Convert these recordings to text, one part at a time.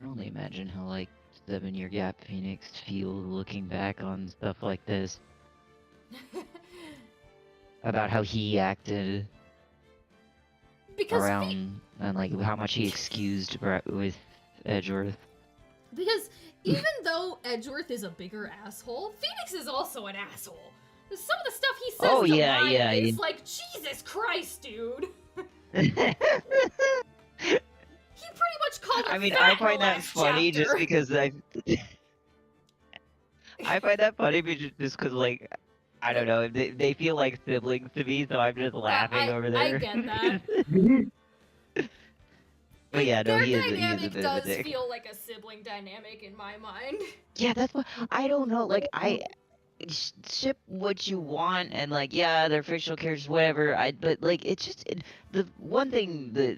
can only imagine how, like, 7-year gap Phoenix feels looking back on stuff like this. About how he acted Because around, and, like, how much he excused with Edgeworth. Because even though Edgeworth is a bigger asshole, Phoenix is also an asshole. Some of the stuff he says to Maya is like, Jesus Christ, dude. He pretty much called her I mean, fat I in the find that last funny chapter. just because I find that funny just because, like, I don't know, they feel like siblings to me, so I'm just laughing over there. I get that. But yeah, no, Their he is a dynamic bit of a does dick. feel like a sibling dynamic in my mind. Yeah, that's what I don't know. Like, I ship what you want, and like, yeah, they're fictional characters, whatever. But like, it's just the one thing that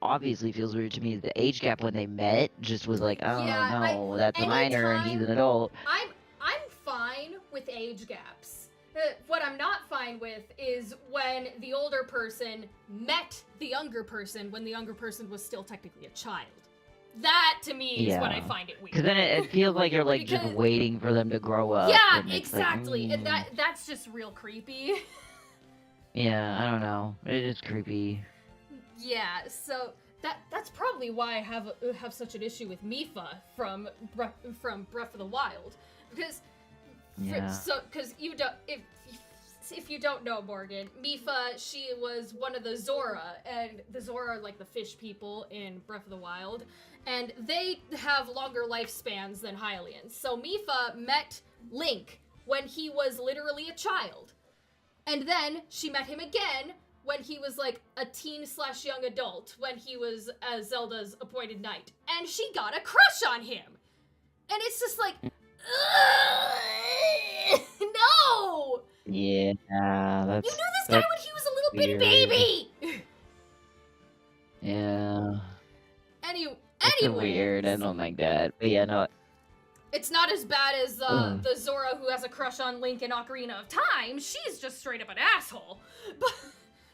obviously feels weird to me is the age gap when they met. Just was like, oh Yeah, no, that's a minor and he's an adult. I'm fine with age gaps. What I'm not fine with is when the older person met the younger person when the younger person was still technically a child. That to me is when I find it weird. Because then it feels like you're like just waiting for them to grow up. Yeah, and exactly. Like, And that's just real creepy. Yeah, I don't know. It is creepy. Yeah, so that's probably why I have such an issue with Mifa from Breath of the Wild, because you don't if you don't know Morgan, Mifa, she was one of the Zora, and the Zora are like the fish people in Breath of the Wild, and they have longer lifespans than Hylians. So Mifa met Link when he was literally a child, and then she met him again when he was like a teen/young adult, when he was Zelda's appointed knight, and she got a crush on him, and it's just like, no. Yeah, that's. You knew this guy when he was a little bitty baby. Yeah. Anyway, weird. I don't like that. But yeah, no. It's not as bad as the Zora who has a crush on Link in Ocarina of Time. She's just straight up an asshole.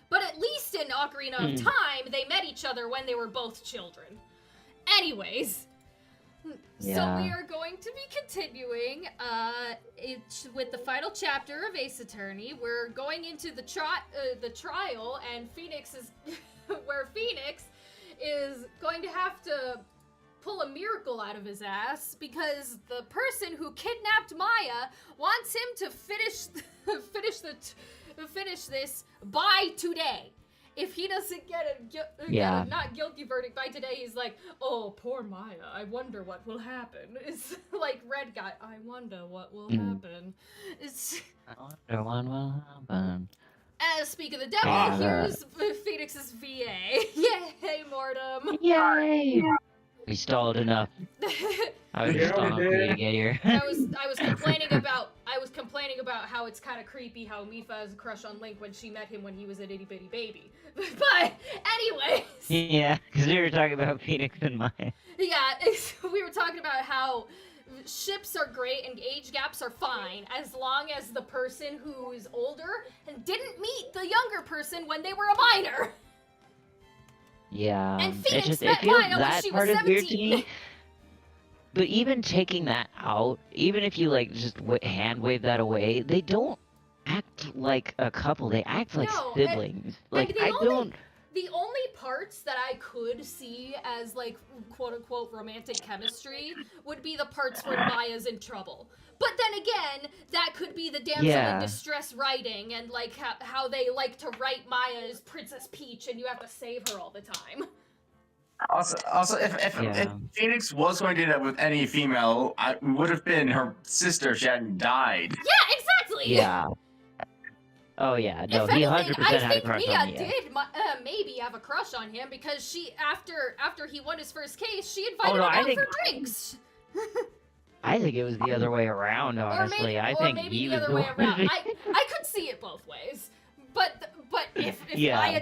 But at least in Ocarina of Time, they met each other when they were both children. Anyways, so we are going to be continuing with the final chapter of Ace Attorney. We're going into the trial, and Phoenix is where Phoenix is going to have to pull a miracle out of his ass because the person who kidnapped Maya wants him to finish this by today. If he doesn't get a not guilty verdict by today, he's like, oh, poor Maya, I wonder what will happen. It's like Red Guy, I wonder what will happen. I wonder what will happen. Speak of the devil, here's Phoenix's VA. Yay, Mortem. Yay! We stalled enough. I was just stalling for you to get here. I was complaining about how it's kind of creepy how Mifa has a crush on Link when she met him when he was an itty bitty baby. But anyways. Yeah, because we were talking about Phoenix and Maya. Yeah, we were talking about how ships are great and age gaps are fine as long as the person who is older and didn't meet the younger person when they were a minor. Yeah, and Phoenix it feels Maya that when part she was is weird to 17. me. But even taking that out, even if you like just hand wave that away, they don't act like a couple. They act like siblings. The only parts that I could see as like quote unquote romantic chemistry would be the parts where Maya's in trouble. But then again, that could be the damsel in distress writing and like how they like to write Maya as Princess Peach and you have to save her all the time. Also, if Phoenix was going to end up with any female, it would have been her sister if she hadn't died. Yeah, exactly. Yeah. Oh yeah, no, he 100% had a crush on Mia. I think Mia did maybe have a crush on him because she, after he won his first case, she invited him out for drinks. I think it was the other way around, honestly. I think he was the other way around. I could see it both ways, but if Mia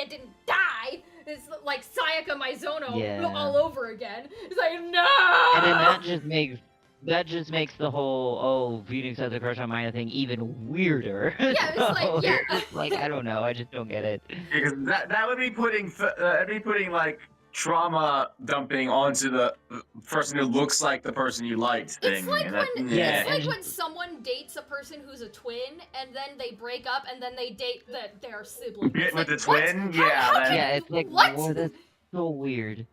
didn't die, it's like Sayaka Maizono all over again. It's like no. And then that just makes the whole Phoenix has a crush on Maya thing even weirder. Yeah, it's like I don't know, I just don't get it. Because that would be putting like trauma dumping onto the person who looks like the person you liked thing. It's like when Yeah, it's like and- when someone dates a person who's a twin and then they break up and then they date their sibling. Get It's with like, the what? twin? How Yeah, can- Yeah, it's like, what? whoa, that's so weird.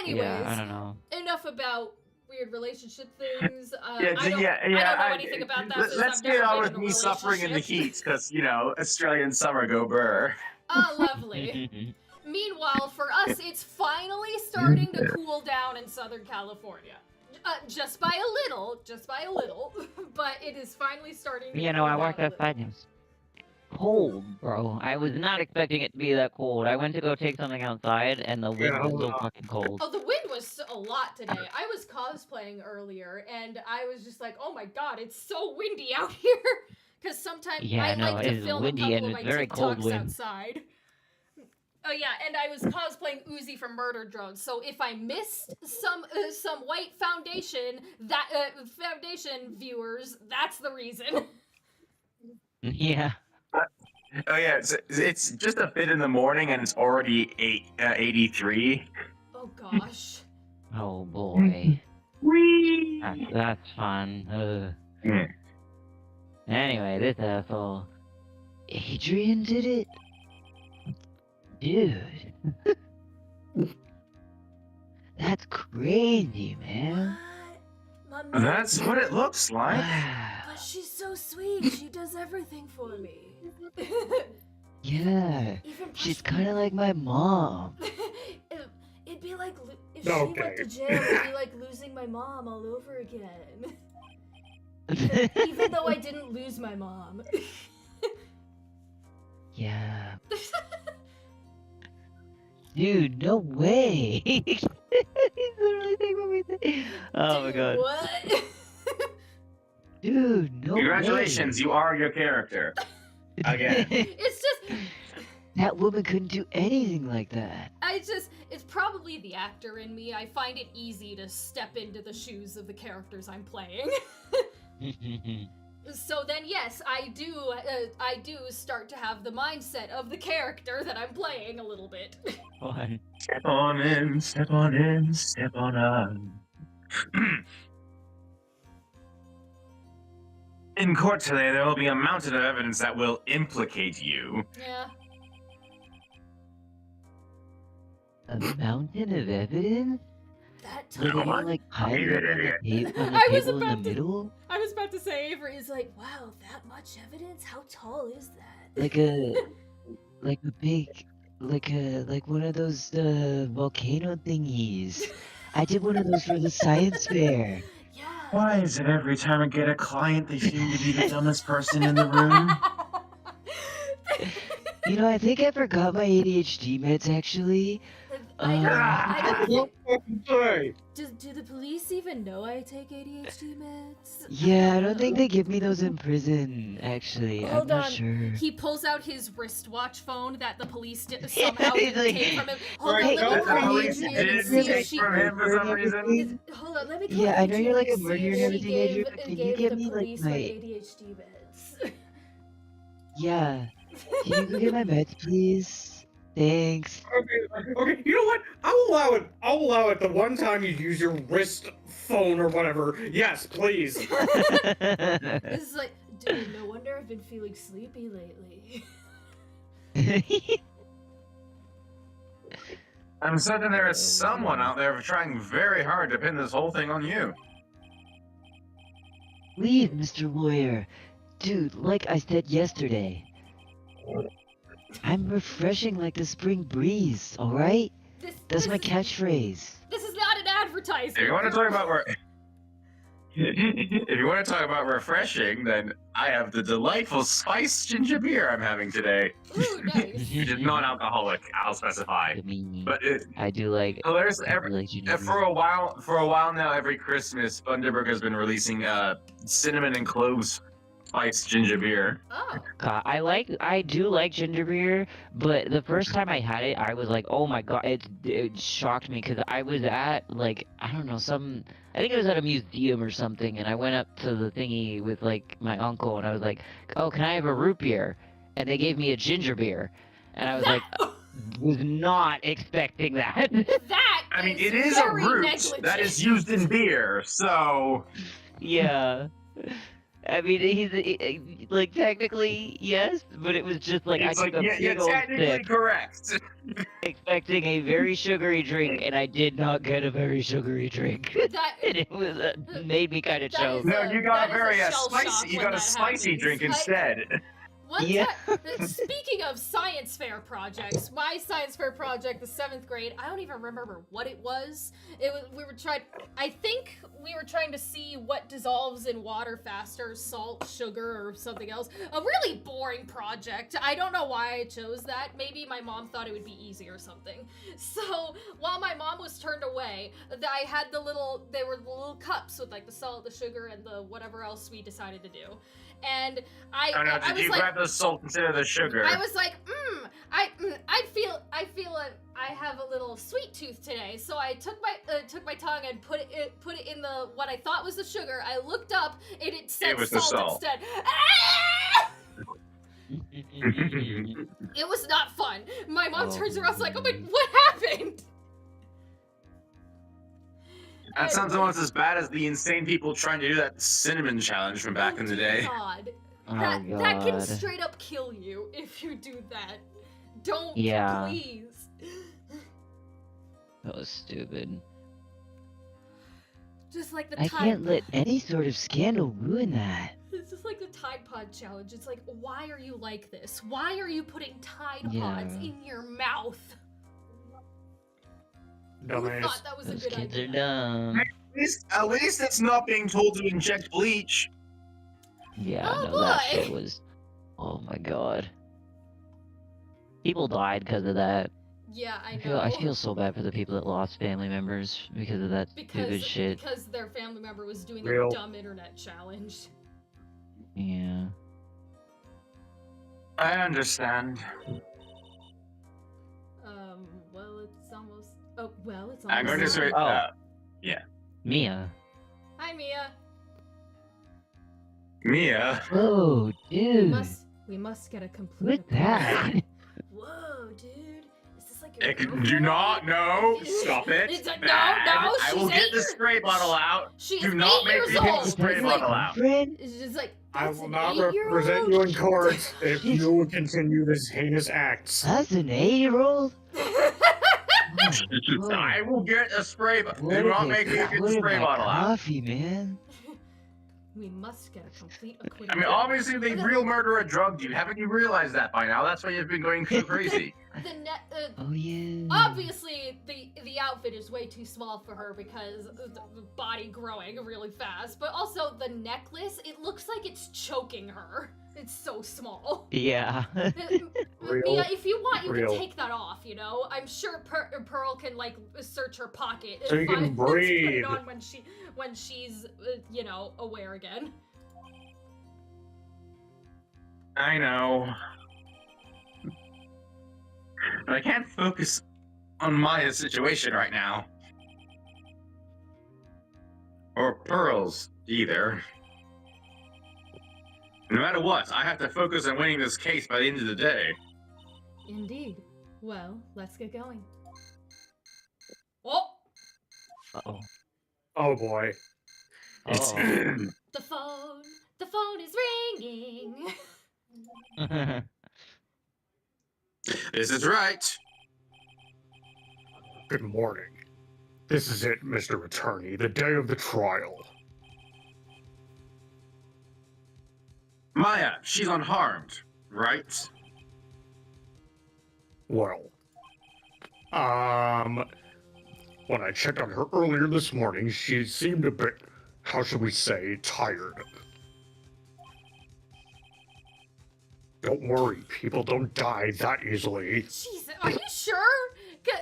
Anyways, Yeah, I don't know. enough about weird relationship things. Yeah, I don't know anything about that. since Let's I've get never on been with in a me suffering in the relationship. heat, because, Australian summer go burr. Ah, lovely. Meanwhile, for us, it's finally starting to cool down in Southern California. Just by a little, but it is finally starting to You know, cool I down walked a little. outside and it was cold, bro. I was not expecting it to be that cold. I went to go take something outside and the wind was so fucking cold. Oh, the wind was a lot today. I was cosplaying earlier, and I was just like, oh my god, it's so windy out here. Because sometimes Yeah, I no, like it to is film a windy couple and of my it's very cold TikToks wind. outside. Oh yeah, and I was cosplaying Uzi from Murder Drone, so if I missed some white foundation, foundation viewers, that's the reason. Yeah. Oh yeah, it's just a bit in the morning and it's already 83. Oh gosh. Oh boy. Whee! That's fun. Yeah. Anyway, this asshole. Adrian did it? Dude. That's crazy, man. What? My mom- That's what it looks like. Wow. But she's so sweet. She does everything for me. Yeah. Even She's push me. kind of like my mom. It'd be like if she went to jail, it'd be like losing my mom all over again. Even though I didn't lose my mom. Yeah. Dude, no way. He's literally taking what we say. Oh my god. What? Dude, no Congratulations, you are your character. way. Again. It's just, That woman couldn't do anything like that. it's probably the actor in me. I find it easy to step into the shoes of the characters I'm playing. So then, yes, I do start to have the mindset of the character that I'm playing a little bit. Fun. Step on in, step on in, step on on. In court today, there will be a mountain of evidence that will implicate you. Yeah. A mountain of evidence? That Like, time. are you like piling it on the I was table in about the to- middle? I was about to say, Avery is like, wow, that much evidence? How tall is that? Like a big, like one of those volcano thingies. I did one of those for the science fair. Yeah. Why is it every time I get a client, they seem to be the dumbest person in the room? You know, I think I forgot my ADHD meds actually. I don't Sorry. do the police even know I take ADHD meds? Yeah, I don't think they give me those in prison, actually. Hold I'm not on. sure. He pulls out his wristwatch phone that the police somehow He's didn't like, take from him. Hold on, Right, let me The call police Adrian did and see take if she. from him for some reason. Hold on, let me call Yeah, I know you're like a Adrian murderer and and see everything, if she Adrian, but can you gave give the me, like, police my my- ADHD meds. Yeah. Can you go get my meds, please? Thanks. Okay, you know what? I'll allow it. I'll allow it the one time you use your wrist phone or whatever. Yes, please. This is like, dude, no wonder I've been feeling sleepy lately. I'm certain there is someone out there trying very hard to pin this whole thing on you. Leave, Mr. Lawyer. Dude, like I said yesterday, I'm refreshing like the spring breeze, alright? That's my catchphrase. This is not an advertisement. If you want to talk about if you want to talk about refreshing, then I have the delightful spiced ginger beer I'm having today. Ooh, nice. It is non-alcoholic, I'll specify. I mean, But I do like. hilarious. I do like ginger For a while now, every Christmas, Bundaberg has been releasing cinnamon and cloves spiced ginger beer. Oh. God, I do like ginger beer, but the first time I had it, I was like, oh my god, it shocked me because I was at like, I don't know, I think it was at a museum or something, and I went up to the thingy with like my uncle, and I was like, oh, can I have a root beer? And they gave me a ginger beer, and I was like, was not expecting that. That I mean, it is a very root negligent. that is used in beer, so Yeah. I mean, like technically yes, but it was just like I it's took like, a yeah, you're big old technically sip, correct. expecting a very sugary drink, and I did not get a very sugary drink. That And it was made me kind of That is choke. No, you got that a is very shell shock spicy. You when got a that spicy happens. drink instead. One Yeah. time, speaking of science fair projects, my science fair project, the 7th grade, I don't even remember what it was. I think we were trying to see what dissolves in water faster, salt, sugar, or something else. A really boring project. I don't know why I chose that. Maybe my mom thought it would be easy or something. So while my mom was turned away, I had the little cups with like the salt, the sugar, and the whatever else we decided to do. And I Did was you like, grab the salt instead of the sugar? I was like, I feel I have a little sweet tooth today. So I took my tongue and put it in the what I thought was the sugar. I looked up and it said was the salt. instead. Ah! It was not fun. My mom turns around, and is like, oh my, what happened? That sounds almost as bad as the insane people trying to do that cinnamon challenge from back in the day. God. Oh That god. can straight up kill you if you do that. Don't, Yeah. please. That was stupid. Just like the I Tide can't let any sort of scandal ruin that. It's just like the Tide Pod challenge. It's like, why are you like this? Why are you putting Tide Pods Yeah. in your mouth? Who Dumbass. thought that was Those a good kids idea? are dumb. At least it's not being told to inject bleach. Yeah, Oh, no, that boy. shit was. Oh my god. People died because of that. Yeah, I I know. feel so bad for the people that lost family members because of that stupid shit. Because their family member was doing Real. a dumb internet challenge. Yeah. I understand. Well, it's almost. Oh, well, it's almost. I'm going to say, Oh. Mia. Hi, Mia. Mia. Oh, dude. We must get a complete. What's that? Whoa, dude. Is this like your Do girlfriend? not, no, stop it. It's a, no, I will she's get 8 the years- spray bottle out. She's Do not 8 make years me take the old. spray It's bottle like, out. Friend? it's just like, I that's will an not 8-year-old? represent you in court if you continue this heinous acts. That's an 8-year-old? I will get a spray bottle. Do not make me get the spray bottle out. Coffee, man. We must get a complete I acquittal. mean, obviously, the real murderer drugged you. Haven't you realized that by now? That's why you've been going so crazy. Oh yeah. Obviously, the outfit is way too small for her because the body growing really fast. But also the necklace, it looks like it's choking her. It's so small. Yeah. Real. Mia, if you want, you Real. can take that off. You know, I'm sure Pearl can like search her pocket So you and can find put breathe. it on when she's you know, aware again. I know. But I can't focus on Maya's situation right now. Or Pearl's, either. No matter what, I have to focus on winning this case by the end of the day. Indeed. Well, let's get going. Oh, Uh-oh. Oh boy. It's Uh-oh. the phone is ringing. This is right. Good morning. This is it, Mr. Attorney, the day of the trial. Maya, she's unharmed, right? Well, when I checked on her earlier this morning, she seemed a bit, how should we say, tired. Don't worry, people don't die that easily. Jesus, are you sure? 'Cause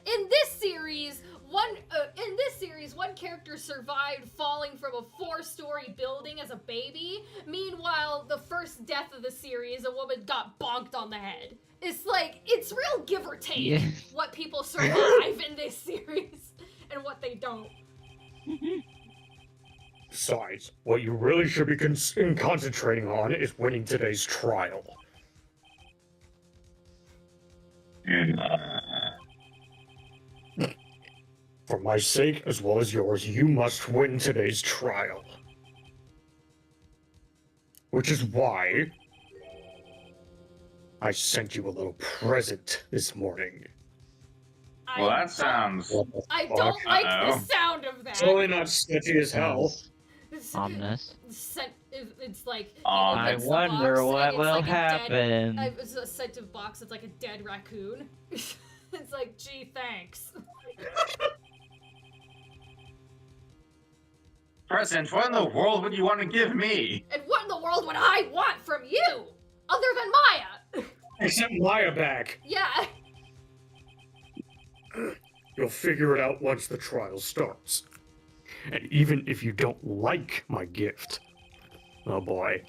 in this series, one character survived falling from a 4-story building as a baby. Meanwhile, the first death of the series, a woman got bonked on the head. It's like, it's real give or take Yeah. what people survive in this series and what they don't. Besides, what you really should be concentrating on is winning today's trial. For my sake, as well as yours, you must win today's trial. Which is why I sent you a little present this morning. Well, that sounds. I don't like the sound of that. It's only not sketchy as hell. Ominous. It's like. I wonder what will happen. It's a scented box. It's like a dead raccoon. It's like, gee, thanks. Present, what in the world would you want to give me? And what in the world would I want from you? Other than Maya? Except Maya back. Yeah. You'll figure it out once the trial starts. And even if you don't like my gift, oh boy,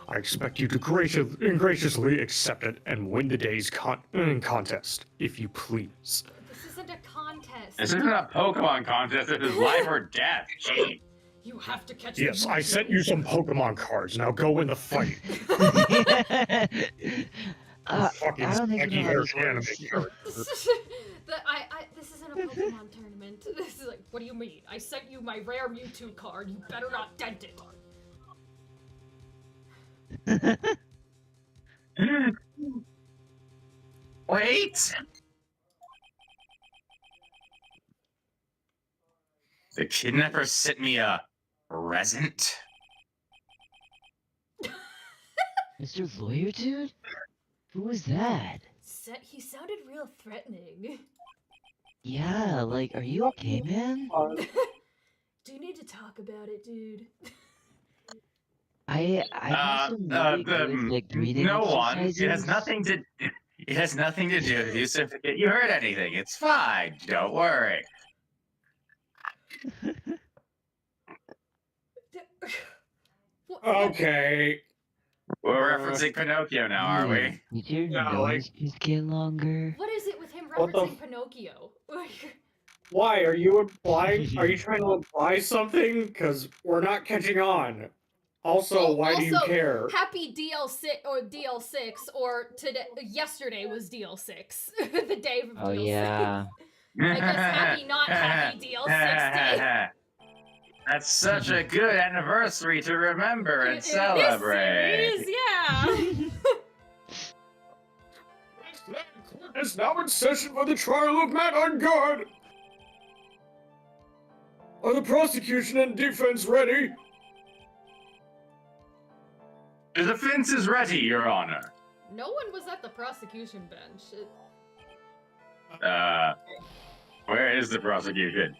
I expect you to graciously accept it and win the day's contest, if you please. This isn't a contest. This isn't a Pokemon contest, it is life or death. Gee. You have to catch Yes, the I sent you some Pokemon cards. Now go in the fight. Fucking I don't think spiky you know how hair this anime works. character. This isn't a Pokemon tournament. This is like, what do you mean? I sent you my rare Mewtwo card. You better not dent it. Wait! The kidnapper sent me a present? Mr. Lawyer Dude? Who was that? He sounded real threatening. Yeah, like, are you okay, man? Do you need to talk about it, dude? I have some really good, like, breathing no one. exercises. It has nothing to do with you. So if you heard anything, it's fine. Don't worry. Okay. We're referencing Pinocchio now, are we? Did your Yeah, nose just get longer? What is it with him What the referencing Pinocchio? Why? Are you implying? Are you trying to imply something? Because we're not catching on. Also, why do you care? Happy DL6 or today yesterday was DL6. The day of Oh, DL6. yeah. I guess happy not happy DL6 day. That's such a good anniversary to remember and celebrate. It is, yeah. It's now in session for the trial of Matt on guard. Are the prosecution and defense ready? The defense is ready, Your Honor. No one was at the prosecution bench. Where is the prosecution?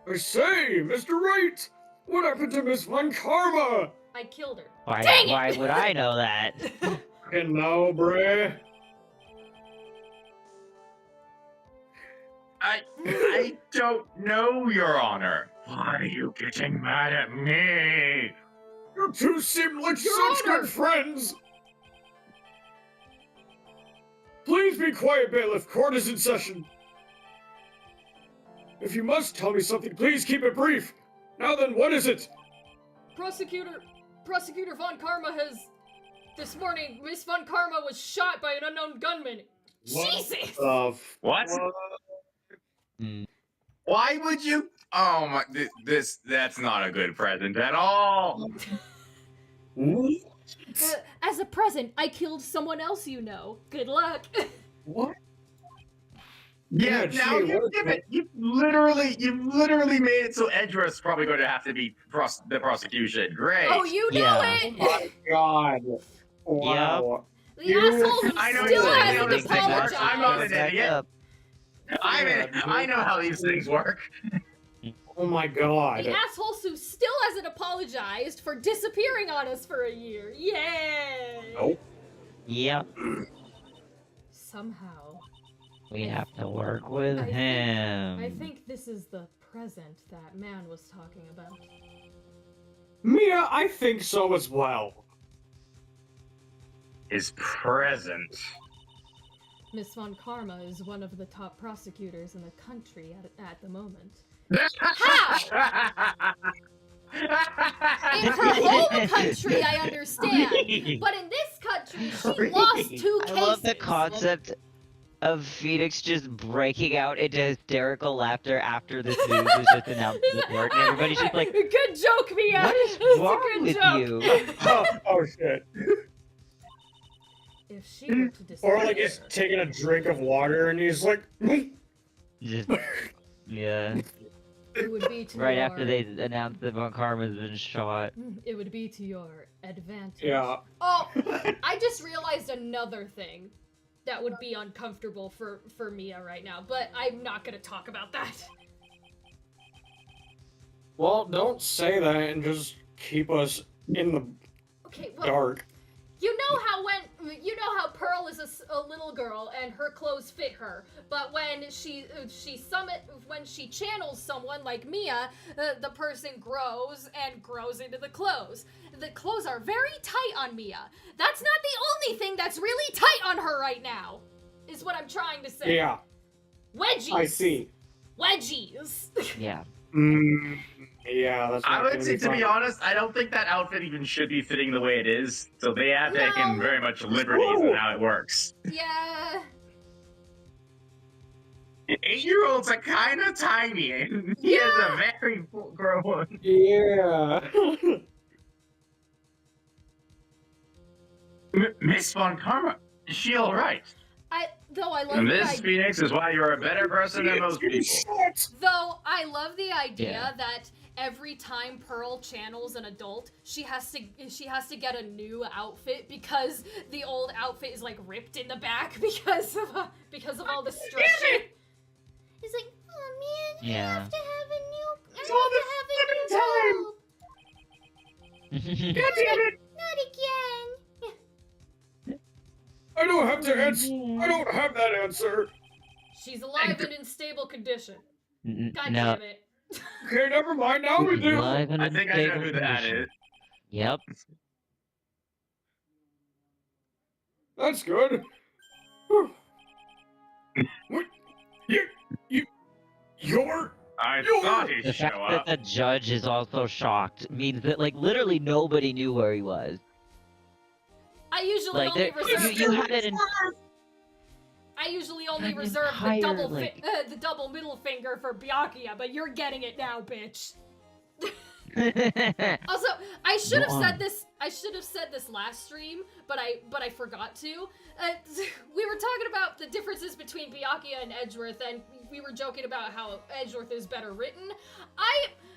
I say, Mr. Wright, what happened to Miss Von Karma? I killed her. Why would I know that? And now, bruh. I don't know, Your Honor. Why are you getting mad at me? You two seem like Your such Honor. good friends. Please be quiet, bailiff. Court is in session. If you must tell me something, please keep it brief. Now then, what is it? Prosecutor Von Karma has... This morning, Miss Von Karma was shot by an unknown gunman. Jesus! What? Why would you? Oh my! That's not a good present at all. As a present, I killed someone else you know. Good luck. What? Yeah, Yeah, now gee, you what- give it. You literally made it so Edgeworth's probably going to have to be the prosecution. Great. Oh, you know Yeah. it! Oh my god. Wow. The You- asshole who I know still exactly how hasn't this thing works. I'm not apologized. an idiot. Up. I know how these things work. Oh my god. The asshole who still hasn't apologized for disappearing on us for a year. Yay! Nope. Yep. Somehow. We have to work with I him. think this is the present that man was talking about. Mia, I think so as well. His present. Miss Von Karma is one of the top prosecutors in the country at the moment. In her home country, I understand. But in this country, she lost 2 cases. I love the concept of Phoenix just breaking out into hysterical laughter after this news was just announced to the court, and everybody's just like, good joke, Mia. "What is It's wrong a good with joke. you?" Oh shit. If she were to disappear, Or like he's taking a drink of water and he's like, Just, yeah. it would be to Right your, after they announced that Von Karma's been shot. It would be to your advantage. yeah. Oh, I just realized another thing that would be uncomfortable for Mia right now, but I'm not gonna talk about that. Well, don't say that and just keep us in the Okay, well, dark. you know how Pearl is a little girl and her clothes fit her, but when she channels someone like Mia, the person grows and grows into the clothes. The clothes are very tight on Mia. That's not the only thing that's really tight on her right now, is what I'm trying to say. Yeah, Wedgies. I see. Wedgies. Yeah. Yeah, that's. I not would gonna say, be to be fun. honest, I don't think that outfit even should be fitting the way it is. So they have taken No. very much liberties in how it works. Yeah. 8-year-olds are kind of tiny, and he is a very full-grown. Yeah. Miss Von Karma, is she all right? I love And the this, idea. Phoenix, is why you're a better person than most people. Though I love the idea Yeah. that every time Pearl channels an adult, she has to get a new outfit because the old outfit is like ripped in the back because of all the stretching. He's like, oh man, Yeah. I have to have a new. It's all the outfit. God damn it! Not again. I don't have to answer. I don't have that answer. She's alive and in stable condition. God No. damn it. Okay, never mind. Now we do. Live and I think I know unstable who that condition. is. Yep. That's good. What? You're. I You're- thought he'd The show fact that up. the judge is also shocked means that, like, literally nobody knew where he was. I usually Like, only there, reserve. you had it in. I usually only An reserve entire, like- the double middle finger for Byakuya, but you're getting it now, bitch. Also, I should have Go said on. this. I should have said this last stream, but I forgot to. We were talking about the differences between Byakuya and Edgeworth, and we were joking about how Edgeworth is better written.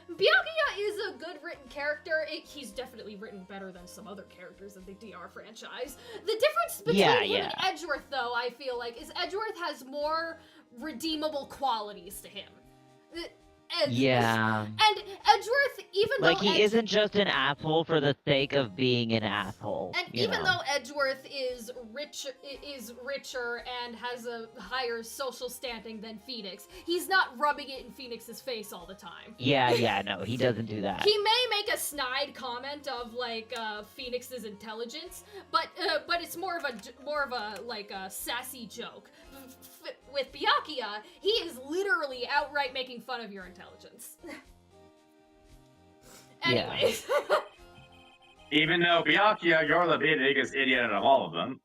Byakuya is a good written character. He's definitely written better than some other characters of the DR franchise. The difference between him and Edgeworth, though, I feel like, is Edgeworth has more redeemable qualities to him. Yeah. And Edgeworth, even Like, though he isn't just an asshole for the sake of being an asshole. and you even know? though Edgeworth is richer and has a higher social standing than Phoenix, he's not rubbing it in Phoenix's face all the time. Yeah, no, he doesn't do that. He may make a snide comment of like Phoenix's intelligence, but it's more of a like a sassy joke. With Byakuya, he is literally outright making fun of your intelligence. Anyways. Even though Byakuya, you're the biggest idiot of all of them.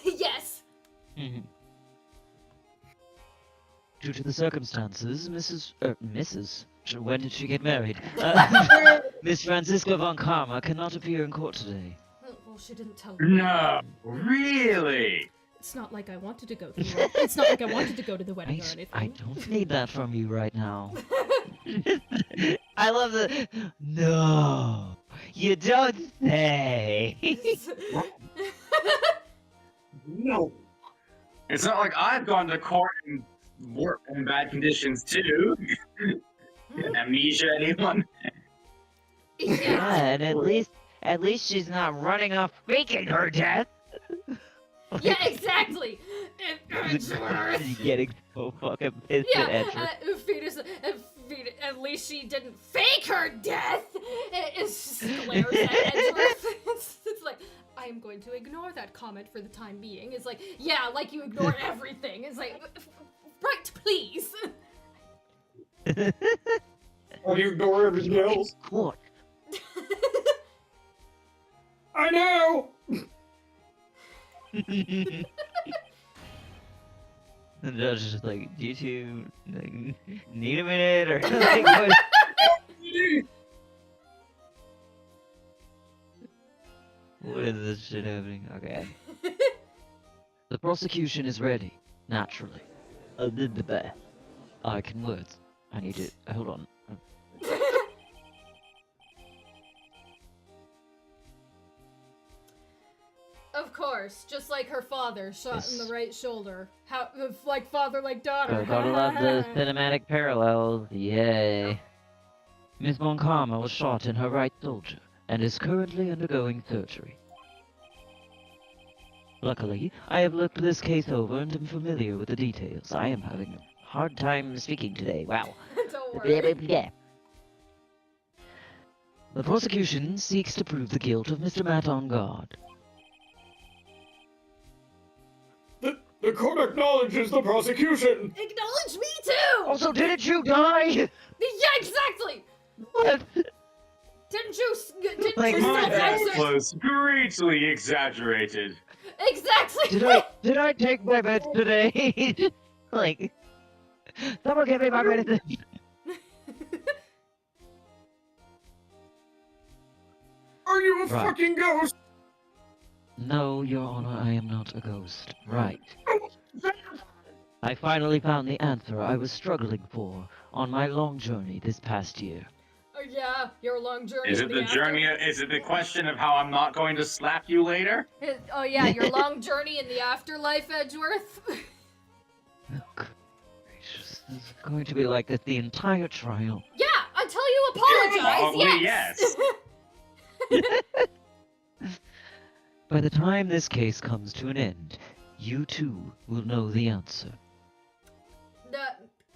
Yes. Mhm. Due to the circumstances, Mrs. When did she get married? Miss Francisca Von Karma cannot appear in court today. Well, she didn't tell me. No, really? It's not like I wanted to go through. It's not like I wanted to go to the wedding or anything. I don't need that from you right now. I love the. No, you don't say. No. It's not like I've gone to court and worked in bad conditions too. Amnesia, anyone? Yeah, Yeah. and at least she's not running off faking her death. Yeah, exactly. Edgeworth. Getting so fucking pissed Yeah, at Edgeworth. Phoenix, at least she didn't fake her death. It just glares at Edgeworth. It's like, I am going to ignore that comment for the time being. It's like, yeah, like you ignore everything. It's like, right, please. Why do you ignore everything else? Court. I know. The judge is just like, do you two like, need a minute or like what? What is this shit happening? Okay. The prosecution is ready, naturally. I can words. I need to hold on. Of course, just like her father, shot in Yes. the right shoulder. How, like father, like daughter. Gotta love the cinematic parallels. Yay. Miss Moncama was shot in her right shoulder and is currently undergoing surgery. Luckily, I have looked this case over and am familiar with the details. I am having a hard time speaking today. Wow. Don't worry. The prosecution seeks to prove the guilt of Mr. Matt on guard. The court acknowledges the prosecution! Acknowledge me too! Also, didn't you die? Yeah, exactly! What? Didn't you Like, you my self-censor? was greatly exaggerated. Exactly! Did I take my meds today? Like, someone give me my medicine. Are you a Right. fucking ghost? No, Your Honor, I am not a ghost. Right. I finally found the answer I was struggling for on my long journey this past year. Oh yeah, your long journey. Is in it the after- journey? Is it the question of how I'm not going to slap you later? Oh yeah, your long journey in the afterlife, Edgeworth. Oh, good gracious. This is going to be like this the entire trial. Yeah, until you apologize. Probably yes. By the time this case comes to an end, you too will know the answer.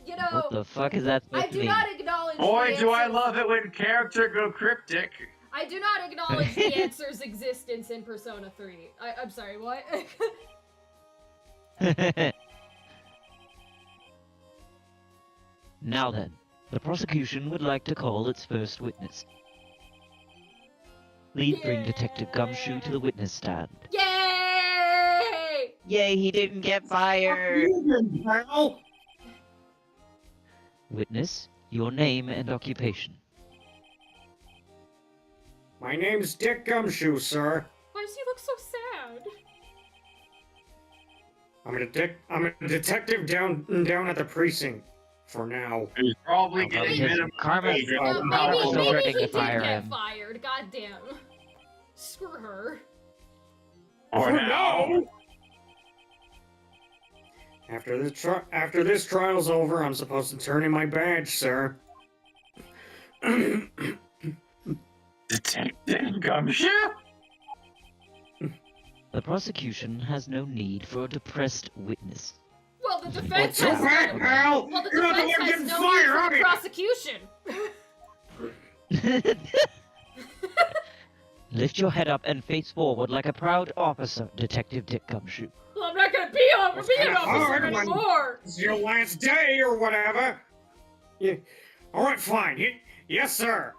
You know, What the fuck is that I supposed to do mean? not acknowledge. Boy, the do I answers- love it when character go cryptic. I do not acknowledge the answer's existence in Persona 3. I'm sorry, what? Now then, the prosecution would like to call its first witness. Please bring Detective Gumshoe to the witness stand. Yay! Yay, he didn't get fired! Pal! Witness, your name and occupation. My name's Dick Gumshoe, sir. Why does he look so sad? I'm a detective down at the precinct. For now. He's probably Oh, getting because minimum Karma- wage. No, Oh, maybe so maybe threatening he to did fire get him. fired. God damn. Screw her. For now. After this trial's over, I'm supposed to turn in my badge, sir. Detective Gumshoe? The prosecution has no need for a depressed witness. Well, the defense Too has bad, pal! well, the You're not the defense one has getting no fired, need for are the you? prosecution. Lift your head up and face forward like a proud officer, Detective Dick Gumshoe. Well, I'm not gonna be an kinda officer hard when- anymore. It's your last day or whatever. Yeah. Alright, fine. Yes, sir.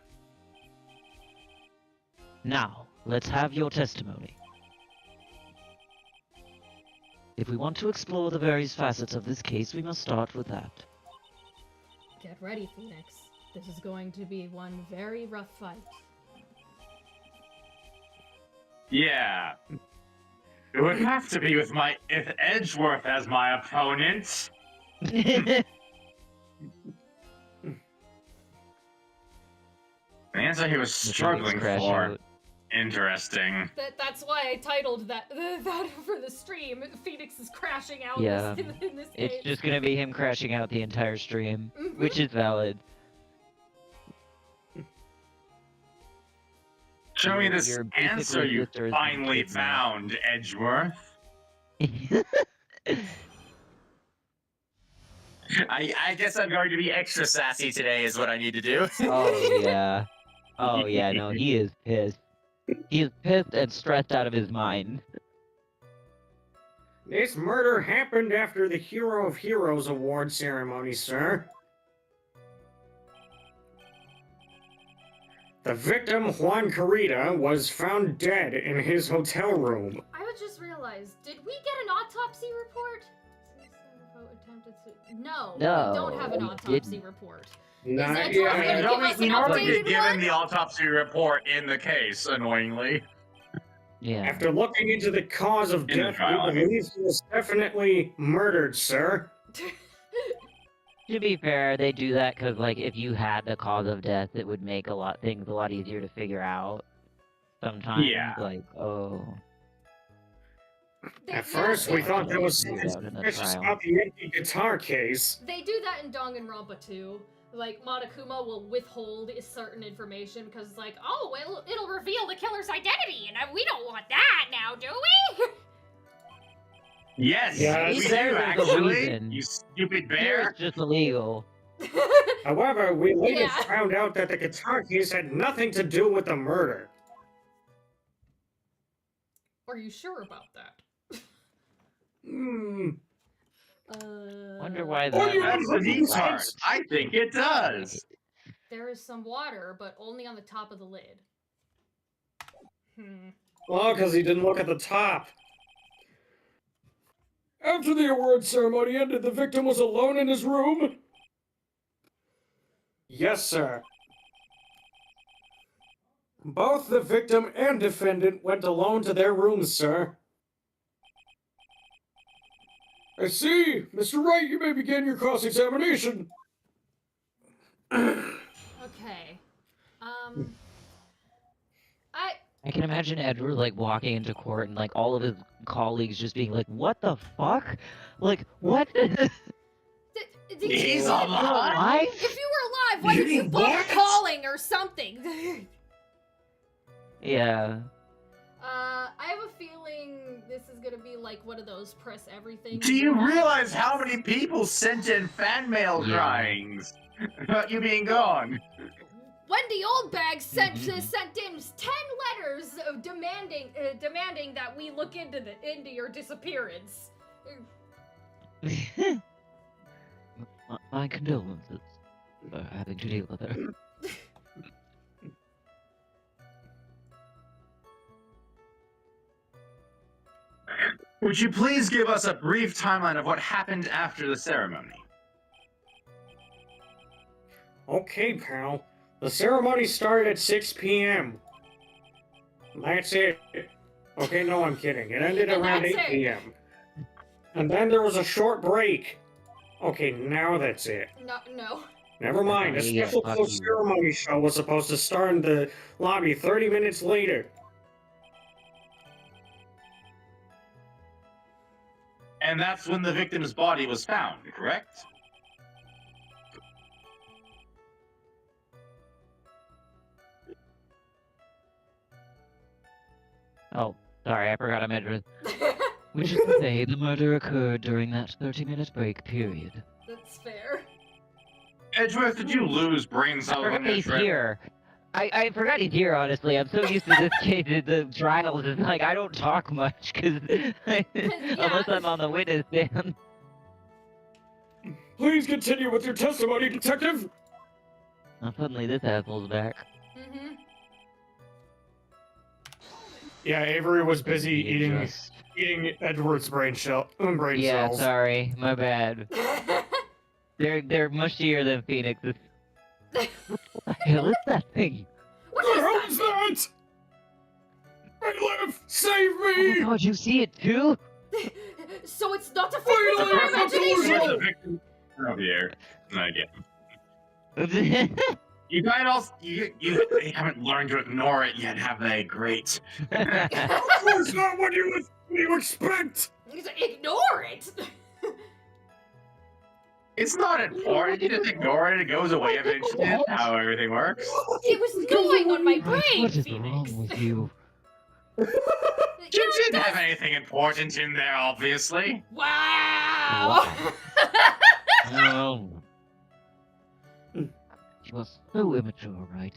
Now, let's have your testimony. If we want to explore the various facets of this case, we must start with that. Get ready, Phoenix. This is going to be one very rough fight. Yeah. It would have to be with my Edgeworth as my opponent. The answer he was struggling Crash for. out. Interesting. That's why I titled that for the stream. Phoenix is crashing out Yeah. in this It's case. just gonna be him crashing out the entire stream, Mhm. which is valid. Show me You're- this you're basically answer you sister is finally kid now. found, Edgeworth. I guess I'm going to be extra sassy today is what I need to do. Oh yeah. Oh yeah, no, he is pissed. He is pissed and stressed out of his mind. This murder happened after the Hero of Heroes award ceremony, sir. The victim, Juan Carita, was found dead in his hotel room. I would just realize, did we get an autopsy report? attempted to... No, No, we don't have an we autopsy didn't. report. Not that yet. I mean, Give you don't, us you an don't updated get given one? the autopsy report in the case, annoyingly. Yeah. After looking into the cause of In the death, trial, I we mean. believe he was definitely murdered, sir. To be fair, they do that because, like, if you had the cause of death, it would make things a lot easier to figure out. Sometimes, Yeah. like, oh, At first, we thought there was Figured something out in the suspicious trial. about the empty guitar case. They do that in Danganronpa too. Like, Monokuma will withhold certain information because it's like, oh, well, it'll reveal the killer's identity, and we don't want that now, do we? Yes, Yeah, we it's do, there for a actually. reason. You stupid here bear. it's just illegal. However, we later Yeah. found out that the guitar case had nothing to do with the murder. Are you sure about that? Hmm. Wonder why Oh, that. you That's the have neat the part. sense. I think it does. There is some water, but only on the top of the lid. Well, because he didn't look at the top. After the award ceremony ended, the victim was alone in his room? Yes, sir. Both the victim and defendant went alone to their rooms, sir. I see. Mr. Wright, you may begin your cross-examination. Okay. I can imagine Edward like walking into court and like all of his colleagues just being like, "What the fuck? Like what?" He's alive? alive? If you were alive, why did you You bother what? calling or something? Yeah. I have a feeling this is gonna be like one of those press everything. Do you realize how many people sent in fan mail Yeah. crying about you being gone? Wendy Oldbag sent Mhm. sent in 10 letters of demanding that we look into your disappearance. My condolences for having to deal with her. Would you please give us a brief timeline of what happened after the ceremony? Okay, pal. The ceremony started at 6 p.m. That's it. Okay, no, I'm kidding. It ended And around that's 8 it. p.m. And then there was a short break. Okay, now that's it. No. Never mind. A Yeah, special fuck closed you. ceremony show was supposed to start in the lobby 30 minutes later. And that's when the victim's body was found, correct? Oh, sorry, I forgot I measured. Which is to say, the murder occurred during that 30-minute break period. That's fair. Edgeworth, did you lose brain I cells forgot on your he's trip? here. I forgot he's here, honestly. I'm so used to this case, the trials, it's like, I don't talk much, because unless I'm on the witness stand. Please continue with your testimony, detective. Oh, suddenly this asshole's back. Mm-hmm. Yeah, Avery was busy You eating just- Edward's brain Yeah, cells. sorry, my bad. They're mushier than Phoenix's. What the hell is that thing? What What the is hell that? is that? I live! Save Oh my me! god, you see it too? So it's not a Wait, figment of no, our it's not imagination! delusional. The victim of the air. No idea. You guys you haven't learned to ignore it yet, have they? Great. Of course not what you expect! Ignore it! It's not important. You just ignore it. It goes away eventually. That's how everything works. It was gnawing on my brain, What is Phoenix. wrong with you? You didn't have anything important in there, obviously. Wow! Oh. You are so immature, right?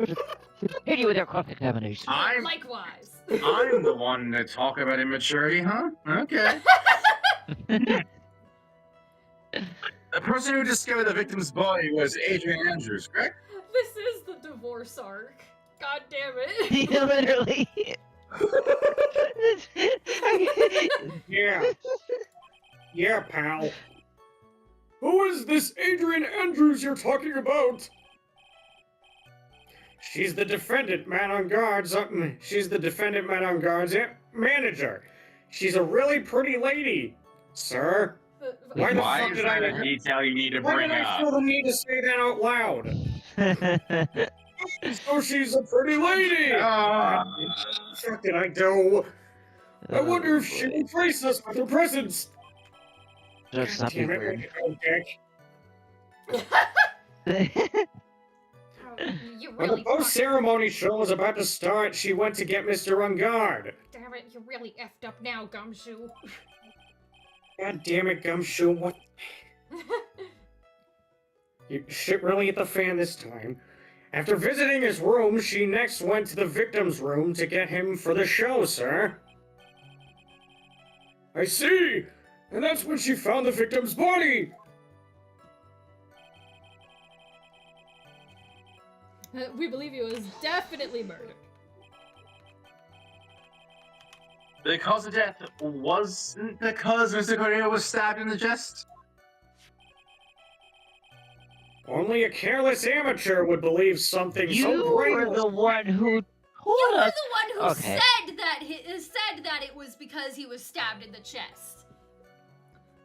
Just continue with your cross-examination. I'm Likewise. I'm the one to talk about immaturity, huh? Okay. The person who discovered the victim's body was Adrian Andrews, correct? This is the divorce arc. God damn it. Yeah, literally. Yeah. Yeah, pal. Who is this Adrian Andrews you're talking about? She's the defendant man on guard's manager. She's a really pretty lady, sir. Why the Why fuck is did I that a detail you need to Why bring did I up? feel the need to say that out loud? So she's a pretty lady! Ah. What the fuck did I do? I wonder if she will grace us with her presence. Just stop Damn being it, weird. Dick. You When the really post-ceremony show was about to start, she went to get Mr. Ungard. Damn it, you're really effed up now, Gumshoe. God damn it, Gumshoe, what? You shit really hit the fan this time. After visiting his room, she next went to the victim's room to get him for the show, sir. I see! And that's when she found the victim's body! We believe he was definitely murdered. The cause of death wasn't because Mr. Corneo was stabbed in the chest? Only a careless amateur would believe something You so were brainless. the one who You told were us. the one who Okay. said that it was because he was stabbed in the chest.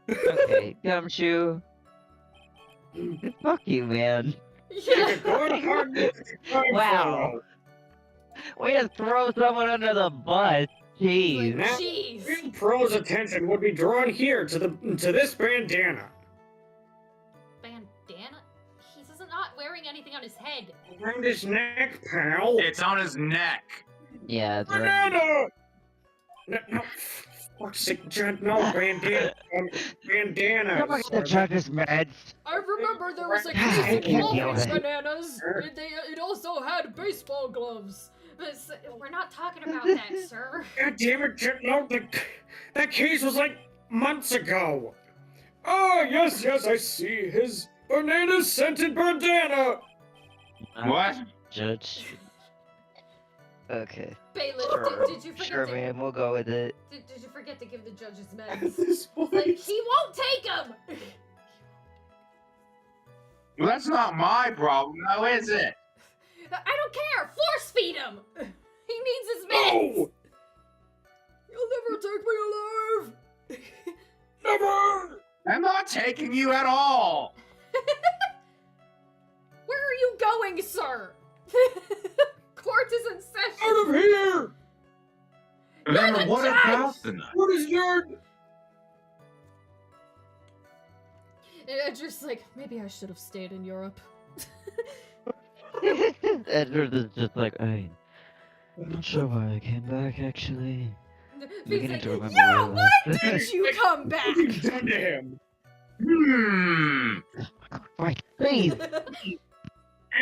Okay, Gumshoe. Fuck you, man. Yeah. Good hard Wow. Way to throw someone under the bus. Jeez. Now, Jeez. real pro's attention would be drawn here to this bandana. Bandana? He's not wearing anything on his head. Around his neck, pal. It's on his neck. Yeah, it's right. Banana! No, fuck's sake, no, bandana. Bandana. Someone get the judge's meds. I remember there was a I case of can't deal Walmart with it. bananas. It also had baseball gloves. But we're not talking about that, sir. God damn it, no, that case was like months ago. Oh, yes, I see. His banana-scented bandana. What? Judge. Okay. Bailiff, did you forget Sure, to man, we'll go with it. did you forget to give the judge's meds? This boy. Like, he won't take them. Well, that's not my problem, now is it? I don't care. Force feed him. He needs his meds. No! You'll never take me alive. Never! I'm not taking you at all. Where are you going, sir? Court is in session. Out of here! Then the what judge! about the knife? What is your... And just like, maybe I should have stayed in Europe. Edward is just like, I'm not sure why I came back, actually. Beginning to remember yeah, where I why left." did you come back? What have you done to him? Right, please.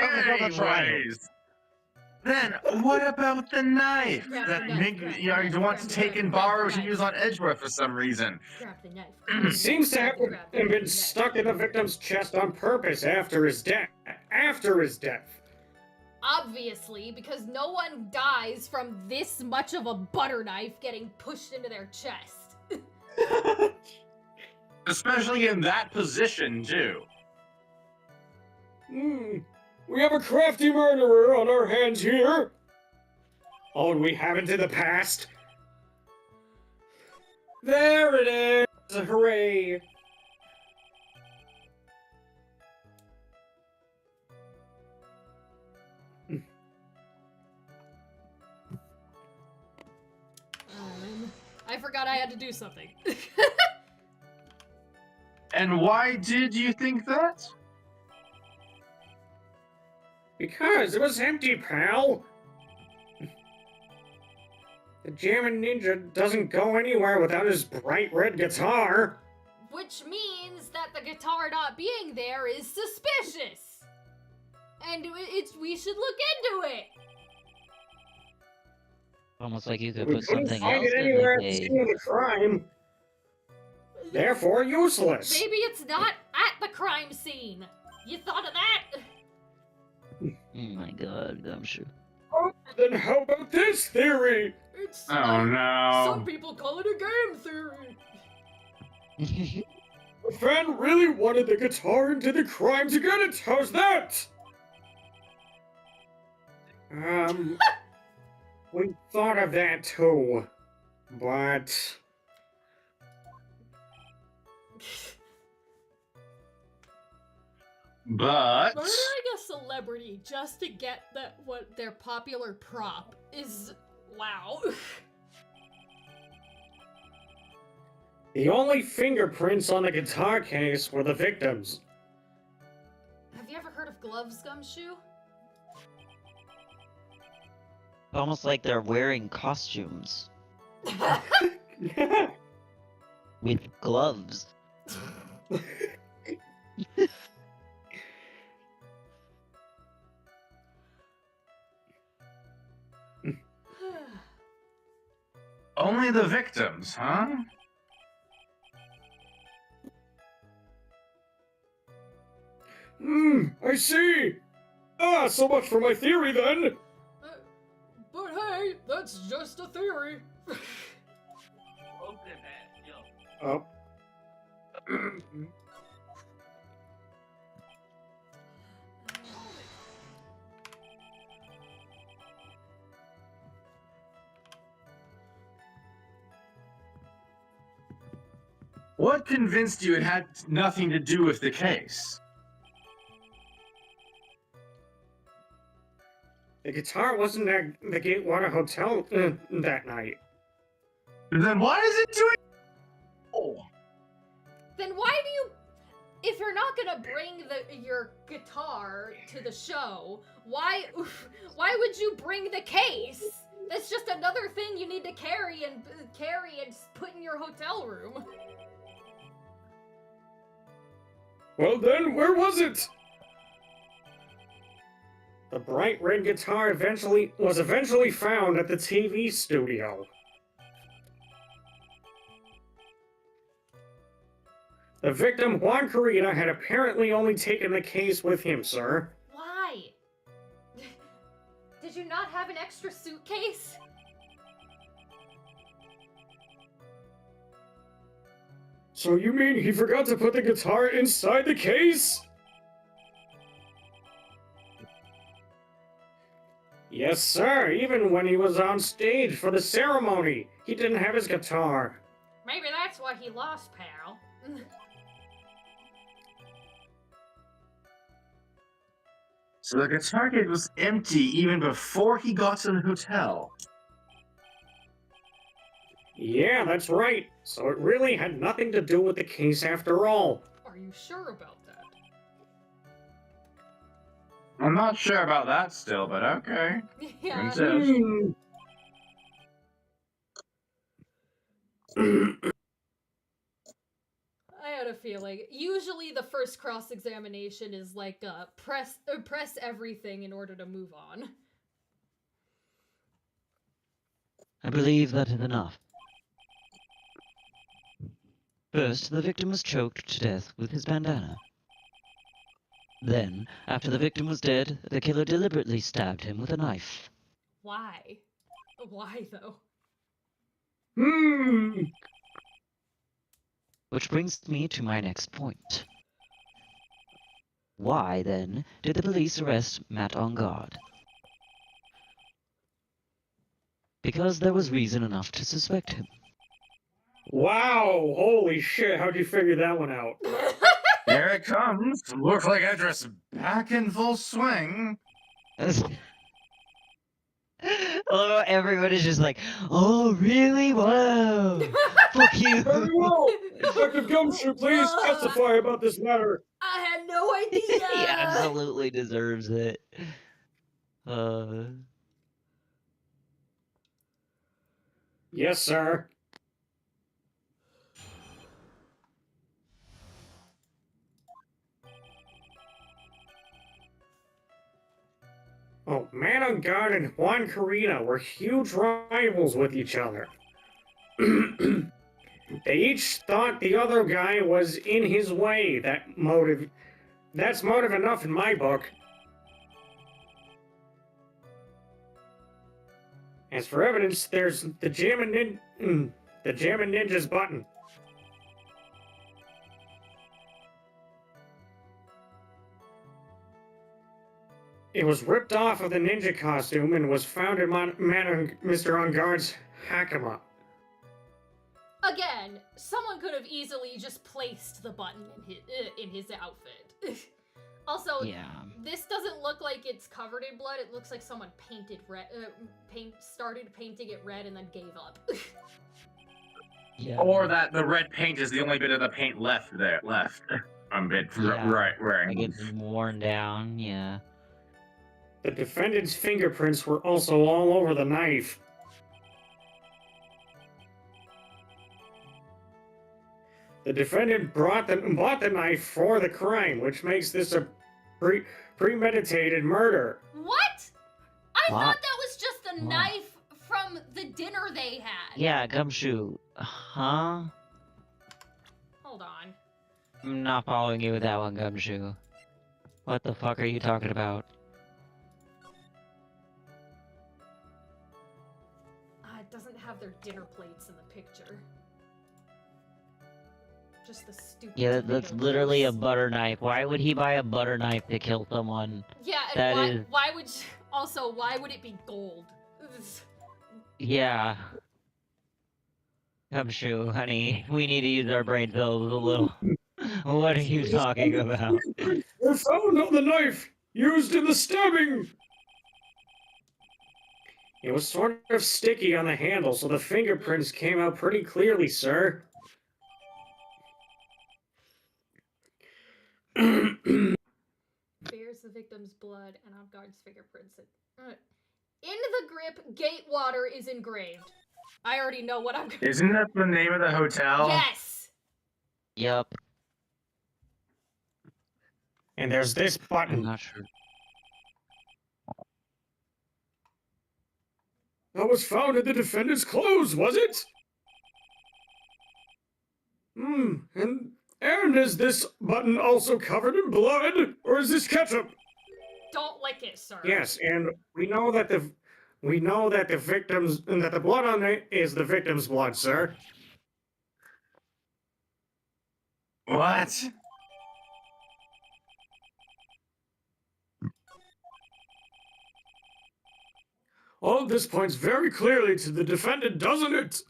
Anyways, then what about the knife Grab that the knife, grab the you knife, want to grab the take knife, and grab the borrow to knife. use on Edgeworth for some reason? Grab the knife. It seems to have Grab the been knife. stuck in the victim's chest on purpose after his death. Obviously, because no one dies from this much of a butter knife getting pushed into their chest. Especially in that position, too. We have a crafty murderer on our hands here. Oh, and we haven't in the past. There it is! Hooray! I forgot I had to do something. And why did you think that? Because it was empty, pal. The Jammin' Ninja doesn't go anywhere without his bright red guitar. Which means that the guitar not being there is suspicious. And we should look into it. Almost like you could We put couldn't something find else it in anywhere the at the cave. scene of the crime. Therefore, useless. Maybe it's not at the crime scene. You thought of that? Oh my god, Gumshoe. Oh, then how about this theory? It's Oh like, no. some people call it a game theory. The fan really wanted the guitar and did the crime to get it. How's that? We thought of that too, but But Murdering a celebrity just to get what their popular prop is wow. the only fingerprints on the guitar case were the victims. Have you ever heard of Gloves Gumshoe? Almost like they're wearing costumes with gloves. only the victims, huh? I see. Ah, so much for my theory then. But hey, that's just a theory. Oh. What convinced you it had nothing to do with the case? The guitar wasn't at the Gatewater Hotel that night. Then why is it doing? Oh, Then why do you, if you're not gonna bring your guitar to the show, why would you bring the case? That's just another thing you need to carry and put in your hotel room. Well then, where was it? The bright red guitar was eventually found at the TV studio. The victim, Juan Carita, had apparently only taken the case with him, sir. Why? Did you not have an extra suitcase? So you mean he forgot to put the guitar inside the case? Yes, sir. Even when he was on stage for the ceremony, he didn't have his guitar. Maybe that's why he lost, pal. so the guitar case was empty even before he got to the hotel. Yeah, that's right. So it really had nothing to do with the case after all. Are you sure about that? I'm not sure about that still, but okay. Yeah. Insist. I had a feeling. Usually the first cross-examination is like press everything in order to move on. I believe that is enough. First, the victim was choked to death with his bandana. Then, after the victim was dead, the killer deliberately stabbed him with a knife. Why? Why though? Which brings me to my next point. Why, then, did the police arrest Matt on guard? Because there was reason enough to suspect him. Wow, holy shit, how'd you figure that one out? Here it comes. Looks like Edris back in full swing. I love how everyone is just like, oh, really? Wow. Fuck you. Very well. Detective Gumshoe, please testify about this matter. I had no idea. He absolutely deserves it. Yes, sir. Oh, Man on Guard and Juan Carita were huge rivals with each other. They each thought the other guy was in his way. That's motive enough in my book. As for evidence, there's the Jammin' Ninja's button. It was ripped off of the ninja costume and was found in Mr. Ungard's Hakama. Again, someone could have easily just placed the button in his outfit. Also, Yeah. this doesn't look like it's covered in blood. It looks like someone painted red, started painting it red and then gave up. Yeah. Or that the red paint is the only bit of the paint left. I'm Yeah. right wearing. Like it's worn down, yeah. The defendant's fingerprints were also all over the knife. The defendant bought the knife for the crime, which makes this a premeditated murder. What? I What? thought that was just a What? knife from the dinner they had. Yeah, Gumshoe. Huh? Hold on. I'm not following you with that one, Gumshoe. What the fuck are you talking about? It doesn't have their dinner plates in the picture. Just the stupid. Yeah, that's tomato literally a juice. butter knife. Why would he buy a butter knife to kill someone? Yeah, and that why? is- Why would? Also, why would it be gold? Yeah. Gumshoe, honey, we need to use our brain cells a little. What are you talking about? Were found on the knife used in the stabbing. It was sort of sticky on the handle, so the fingerprints came out pretty clearly, sir. Bears the victim's blood and Avgard's fingerprints. In the grip, Gatewater is engraved. I already know what I'm. Isn't that the name of the hotel? Yes. Yup. And there's this I'm button. not sure. That was found in the defendant's clothes, was it? And is this button also covered in blood, or is this ketchup? Don't lick it, sir. Yes, and we know that the victims and that the blood on it is the victim's blood, sir. What? All this points very clearly to the defendant, doesn't it?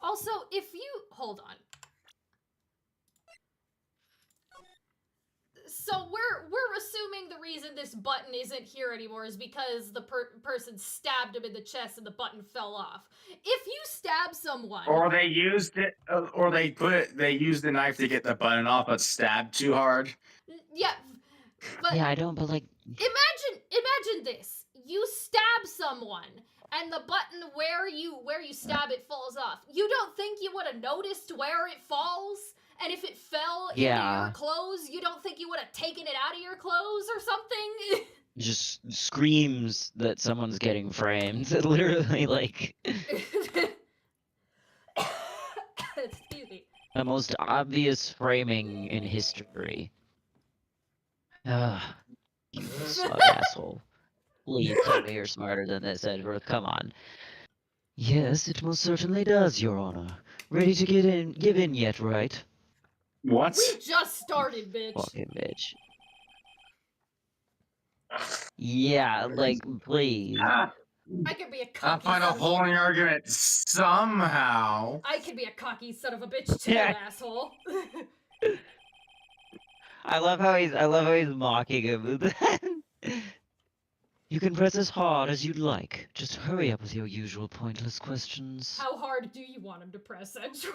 Also, if you hold on. So we're assuming the reason this button isn't here anymore is because the person stabbed him in the chest and the button fell off. If you stab someone, Or they used it, or they used the knife to get the button off, but stabbed too hard. yeah, but Yeah, I don't, but like, imagine this: you stab someone, and the button where you stab it falls off. You don't think you would have noticed where it falls? And if it fell into Yeah. your clothes, you don't think you would have taken it out of your clothes or something? just screams that someone's getting framed. Literally, like, Excuse me. the most obvious framing in history. Ugh. You smug asshole. Please tell me you're smarter than this, Edward. Come on. Yes, it most certainly does, Your Honor. Ready to give in yet, right? What? We just started, bitch. Fucking bitch. Yeah, like, please. Ah, I could be a I'll cocky find a son of hole in your argument somehow. I could be a cocky son of a bitch too, Yeah. asshole. I love how he's mocking him. You can press as hard as you'd like. Just hurry up with your usual pointless questions. How hard do you want him to press enter?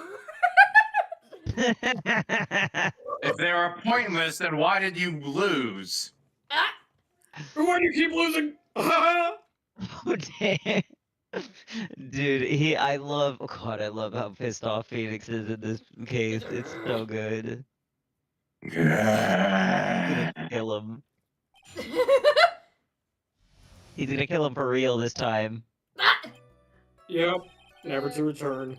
If they were pointless, then why did you lose? Ah! Why do you keep losing? Oh, damn. Dude, I love how pissed off Phoenix is in this case. It's so good. He's gonna kill him. He's gonna kill him for real this time. Ah! Yep, never to return.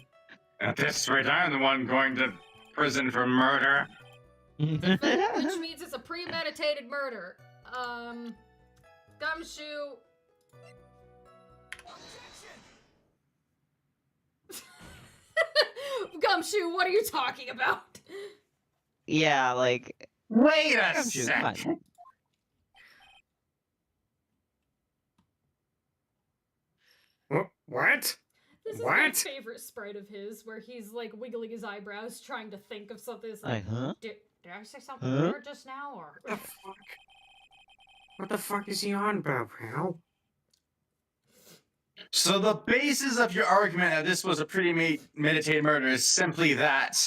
At this rate, I'm the one going to prison for murder. Which means it's a premeditated murder. Gumshoe. Gumshoe, what are you talking about? Yeah, like, Wait a Gumshoe, come on. second. What? This is my What? favorite sprite of his, where he's like wiggling his eyebrows, trying to think of something. It's Like, like, huh? did I say something Huh? weird just now, or? What the fuck? What the fuck is he on about, pal? So the basis of your argument that this was a premeditated murder is simply that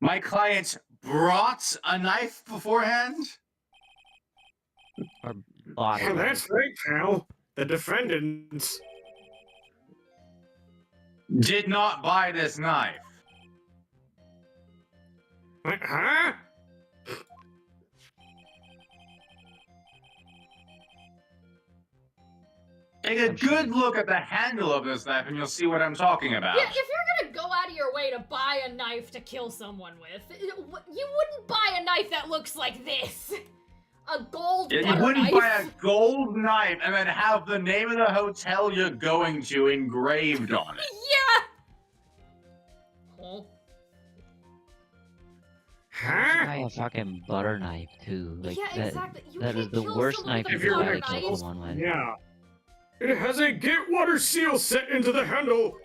my client brought a knife beforehand? Or bought Yeah, it? that's right, pal. The defendants. Did not buy this knife. Huh? Take a good look at the handle of this knife and you'll see what I'm talking about. Yeah, if you're gonna go out of your way to buy a knife to kill someone with, you wouldn't buy a knife that looks like this. A gold Yeah, you butter wouldn't knife. buy a gold knife and then have the name of the hotel you're going to engraved on it. Yeah. Oh. Huh? Buy a fucking butter knife too. Like Yeah, that, exactly. You that can't is the kill worst someone knife with you a If you're could butter ever gonna kill knife. someone with. Yeah. It has a get water seal set into the handle. Oh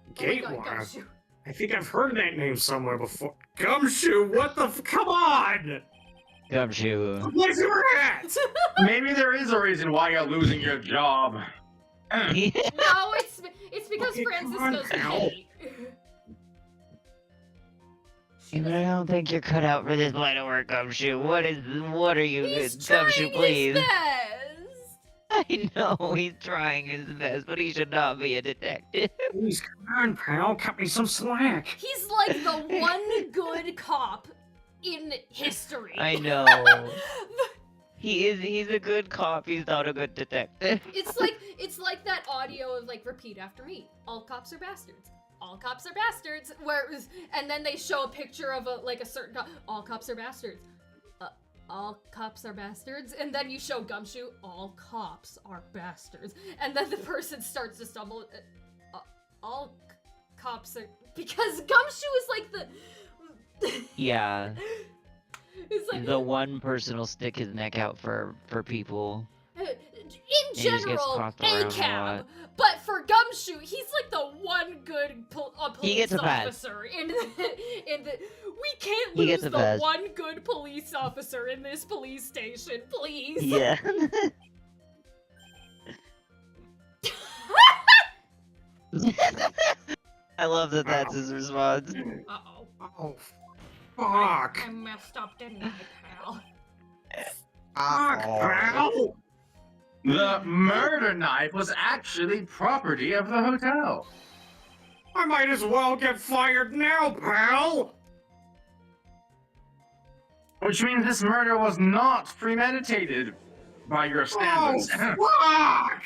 my God, Gatewater? Gumshoe. I think I've heard that name somewhere before. Gumshoe, what the come on! Gumshoe. Where's your hat? Maybe there is a reason why you're losing your job. No, it's because Okay, come on, Francisco's pal. petty. But I don't think you're cut out for this line of work, Gumshoe. What are you, He's Gumshoe, trying please? his best. I know he's trying his best, but he should not be a detective. Please, come on, pal. Cut me some slack. He's like the one good cop in history. I know. He's a good cop, he's not a good detective. It's like that audio of like repeat after me. All cops are bastards. All cops are bastards. Where it was, and then they show a picture of a certain cop. All cops are bastards. All cops are bastards. And then you show Gumshoe. All cops are bastards. And then the person starts to stumble. All cops are, because Gumshoe is like the. Yeah. It's like The one person will stick his neck out for people. in he just gets general, tossed around a ACAB. lot. But for Gumshoe, he's like the one good police He gets a pass. officer in the. We can't He lose gets a the pass. one good police officer in this police station, please. Yeah. I love that that's his response. Uh-oh. Oh, fuck. I messed up, didn't I, pal? Fuck, pal. The murder knife was actually property of the hotel. I might as well get fired now, pal. Which means this murder was not premeditated by your standards. Oh, fuck.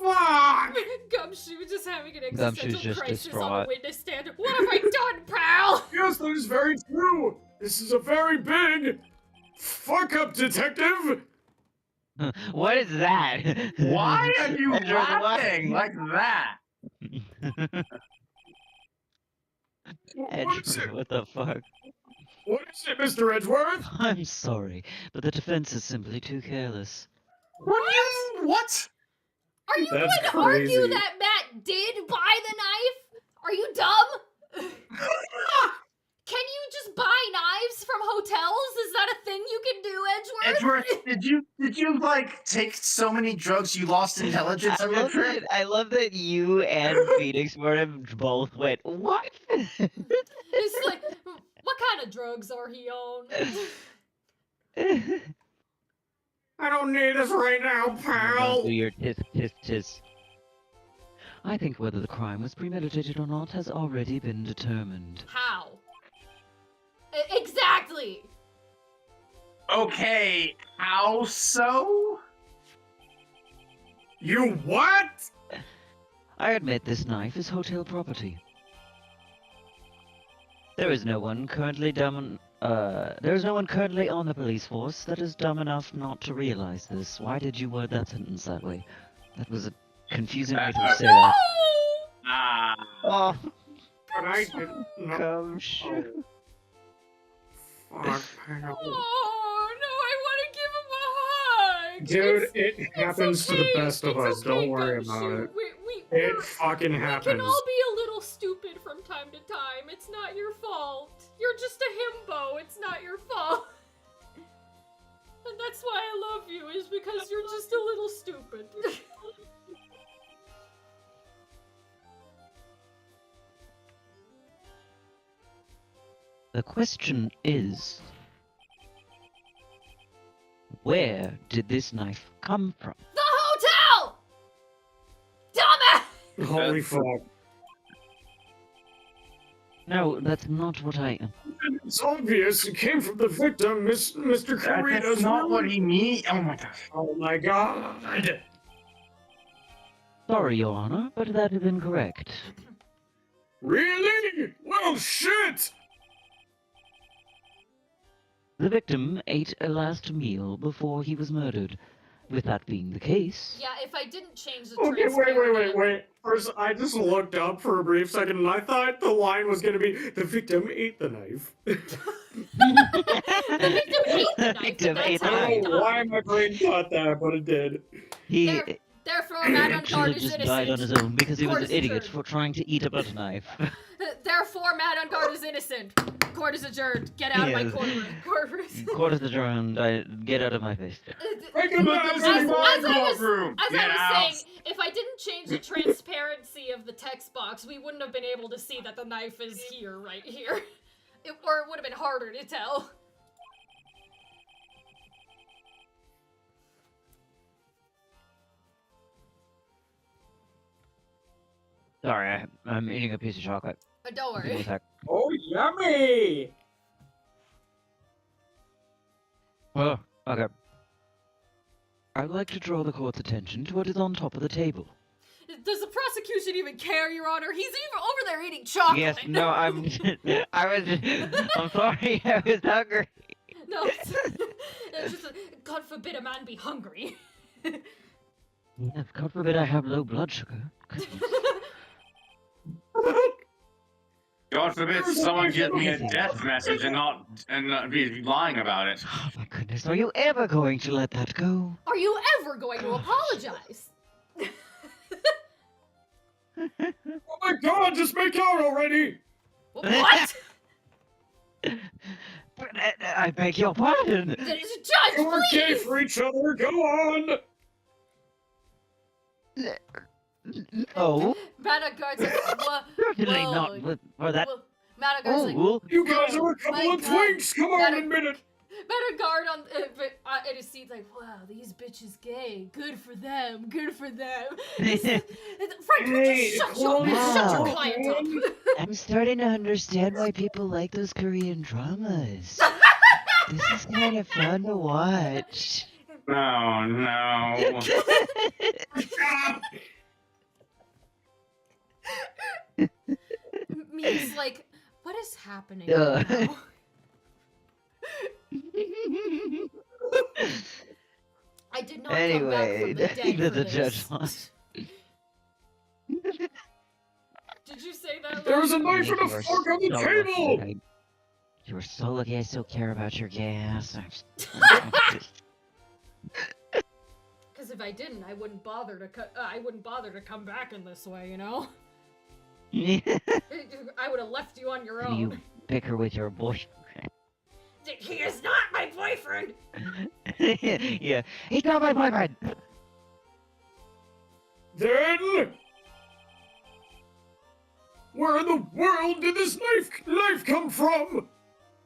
Fuck. Gumshoe just having an Gumshoe's existential just crisis on distraught. the witness stand. What have I done, pal? Yes, that is very true. This is a very big fuck up, detective. What is that? Why are you Edgeworth, laughing like that? What is Edgeworth, it? what the fuck? What is it, Mr. Edgeworth? I'm sorry, but the defense is simply too careless. What? Are you That's going to argue crazy. that Matt did buy the knife? Are you dumb? Can you just buy knives from hotels? Is that a thing you can do, Edgeworth? Edgeworth, did you like take so many drugs you lost intelligence I on your love trip? that. I love that you and Phoenix Mortem both went, what? It's like, what kind of drugs are he on? I don't need this right now, Don't pal. do your tisk tisk tisk. I think whether the crime was premeditated or not has already been determined. How? Exactly! Okay, how so? You what? I admit this knife is hotel property. There is no one currently on the police force that is dumb enough not to realize this. Why did you word that sentence that way? That was a confusing way to say that. Ah, Oh, But I didn't know. Gumshoe. Fuck, pal. Oh, no, I Dude, it's, it happens to the okay. best of It's us. Don't okay, worry about Gumshoe. it. We're, It fucking we can happens. all be a little stupid from time to time. It's not your fault. You're just a himbo. It's not your fault. And that's why I love you, is because you're just a little stupid. The question is, where did this knife come from? The hotel! Dumbass! Holy fuck. No, that's not what I... It's obvious it came from the victim, Mr. Karita's That's not room. what he means. Oh my gosh. Oh my god. Sorry, Your Honor, but that is incorrect. Really? Well, shit! The victim ate a last meal before he was murdered. With that being the case... Yeah, if I didn't change the Okay, transparent- wait. First, I just looked up for a brief second and I thought the line was gonna be, the victim ate the knife. The victim ate the knife, Victim but ate that's the how I he knife. don't know died. why my brain thought that, but it did. He Therefore, man on should guard have is just innocent. died on his own because he was Court an is idiot adjourned. for trying to eat a butter knife. Therefore, man on guard is innocent. Court is adjourned. Get out of my Yes. courtroom. Court is adjourned. Get out of my face. Break him down, As City Boy! I was Courtroom. Get out. saying, if I didn't change the transparency of the text box, we wouldn't have been able to see that the knife is here, right here. Or it would have been harder to tell. Sorry, I'm eating a piece of chocolate. Don't Give me a worry. sec. Oh, yummy! Oh, okay. I'd like to draw the court's attention to what is on top of the table. Does the prosecution even care, Your Honor? He's even over there eating chocolate. Yes, no, I'm I'm sorry, I was hungry. No, it's just God forbid a man be hungry. Yes, God forbid I have low blood sugar. God forbid someone get me a death message and not be lying about it. Oh my goodness, are you ever going to let that go? Are you ever going to apologize? Oh my god, just make out already! What? I beg your pardon. Judge, You're gay please! for each other, go on! No, Madagard's like, what? certainly Whoa. not for that. Madagard's like, Oh, You guys are a couple my of God. twinks, come on, admit it! Madagard on in his seat like, wow, these bitches gay. Good for them. Good for them. Frank, would Hey, you shut calm your down. client up? I'm starting to understand why people like those Korean dramas. This is kind of fun to watch. No, no. Me's like, what is happening Ugh. right now? I did not come back Anyway, from the I dead think for that the this. judge wants. Did you say that? There was a Lily? knife and You a are fork on the so table! lucky. You are so lucky I still care about your gay ass. Because if I didn't, I wouldn't bother to I wouldn't bother to come back in this way, you know. I would have left you on your own. You bicker with your boyfriend. He is not my boyfriend. Yeah, he's not my boyfriend. Then... Where in the world did this knife come from?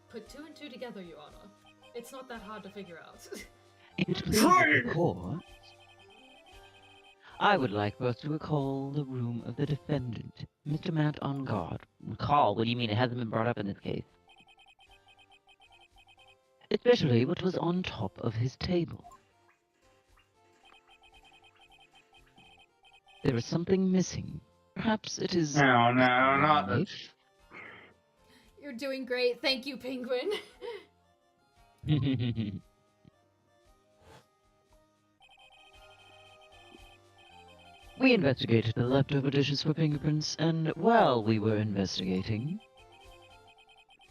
Put two and two together, Your Honor. It's not that hard to figure out. If it pleases Trying. the court, I would like both to recall the room of the defendant, Mr. Matt on guard. Recall? What do you mean? It hasn't been brought up in this case. Especially what was on top of his table. There is something missing. Perhaps it is... No, no, not the... knife? You're doing great. Thank you, Penguin. We investigated the leftover dishes for fingerprints, and while we were investigating,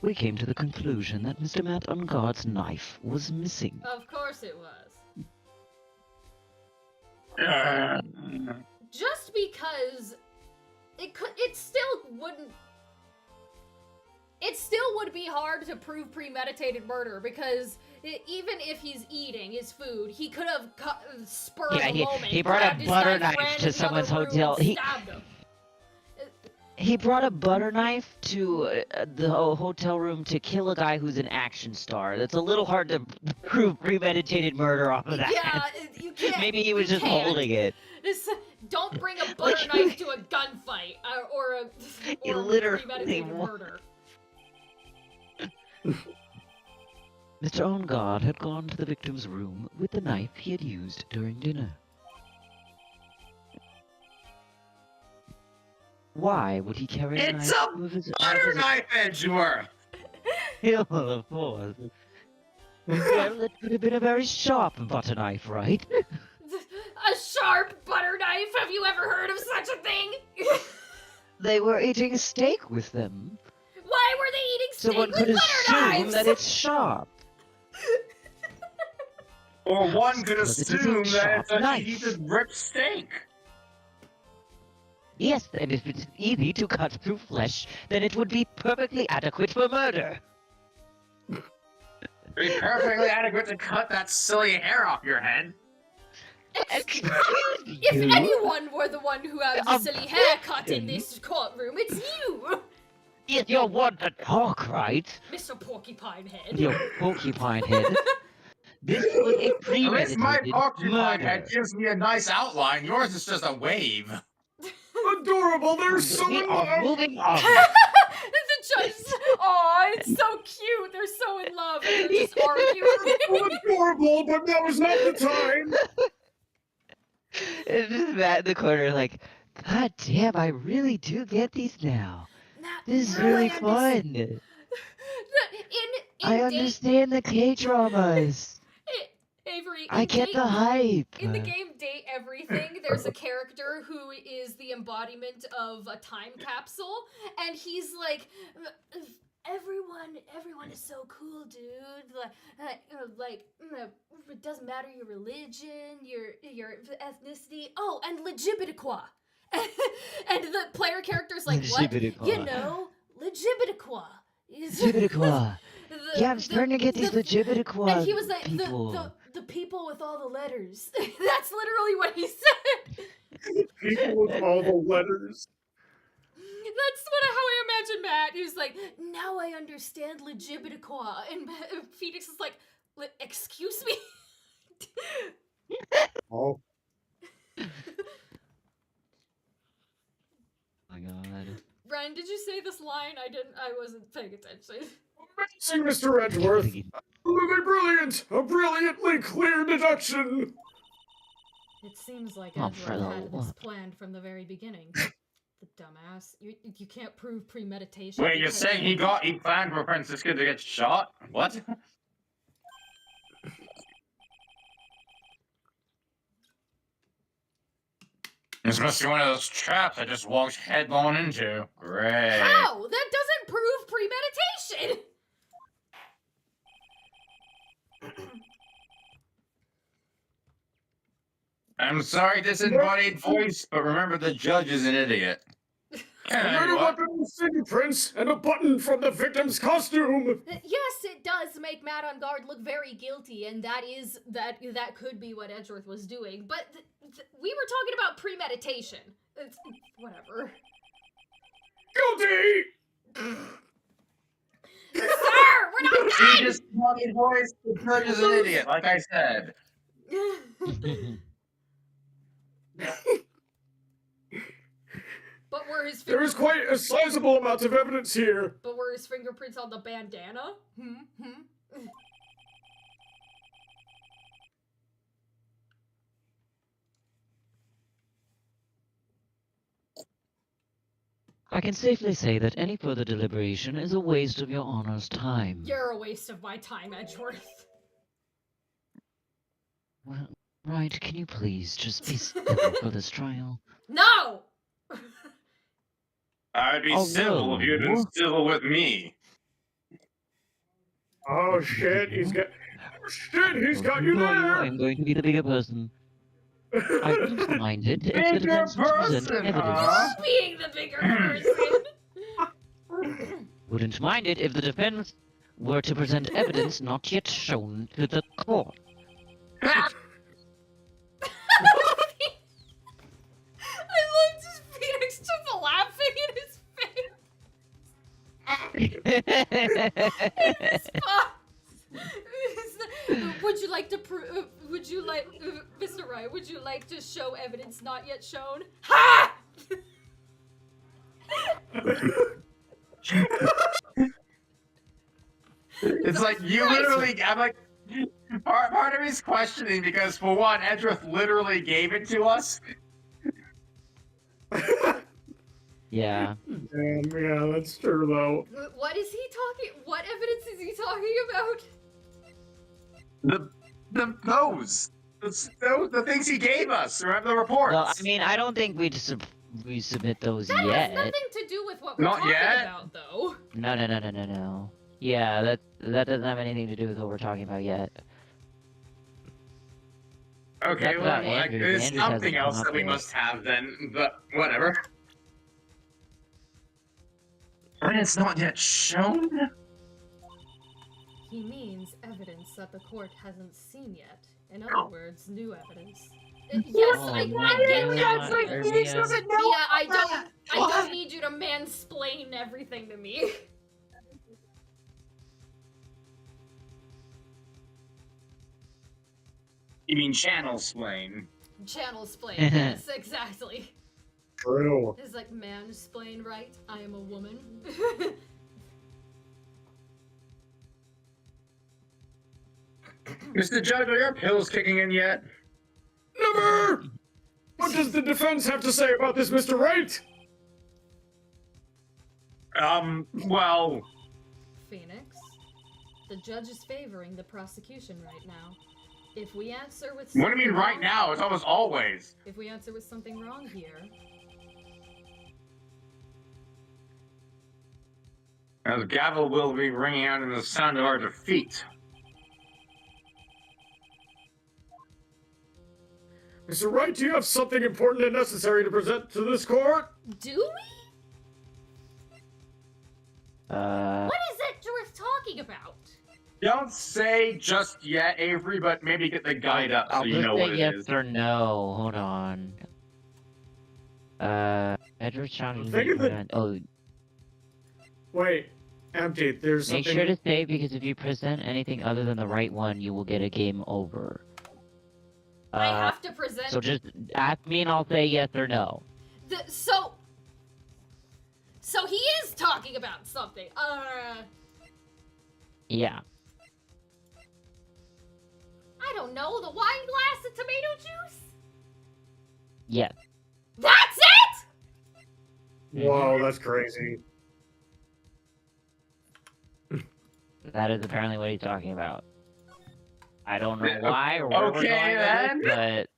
we came to the conclusion that Mr. Matt on guard's knife was missing. Of course it was. Just because it still would be hard to prove premeditated murder because even if he's eating his food, he could have spurred a moment. He brought a butter knife to someone's hotel. He brought a butter knife to the hotel room to kill a guy who's an action star. That's a little hard to prove premeditated murder off of that. Yeah, you can't. Maybe he was just holding it. Don't bring a butter knife to a gunfight or a premeditated murder. Mr. Ongard had gone to the victim's room with the knife he had used during dinner. Why would he carry a knife? It's a butter knife, Edgeworth! Well, of course. Well, it could have been a very sharp butter knife, right? A sharp butter knife? Have you ever heard of such a thing? They were eating steak with them. Why were they eating steak So one with could butter assume knives? that it's sharp. Or one could Because it is a assume that sharp it's a knife. heated ripped steak. Yes, and if it's easy to cut through flesh, then it would be perfectly adequate for murder. It'd be perfectly adequate to cut that silly hair off your head. If anyone were the one who had the silly haircut in this courtroom, it's you! Yes, you're one to talk, right? Mr. Porcupine Head. Your porcupine head. This was a At least my premeditated porcupine head murder. gives me a nice outline. Yours is just a wave. Adorable, they're so We in are love! moving on. The judge, aw, it's so cute. They're so in love. They're just arguing. Oh, adorable, but now is not the time! And just Matt in the corner like, God damn, I really do get these now. This is really fun. I understand the K-dramas. Avery, I get the hype. In the game Date Everything, there's a character who is the embodiment of a time capsule, and he's like, everyone is so cool, dude. It doesn't matter your religion, your ethnicity. Oh, and legibitiqua. And the player character's like, what? You know, legibitiqua. Legibitiqua. Yeah, I'm starting to get these legibitiqua And he was like, people. the people with all the letters. That's literally what he said. People with all the letters. That's how I imagine Matt. He was like, now I understand legibitiqua. And Phoenix is like, excuse me? Oh. My God. Brian, did you say this line? I wasn't paying attention. Amazing, Mr. Edgeworth! Absolutely brilliant! A brilliantly clear deduction! It seems like Oh, Edward for the had this love. planned from the very beginning. The dumbass. You can't prove premeditation. Wait, you're because- saying he planned for Francisco to get shot? What? This must be one of those traps I just walked headlong into. Great. How? That doesn't prove premeditation! I'm sorry, disembodied voice, but remember the judge is an idiot. A murder weapon with fingerprints and a button from the victim's costume! Yes, it does make Matt on guard look very guilty, and that could be what Edgeworth was doing. But we were talking about premeditation. It's, whatever. Guilty! Sir, we're not See, disembodied voice, the judge is an idiot, like I said. done! But were his There is quite a sizable amount of evidence here. But were his fingerprints on the bandana? I can safely say that any further deliberation is a waste of your honor's time. You're a waste of my time, Edgeworth. Well, right, can you please just be civil for this trial? No! I'd be Oh, civil if you'd been no. civil with me. Oh shit, he's got... Oh shit, he's got you No, there! I'm going to be the bigger person. I wouldn't mind it if the Bigger defense was to present person, evidence. huh? Being the bigger person. Wouldn't mind it if the defense were to present evidence not yet shown to the court. I looked at Phoenix just laughing in his face. Would you like to would you like, Mr. Wright, would you like to show evidence not yet shown? Ha! It's like you literally. I'm like, part of me is questioning because for one, Edrith literally gave it to us. Yeah. Damn, yeah, that's true though. What is he talking? What evidence is he talking about? The things he gave us. Remember the reports? Well, I mean, I don't think we submit those That yet. has nothing to do with what we're Not talking yet? about, though. No. Yeah, that doesn't have anything to do with what we're talking about yet. Okay, That's well, about like, Andrews. there's Andrews something hasn't else come that up we yet. must have then, but whatever. And it's not yet shown? He means evidence that the court hasn't seen yet. In other words, new evidence. Yes, Oh, I my get that. God, But Phoenix doesn't know I don't need you to mansplain everything to me. You mean channel splain? Channel splain. Yes, exactly. True. It's like mansplain, right? I am a woman. Mr. Judge, are your pills kicking in yet? Never! What does the defense have to say about this, Mr. Wright? Well, Phoenix, the judge is favoring the prosecution right now. If we answer with what do you mean something right wrong- now? It's almost always. If we answer with something wrong here, The gavel will be ringing out in the sound of our defeat. Mr. Wright, do you have something important and necessary to present to this court? do we? What is it Drith talking about? Don't say just yet, Avery, but maybe get the guide up so I'll you just know say what it yes is. or no. Hold on. Edward challenged Think of it- Oh, Wait, empty. There's make something. sure to say because if you present anything other than the right one, you will get a game over. I have to present. So just ask me and I'll say yes or no. So he is talking about something. Yeah. I don't know. The wine glass and tomato juice. Yes. That's it. Whoa, that's crazy. That is apparently what he's talking about. I don't know why or where we're Okay, going then. with it,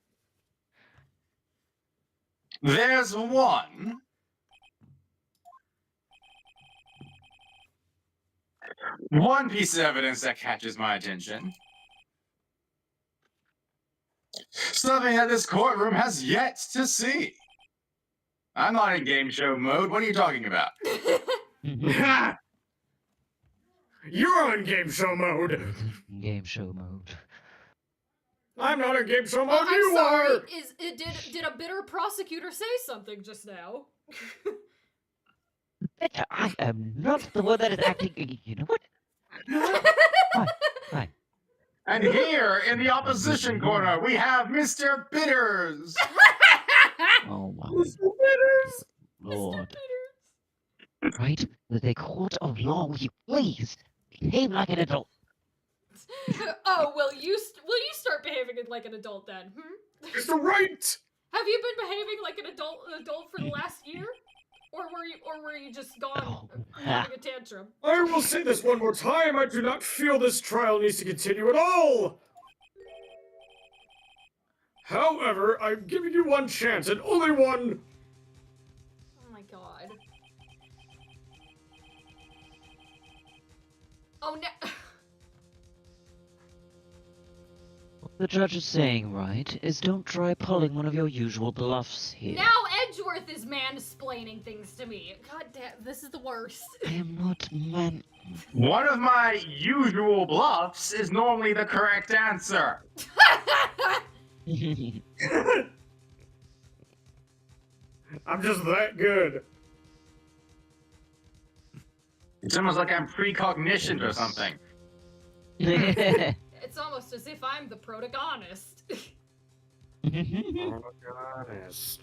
There's one. One piece of evidence that catches my attention. Something that this courtroom has yet to see. I'm not in game show mode. What are you talking about? but... Ha! You're on game show mode. Game show mode. I'm not in game show mode. Oh, I'm You sorry. are. Did a bitter prosecutor say something just now? I am not the one that is acting. You know what? Fine. And here in the opposition corner, we have Mr. Bitters. Oh my Mr. lord. Peters. Right? With a court of law, will you please behave like an adult? Oh, will you start behaving like an adult then? Hmm? Mr. Wright. Have you been behaving like an adult for the last year? Or were you just gone Oh. having a tantrum? I will say this one more time. I do not feel this trial needs to continue at all. However, I'm giving you one chance and only one. Oh my god. Oh no. The judge is saying right is don't try pulling one of your usual bluffs here. Now Edgeworth is mansplaining things to me. God damn, this is the worst. I am not man. One of my usual bluffs is normally the correct answer. I'm just that good. It's almost like I'm precognitioned or something. It's almost as if I'm the protagonist. Honest.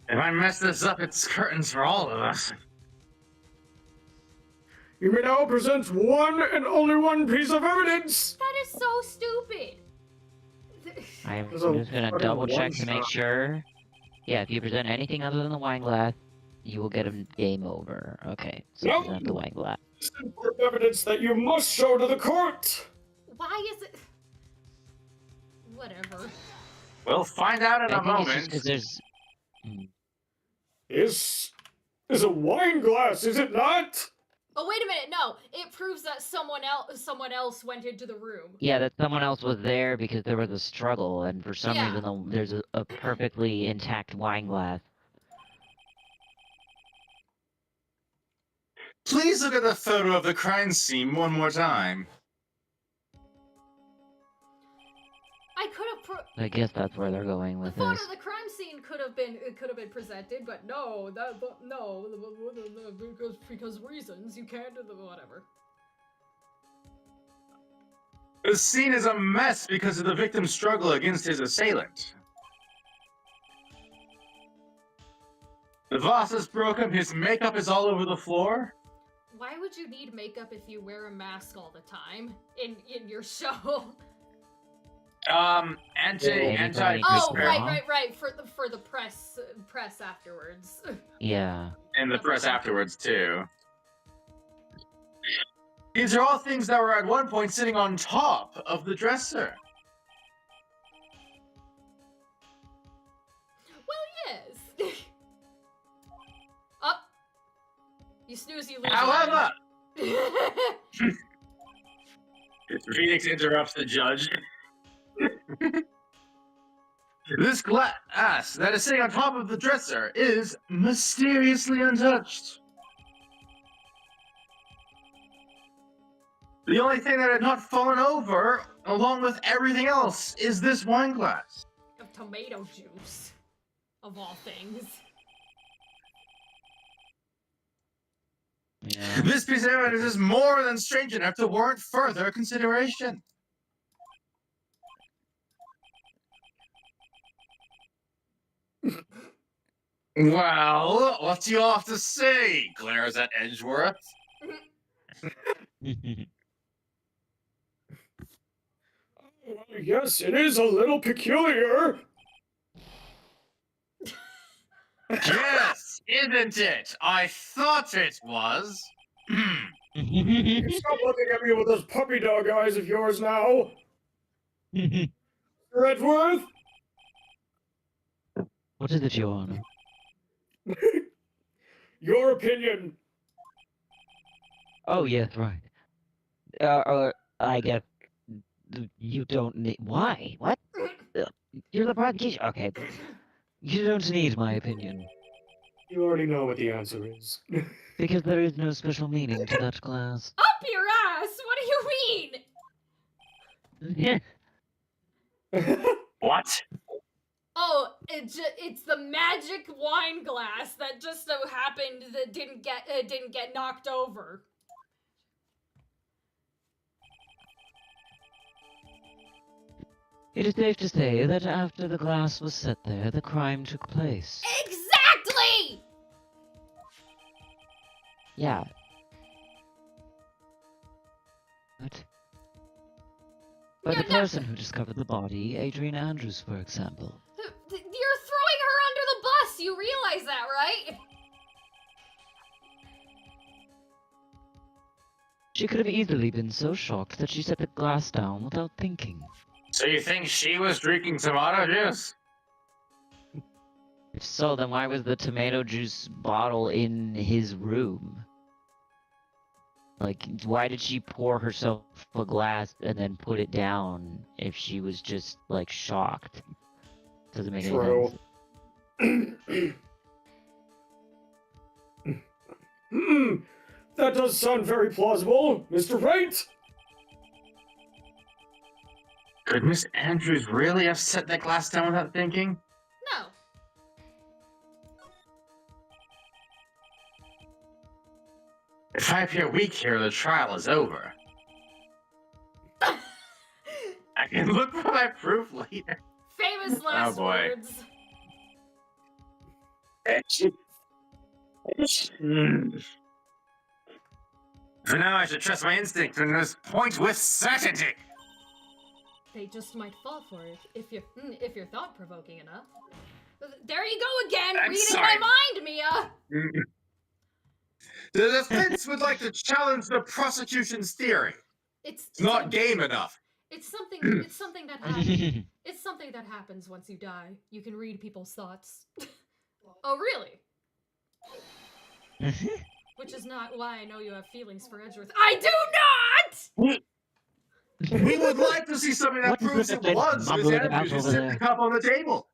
If I mess this up, it's curtains for all of us. You may now present one and only one piece of evidence. That is so stupid. I'm There's a just gonna fucking double check to make one-shot. sure. Yeah, if you present anything other than the wine glass, you will get a game over. Okay, so Nope. present the wine glass. This is important evidence that you must show to the court. Why is it? Whatever. We'll find out in I a think it's just moment. because there's. Is a wine glass, is it not? Oh wait a minute, no. It proves that someone else went into the room. Yeah, that someone else was there because there was a struggle, and for some Yeah. reason there's a perfectly intact wine glass. Please look at the photo of the crime scene one more time. I could have I guess that's where they're going the with photo this. of the crime scene could have been presented, but no, because reasons you can't do the whatever. The scene is a mess because of the victim's struggle against his assailant. The vase is broken, his makeup is all over the floor. Why would you need makeup if you wear a mask all the time in your show? Anti Oh, Huh? right. For the press afterwards. Yeah. and the press afterwards too. These are all things that were at one point sitting on top of the dresser. Well, yes. Up. You snooze, you lose. However, again. Phoenix interrupts the judge. This glass that is sitting on top of the dresser is mysteriously untouched. The only thing that had not fallen over, along with everything else, is this wine glass. Of tomato juice, of all things. Yeah. This piece of evidence is more than strange enough to warrant further consideration. Well, what do you have to say? Glares at Edgeworth. Yes, it is a little peculiar. Yes, isn't it? I thought it was. Stop looking at me with those puppy dog eyes of yours now. Redworth? What is it, Your Honor? Your opinion. Oh, yes, right. I guess you don't need. Why? What? You're the prosecution. Okay. You don't need my opinion. You already know what the answer is. Because there is no special meaning to that glass. Up your ass! What do you mean? What? Oh, it's the magic wine glass that just so happened that didn't get knocked over. It is safe to say that after the glass was set there, the crime took place. Exactly! Yeah. But Yeah, the no- person who discovered the body, Adrian Andrews, for example. You're throwing her under the bus, you realize that, right? She could have easily been so shocked that she set the glass down without thinking. So you think she was drinking tomato juice? If so, then why was the tomato juice bottle in his room? Like, why did she pour herself a glass and then put it down if she was just, like, shocked? Doesn't make any True. sense. That does sound very plausible, Mr. Wright. Could Miss Andrews really have set that glass down without thinking? No. If I appear weak here, the trial is over. I can look for my proof later. Famous last boy. words. For now, I should trust my instinct and this point with certainty. They just might fall for it if you're thought-provoking enough. There you go again, I'm reading sorry. my mind, Mia. The defense would like to challenge the prosecution's theory. It's not game enough. It's something that happens. It's something that happens once you die. You can read people's thoughts. Oh, really? Which is not why I know you have feelings for Edgeworth. I do not! We would like to see something that What is proves the it defense was Miss mumbling about Andrews who over set there? the cup on the table.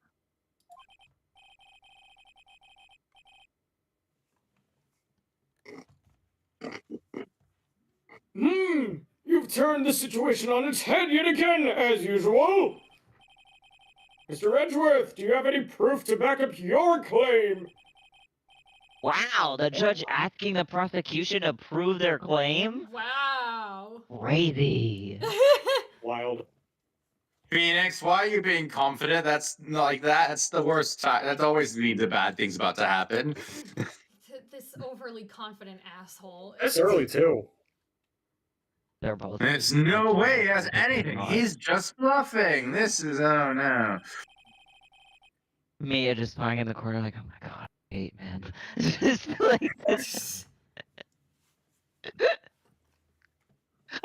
You've turned the situation on its head yet again, as usual. Mr. Edgeworth, do you have any proof to back up your claim? Wow, the judge asking the prosecution to prove their claim? Wow. Crazy. Wild. Phoenix, why are you being confident? That's not like that. That's the worst time. That always means the bad things about to happen. This overly confident asshole. It's early, too. They're both. There's no way he has anything. He's just bluffing. This is, oh no. Mia just lying in the corner like, oh my god, I hate, man. Just like this.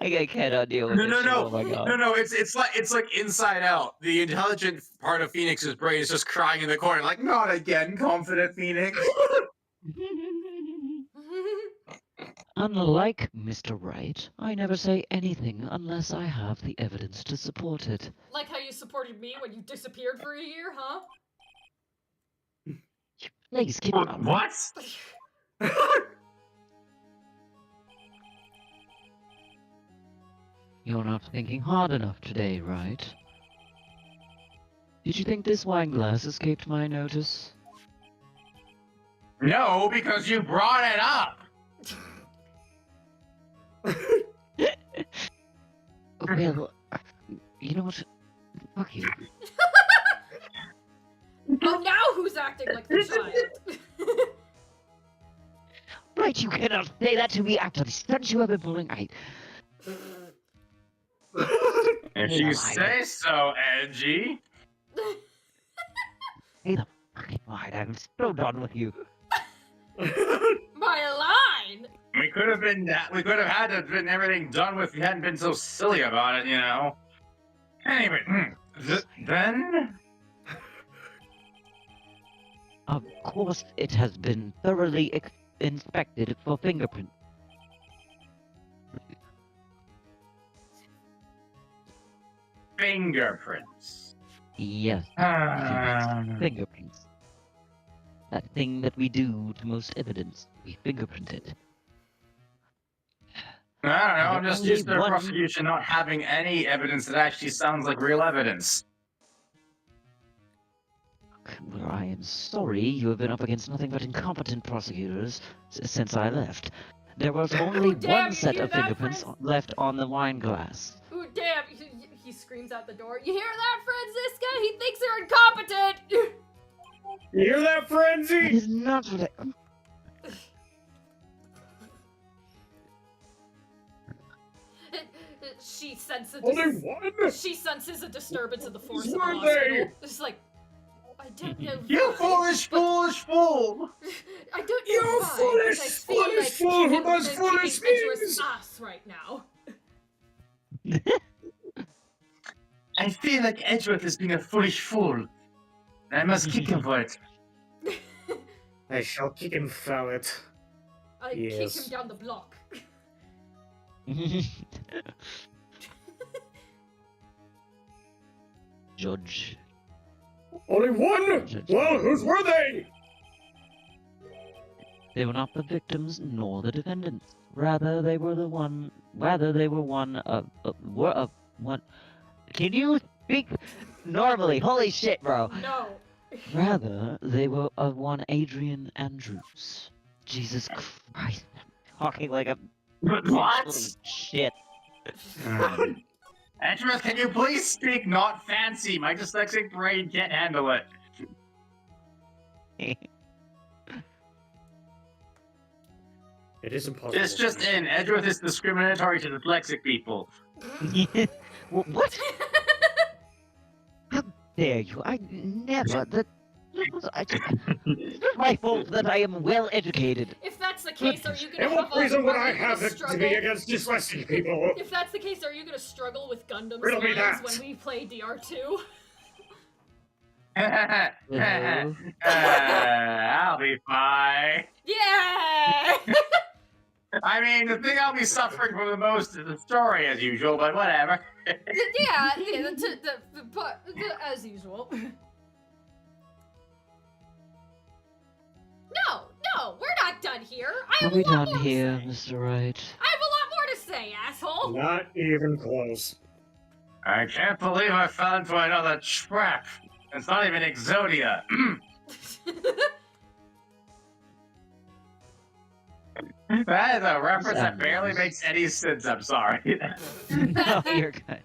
I cannot deal with No, this no, shit, no, oh my god. no. It's like Inside Out. The intelligent part of Phoenix's brain is just crying in the corner, like, not again, confident Phoenix. Unlike Mr. Wright, I never say anything unless I have the evidence to support it. Like how you supported me when you disappeared for a year, huh? Please keep it on. What? You're not thinking hard enough today, right? Did you think this wine glass escaped my notice? No, because you brought it up. Well, you know what? Fuck you. Oh, now who's acting like the child? Right, you cannot say that to me after the stunts you have been pulling. If you say so, Edgy. Hey, the fucking line. I'm so done with you. My line! We could have been that. We could have had to have been everything done with if you hadn't been so silly about it, you know. Anyway, then. Of course, it has been thoroughly inspected for fingerprints. Fingerprints. Yes, fingerprints. That thing that we do to most evidence. We fingerprint it. I don't know. I'm just Only used to the one- prosecution not having any evidence that actually sounds like real evidence. Well, I am sorry you have been up against nothing but incompetent prosecutors since I left. There was only damn, one you set hear of that, fingerprints Fred? left on the wine glass. Ooh, damn! He screams out the door. You hear that, Franziska? He thinks you're incompetent! You hear that, That Frenzy? is not what I... She senses. Only one? She senses a disturbance in the force of the Were hospital. they? It's like, I don't know. You why, foolish fool! I don't know You why, but I foolish, feel foolish like fool who kicking- does kicking foolish Edgeworth's things. ass right now. I feel like Edgeworth is being a foolish fool. I must kick him for it. I shall kick him foul it. I kick Yes. him down the block. Judge. Only one? Well, whose were they? They were not the victims nor the defendants. Rather, they were one. Can you speak normally? Holy shit, bro. No. Rather, they were of one Adrian Andrews. Jesus Christ. I'm talking like a What? little shit. Edgeworth, can you please speak not fancy? My dyslexic brain can't handle it. It is impossible. It's just in. Edgeworth is discriminatory to dyslexic people. What? How dare you? I never. It's not my fault that I am well educated. If that's the case, are you gonna And what have reason would I a have to struggle? be against dyslexic people? If that's the case, are you gonna struggle with Gundam Riddle me lines that. when we play DR2? I'll be fine. Yeah! I mean, the thing I'll be suffering from the most is the story, as usual, but whatever. yeah, as usual. No, we're not done here. I Are have we a lot done more here, to say. Mr. Wright? I have a lot more to say, asshole. Not even close. I can't believe I fell into another trap. It's not even Exodia. That is a reference that barely makes any sense, I'm sorry. No, you're good.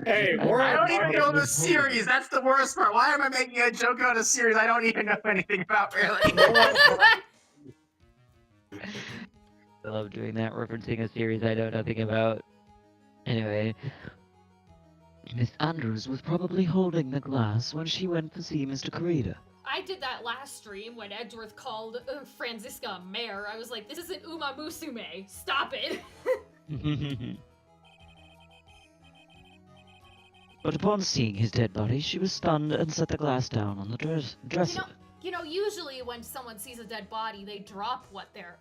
Hey, we're I don't even know the this series, that's the worst part. Why am I making a joke out of a series I don't even know anything about, really? I love doing that, referencing a series I know nothing about. Anyway, Miss Andrews was probably holding the glass when she went to see Mr. Kurita. I did that last stream when Edgeworth called Franziska a mare. I was like, this isn't Uma Musume. Stop it. But upon seeing his dead body, she was stunned and set the glass down on the dresser. You know, usually when someone sees a dead body, they drop what they're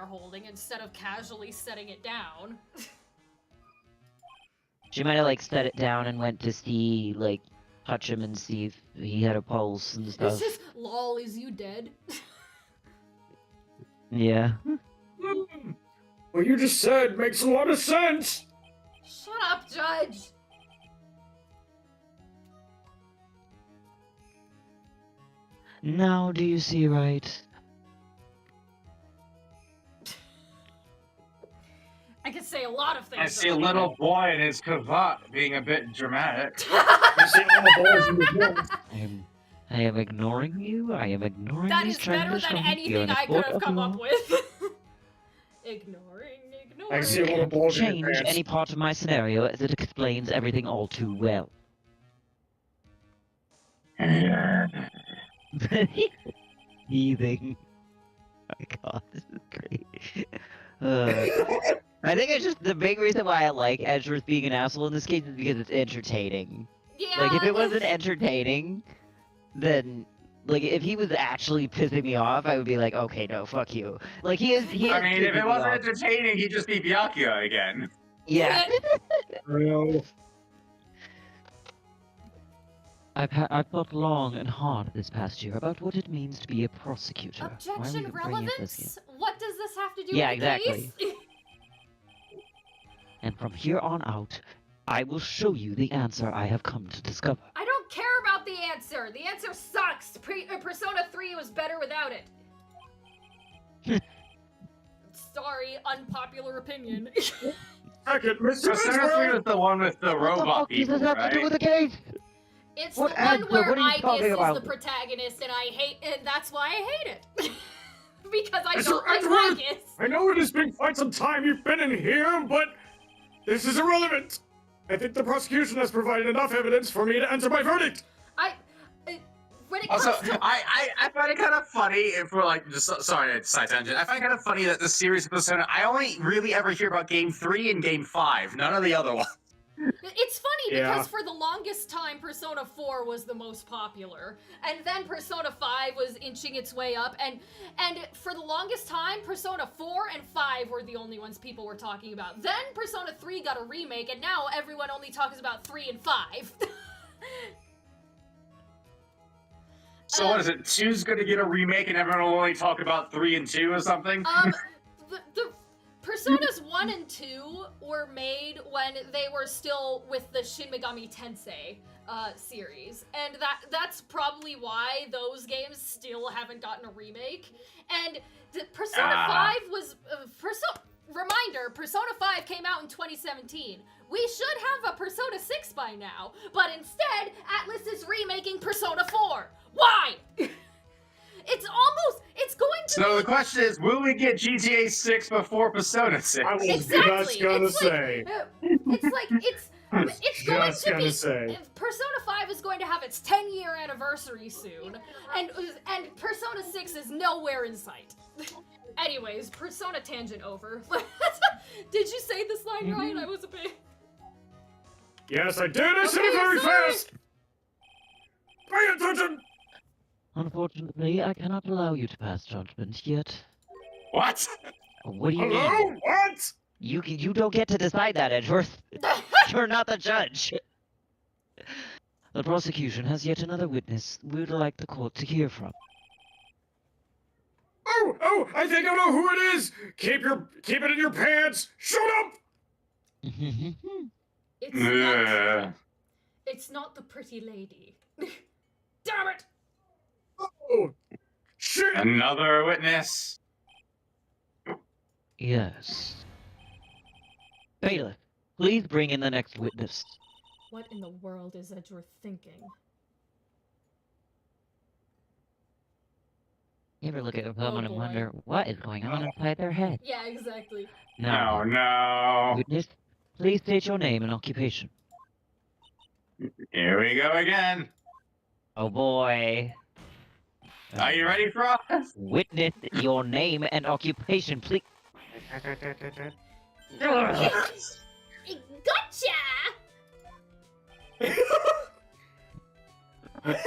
holding instead of casually setting it down. She might have, like, set it down and went to see, like, touch him and see if he had a pulse and stuff. It's just, lol, is you dead? Yeah. What you just said makes a lot of sense. Shut up, Judge. Now do you see right? I could say a lot of things. I see a little boy in his cravat being a bit dramatic. You see all the balls in the wall. I am ignoring you. I am ignoring That these is better trenches than from anything here in a I could court have of come up law. with. Ignoring. I see a little balls in your Change pants. any part of my scenario as it explains everything all too well. Heaving. My god, this is great. I think it's just the big reason why I like Edgeworth being an asshole in this case is because it's entertaining. Yeah. Like, if it wasn't entertaining, then, like, if he was actually pissing me off, I would be like, okay, no, fuck you. Like, he is I mean, if pissing it me wasn't off. entertaining, he'd just be Byakuya again. Yeah. Real. I've thought long and hard this past year about what it means to be a prosecutor. Why are we Objection even bringing up this relevance? What does this have to do Yeah, with the exactly. case? And from here on out, I will show you the answer I have come to discover. I don't care about the answer. The answer sucks. Persona 3 was better without it. Sorry, unpopular opinion. Second, Mr. Persona 3 was the one with the What the robot fuck does people, this have to do right? with the case? It's What the one answer? where What are you Ibis talking is about? the protagonist, and that's why I hate it. Because I Mr. don't like Edgeworth! Ibis. I know it has been quite some time you've been in here, but this is irrelevant. I think the prosecution has provided enough evidence for me to enter my verdict. When it comes Also, to I find it kind of funny if we're like, just sorry, side tangent. I find it kind of funny that the series of Persona, I only really ever hear about Game 3 and Game 5, none of the other ones. It's funny Yeah. because for the longest time, Persona 4 was the most popular, and then Persona 5 was inching its way up, and for the longest time, Persona 4 and 5 were the only ones people were talking about. Then Persona 3 got a remake, and now everyone only talks about 3 and 5. So what is it? 2's gonna get a remake and everyone will only talk about 3 and 2 or something? The Personas 1 and 2 were made when they were still with the Shin Megami Tensei series, and that's probably why those games still haven't gotten a remake. And the Persona 5 was reminder, Persona 5 came out in 2017. We should have a Persona 6 by now, but instead, Atlas is remaking Persona 4. Why? It's going to So the question is, will we get GTA 6 before Persona 6? I was Exactly. just gonna It's say. it's going Just to gonna be. say. Persona 5 is going to have its 10-year anniversary soon, and Persona 6 is nowhere in sight. Anyways, Persona tangent over. Did you say this line right? I was a bit. Yes, I did. I said it Okay, very sorry. fast. Pay attention. Unfortunately, I cannot allow you to pass judgment yet. What? What do you Hello? mean? What? You don't get to decide that, Edgeworth. You're not the judge. The prosecution has yet another witness we would like the court to hear from. Oh, I think I know who it is. Keep it in your pants. Shut up. It's not the pretty lady. Damn it! Oh, shit. Another witness. Yes. Bailiff, please bring in the next witness. What in the world is Edgeworth thinking? You ever look at someone and boy. wonder what is going on inside their head? Yeah, exactly. No, no. Witness, please state your name and occupation. Here we go again. Oh boy. Are you ready for us? Witness your name and occupation, please. Gotcha! Angie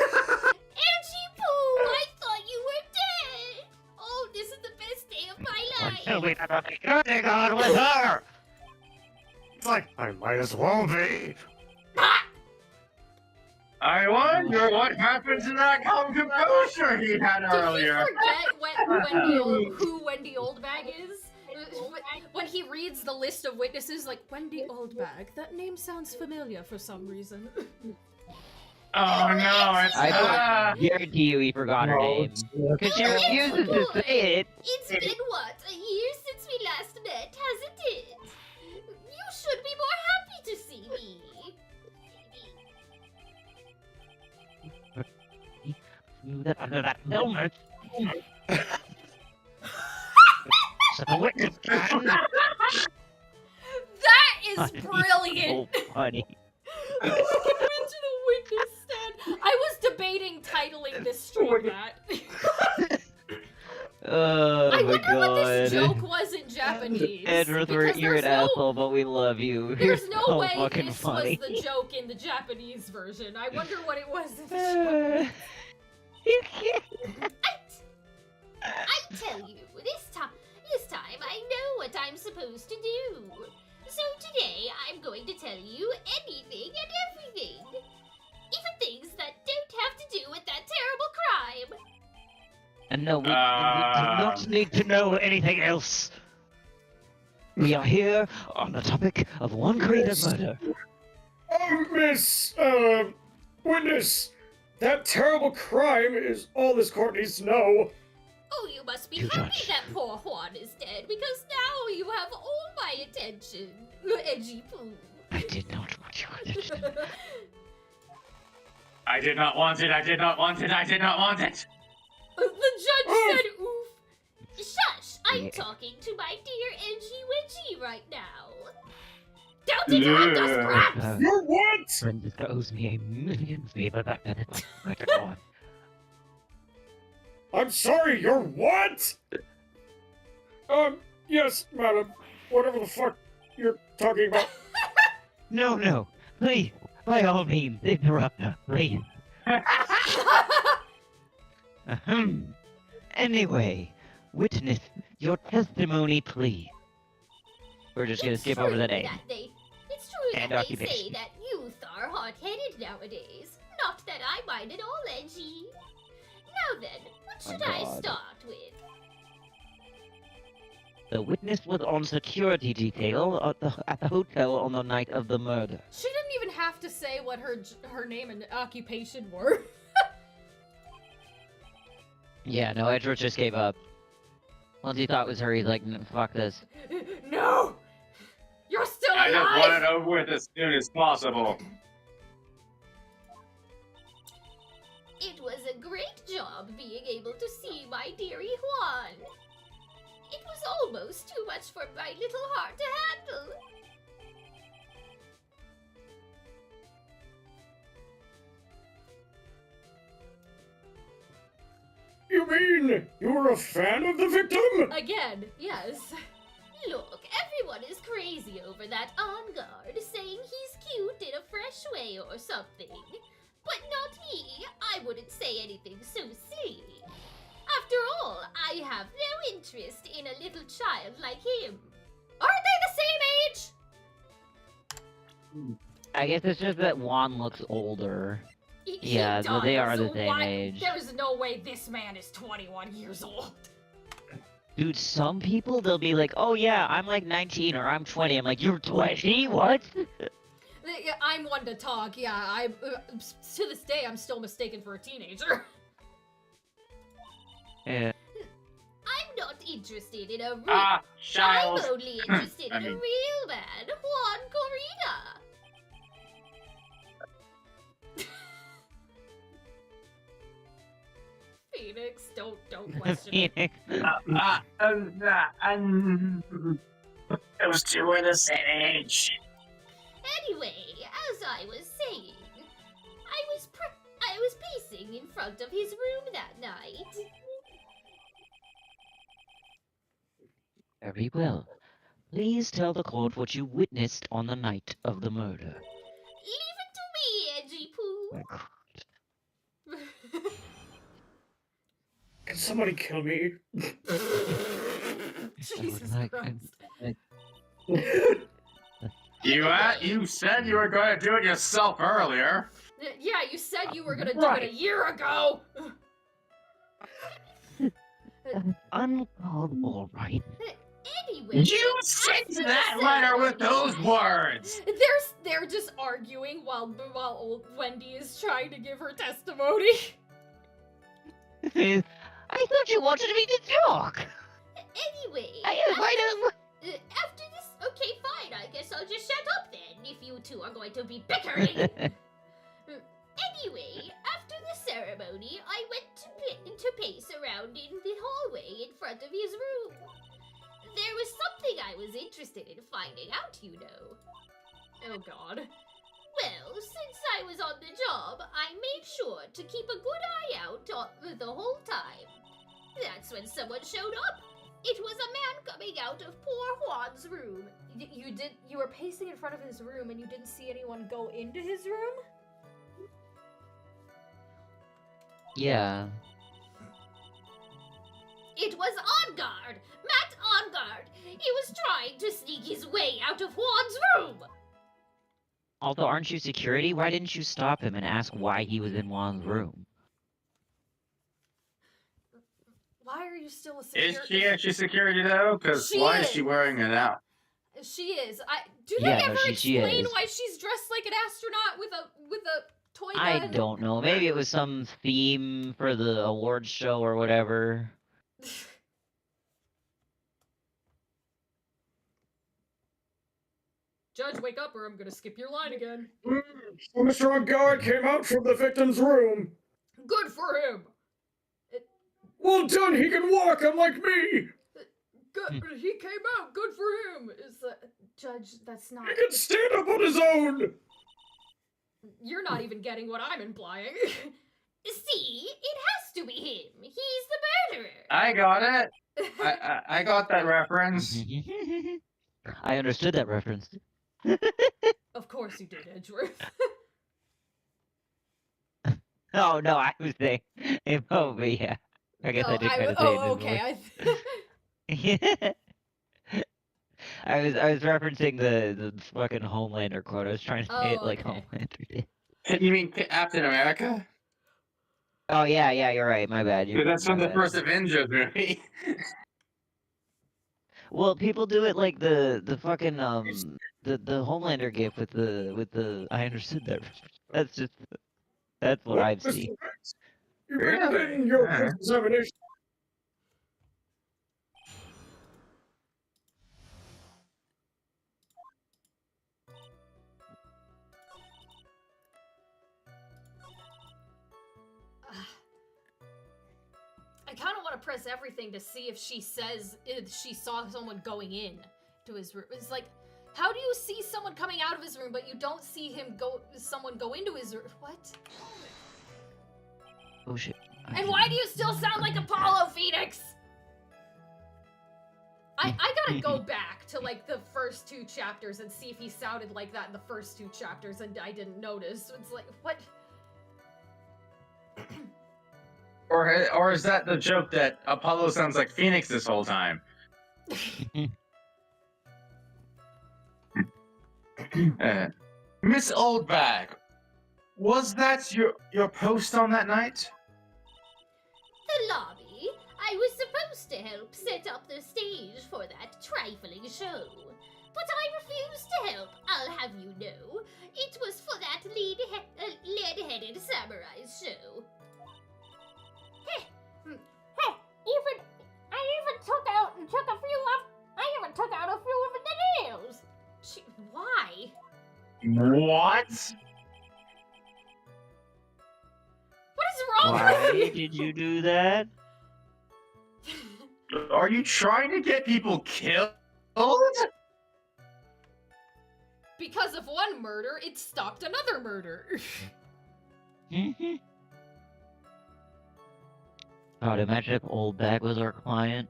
Pooh, I thought you were dead! Oh, this is the best day of my life! Until we have a shooting on with her! It's like I might as well be. I wonder what happened to that calm composure he had Did earlier. he forget who Wendy Oldbag is? When he reads the list of witnesses, like, Wendy Oldbag, that name sounds familiar for some reason. Oh no, it's I guarantee you he forgot her name. Because she refuses to say it. It's been what, a year since we last met, hasn't it? You should be more happy to see me. That under that helmet. So the witness can. That is brilliant! So funny. Welcome into the witness stand. I was debating titling this stream that. Oh I my wonder what this god. joke was in Japanese. Edward, because you're an there's no- asshole, but we love you. There's You're no so way fucking this funny. was the joke in the Japanese version. I wonder what it was in the Japanese. You can't. I tell you, this time I know what I'm supposed to do. So today I'm going to tell you anything and everything. Even things that don't have to do with that terrible crime. And no, we do not need to know anything else. We are here on the topic of one creative murder. Miss, witness, that terrible crime is all this court needs to know. Oh, you must be You happy judge. that poor Juan is dead, because now you have all my attention, Edgy Poo. I did not want your attention. I did not want it, I did not want it, I did not want it. The judge said oof. Shush! I'm Yeah. talking to my dear Edgy Wedgie right now. Don't interrupt us, Scraps! You what? Brenda owes me $1,000,000 favor that minute. I'm sorry, you're what? Yes, madam. Whatever the fuck you're talking about. No. Please, by all means, interrupt her, please. Ahem. Anyway, witness your testimony, please. We're just gonna It's skip over true the name. It's true And that they say occupation. that youth are hot-headed nowadays. Not that I mind at all, Edgy. Now then, what Oh, should I God. start with? The witness was on security detail at the hotel on the night of the murder. She didn't even have to say what her name and occupation were. Yeah, no, Edward just gave up. Once he thought it was her, he's like, fuck this. No! You're still I just want alive! it over with as soon as possible. It was a great job being able to see my dearie Juan. It was almost too much for my little heart to handle. You mean you're a fan of the victim? Again, yes. Look, everyone is crazy over that on guard, saying he's cute in a fresh way or something. But not me. I wouldn't say anything so silly. After all, I have no interest in a little child like him. Aren't they the same age? I guess it's just that Juan looks older. He Yeah, but they are the does. same Why- age. There's no way this man is 21 years old. Dude, some people, they'll be like, oh yeah, I'm like 19 or I'm 20. I'm like, you're 20? What? Yeah, I'm one to talk. Yeah, to this day I'm still mistaken for a teenager. Yeah. I'm not interested in a real... Ah, I'm child. only interested I in a mean- real man, Juan Corina. Phoenix, don't question it. Phoenix. Those two are the same age. Anyway, as I was saying, I was pacing in front of his room that night. Very well. Please tell the court what you witnessed on the night of the murder. Leave it to me, Edgy Poo. Can somebody kill me? Jesus like- Christ. You said you were going to do it yourself earlier. Yeah, you said you were gonna do Right. it a year ago! Uncalled, all right. Anyway, You sent that letter with those words. They're just arguing while old Wendy is trying to give her testimony. I thought you wanted me to talk. anyway, after this, okay, fine. I guess I'll just shut up then, if you two are going to be bickering. Anyway, after the ceremony, I went to pace around in the hallway in front of his room. There was something I was interested in finding out, you know. Oh god. Well, since I was on the job, I made sure to keep a good eye out the whole time. That's when someone showed up. It was a man coming out of poor Juan's room. You were pacing in front of his room and you didn't see anyone go into his room? Yeah. It was Onguard! Matt Onguard! He was trying to sneak his way out of Juan's room! Although, aren't you security? Why didn't you stop him and ask why he was in Juan's room? Why are you still a Is security? she actually security though? Because She why is. is she wearing it out? She is. Do they Yeah, no, ever she explain is. why she's dressed like an astronaut with a toy I gun? don't know. Maybe it was some theme for the awards show or whatever. Judge, wake up or I'm gonna skip your line again. So Mr. Onguard came out from the victim's room. Good for him. Well done, he can walk, unlike me. Good. He came out. Good for him. Judge? That's not. He can stand up on his own. You're not even getting what I'm implying. See, it has to be him. He's the murderer. I got it. I got that reference. I understood that reference. Of course you did, Edgeworth. Oh no, I was saying, oh, but yeah. I guess I did kind of say it this okay. way. I was referencing the fucking Homelander quote. I was trying to say it like okay. Homelander did. You mean Captain America? Oh yeah, you're right. My bad. That's my from the bad. first Avengers movie. Well, people do it like the fucking the Homelander gif with the I understood that. That's what I've Mr. seen. Banks, you better than your examination. I kind of want to press everything to see if she says if she saw someone going in to his room. It's like, how do you see someone coming out of his room, but you don't see someone go into his room? What? Oh shit. And why do you still sound like Apollo, Phoenix? I gotta go back to like the first 2 chapters and see if he sounded like that in the first 2 chapters and I didn't notice. It's like, what? Or is that the joke that Apollo sounds like Phoenix this whole time? Miss Oldbag, was that your post on that night? The lobby. I was supposed to help set up the stage for that trifling show. But I refused to help, I'll have you know. It was for that lead-headed samurai show. I even took out a few of the nails. Why? What? What is wrong Why with did you do that? Are you trying to get people killed? Because of one murder, it stopped another murder. God, imagine if Old Bag was our client.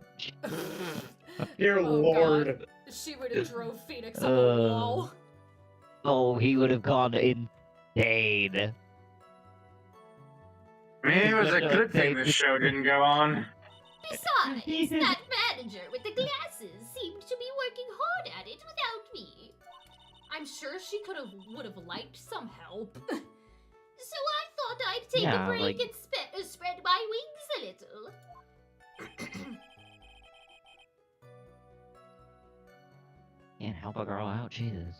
Dear Oh, Lord. God. She would have drove Phoenix up a wall. Oh, he would have gone insane. Maybe it was a good thing the show didn't go on. Besides, that manager with the glasses seemed to be working hard at it without me. I'm sure she would have liked some help. So I thought I'd take Yeah, a break like- and spread my wings a little. Can't help a girl out, Jesus.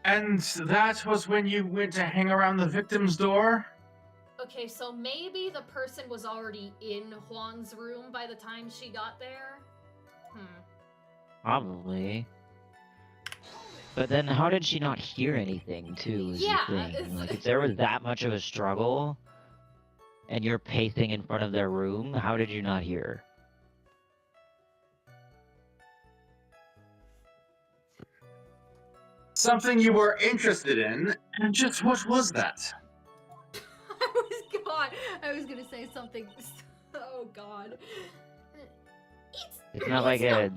And that was when you went to hang around the victim's door? Okay, so maybe the person was already in Juan's room by the time she got there? Probably. But then how did she not hear anything, too, is Yeah, the thing. it's- Like, if there was that much of a struggle, and you're pacing in front of their room, how did you not hear? Something you were interested in, and just what was that? I was gonna say something. Oh god. It's not like a...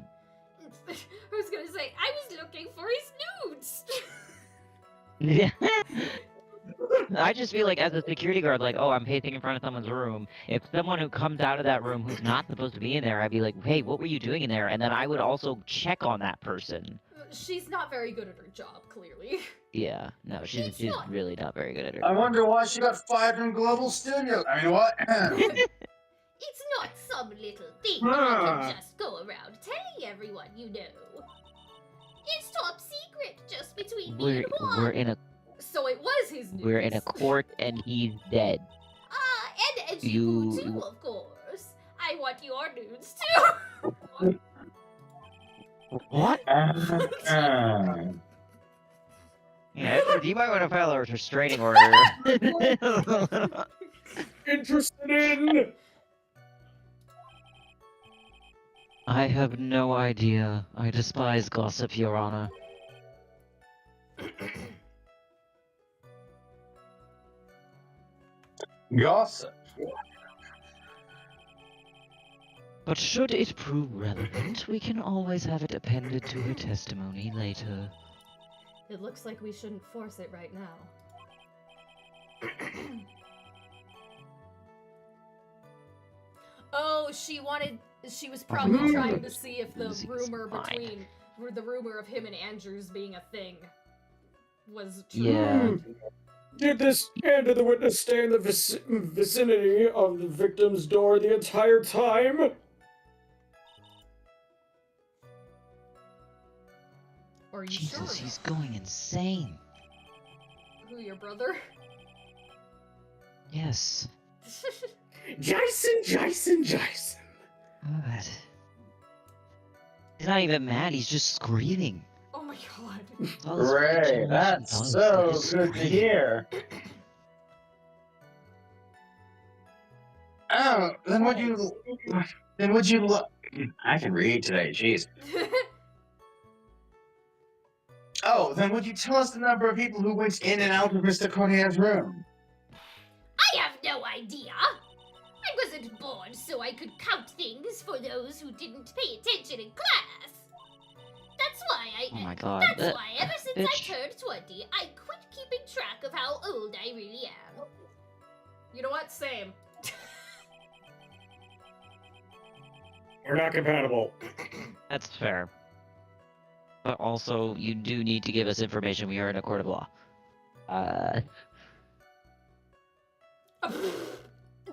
I was gonna say, I was looking for his nudes! Yeah. I just feel like as a security guard, like, oh, I'm pacing in front of someone's room. If someone who comes out of that room who's not supposed to be in there, I'd be like, hey, what were you doing in there? And then I would also check on that person. She's not very good at her job, clearly. Yeah, no, she's not- really not very good at her. I wonder why she got fired from Global Studios. I mean, what? It's not some little thing that I Ah. can just go around telling everyone you know. It's top secret, just between me and Juan. We're in a So it was his nudes. we're in a court and he's dead. And You- too, of course. I want your nudes too. What? Yeah, Edward, you might want to file a restraining order. Interested in? I have no idea. I despise gossip, Your Honor. Gossip. But should it prove relevant, we can always have it appended to her testimony later. It looks like we shouldn't force it right now. Oh, she was probably trying to see if the rumor of him and Andrews being a thing was true. Yeah. Did this and did the witness stay in the vicinity of the victim's door the entire time? Are you Jesus, sure? he's going insane. Who, your brother? Yes. Jason. God. He's not even mad, he's just screaming. Oh my god. All this Ray, generation that's does, so they just good to scream. hear. Oh, then would you look? I can read today, jeez. Oh, then would you tell us the number of people who went in and out of Mr. Cornier's room? I have no idea. I wasn't born so I could count things for those who didn't pay attention in class. That's why Oh my god. That's why ever since bitch. I turned 20, I quit keeping track of how old I really am. You know what? Same. We're not compatible. That's fair. But also, you do need to give us information. We are in a court of law.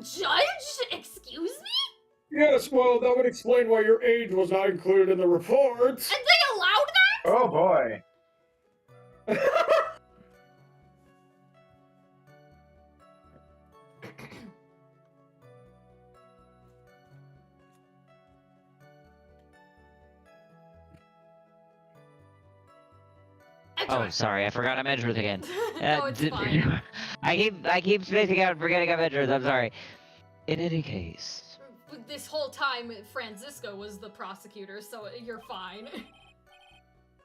Judge? Excuse me? Yes, well, that would explain why your age was not included in the report. And they allowed that? Oh boy. Oh, sorry, I forgot I'm Edgeworth again. No, it's fine. I keep spacing out and forgetting I'm Edgeworth, I'm sorry. In any case. This whole time, Francisco was the prosecutor, so you're fine.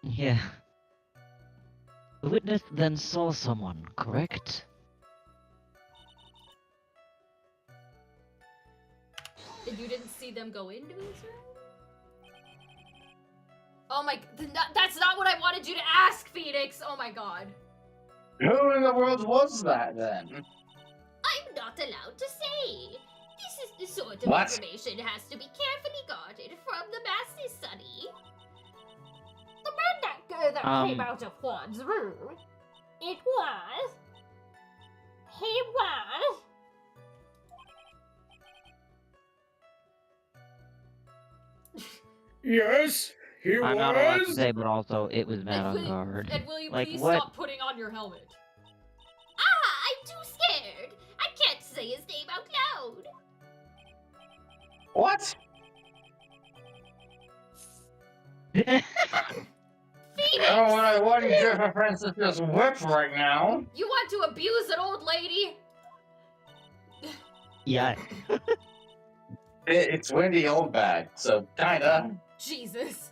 Yeah. The witness then saw someone, correct? And you didn't see them go into his room? Oh my, that's not what I wanted you to ask, Phoenix! Oh my god. Who in the world was that then? I'm not allowed to say. This is the sort of What? information has to be carefully guarded from the master's study. The man that came out of Juan's room. It was. He was. Yes, he I'm not allowed to was. say, but also, it was Matt on guard. And will you Like, please what? stop putting on your helmet? I'm too scared. I can't say his name out loud. What? Phoenix! Oh, what I wouldn't give for Francisco's whip right now. You want to abuse an old lady? Yeah. It's Wendy Oldbag, so kinda. Jesus.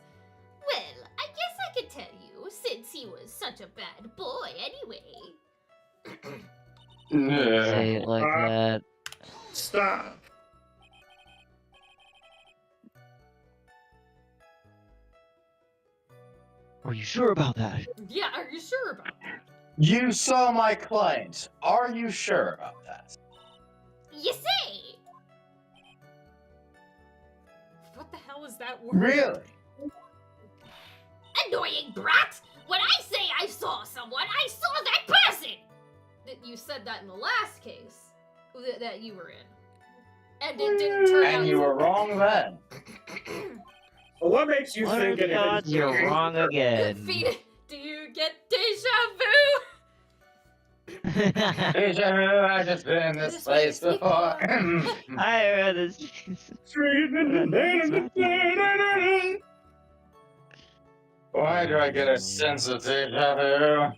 Well, I guess I could tell you, since he was such a bad boy anyway. Say it like that. Stop. Are you sure about that? Yeah, are you sure about that? You saw my client. Are you sure about that? You see? What the hell is that word? Really? Annoying brat! When I say I saw someone, I saw that person! You said that in the last case that you were in. And it didn't turn out And you were wrong then. Well, what makes you What think are the odds you're wrong again? Phoenix, do you get deja Deja vu, I've just been in this place before. I read this. Why do I get a sense of deja vu?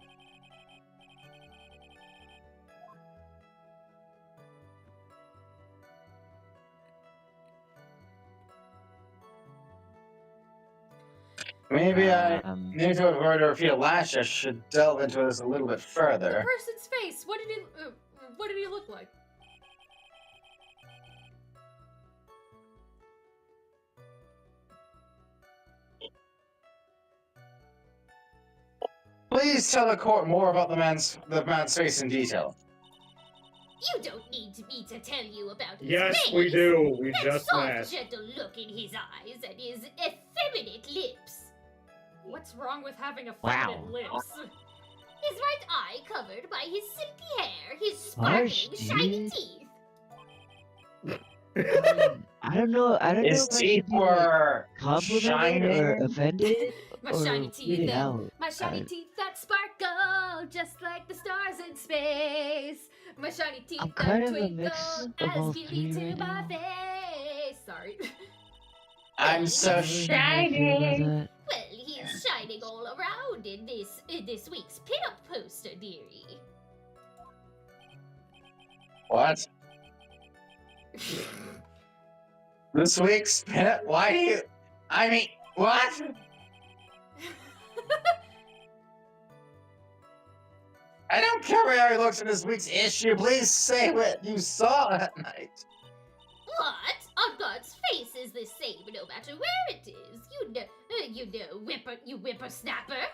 Maybe I need to avoid or feel lash. I should delve into this a little bit The further. person's face. What did he look like? Please tell the court more about the man's face in detail. You don't need me to tell you about his Yes, face. we do. We That just soft, met. gentle look in his eyes and his effeminate lips. What's wrong with having Wow. effeminate lips? His right eye covered by his silky hair, his Harsh, sparkling, shiny dude. teeth. I don't know. I don't know His if I teeth should be like, were complimented or shining. offended My or shiny teeth, weirded out. my shiny teeth that sparkle just like the stars in space. My shiny teeth I'm that kind of a twinkle mix of as all beauty three to right my now. face. Sorry. I'm so I don't know how I feel about shiny. that. Well, he's shining all around in this week's pinup poster, dearie. What? This week's pin? Why do you? I mean, what? I don't care how he looks in this week's issue. Please say what you saw that night. What? On God's face is the same no matter where it is. You know, whippersnapper.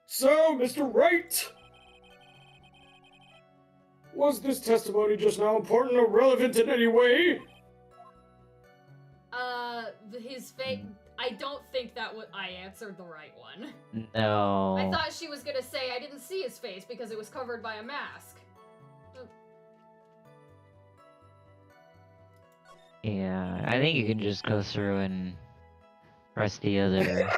So, Mr. Wright, was this testimony just now important or relevant in any way? His face. I don't think I answered the right one. No. I thought she was gonna say I didn't see his face because it was covered by a mask. Yeah, I think you can just go through and press the other.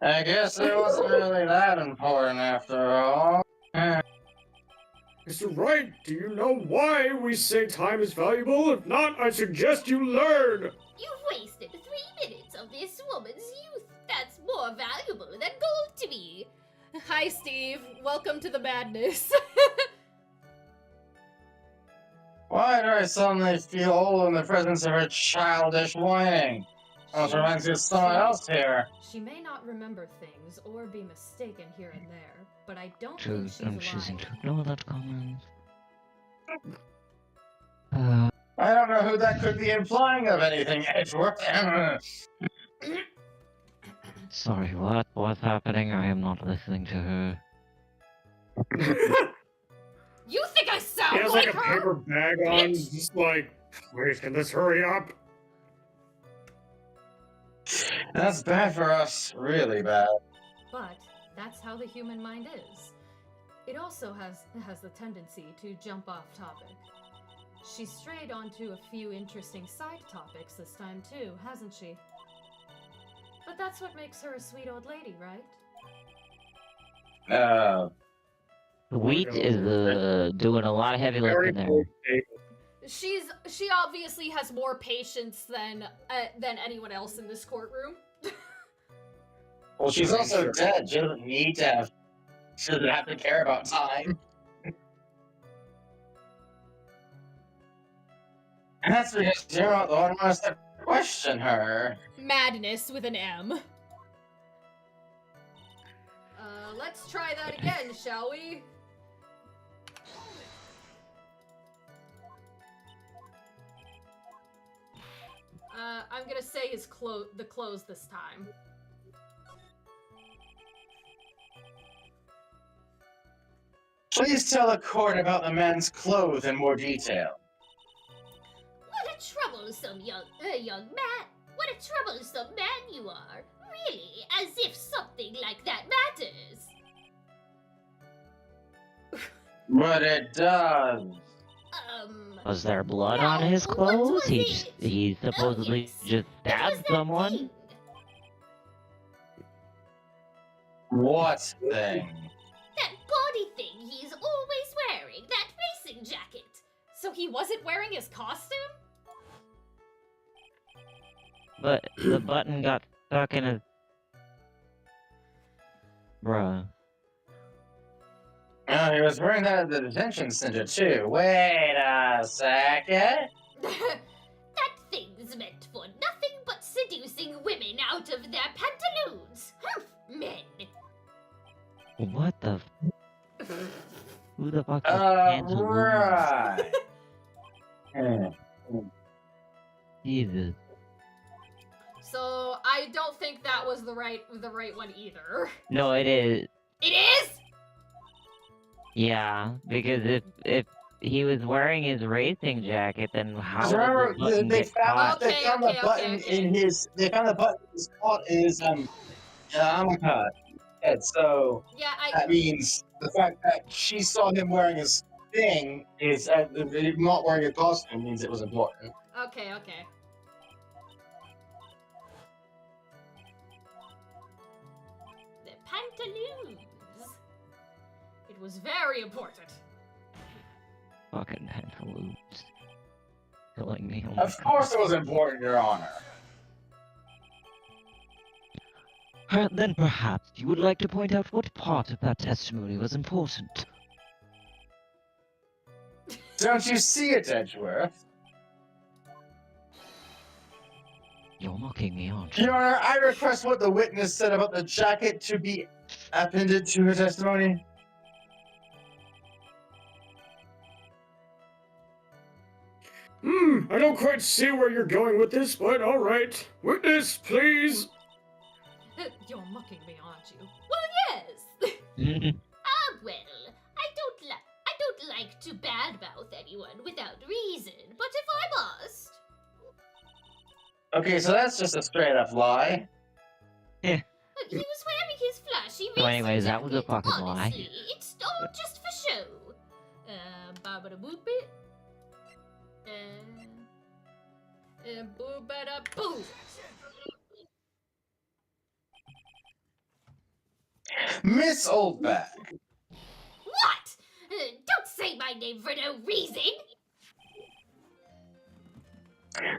I guess it wasn't really that important after all. Mr. Wright, do you know why we say time is valuable? If not, I suggest you learn. You've wasted 3 minutes of this woman's youth. That's more valuable than gold to me. Hi, Steve. Welcome to the madness. Why do I suddenly feel old in the presence of her childish whining? Almost reminds me of someone else here. She may not remember things or be mistaken here and there, but I don't Choose. think I'm she's choosing alive. to ignore that comment. I don't know who that could be implying of anything, Edgeworth. Sorry, what? What's happening? I am not listening to her. You think I sound He has like like a her? paper bag on, bitch. just like, wait, can this hurry up? That's bad for us. Really bad. But that's how the human mind is. It also has the tendency to jump off topic. She strayed onto a few interesting side topics this time too, hasn't she? But that's what makes her a sweet old lady, right? Wheat is doing a lot of heavy Very lifting there. cold take. She obviously has more patience than anyone else in this courtroom. Well, she's I'm also sure. dead. She doesn't need to have. She doesn't have to care about time. And that's because you're not the one who wants to question her. Madness with an M. Let's try that again, shall we? I'm gonna say the close this time. Please tell the court about the man's clothes in more detail. What a troublesome young man. What a troublesome man you are. Really, as if something like that matters. But it does. Was there blood no, on his what clothes? was He it? he supposedly yes. just It was stabbed that someone. thing. What thing? That body thing he's always wearing. That racing jacket. So he wasn't wearing his costume? But the button got stuck in his. Bruh. Oh, he was wearing that at the detention center too. Wait a second. That thing's meant for nothing but seducing women out of their pantaloons. Humph, men. What the? Who the fuck is pantaloons? Right. Jesus. So I don't think that was the right one either. No, it is. It is? Yeah, because if he was wearing his racing jacket, then how would Remember, the button they get caught? found, they Okay, found okay, the button okay. in his. They found the button in his caught in his armor head. So Yeah, that means the fact that she saw him wearing his thing is not wearing a costume means it was important. okay. The pantaloons. It was very important. Fucking pantaloons. Killing me. Oh my Of God. course, it was important, Your Honor. Then perhaps you would like to point out what part of that testimony was important. Don't you see it, Edgeworth? You're mocking me, aren't you? Your Honor, I request what the witness said about the jacket to be appended to her testimony. I don't quite see where you're going with this, but alright. Witness, please! You're mocking me, aren't you? Well, yes. Well, I don't like to badmouth anyone without reason, but if I must. Okay, so that's just a straight up lie. He was wearing his flashy So anyways, racing that was a jacket. fucking lie. Honestly, it's all just for show. Babada boop it. Boo bada boo. Miss Oldback, What? Don't say my name for no reason.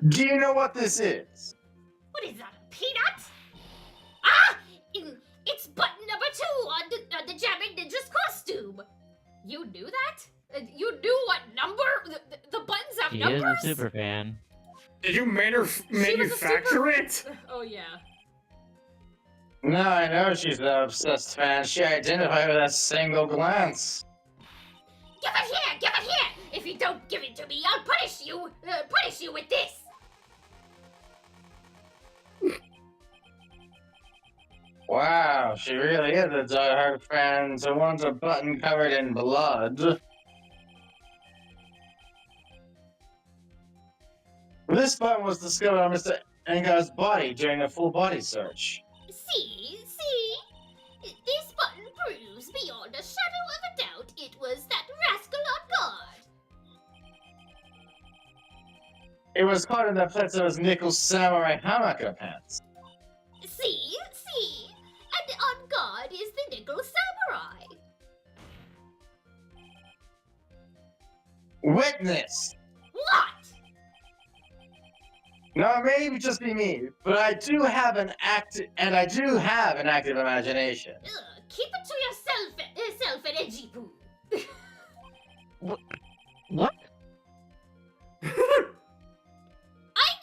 do you know what this is? What is that, a peanut? Ah! It's button number 2 on the Jamming Ninja's costume. You knew that? You knew what number? The buttons have She numbers? is a super fan. Did you manufacture it? Oh yeah. Now I know she's an obsessed fan. She identified with that single glance. Give it here! Give it here! If you don't give it to me, I'll punish you! Punish you with this! Wow, she really is a diehard fan to want a button covered in blood. This button was discovered on Mr. Engar's body during a full body search. See? This button proves beyond a shadow of a doubt it was that rascal on guard. It was caught in the pleats of his nickel samurai hamaka pants. See? And on guard is the nickel samurai. Witness! What? Now, it may just be me, but I do have an active imagination. Keep it to yourself and Edgy Poo. What? I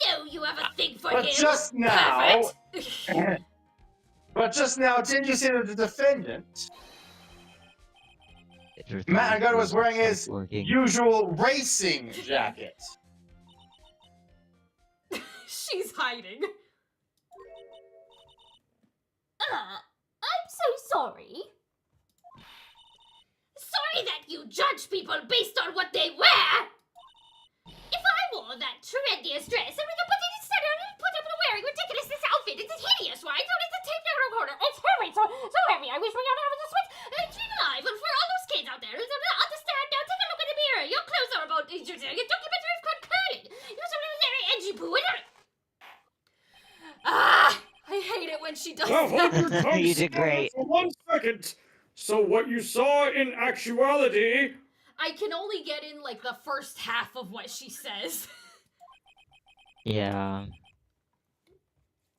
know you have a thing for But him. just now, Pervert. didn't you see that the defendant, Matt Gunn, was wearing his working. usual racing jacket? She's hiding. I'm so sorry. Sorry that you judge people based on what they wear. If I wore that trendiest dress, and with a put it instead of put up and wearing ridiculous this outfit, it's hideous, right? Don't need to tape down a corner. It's heavy, so heavy. I wish we got out of the sweat. Keep alive, and for all those kids out there who don't understand, now take a look in the mirror. Your clothes are about your documentary of curling. You're something very edgy poo. I hate it when she does Now hold that. your tongue You did still great. for 1 second. So what you saw in actuality I can only get in like the first half of what she says. Yeah.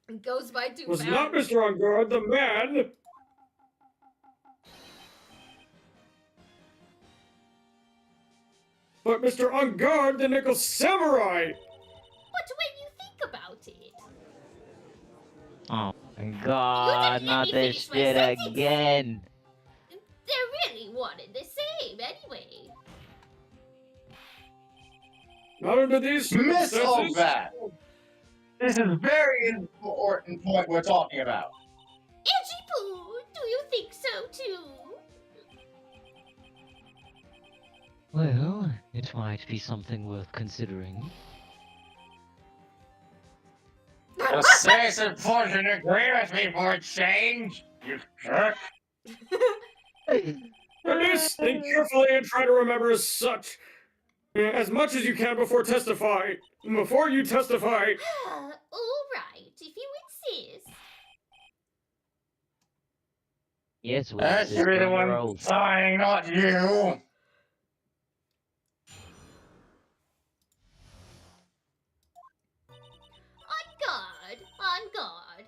It goes by too was fast. not Mr. On Guard, the man, but Mr. On Guard, the Nickel Samurai. But when you think about it, Oh my God! let Not me this finish my shit sentence. again. they're really one and the same anyway. Not under these Miss circumstances. Oldback, This is a very important point we're talking about. Edgy Poo, do you think so too? Well, it might be something worth considering. Just say it's important to agree with me for a change, you jerk. At least think carefully and try to remember as much as you can before testify. Before you testify. All right, if you insist. Yes, we I insist should be the on your one oath. dying, not you. On guard.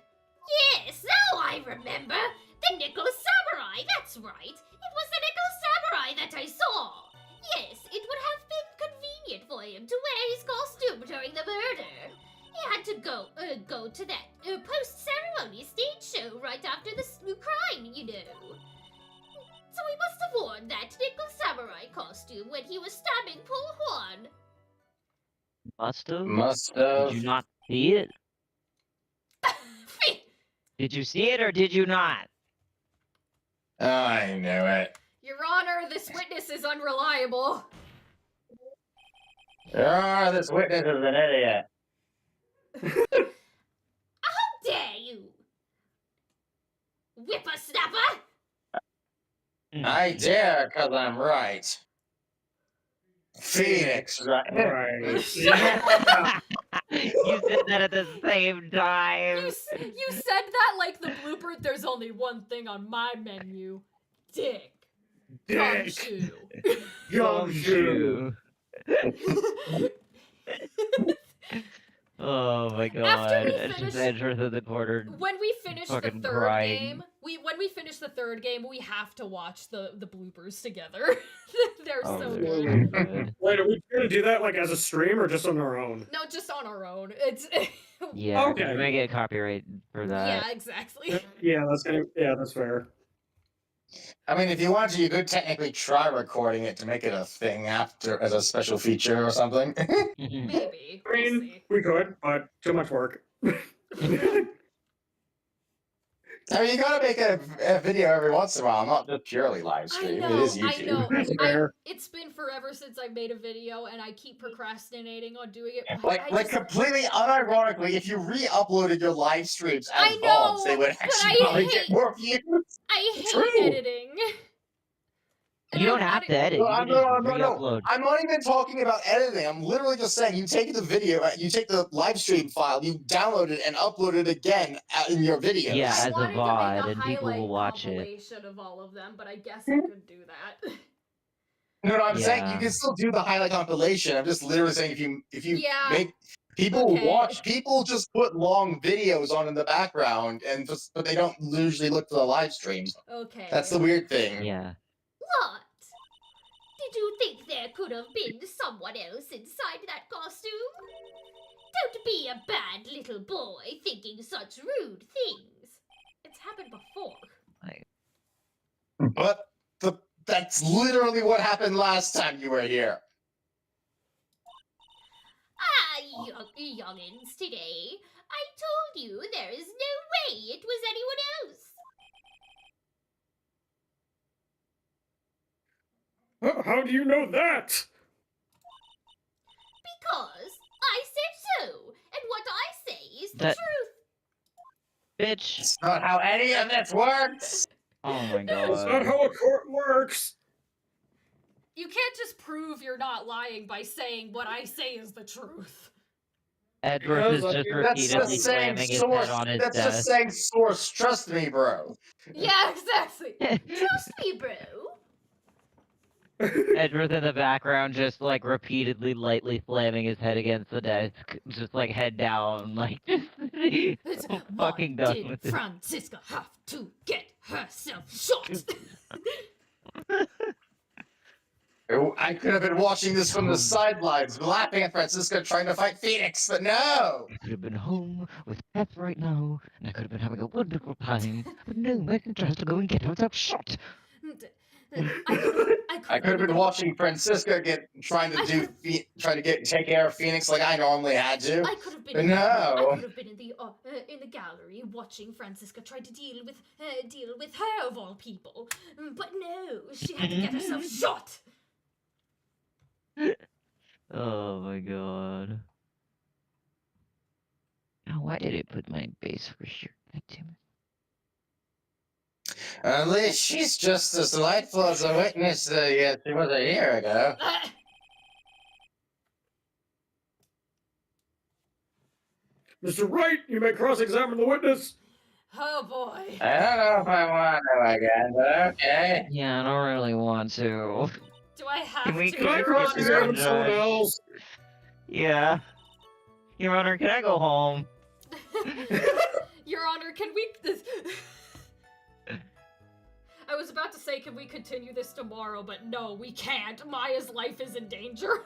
Yes, now I remember. The Nickel Samurai, that's right. It was the Nickel Samurai that I saw. Yes, it would have been convenient for him to wear his costume during the murder. He had to go to that post-ceremony stage show right after the crime, you know. So he must have worn that Nickel Samurai costume when he was stabbing poor Juan. Must Did have. you not see it? Did you see it or did you not? I knew it. Your Honor, this witness is unreliable. This witness is an idiot. How dare you! Whippersnapper! I dare, cause I'm right. Phoenix, right? Right. You said that at the same time. You said that like the blooper. There's only one thing on my menu: dick. Dick. Gumshoe. Oh my god. we It's finish- just Edgeworth in the corner. When we finish the Fucking third crying. game, when we finish the third game, we have to watch the bloopers together. They're Oh, so they're good. so good. Wait, are we gonna do that like as a stream or just on our own? No, just on our own. It's Yeah, Okay. we may get copyright for that. yeah, exactly. Yeah, that's fair. I mean, if you want to, you could technically try recording it to make it a thing after as a special feature or something. Maybe. I We'll mean, see. we could, but too much work. I mean, you gotta make a video every once in a while, not just purely live I stream. know, It is I YouTube. know. That's fair. It's been forever since I made a video, and I keep procrastinating on doing it. but Like, I like just- completely unironically, if you re-uploaded your live streams as I know, VODs, they would but actually I probably hate- get more views. I hate True. editing. And You I don't have wanna- to edit. No, You I'm can just no. re-upload. I'm not even talking about editing. I'm literally just saying you take the video, you take the live stream file, you download it and upload it again in your videos. Yeah, I as a wanted to VOD, make a and people will highlight watch it. compilation of all of them, but I guess I could do that. No, I'm saying you Yeah. can still do the highlight compilation. I'm just literally saying if you Yeah. make people Okay. watch, people just put long videos on in the background, but they don't usually look for the live streams. Okay. That's the weird thing. Yeah. What? Did you think there could have been someone else inside that costume? Don't be a bad little boy thinking such rude things. It's happened before. But that's literally what happened last time you were here. Youngins, today. I told you there is no way it was anyone else. How do you know that? Because I said so, and what I say is the That- truth. Bitch. It's not how any of this works. Oh my That's not god. how a court works. You can't just prove you're not lying by saying what I say is the truth. Edgeworth is Because just That's repeatedly just saying slamming his source. head on his That's just desk. saying source. Trust me, bro. Yeah, exactly. Trust me, bro. Edgeworth in the background just like repeatedly lightly slamming his head against the desk. Just like head down, like It's, so why fucking done did with it. Francisca have to get herself shot? I could have been watching this from the sidelines, laughing at Francisco trying to fight Phoenix, but no! I could have been home with Beth right now, and I could have been having a wonderful time. But no, Megan has to go and get herself shot. I could have been watching Francisca trying to take care of Phoenix like I normally had to. I could have been. But no. I could have been in the gallery watching Francisca try to deal with her of all people. But no, she had to get herself shot. Oh my god. Now, why did it put my base for sure? God damn it. At least she's just as delightful as a witness she was a year ago. Mr. Wright, you may cross-examine the witness. Oh boy. I don't know if I want to again, but okay. Yeah, I don't really want to. Do I have Can we to? Can I Your cross-examine Honor. someone else? Yeah. Your Honor, can I go home? Your Honor, can we? I was about to say, can we continue this tomorrow? But no, we can't. Maya's life is in danger.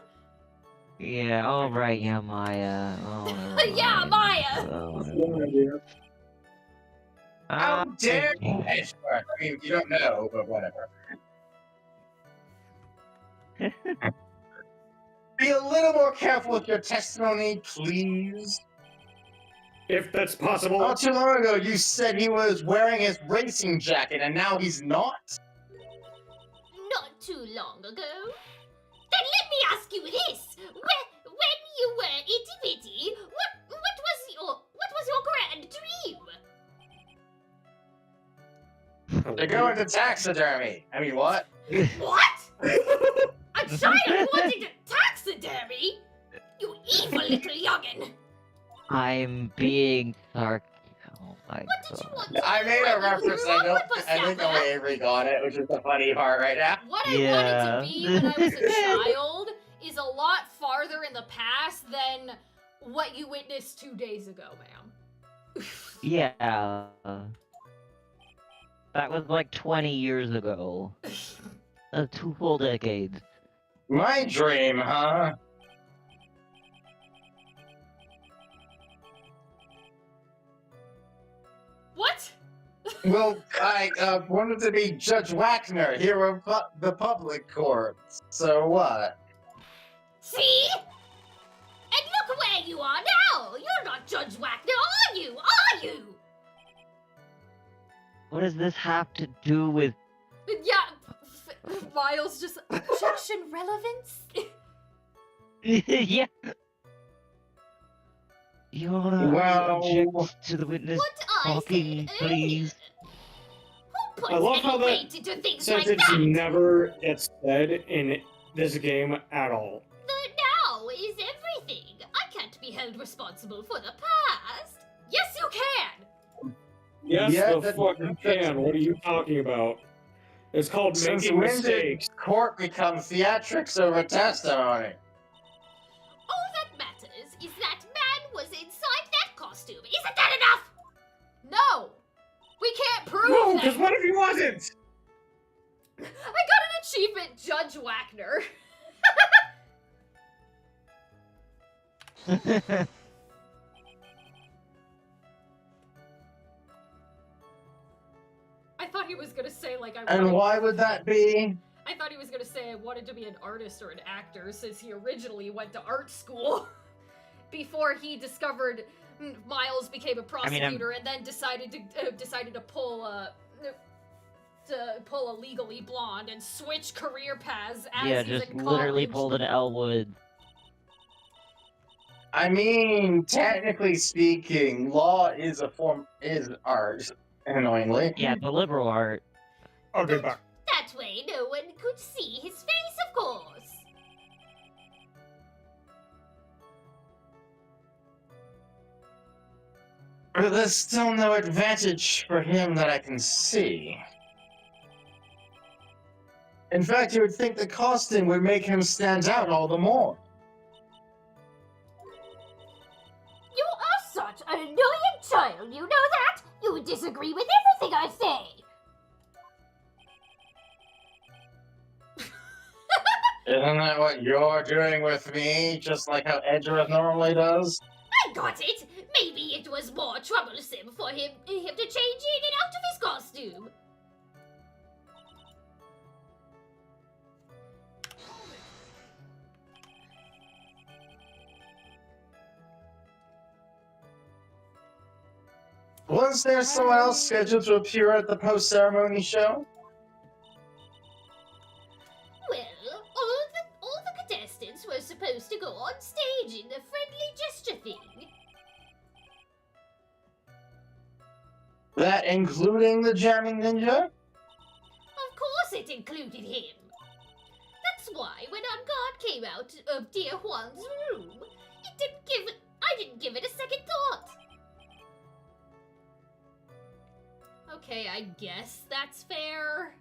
Yeah, alright, yeah, Maya. Oh, never Yeah, mind. Maya! Oh, How dare you? okay. Hey, sure. I mean, you don't know, but whatever. Be a little more careful with your testimony, please. If that's possible. Not too long ago, you said he was wearing his racing jacket, and now he's not? Not too long ago. Then let me ask you this: when you were itty bitty, what was your grand dream? To go into taxidermy. I mean, what? What? A child wanting to taxidermy? You evil little youngin! I'm being sarcastic. Oh my What did you god. want to I made a reference. I think Papa? only Avery got it, which is the funny part right now. What I Yeah. wanted to be when I was a child is a lot farther in the past than what you witnessed 2 days ago, ma'am. Yeah. That was like 20 years ago. 2 full decades. My dream, huh? What? Well, I wanted to be Judge Wagner, here of the public court. So what? See? And look where you are now! You're not Judge Wagner, are you? Are you? What does this have to do with... Yeah, Miles just objection relevance. Yeah. Your Honor, Well- object to the witness What I talking, said please. Who puts I love any how that weight into things like Sentence that? never gets said in this game at all. The now is everything. I can't be held responsible for the past. Yes, you can. Yes, Yeah, the that- fuck you can. What are you talking about? It's called Since making when did mistakes. court become theatrics over testimony? All that matters is that man was inside that costume. Isn't that enough? No, we can't prove No, that. because what if he wasn't? I got an achievement, Judge Wagner. I thought he was gonna say like I And wanted. why would that be? I thought he was gonna say I wanted to be an artist or an actor since he originally went to art school before he discovered Miles became a prosecutor and then decided to pull a Legally Blonde and switch career paths as Yeah, he's just in literally college. pulled an Elwood. I mean, technically speaking, law is art, annoyingly. Yeah, the liberal art. I'll get back. That way no one could see his face, of course. But there's still no advantage for him that I can see. In fact, you would think the costume would make him stand out all the more. You are such an annoying child, you know that? You disagree with everything I say. Isn't that what you're doing with me, just like how Edgeworth normally does? I got it. Maybe it was more troublesome for him to change in and out of his costume. Was there someone else scheduled to appear at the post-ceremony show? Well, all the contestants were supposed to go on stage in the friendly gesture thing. That including the jamming ninja? Of course it included him. That's why when our guard came out of dear Juan's room, I didn't give it a second thought. Okay, I guess that's fair.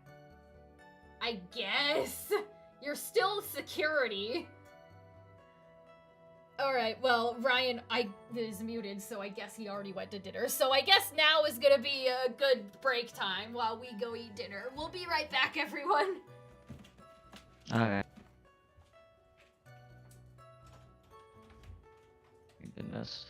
I guess. You're still security. Alright, well, Ryan is muted, so I guess he already went to dinner. So I guess now is gonna be a good break time while we go eat dinner. We'll be right back, everyone. Okay. Goodness.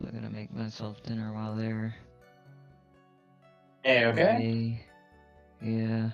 I'm gonna make myself dinner while there. Hey, okay. Yeah.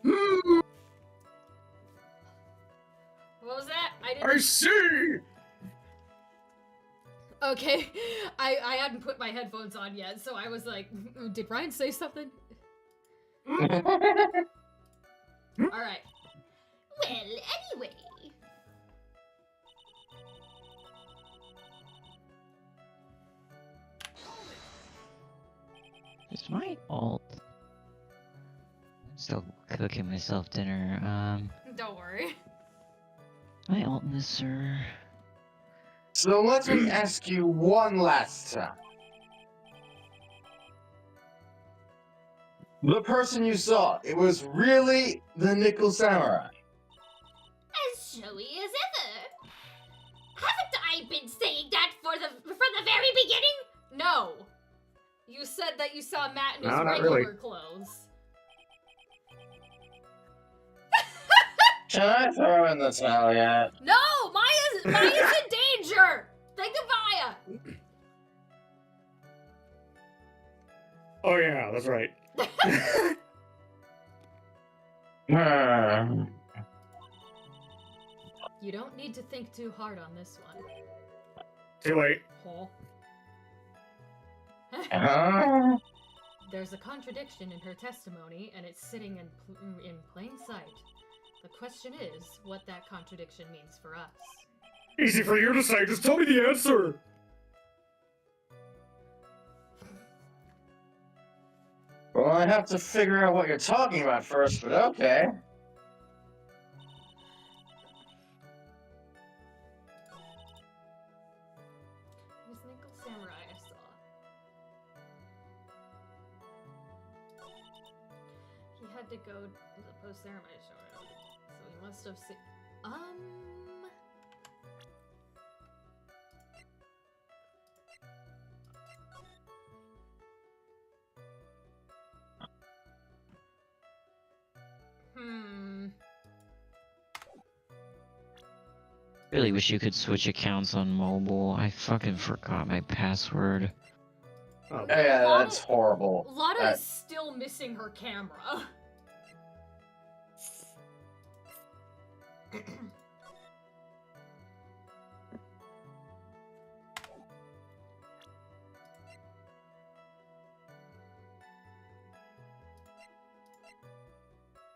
What was that? I see! Okay, I hadn't put my headphones on yet, so I was like, did Ryan say something? Alright. Well, anyway. It's my alt. I'm still cooking myself dinner. Don't worry. My alt in this, sir. So let me ask you one last time. The person you saw, it was really the Nickel Samurai. As showy as ever. Haven't I been saying that from the very beginning? No! You said that you saw Matt in his No, not regular really. clothes. Can I throw in the towel yet? No! Maya's in danger! Think of Maya! Oh yeah, that's right. You don't need to think too hard on this one. Too late. Oh. There's a contradiction in her testimony, and it's sitting in plain sight. The question is, what that contradiction means for us. Easy for you to say, just tell me the answer! Well, I have to figure out what you're talking about first, but okay. Miss Nickel Samurai I saw. He had to go to the post-ceremony show, so he must have seen... Really wish you could switch accounts on mobile. I fucking forgot my password. Oh, Yeah, that's horrible. Lotta is still missing her camera.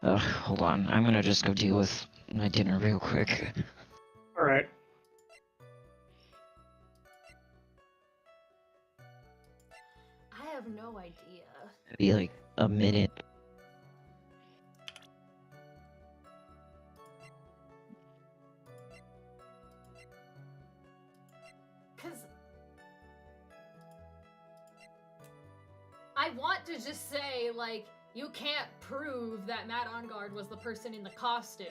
Ugh, hold on. I'm gonna just go deal with my dinner real quick. alright. I have no idea. Be like a minute. Cause I want to just say, like, you can't prove that Matt Onguard was the person in the costume.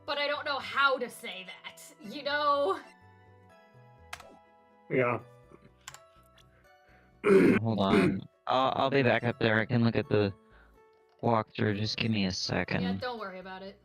But I don't know how to say that, you know? Yeah. Hold on. I'll be back up there. I can look at the walkthrough. Just give me a second. Yeah, don't worry about it.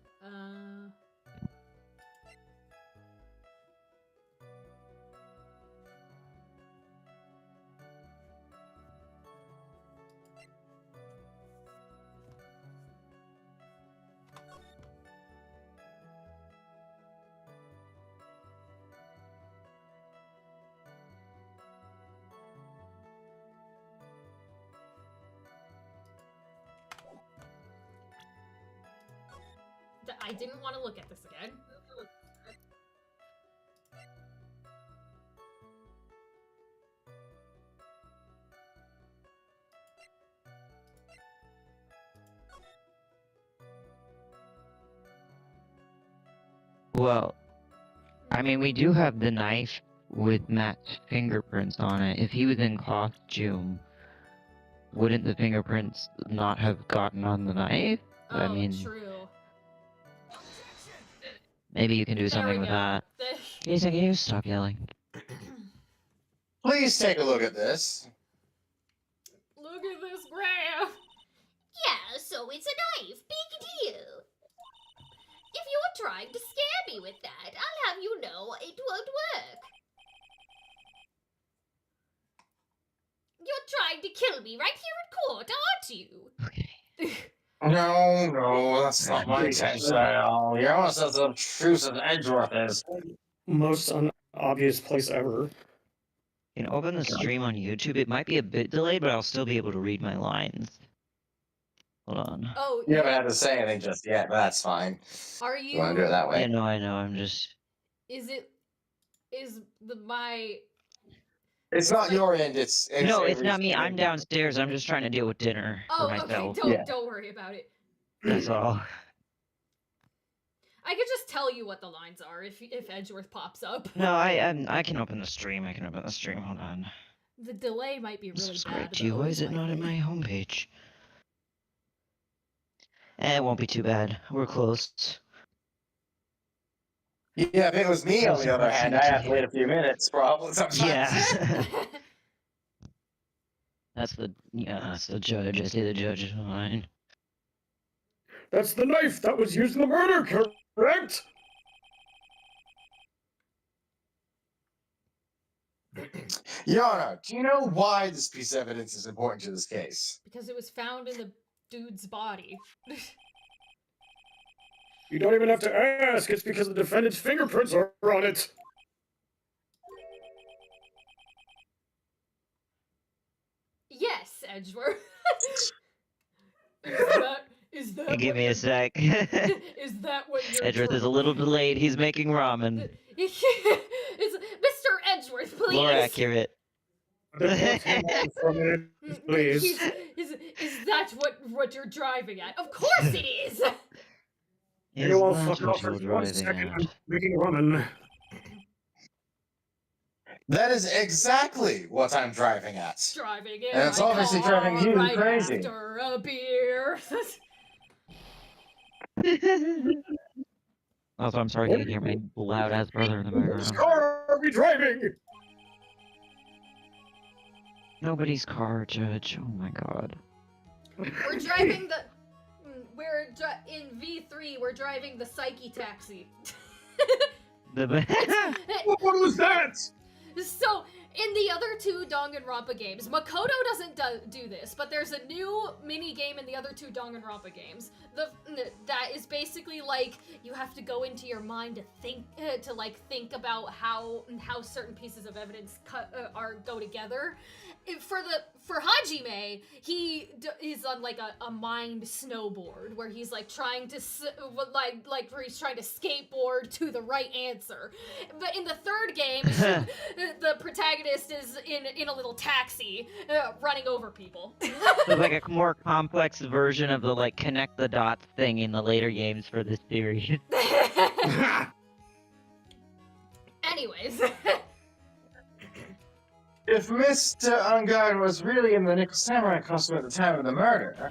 I didn't want to look at this again. Well, I mean, we do have the knife with Matt's fingerprints on it. If he was in costume, wouldn't the fingerprints not have gotten on the knife? Oh, I mean, true. maybe you can do There something we with go. that. Jason, can you stop yelling? Please take a look at this. Look at this graph! Yeah, so it's a knife. Big deal. If you're trying to scare me with that, I'll have you know it won't work. You're trying to kill me right here in court, aren't you? Okay. No, that's not my intention at all. You're almost as obtrusive as Edgeworth is. Most unobvious place ever. You can open the stream on YouTube. It might be a bit delayed, but I'll still be able to read my lines. Hold on. Oh, You haven't had to say anything just yet, but that's fine. are You want to do it you? that way? Yeah, no, I know. I'm just. Is my? It's not your end. It's No, it's not Avery's me. I'm end. downstairs. I'm just trying to deal with dinner for Oh, okay. myself. Yeah. Don't worry about it. That's all. I could just tell you what the lines are if Edgeworth pops up. No, I can open the stream. I can open the stream. Hold on. The delay might be really Subscribe bad. to you. though, Why is it I not in think. my homepage? It won't be too bad. We're close. Yeah, if it was me, on the other hand, I have to wait a few minutes, probably. Sometimes. Yeah. That's the judge. I say the judge is fine. That's the knife that was used in the murder, correct? Yana, do you know why this piece of evidence is important to this case? Because it was found in the dude's body. You don't even have to ask. It's because the defendant's fingerprints are on it. Yes, Edgeworth. Is that Hey, give what me a you're- sec. Is that what you're Edgeworth is a little delayed. He's making ramen. Is Mr. Edgeworth, please? More accurate. Pause him on for a minute, please. Is that what you're driving at? Of course it is. You know, I'll Is fuck that off what for you're 1 driving second. at? I'm making ramen. That is exactly what I'm driving at. Driving in And it's my obviously car driving you right crazy. After a beer. Also, I'm sorry you can hear my loud ass brother in the Whose background. car are we driving? Nobody's car, Judge. Oh my god. We're driving the. In V3. We're driving the Psyche taxi. The What was that? So, in the other two Danganronpa games, Makoto doesn't do this, but there's a new mini game in the other two Danganronpa games. That is basically like you have to go into your mind to think about how certain pieces of evidence go together. For Hajime, he is on like a mind snowboard where he's like trying to where he's trying to skateboard to the right answer. But in the third game, the protagonist is in a little taxi running over people. So like a more complex version of the like connect the dots thing in the later games for this series. Anyways. If Mr. Unguard was really in the Nickel Samurai costume at the time of the murder,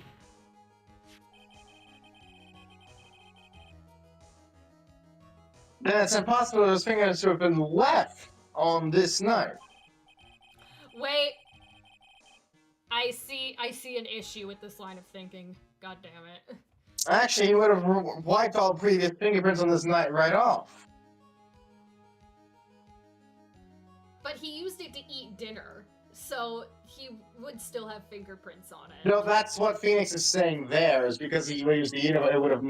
then it's impossible for his fingers to have been left on this knife. Wait. I see an issue with this line of thinking. God damn it. Actually, he would have wiped all previous fingerprints on this knife right off. But he used it to eat dinner, so he would still have fingerprints on it. No, that's what Phoenix is saying there, is because he used the uniform, it would have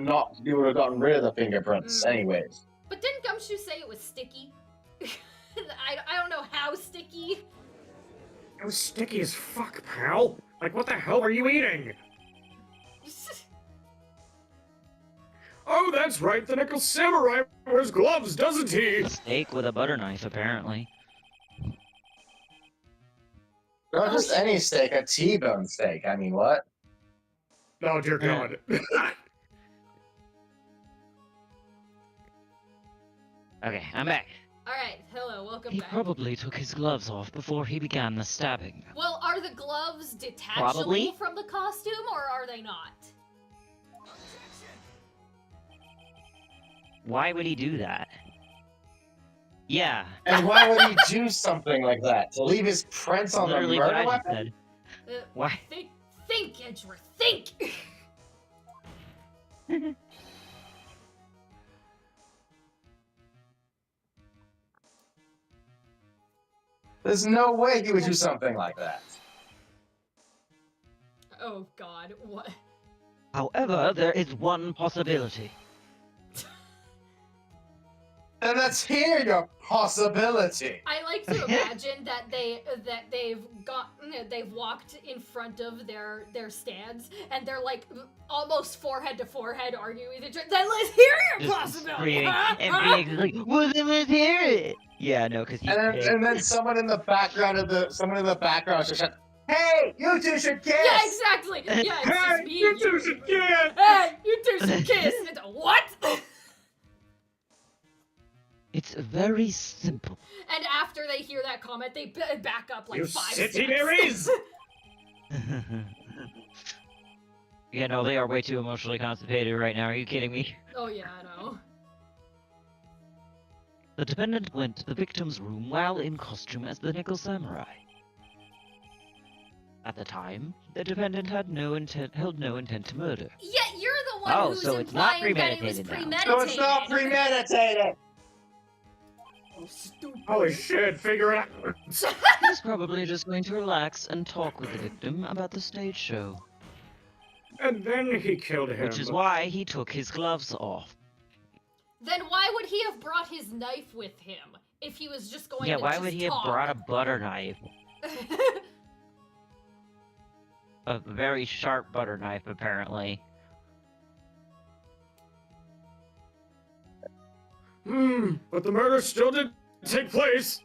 gotten rid of the fingerprints anyways. But didn't Gumshoe say it was sticky? I don't know how sticky. It was sticky as fuck, pal. Like, what the hell are you eating? Oh, that's right. The Nickel Samurai wears gloves, doesn't he? Steak with a butter knife, apparently. Not just any steak, a T-bone steak. I mean, what? Oh, dear God. Okay, I'm back. Alright, hello, welcome He back. probably took his gloves off before he began the stabbing. Well, are the gloves detachable Probably. from the costume, or are they not? Why would he do that? Yeah, And why would he do something like that? To leave his prints on the literally what murder I just weapon? said. Why? Think, Edgeworth, think! There's no way he would do something like that. Oh god, what? However, there is one possibility. And let's hear your possibility. I like to imagine that they've walked in front of their stands and they're like almost forehead to forehead arguing with each other. Then let's hear your Just possibility. screaming Huh? and Huh? being like, well, then let's hear it. Yeah, no, because he's big. And then someone in the background is just like, hey, you two should kiss. Yeah, exactly. Yeah, it's just me. You two should kiss! Hey, you two should kiss. It's, what? It's very simple. And after they hear that comment, they back up like You 5 city steps. berries! Yeah, no, they are way too emotionally constipated right now. Are you kidding me? Oh yeah, I know. The defendant went to the victim's room while in costume as the Nickel Samurai. At the time, the defendant had no intent to murder. Yet you're the one Oh, who's so it's not implying that it was premeditated now. premeditated. So it's not premeditated. Oh, stupid. Holy shit, figure it out. He's probably just going to relax and talk with the victim about the stage show. And then he killed him. Which is why he took his gloves off. Then why would he have brought his knife with him if he was just going Yeah, to why just would he have talk? brought a butter knife? A very sharp butter knife, apparently. But the murder still did take place.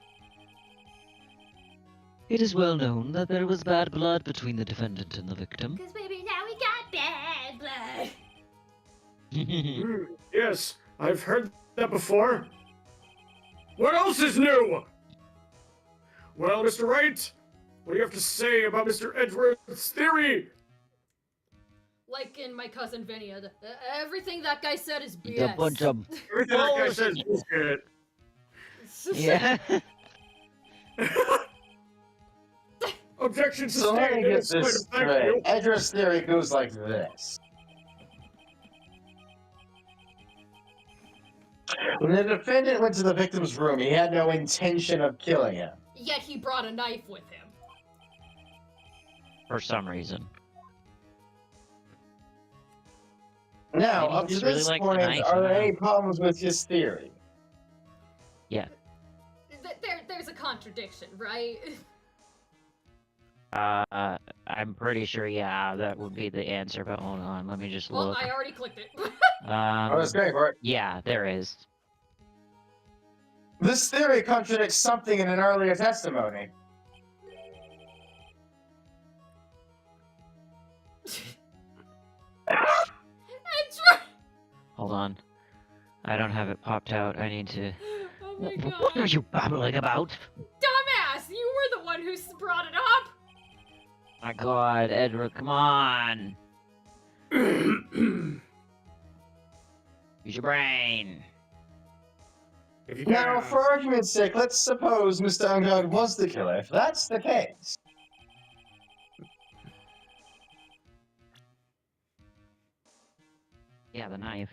It is well known that there was bad blood between the defendant and the victim. Because baby, now we got bad blood. Yes, I've heard that before. What else is new? Well, Mr. Wright, what do you have to say about Mr. Edwards' theory? Like in My Cousin Vinny, everything that guy said is BS. He's a bunch of Everything that guy says is good. yeah. Objection So let me sustained. get It's good, this thank straight. you. Edra's theory goes like this. When the defendant went to the victim's room, he had no intention of killing him. Yet he brought a knife with him. For some reason. Now, Maybe he up to just really this likes the point, knife, are I there don't any know. problems with his theory? There's a contradiction, right? I'm pretty sure, yeah, that would be the answer, but hold on, let me just Well, look. I already clicked it. Oh, that's great, right? Yeah, there is. This theory contradicts something in an earlier testimony. That's right. Hold on. I don't have it popped out, I need to... Oh my What are god. you babbling about? Dumbass, you were the one who brought it up. My god, Edward, come on! Use your brain! If you Now, can. for argument's sake, let's suppose Mr. Ungod was the killer. If that's the case, Yeah, the knife.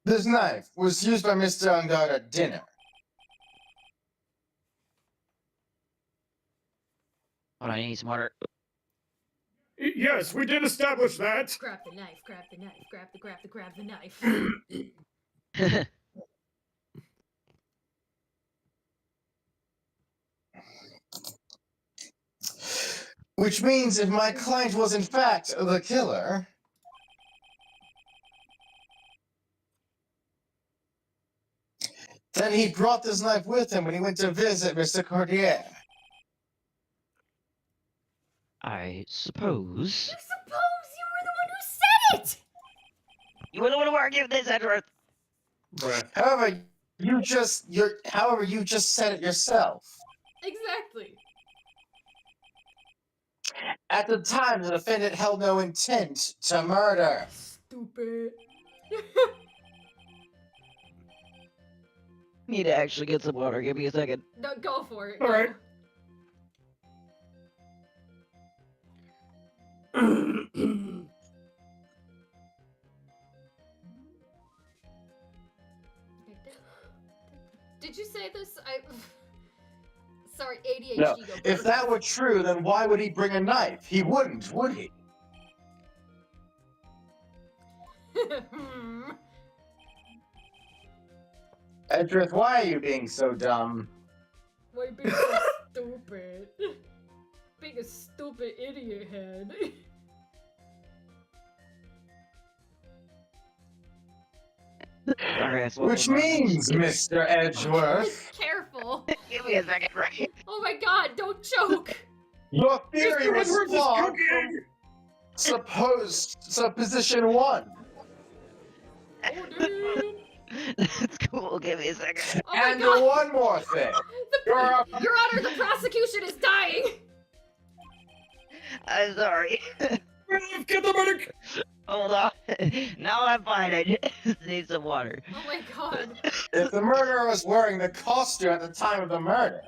this knife was used by Mr. Ungod at dinner. Hold on, I need some water. Yes, we did establish that. Grab the knife, grab the knife, grab the knife. Which means if my client was in fact the killer, then he brought this knife with him when he went to visit Mr. Cordier. I suppose... Suppose you were the one who said it! You were the one who argued this, Edward! Bruh. However, you just said it yourself. Exactly. At the time, the defendant held no intent to murder. Stupid. Need to actually get some water, give me a second. No, go for it. All right. Did you say this? Sorry, ADHD. No. go If first. that were true, then why would he bring a knife? He wouldn't, would he? Hmm. Edrith, why are you being so dumb? Why being so stupid? Being a stupid idiot head. Sorry, I swallowed Which my- means, Mr. Edgeworth, Careful. Give me a second, right? Oh my god, don't choke. your theory Mr. was Edgeworth is flawed from cooking! supposition 1. Oh, dude. That's cool. Give me a second. Oh my And god. one more thing. Your Honor, the prosecution is dying. I'm sorry. Get the medic! Hold on. Now I'm fine. I just need some water. Oh my god. If the murderer was wearing the costume at the time of the murder,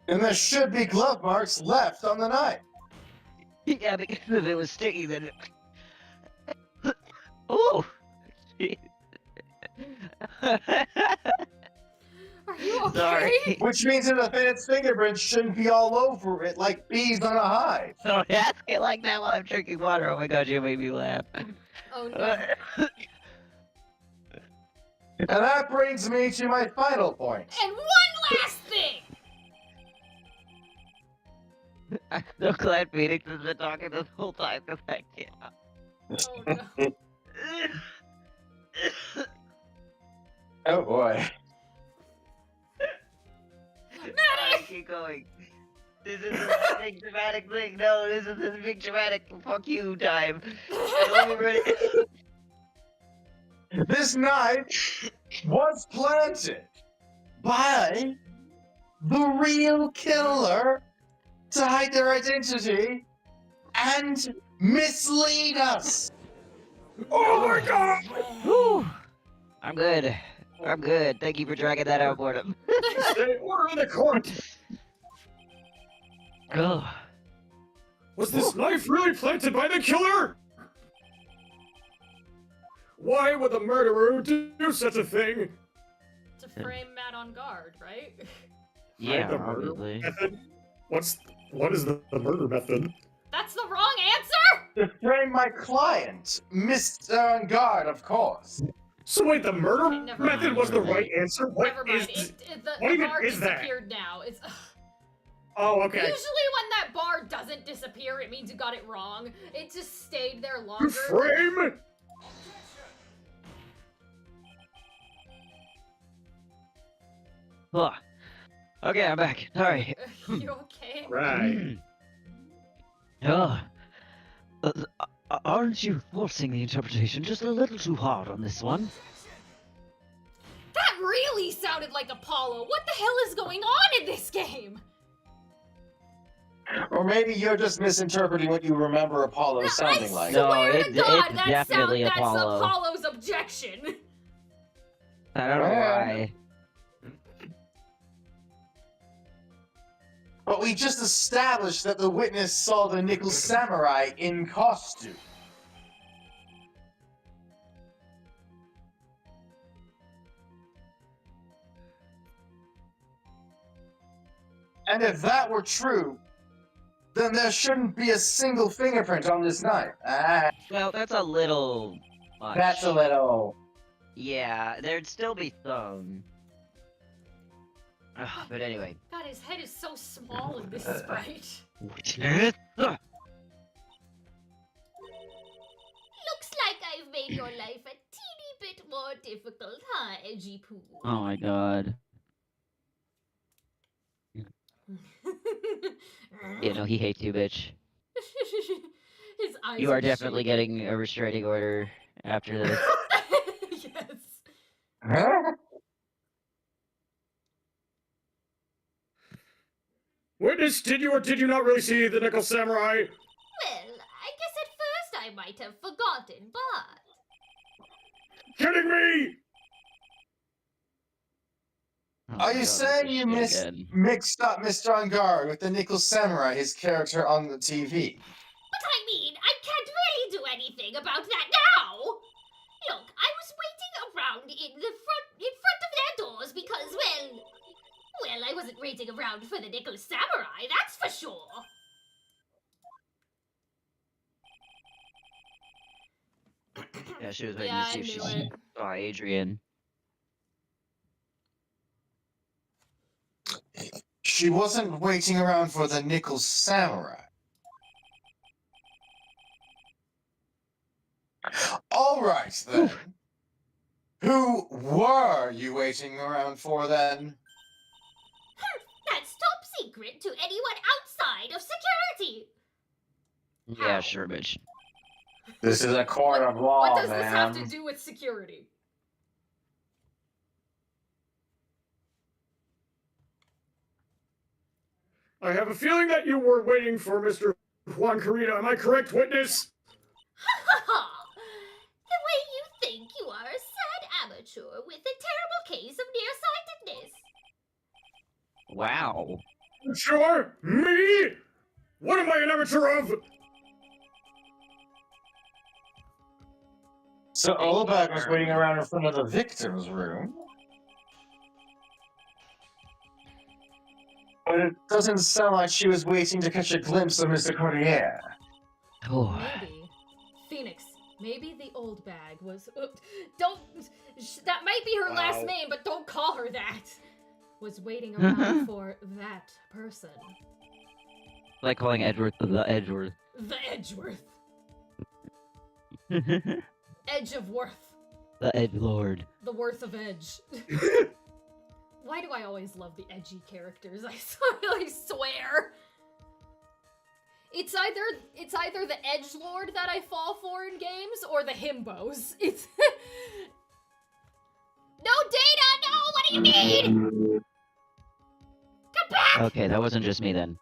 then there should be glove marks left on the knife. Yeah, because if it was sticky, then it... Oh! Are you okay? Sorry. Which means the defendant's fingerprints shouldn't be all over it like bees on a hive. Don't ask it like that while I'm drinking water. Oh my god, you made me laugh. Oh no. And that brings me to my final point. And one last thing. I'm so glad Phoenix has been talking this whole time because I can't. Oh no. Oh boy. Alright, keep going. This is a big dramatic thing. No, this is this big dramatic fuck you time. Let me ready. This knife was planted by the real killer to hide their identity and mislead us. Oh my god! Whew. I'm good. I'm good. Thank you for dragging that out, Boredom. Stay order in the court! Oh. Was this knife really planted by the killer? Why would the murderer do such a thing? To frame Matt on guard, right? Yeah, the murder obviously. method? What is the murder method? That's the wrong answer. To frame my client, Mr. Guard, of course. So wait, the murder Okay, never method mind. was the right answer? What Never is? mind. The what even bar is that? disappeared now. It's Oh, okay. usually when that bar doesn't disappear, it means you got it wrong. It just stayed there To longer. frame? Oh. Okay, I'm back. Sorry. You okay? Right. Oh. Aren't you forcing the interpretation just a little too hard on this one? That really sounded like Apollo. What the hell is going on in this game? Or maybe you're just misinterpreting what you remember Apollo sounding like. No, Swear to it's God, definitely that's Apollo. Apollo's objection. I don't know why. But we just established that the witness saw the Nickel Samurai in costume. And if that were true, then there shouldn't be a single fingerprint on this knife. Ah, Well, that's a little much. that's a little... Yeah, there'd still be some. Ugh, but anyway. God, his head is so small in this sprite. Looks like I've made your life a teeny bit more difficult, huh, Edgy Poo? Oh my god. You know, he hates you, bitch. His eyes You are definitely shaking. getting a restraining order after this. Yes. Huh? Witness, did you or did you not really see the Nickel Samurai? Well, I guess at first I might have forgotten, but... Kidding me? Oh Are my you God, saying this you shit again. mixed up Mr. Angard with the Nickel Samurai, his character on the TV? But I mean, I can't really do anything about that now! Look, I was waiting around in front of their doors because, well, I wasn't waiting around for the Nickel Samurai, that's for sure. Yeah, she was waiting Yeah, to see I if she knew it. saw Adrian. She wasn't waiting around for the Nickel Samurai. All right, then. Who were you waiting around for, then? That's top secret to anyone outside of security. Yeah, How? sure, bitch. This is a court of law, What does man. this have to do with security? I have a feeling that you were waiting for Mr. Juan Carino. Am I correct, witness? Ha ha! The way you think you are a sad amateur with a terrible case of nearsightedness. Wow. Sure? Me? What am I an amateur of? So Olbach was waiting around in front of the victim's room. But it doesn't sound like she was waiting to catch a glimpse of Mr. Cordier. Oh. Maybe. Phoenix, maybe the old bag was... don't... that might be her last Wow. name, but don't call her that. Was waiting around for that person. Like calling Edward the Edgeworth. The Edgeworth. The Edge of Worth. Edgelord. The worth of Edge. Why do I always love the edgy characters? I really swear. It's either the edgelord that I fall for in games or the himbos. It's no data, no. What do you need? Come back. Okay, that wasn't just me then.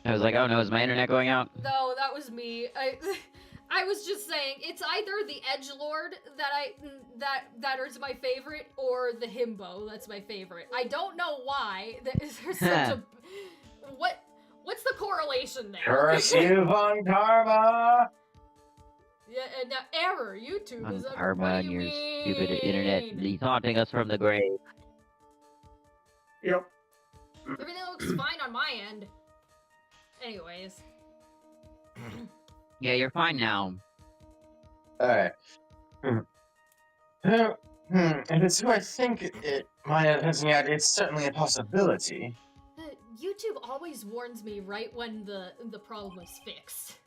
I was like, oh no, is my internet going out? No, that was me. I was just saying it's either the edgelord that is my favorite or the himbo that's my favorite. I don't know why. There's such a what's the correlation there? Curse you, Von Karma! Yeah, and now error. YouTube On is a karma what and do your you stupid internet mean? taunting us from the grave. Yep. Everything looks fine on my end. Anyways. Yeah, you're fine now. Alright. And it's who I think it might have hinting at. It's certainly a possibility. YouTube always warns me right when the problem is fixed.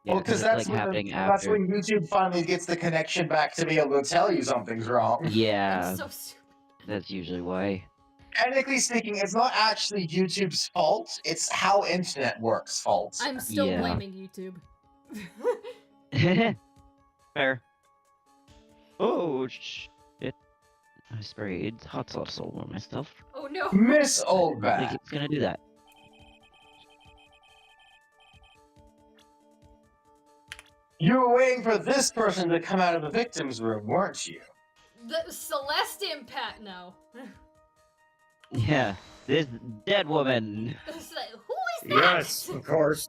Yeah, Well, because it's that's, like happening after. when YouTube finally gets the connection back to be able to tell you something's wrong. Yeah, I'm so stupid. that's usually why. Technically speaking, it's not actually YouTube's fault. It's how internet works fault. I'm still Yeah. blaming YouTube. Fair. Oh shit! I sprayed hot sauce all over myself. Oh no. Miss I think Oldback, it's gonna do that. you were waiting for this person to come out of the victim's room, weren't you? The Celeste Impact. No. Yeah, this dead woman. It's like, who is that? Yes, of course.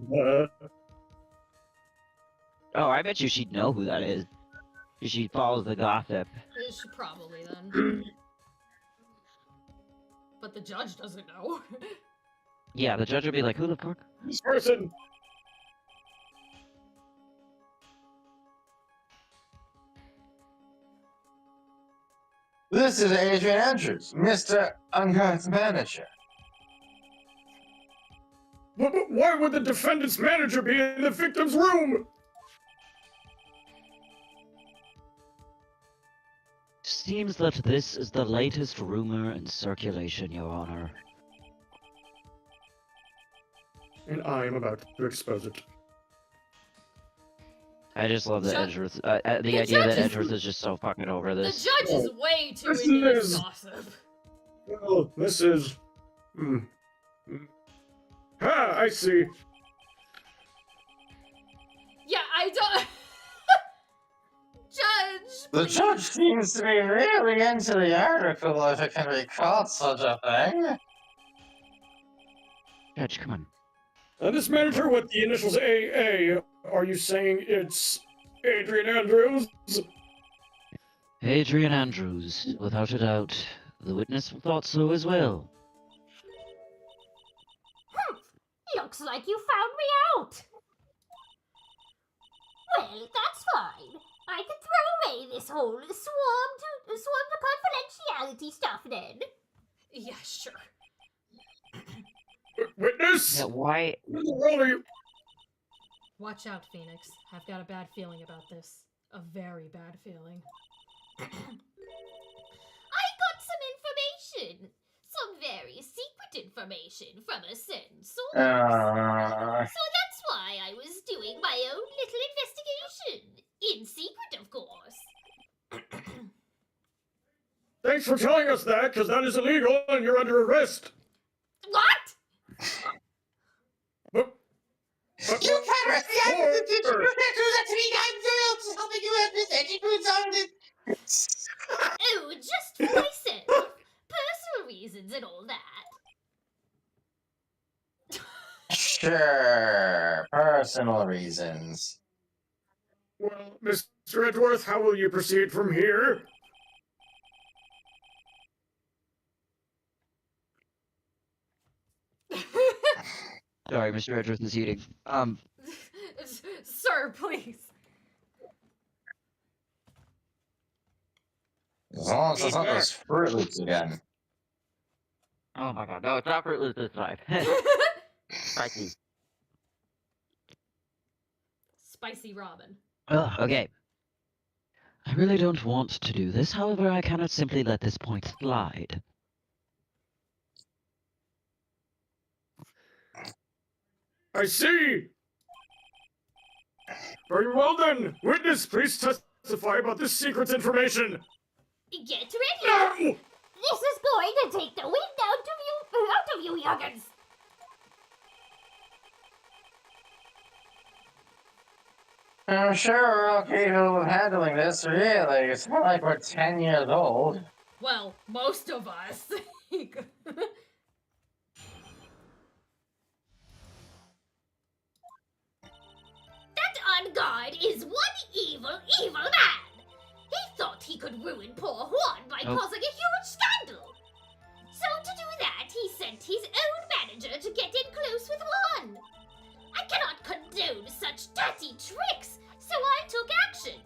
Oh, I bet you she'd know who that is. She follows the gossip. She probably then. But the judge doesn't know. Yeah, the judge would be like, who the fuck? This person. This is Adrian Andrews, Mr. Ungod's manager. But why would the defendant's manager be in the victim's room? Seems that this is the latest rumor in circulation, Your Honor. And I'm about to expose it. I just love that Judge- Edgeworth. The idea judge that is- Edgeworth is just so fucking over The this. judge is way too This into this is- gossip. Well, this is... Ah, I see. Yeah, I don't. Judge. The please. judge seems to be really into the article, if it can be called such a thing. Judge, come on. This manager with the initials AA, are you saying it's Adrian Andrews. Adrian Andrews, without a doubt. The witness thought so as well. Looks like you found me out. Well, that's fine. I can throw away this whole swarm to confidentiality stuff then. Yeah, sure. Witness? Yeah, why? Where the world are you? Watch out, Phoenix. I've got a bad feeling about this. A very bad feeling. I got some information. Some very secret information from a certain source. So that's why I was doing my own little investigation. In secret, of course. Thanks for telling us that, because that is illegal and you're under arrest. What? But, You can't risk the accident! You can't do that to me! I'm thrilled to helping you out with Edgy Boots on it! Oh, just for myself. Personal reasons and all that. Sure, personal reasons. well, Mr. Edgeworth, how will you proceed from here? Sorry, Mr. Edgeworth is eating. Sir, please. As long as it's not those Fruit Loops again. Oh my god, no, it's not Fruit Loops this time. Spicy. Spicy Robin. Ugh, okay. I really don't want to do this, however, I cannot simply let this point slide. I see! Very well then! Witness, please testify about this secret information! Get ready. No! This is going to take the wind out of you young'uns. I'm sure we're all capable of handling this, really. It's not like we're 10 years old. Well, most of us. That on guard is one evil, evil man. He thought he could ruin poor Juan by Oh. causing a huge scandal. So to do that, he sent his own manager to get in close with Juan. I cannot condone such dirty tricks, so I took action.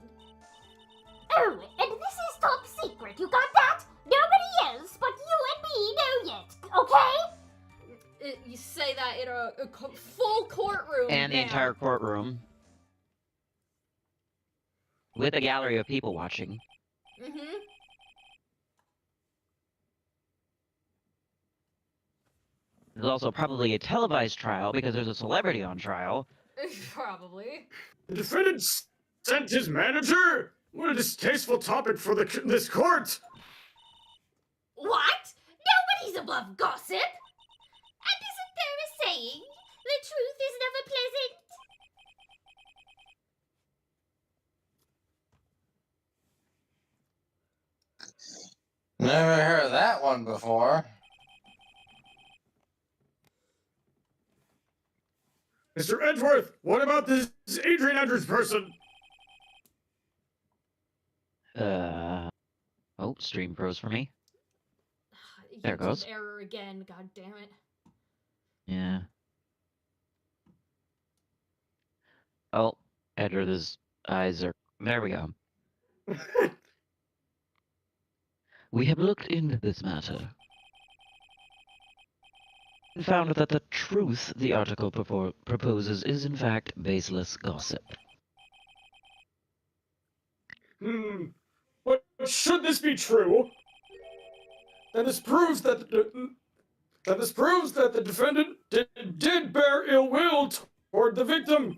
Oh, and this is top secret, you got that? Nobody else but you and me know yet, okay? You say that in a full courtroom. And the now. entire courtroom. With a gallery of people watching. Mm-hmm. There's also probably a televised trial because there's a celebrity on trial. Probably. The defendant sent his manager? What a distasteful topic for this court! What? Nobody's above gossip. And isn't there a saying, the truth is never pleasant? Never heard that one before. Mr. Edgeworth, what about this Adrian Andrews person? Oh, stream froze for me. There it YouTube goes. Error again. God damn it. Yeah. Oh, Edward's eyes are... There we go. We have looked into this matter and found that the truth the article proposes is in fact baseless gossip. But should this be true, then this proves that the defendant did bear ill will toward the victim.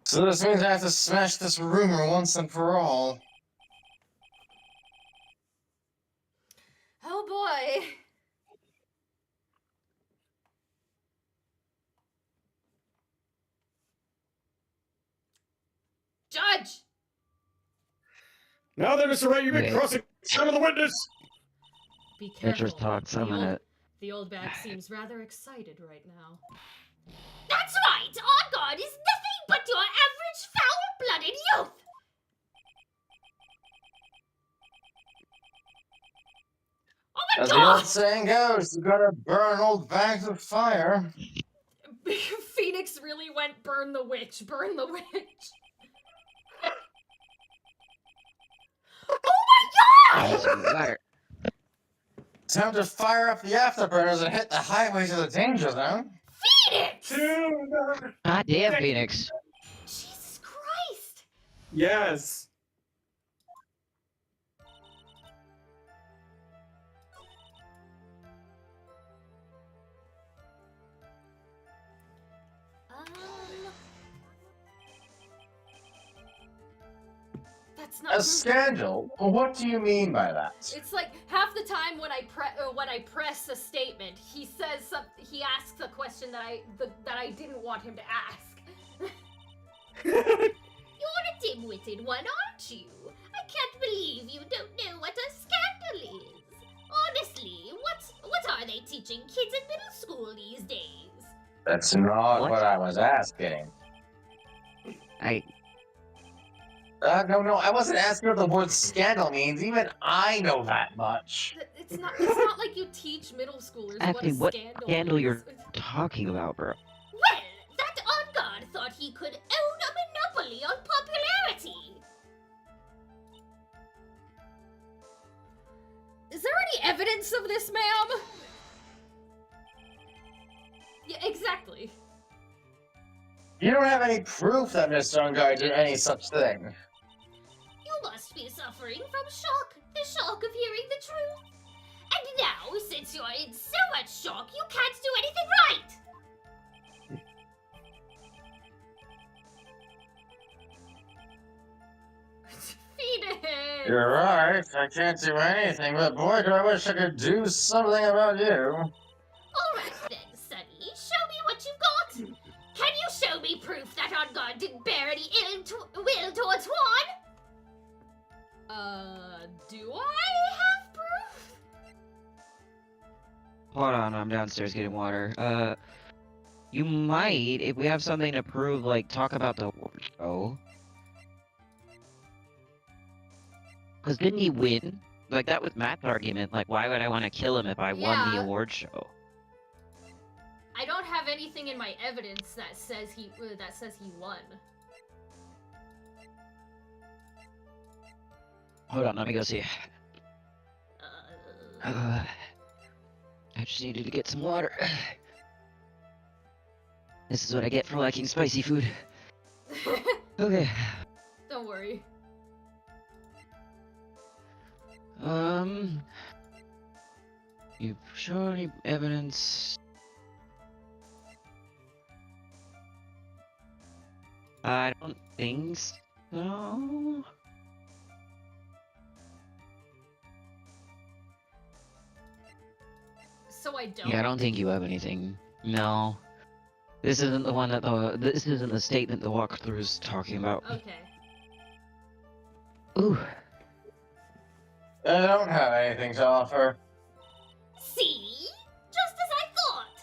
So this means I have to smash this rumor once and for all. Oh boy. Judge! Now then, Mr. Wright, you may Okay. cross-examine the witness. Be careful. Edward's talked some the in old, it. The old bag seems rather excited right now. That's right! On guard is nothing but your average foul-blooded youth! Oh my As the god! old saying goes, you gotta burn old bags with fire. Phoenix really went burn the witch, burn the witch. Water. Time to fire up the afterburners and hit the highways of the danger zone. Phoenix! God damn, Phoenix. Jesus Christ! Yes. That's not A proof. scandal? Well, what do you mean by that? It's like half the time when I press a statement, he says something. He asks a question that I didn't want him to ask. You're a dim-witted one, aren't you? I can't believe you don't know what a scandal is. Honestly, what are they teaching kids in middle school these days? That's not What? what I was asking. No, I wasn't asking what the word scandal means. Even I know that much. It's not like you teach middle schoolers Actually, what scandal scandal is. you're talking about, bro? Well, that on-guard thought he could own a monopoly on popularity. Is there any evidence of this, ma'am? Yeah, exactly. You don't have any proof that Mr. On-Guard did any such thing. You must be suffering from shock. The shock of hearing the truth. And now, since you're in so much shock, you can't do anything right. Phoenix! You're right, I can't do anything, but boy, do I wish I could do something about you. Alright then, Sonny, show me what you've got. Can you show me proof that On-Guard didn't bear any will towards Juan? Do I have proof? Hold on, I'm downstairs getting water. You might, if we have something to prove, like, talk about the award show. Because didn't he win? Like, that was Matt's argument. Like, why would I want to kill him if I won the Yeah. award show? I don't have anything in my evidence that says he won. Hold on, let me go see. Uh, I just needed to get some water. This is what I get for liking spicy food. Okay. Don't worry. You show any evidence? I don't think so. So I don't. Yeah, I don't think you have anything. No. This isn't the one that this isn't the statement the walkthrough is talking about. Okay. Ooh. I don't have anything to offer. see? Just as I thought.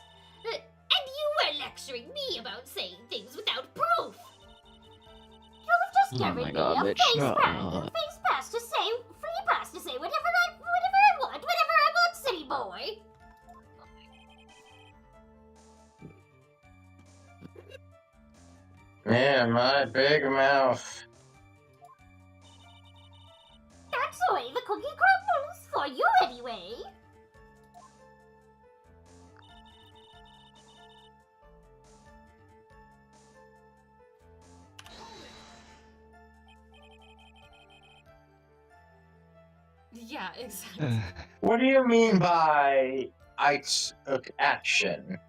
And you were lecturing me about saying things without proof. You've just Oh given my me God, a bitch, face shut up. pass to say, free pass to say whatever I want, whenever I want, city boy. Man, my big mouth. That's the way the cookie crumbles, for you anyway. Yeah, exactly. What do you mean by I took action? Like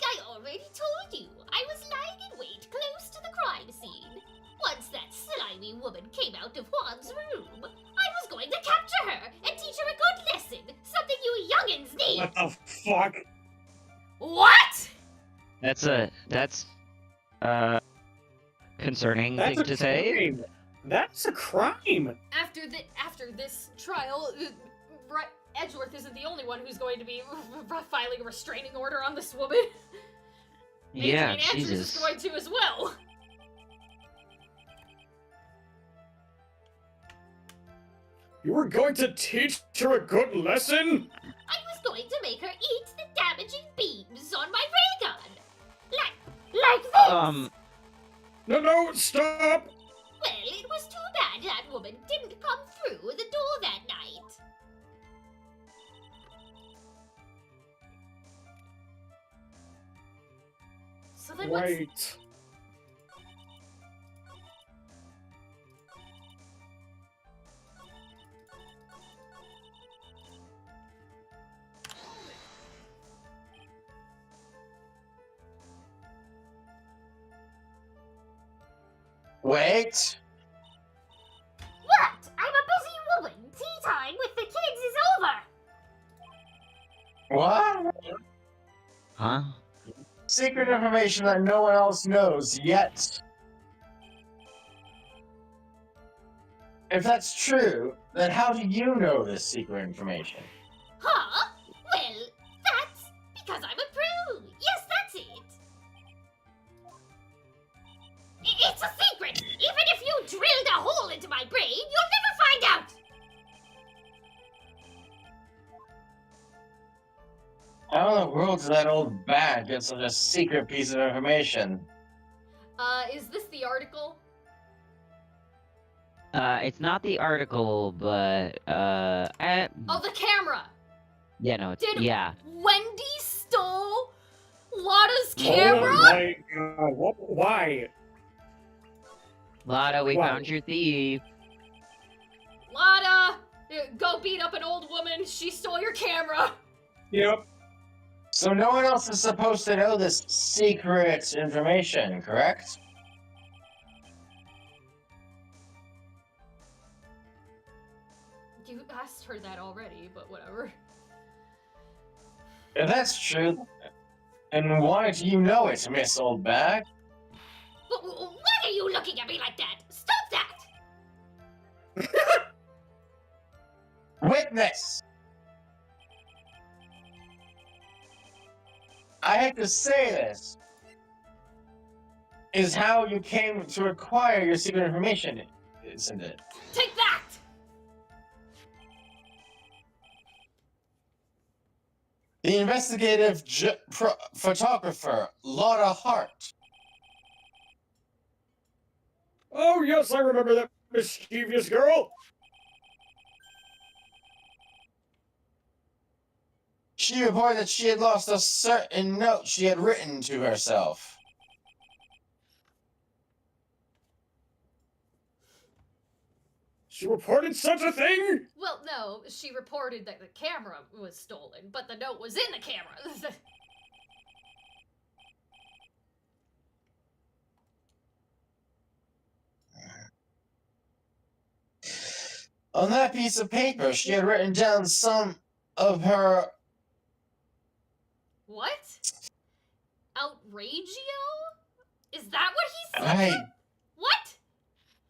I already told you, I was lying in wait close to the crime scene. Once that slimy woman came out of Juan's room, I was going to capture her and teach her a good lesson, something you youngins need. What the fuck? What? That's concerning That's thing a to say. crime. That's a crime. After this trial, Edgeworth isn't the only one who's going to be filing a restraining order on this woman. Yeah, Adrian Andrews Jesus. is going to as well. You were going to teach her a good lesson? I was going to make her eat the damaging beams on my ray gun. Like this! No, stop! Well, it was too bad that woman didn't come through the door that night. So then what's... Wait. Wait. What? I'm a busy woman. Tea time with the kids is over. What? Huh? Secret information that no one else knows yet. If that's true, then how do you know this secret information? Huh? Well, that's because I'm a pro. Yes, that's it. It's a secret. Even if you drilled a hole into my brain, you'll never find out. How in the world did that old bag get such a secret piece of information? Is this the article? It's not the article, but, Oh, the camera! yeah, no, it's, Did- yeah. Wendy stole Lotta's camera? Why? Lotta, we Why? found your thief. Lotta! Go beat up an old woman, she stole your camera! Yep. So no one else is supposed to know this secret information, correct? You asked her that already, but whatever. If that's true, then why do you know it, Miss Old Bag? Why are you looking at me like that? Stop that! Witness! I hate to say this, is how you came to acquire your secret information, isn't it? Take that! The investigative photographer, Lotta Hart. Oh, yes, I remember that mischievous girl. She reported that she had lost a certain note she had written to herself. She reported such a thing? Well, no, she reported that the camera was stolen, but the note was in the camera. On that piece of paper, she had written down some of her... What? Outragio? Is that what he said? What?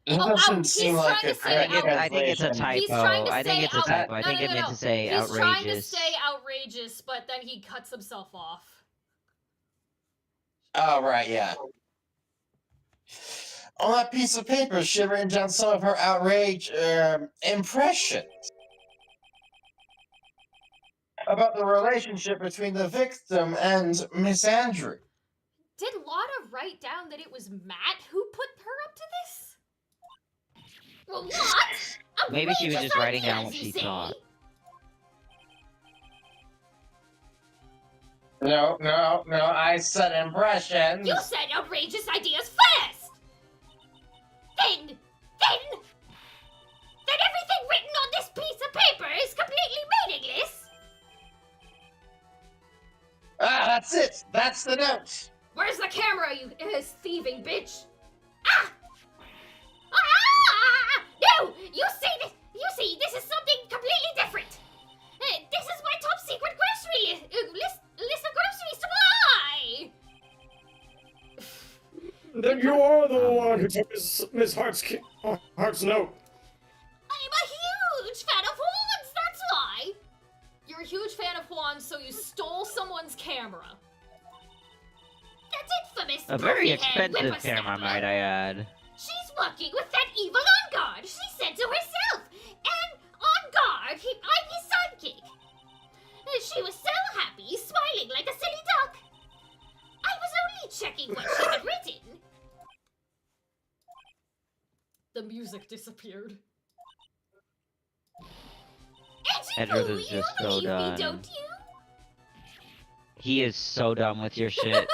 It Oh, doesn't he's seem trying like to a say correct I think it's a translation. He's trying typo. to I think say it's a out- typo. I no, think no, it no, meant no. to say He's trying to outrageous. say outrageous, but then he cuts himself off. Oh, right, yeah. On that piece of paper, she had written down some of her outrage impressions about the relationship between the victim and Miss Andrew. Did Lotta write down that it was Matt who put her up to this? Well, what? Maybe she was Outrageous just writing down ideas, what you she say? thought. No, I said impressions. You said outrageous ideas first! Then everything written on this piece of paper is completely meaningless? Ah, that's it. That's the note. Where's the camera, you thieving bitch? Ah! Ah! No! You see, this is something completely different. This is my top secret grocery list of groceries to buy. Then you are the one who took Miss Hart's note. I'm a huge fan of horns, that's why. camera. That infamous A very poofy-head expensive camera, whippersnapper. might I add. She's working with that evil On Guard, she said so herself. And On Guard, I'm his sidekick. She was so happy, smiling like a silly duck. I was only checking what she had written. The music disappeared. Edward Edgy is Poo, you just so believe done. me, don't you? He is so done with your shit.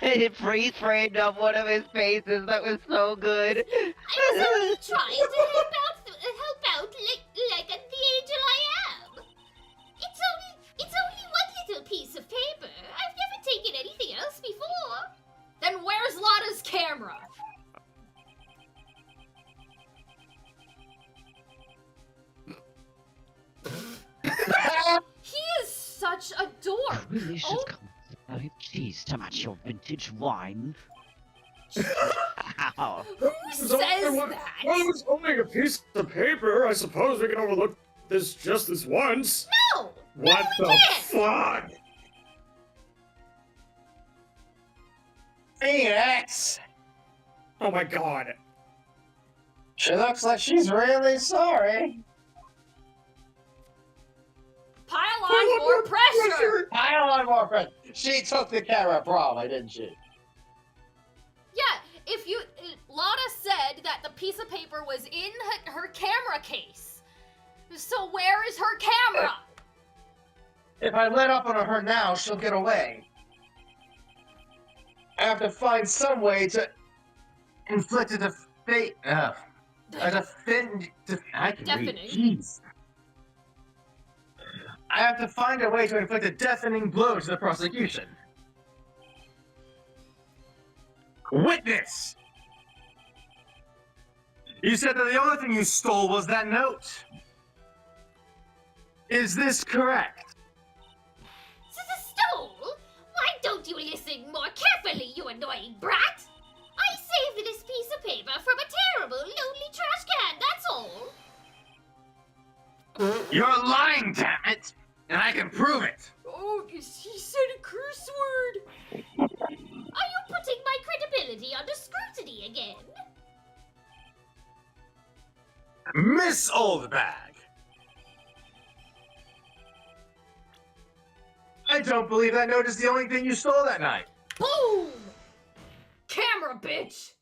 It freeze framed up one of his faces. That was so good. I was only trying to help out like the angel I am. It's only one little piece of paper. I've never taken anything else before. Then where's Lotta's camera? He is such a dork. Really should Oh. come with cheese to match your vintage wine. Ow. Who This is says only one- that? Well, it's only a piece of paper. I suppose we can overlook this just this once. No! What we the can't. fuck? Phoenix! Oh my god. She looks like she's really sorry. Pile on more pressure. Pile on more pressure. She took the camera probably, didn't she? Yeah, if you... Lotta said that the piece of paper was in her camera case. So where is her camera? If I let up on her now, she'll get away. I have to find some way to inflict a defeat. A defend. I can read. Deafening. Jeez. I have to find a way to inflict a deafening blow to the prosecution. Witness! You said that the only thing you stole was that note. Is this correct? Stole? Why don't you listen more carefully, you annoying brat? I saved this piece of paper from a terrible, lonely trash can, that's all. You're lying, damn it! And I can prove it! Oh, he said a curse word. Are you putting my credibility under scrutiny again? Miss Oldbag! I don't believe that note is the only thing you stole that night. Boom! Camera, bitch!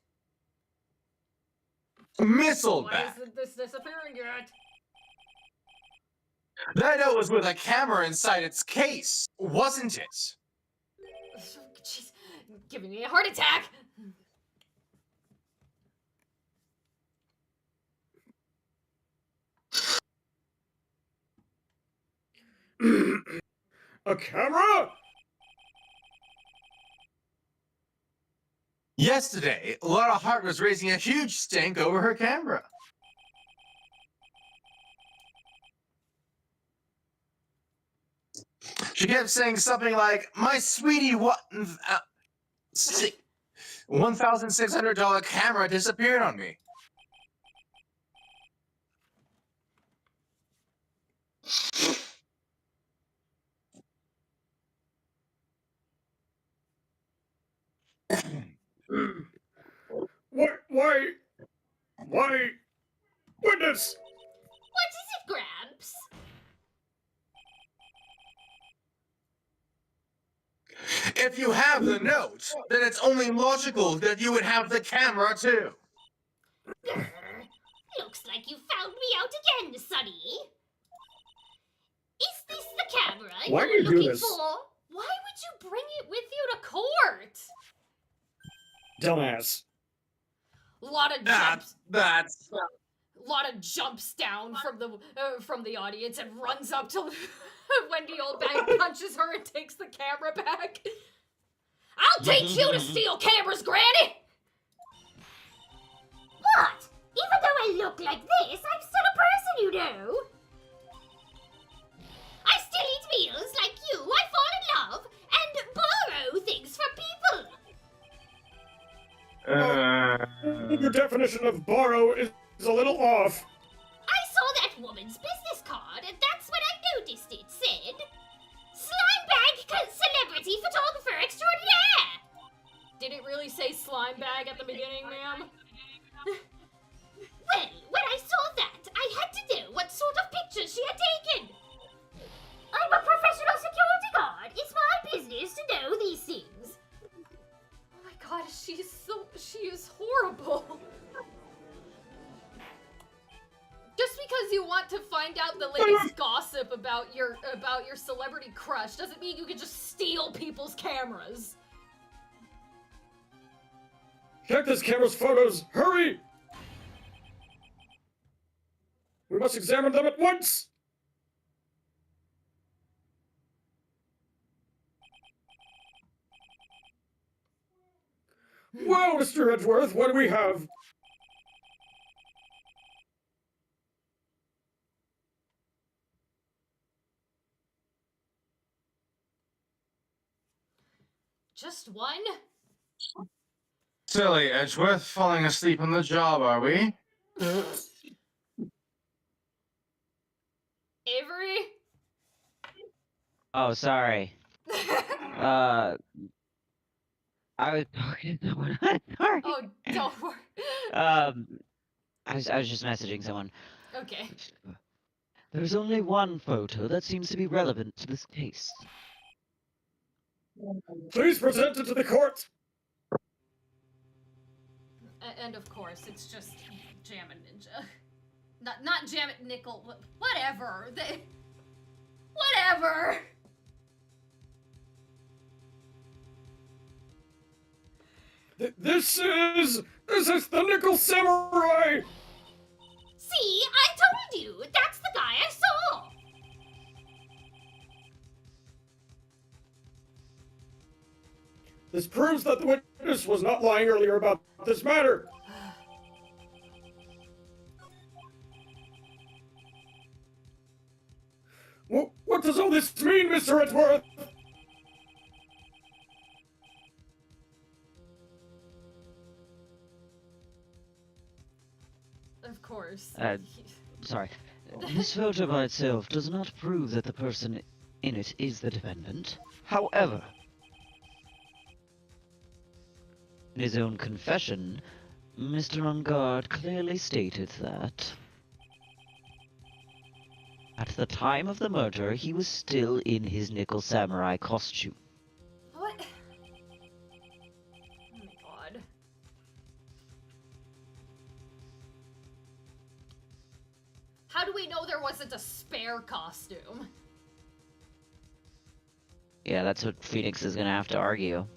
Miss Why Oldbag! isn't this disappearing yet? That note was with a camera inside its case, wasn't it? She's giving me a heart attack. A camera? Yesterday, Laura Hart was raising a huge stink over her camera. She kept saying something like, "My sweetie, $1,600 camera disappeared on me." Why? Witness! What is it, Gramps? If you have the note, then it's only logical that you would have the camera too. Grr. Looks like you found me out again, Sonny. Is this the camera Why you do were you do looking this? for? Why would you bring it with you to court? Dumbass. Lotta jumps down from the audience and runs up to Wendy Oldbag, punches her, and takes the camera back. I'll teach you to steal cameras, Granny! What? Even though I look like this, I'm still a person, you know. I still eat meals like you. I fall in love and borrow things from people. Your definition of borrow is a little off. I saw that woman's business card, and that's when I noticed it said, "Slimebag flag at the beginning, ma'am? Well, when I saw that, I had to know what sort of picture she had taken. I'm a professional security guard. It's my business to know these things. Oh my god, she is horrible. Just because you want to find out the latest gossip about your celebrity crush doesn't mean you can just steal people's cameras. Check this camera's photos! Hurry! We must examine them at once! Well, Mr. Edgeworth, what do we have? Just one? Silly Edgeworth, falling asleep on the job, are we? Avery? Oh, sorry. I was talking to someone. Sorry. Oh, don't worry. I was just messaging someone. Okay. There's only one photo that seems to be relevant to this case. Please present it to the court! And of course, it's just Jammin' Ninja. Not Jammin' Nickel. Whatever. Whatever. This is the Nickel Samurai! See, I told you. That's the guy I saw. This proves that the witness was not lying earlier about this matter. What does all this mean, Mr. Edgeworth? Of course. Sorry. This photo by itself does not prove that the person in it is the defendant. However, in his own confession, Mr. Ungard clearly stated that at the time of the murder, he was still in his Nickel Samurai costume. What? Oh my god. How do we know there wasn't a spare costume? Yeah, that's what Phoenix is gonna have to argue.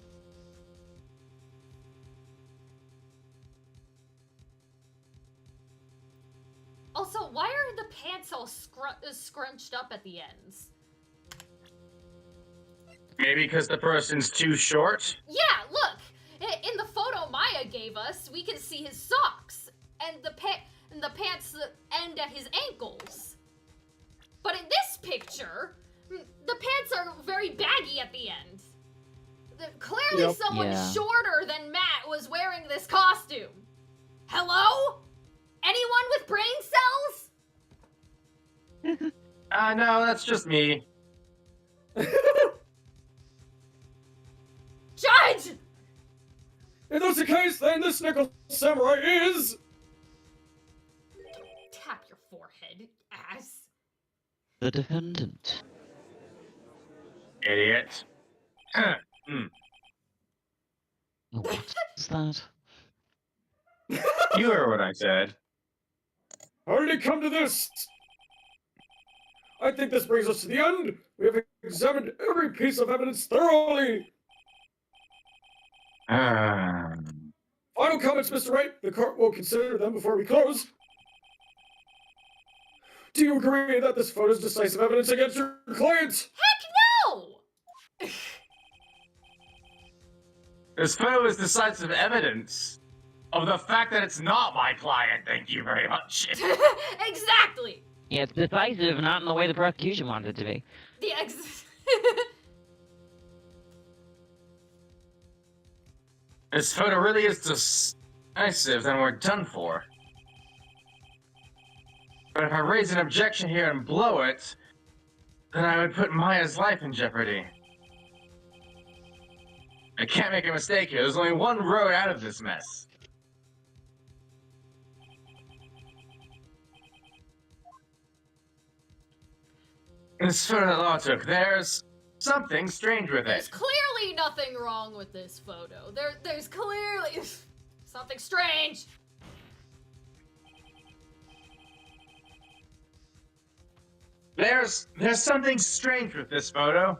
Also, why are the pants all scrunched up at the ends? Maybe because the person's too short? Yeah, look! In the photo Maya gave us, we can see his socks, and the pants end at his ankles. But in this picture, the pants are very baggy at the end. Clearly someone shorter than Matt was wearing this costume. Hello? Anyone with brain cells? No, that's just me. Judge! If that's the case, then this Nickel Samurai is... Tap your forehead, ass. The defendant. Idiot. What is that? You heard what I said. How did it come to this? I think this brings us to the end. We have examined every piece of evidence thoroughly. Final comments, Mr. Wright. The court will consider them before we close. Do you agree that this photo is decisive evidence against your client? Heck no! This photo is decisive evidence of the fact that it's not my client. Thank you very much. Exactly! Yeah, it's decisive, not in the way the prosecution wanted it to be. This photo really is decisive, then we're done for. But if I raise an objection here and blow it, then I would put Maya's life in jeopardy. I can't make a mistake here. There's only one road out of this mess. This photo that Law took, there's something strange with There's it. clearly nothing wrong with this photo. There's clearly something strange. There's something strange with this photo.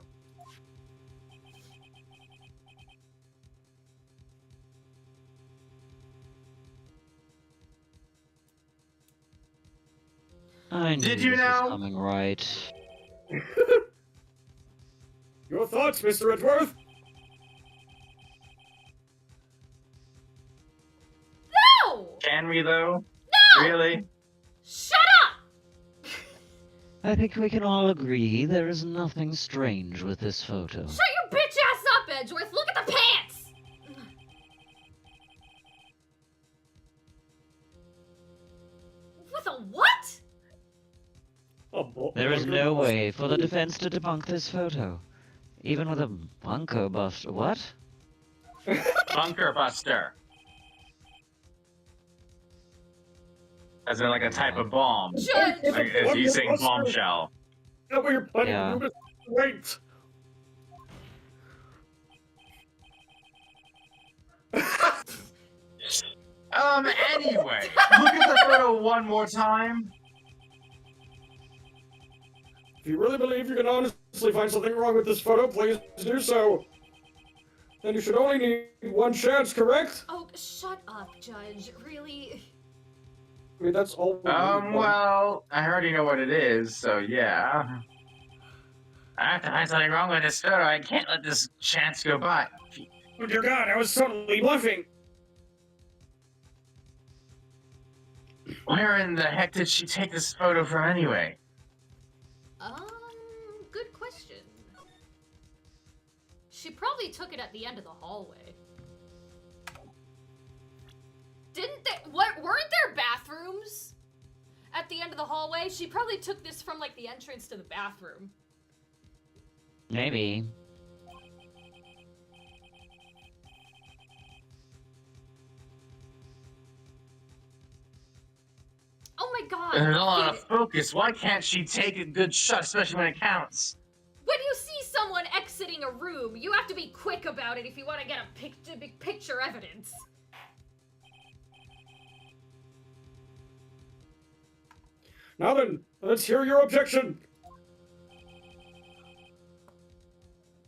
I knew Did you this know? was coming right. Your thoughts, Mr. Edgeworth? No! Can we though? No! Really? Shut up! I think we can all agree there is nothing strange with this photo. Shut your bitch ass up, Edgeworth! Look at the pants! With a what? There is no way for the defense to debunk this photo. Even with a bunker buster. What? Bunker buster. As in like a type of bomb. Judge! Like, as you saying bombshell. That way you're planning Yeah. to do this. Wait. Anyway, look at the photo one more time. If you really believe you can honestly find something wrong with this photo, please do so. Then you should only need one chance, correct? Oh, shut up, Judge. Really? I mean, that's all. we need. Well, I already know what it is, so yeah. I have to find something wrong with this photo. I can't let this chance go by. Oh dear God, I was totally bluffing. Where in the heck did she take this photo from anyway? Good question. She probably took it at the end of the hallway. Didn't they? What? Weren't there bathrooms at the end of the hallway? She probably took this from like the entrance to the bathroom. Maybe. Oh my God! There's a lot Dude, of focus. Why can't she take a good shot, especially when it counts? when you see someone exiting a room, you have to be quick about it if you want to get a big picture evidence. Now then, let's hear your objection.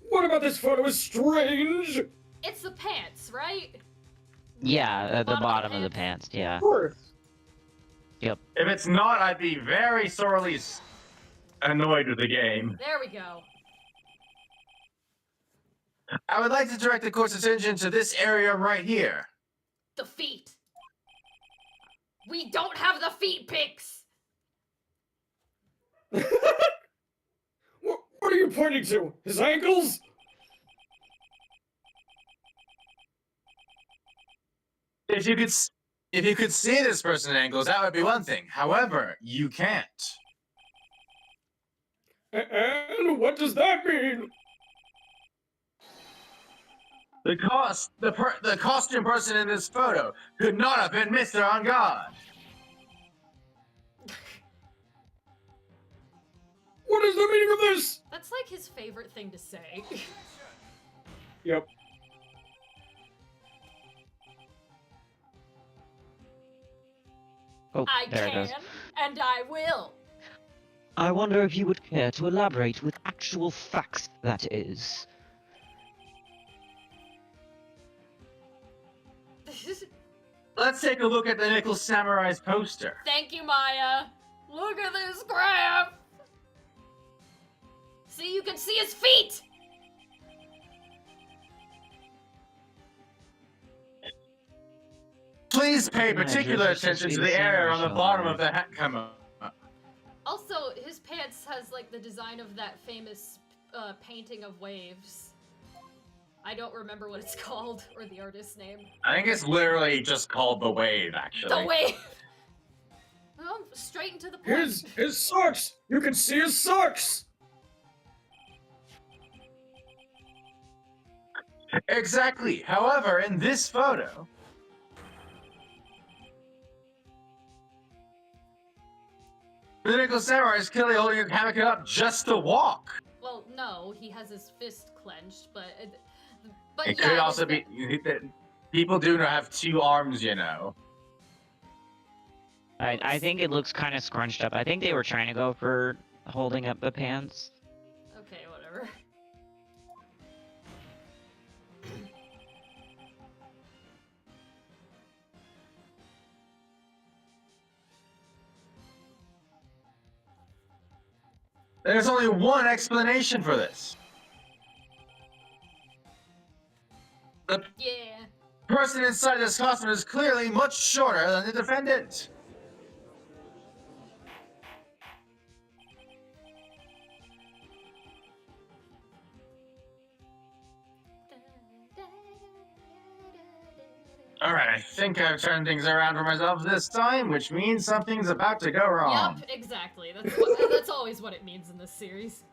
What about this photo is strange? Of It's the pants, right? Yeah, at the Bottom of the bottom of the pants, yeah. course. If it's not, I'd be very sorely annoyed with the game. There we go. I would like to direct the court's attention to this area right here. The feet. We don't have the feet pics. What are you pointing to? His ankles? If you could see this person's ankles, that would be one thing. However, you can't. And what does that mean? The costume person in this photo could not have been Mr. On God. What is the meaning of this? That's like his favorite thing to say. Yep. Oh, I there it can, goes. and I will. I wonder if you would care to elaborate with actual facts, that is. Let's take a look at the Nickel Samurai's poster. Thank you, Maya. Look at this crap. See, you can see his feet. Please pay Yeah, particular just attention to see the the area on the samurai bottom shell. of the hat. Come on. Also, his pants has like the design of that famous painting of waves. I don't remember what it's called or the artist's name. I think it's literally just called the Wave, actually. The wave. Well, straight into the point. His socks! You can see his socks! Exactly. However, in this photo, the Nickel Samurai is clearly holding a hammock up just to walk. Well, no, he has his fist clenched, but It yeah, could also be people do have two arms, you know. I think it looks kind of scrunched up. I think they were trying to go for holding up the pants. Okay, whatever. There's only one explanation for this. The Yeah. person inside this costume is clearly much shorter than the defendant. Alright, I think I've turned things around for myself this time, which means something's about to go wrong. Yup, exactly. That's always what it means in this series.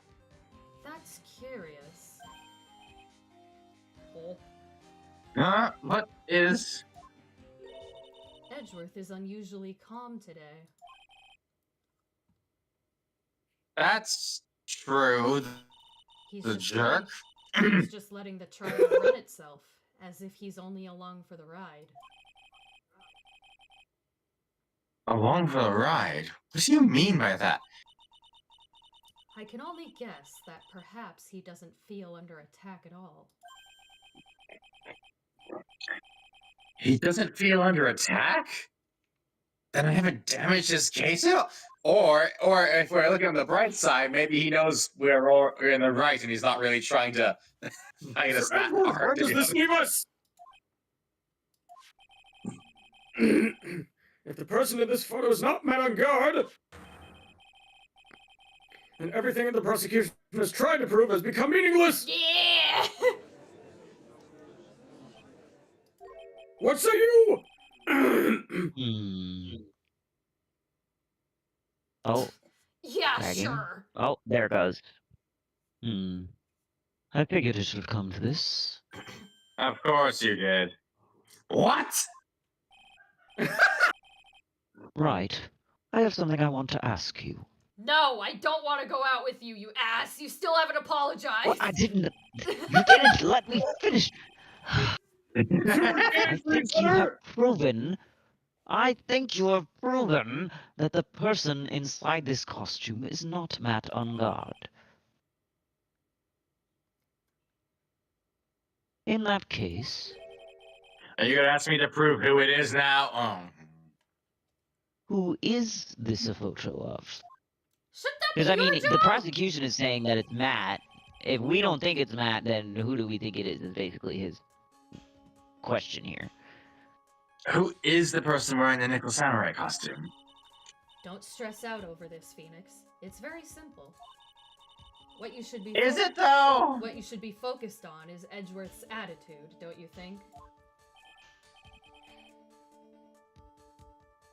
That's curious. Oh. What is... Edgeworth is unusually calm today. That's true. He's The just jerk? he's just letting the trial run itself, as if he's only along for the ride. Along for the ride? What do you mean by that? I can only guess that perhaps he doesn't feel under attack at all. He doesn't feel under attack? Then I haven't damaged his case at all? Or if we're looking on the bright side, maybe he knows we're in the right and he's not really trying to fight us that Where hard. does this leave us? If the person in this photo is not met on guard, then everything that the prosecution has tried to prove has become meaningless. Yeah! What say you? Oh, Yeah, Dragging. sure. oh, there it goes. I figured it would come to this. Of course you did. What? Right. I have something I want to ask you. No, I don't want to go out with you, you ass. You still haven't apologized. Well, I didn't. You didn't let me finish. I think you have proven. I think you have proven that the person inside this costume is not Matt on guard. In that case, Are you gonna ask me to prove who it is now? who is this a photo of? Should that be Because I your mean, job? the prosecution is saying that it's Matt. If we don't think it's Matt, then who do we think it is? Is basically his question here. Who is the person wearing the Nickel Samurai costume? Don't stress out over this, Phoenix. It's very simple. What you should be Is it though? What you should be focused on is Edgeworth's attitude, don't you think?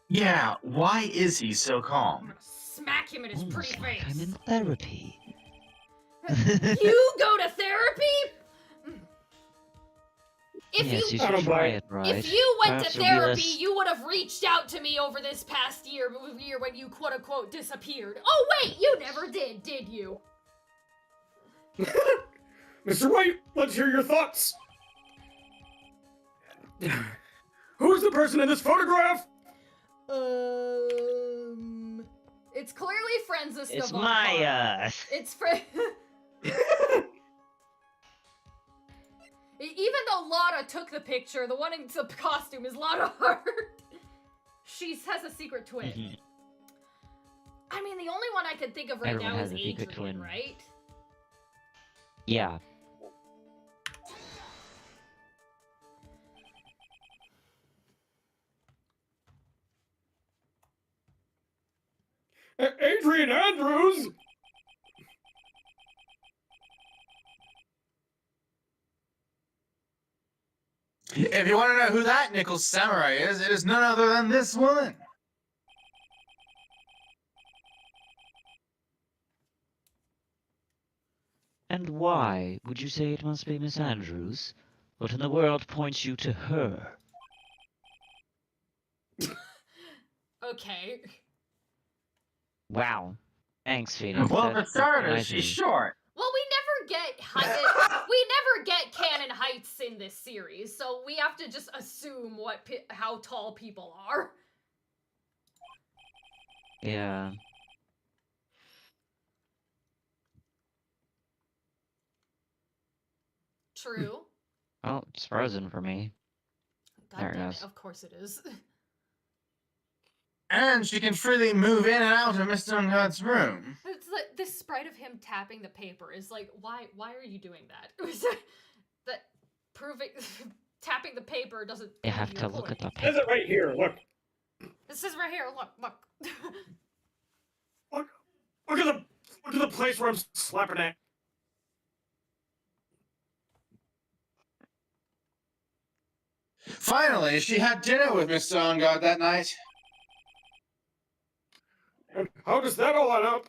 Yeah, why is he so I'm calm? gonna smack him in his pretty Almost like I'm face. in therapy. You go to therapy? If Yes, you you I should don't try buy it, right? If you went Perhaps to you'll be therapy, less- you would have reached out to me over this past year when you quote unquote disappeared. Oh wait, you never did you? Mr. White, let's hear your thoughts. Who's the person in this photograph? It's clearly Francis It's Devon Maya. Carr. It's Even though Lotta took the picture, the one in the costume is Lotta Hart. She has a secret twin. Mhm. I mean, the only one I can think of right Everyone now has is a secret Adrian, twin. right? Yeah. Adrian Andrews? If you want to know who that Nickel Samurai is, it is none other than this woman. And why would you say it must be Miss Andrews? What in the world points you to her? Okay. Wow. Thanks, Phoenix. Well, for That's starters, nice of she's you. short. Well, we never get canon heights in this series, so we have to just assume how tall people are. Yeah. True. Oh, it's frozen for me. God There it damn is. it, of course it is. And she can freely move in and out of Mr. Ungod's room. It's like this sprite of him tapping the paper is like, why are you doing that? That proving tapping the paper doesn't You prove have your to look at point. the It says paper. it right here. Look. This is right here. Look. Look at the place where I'm slapping at. Finally, she had dinner with Mr. Ungod that night. And how does that all add up?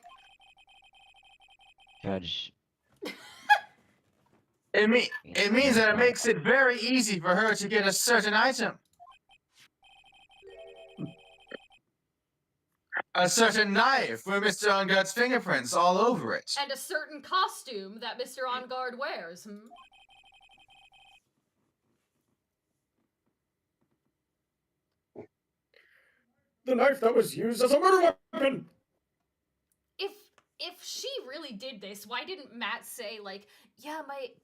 Judge. It means that it makes it very easy for her to get a certain item. A certain knife with Mr. Ungod's fingerprints all over it. And a certain costume that Mr. On Guard wears. The knife that was used as a murder weapon. If she really did this, why didn't Matt say like, yeah,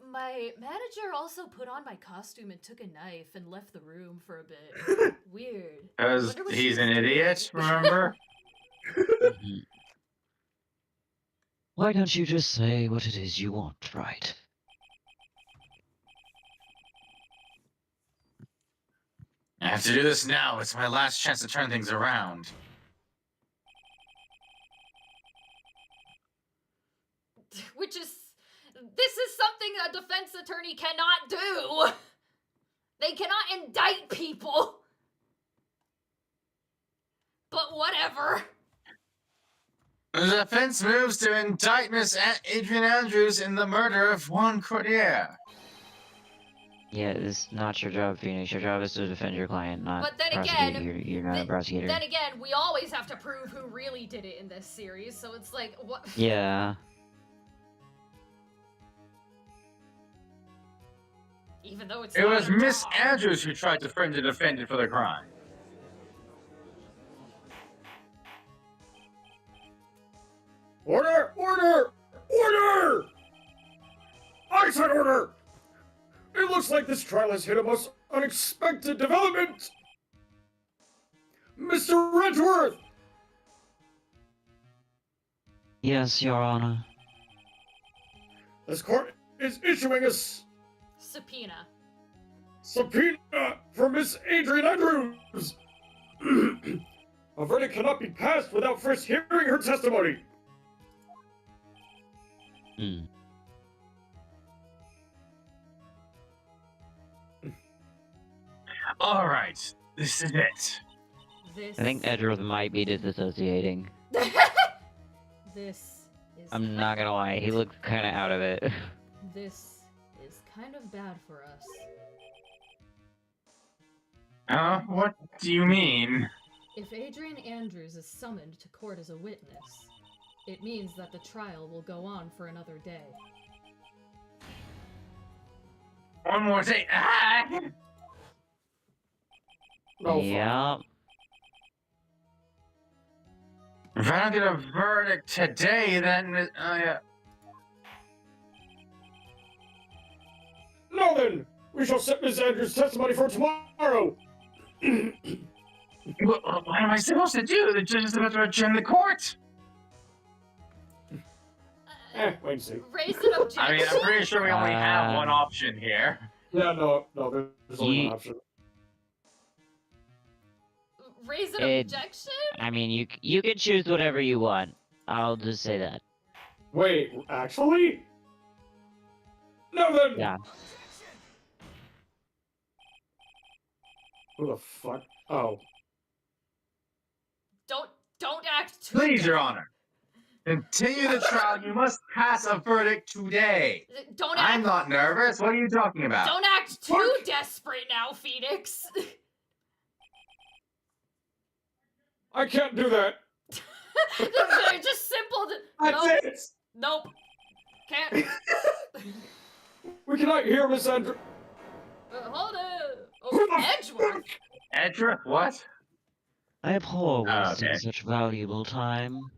my manager also put on my costume and took a knife and left the room for a bit. Weird. Because Wonder what he's she's an doing. idiot, remember? Mhm. Why don't you just say what it is you want, right? I have to do this now. It's my last chance to turn things around. This is something a defense attorney cannot do. They cannot indict people. But whatever. The defense moves to indict Miss Adrian Andrews in the murder of Juan Cordier. Yeah, it's not your job, Phoenix. Your job is to defend your client, not But then prosecute. again, You're not a prosecutor. Then again, we always have to prove who really did it in this series, so it's like, what? Yeah. Even though it's It not was her Miss job. Andrews who tried to frame the defendant for the crime. Order! Order! Order! I said order! It looks like this trial has hit a most unexpected development! Mr. Redworth! Yes, Your Honor. This court is issuing a Subpoena. subpoena for Miss Adrian Andrews! A verdict cannot be passed without first hearing her testimony! Hmm. All right, this is it. This. I think Edgeworth might be disassociating. This is. I'm not gonna lie, he looks kind of out of it. This is kind of bad for us. What do you mean? If Adrian Andrews is summoned to court as a witness, it means that the trial will go on for another day. One more day. Ah! No, Yeah. If I don't get a verdict today, then No then! We shall set Miss Andrews' testimony for tomorrow! what am I supposed to do? The judge is about to adjourn the court. Wait and see. Raise an objection. I mean, I'm pretty sure we only have one option here. Yeah, no, there's only one option. Raise an It- objection? I mean, you can choose whatever you want. I'll just say that. Wait, actually? No then! Yeah. Who the fuck? Oh. Don't act too. Please, Your Honor. Continue the trial. You must pass a verdict today. Don't I'm act. not nervous. What are you talking about? Don't act too desperate now, Phoenix. I can't do that. They're just simple. That's Nope. it. Nope. Can't. We cannot hear Miss Andrew. Hold it. Who Oh, the Edgeworth. Edgeworth, what? I abhor Oh, wasting okay. such valuable time.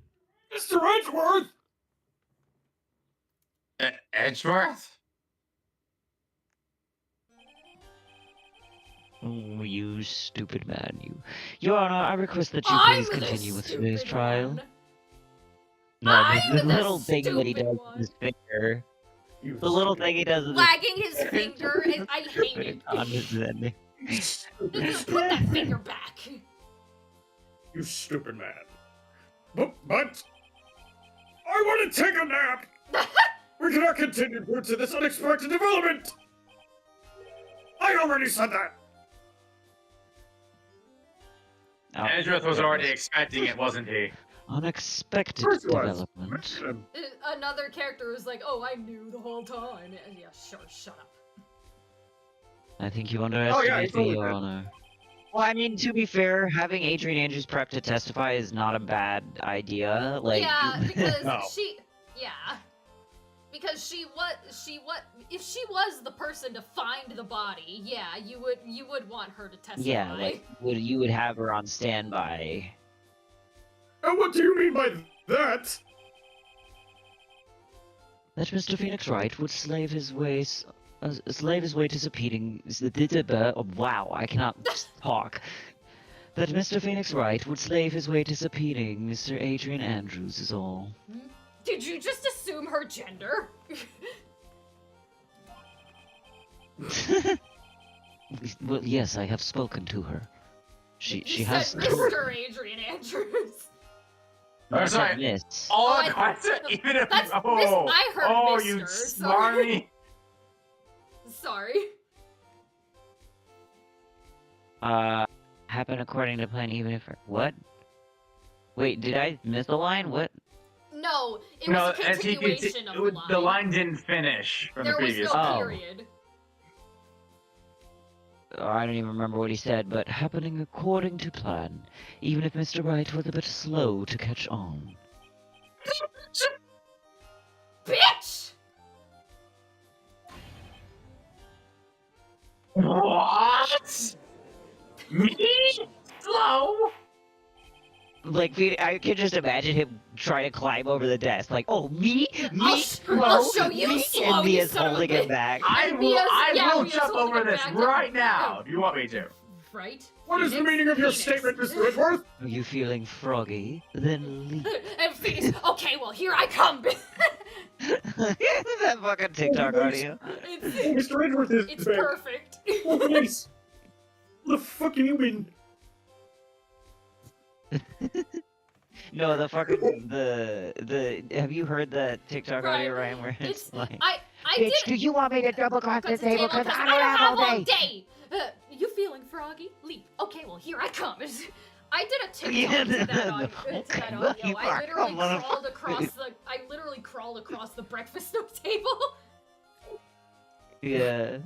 Mr. Edgeworth! Edgeworth? Oh, you stupid man, you. Your Honor, I request that you I'm please the continue with today's stupid trial. one. No, I'm the the little thing that he stupid does one. with his finger. You The little thing he does with Wagging his finger, and I hate it. condescending. Put that finger back. You stupid man. But I want to take a nap! We cannot continue due to this unexpected development! I already said that! Oh, Edgeworth was goodness. already expecting it, wasn't he? Unexpected Of course he was. development. Another character was like, "Oh, I knew the whole time." Yeah, sure, shut up. I think you he underestimate totally me, Your did. Honor. Well, I mean, to be fair, having Adrian Andrews prep to testify is not a bad idea. Like, Yeah, because No. because if she was the person to find the body, yeah, you would want her to testify. yeah, like you would have her on standby. And what do you mean by that? That Mr. Phoenix Wright would slave his way to subpoenaing. Wow, I cannot talk. That Mr. Phoenix Wright would slave his way to subpoenaing Mr. Adrian Andrews is all. Did you just assume her gender? Well, yes, I have spoken to her. She You has. said Mr. Adrian Andrews. Oh, I said sorry. Miss. Oh, I- that's it. Even if That's oh, I heard oh, Mr. you so- smarmy. Sorry. Happen according to plan, even if what? Wait, did I miss the line? What? No, it No, was a as he continuation of the line. the line didn't finish from There the was previous. no Oh. period. Oh, I don't even remember what he said, but happening according to plan, even if Mr. Wright was a bit slow to catch on. Bitch! What? Me? Slow? Like, I could just imagine him trying to climb over the desk, like, oh, me? I'll Slow? show you Me? slow, And you Mia's son of a holding bitch. him back. I And will. Mia's- I yeah, will Mia's jump holding over him this back. right now. If you want me to. Right? What is the Phoenix? meaning of your Phoenix. statement, Mr. Edgeworth? Are you feeling froggy? Then leap. And Phoenix, okay, well, here I come. That fucking TikTok audio. It's, Mr. Edgeworth is it's back. perfect. Oh, please. What the fuck do you mean? No, the fucking the. Have you heard that TikTok audio, Right. Ryan, where it's like, I bitch, did do you want me to double cross cut this the table? table Because 'cause I don't have all day. day. You feeling froggy? Leap. Okay, well, here I come. I did a TikTok Yeah, to that the- audio. To okay, that well, audio. you I are literally a motherfucker. crawled across the breakfast nook table. Yeah.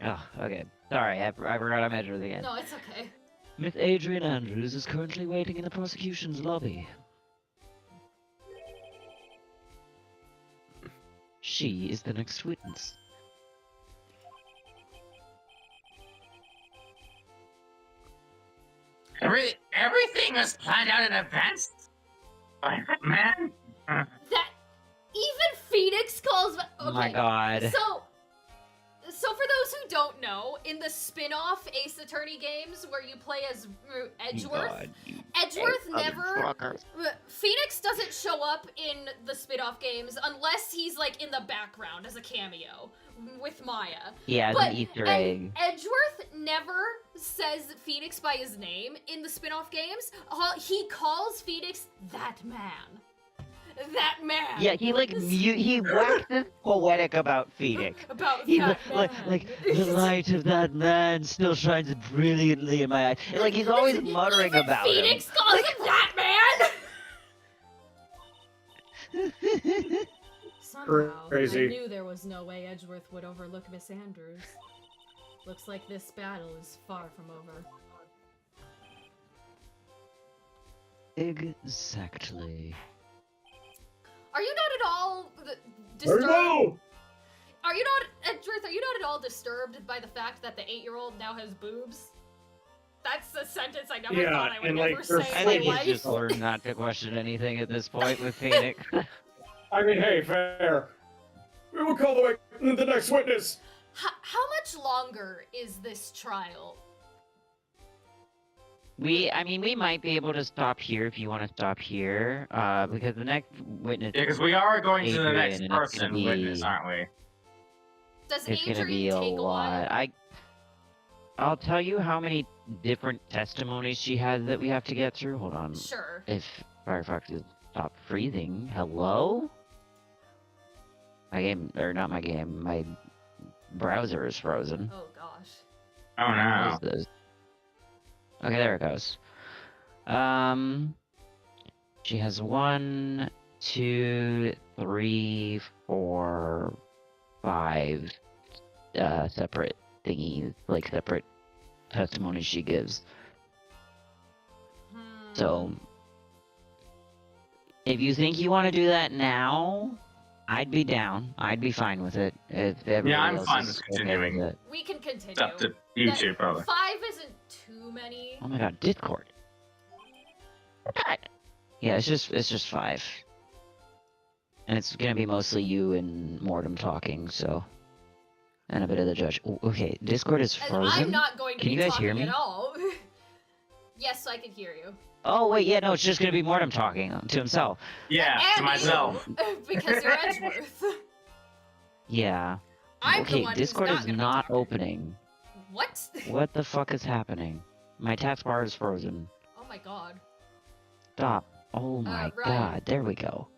Oh, okay. Sorry, I forgot I measured again. No, it's okay. Miss Adrian Andrews is currently waiting in the prosecution's lobby. She is the next witness. Everything was planned out in advance. Man. That even Phoenix calls. Okay. Oh my god. So for those who don't know, in the spin-off Ace Attorney games where you play as Edgeworth, God, you Edgeworth never. motherfucker. Phoenix doesn't show up in the spin-off games unless he's like in the background as a cameo with Maya. Yeah, it's But- an Easter And egg. Edgeworth never says Phoenix by his name in the spin-off games. He calls Phoenix that man. That man. Yeah, he like he waxes poetic about Phoenix. About He's that like, man. like the light of that man still shines brilliantly in my eyes. And, like he's always muttering Even about Phoenix calls him that man. him. Somehow, Crazy. I knew there was no way Edgeworth would overlook Miss Andrews. Looks like this battle is far from over. Exactly. Are you not at all There you disturbed? go! Are you not, Edgeworth, are you not at all disturbed by the fact that the 8-year-old now has boobs? That's a sentence I never Yeah, thought I would and, ever like, say they're in I my think he's life. just learned not to question anything at this point with Phoenix. I mean, hey, fair. We will call the next witness. How much longer is this trial? I mean, we might be able to stop here if you want to stop here, because the next witness Yeah, because we are going to the Adrian, next and it's gonna person be- witness, aren't we? Does it's Adrian gonna be a take a lot. while? I'll tell you how many different testimonies she has that we have to get through. Hold on. Sure. If Firefox is stopped freezing, hello? My game, or not my game, my browser is frozen. Oh gosh. Oh no. What is this? Okay, there it goes. She has 1, 2, 3, 4, 5 separate thingies, like separate testimonies she gives. Hmm. So, if you think you want to do that now, I'd be down. I'd be fine with it. If everybody I'm else fine is with okay continuing. with it. We can continue. It's up to you That- two, probably. 5 isn't too many. Oh my god, Discord. God. Yeah, it's just 5. And it's gonna be mostly you and Mortem talking, so. And a bit of the judge. Ooh, okay, Discord is And frozen. I'm not going to Can be you guys talking hear me? at all. Yes, I can hear you. Oh wait, yeah, no, it's just gonna be Mortem talking to himself. Yeah, to And myself. you, because you're Edgeworth. Yeah. I'm the Okay, one Discord who's is not gonna be not talking. opening. What? What the fuck is happening? My taskbar is frozen. Oh my god. Stop. Oh my right. god, there we go.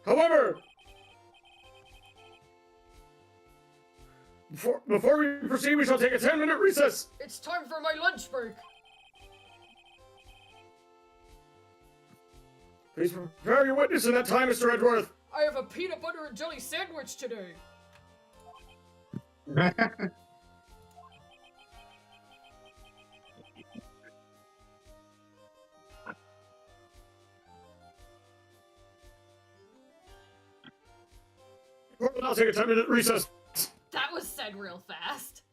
However, before we proceed, we shall take a 10-minute recess. It's time for my lunch break. Please prepare your witness in that time, Mr. Edgeworth. I have a peanut butter and jelly sandwich today. We'll now take a 10-minute recess. That was said real fast.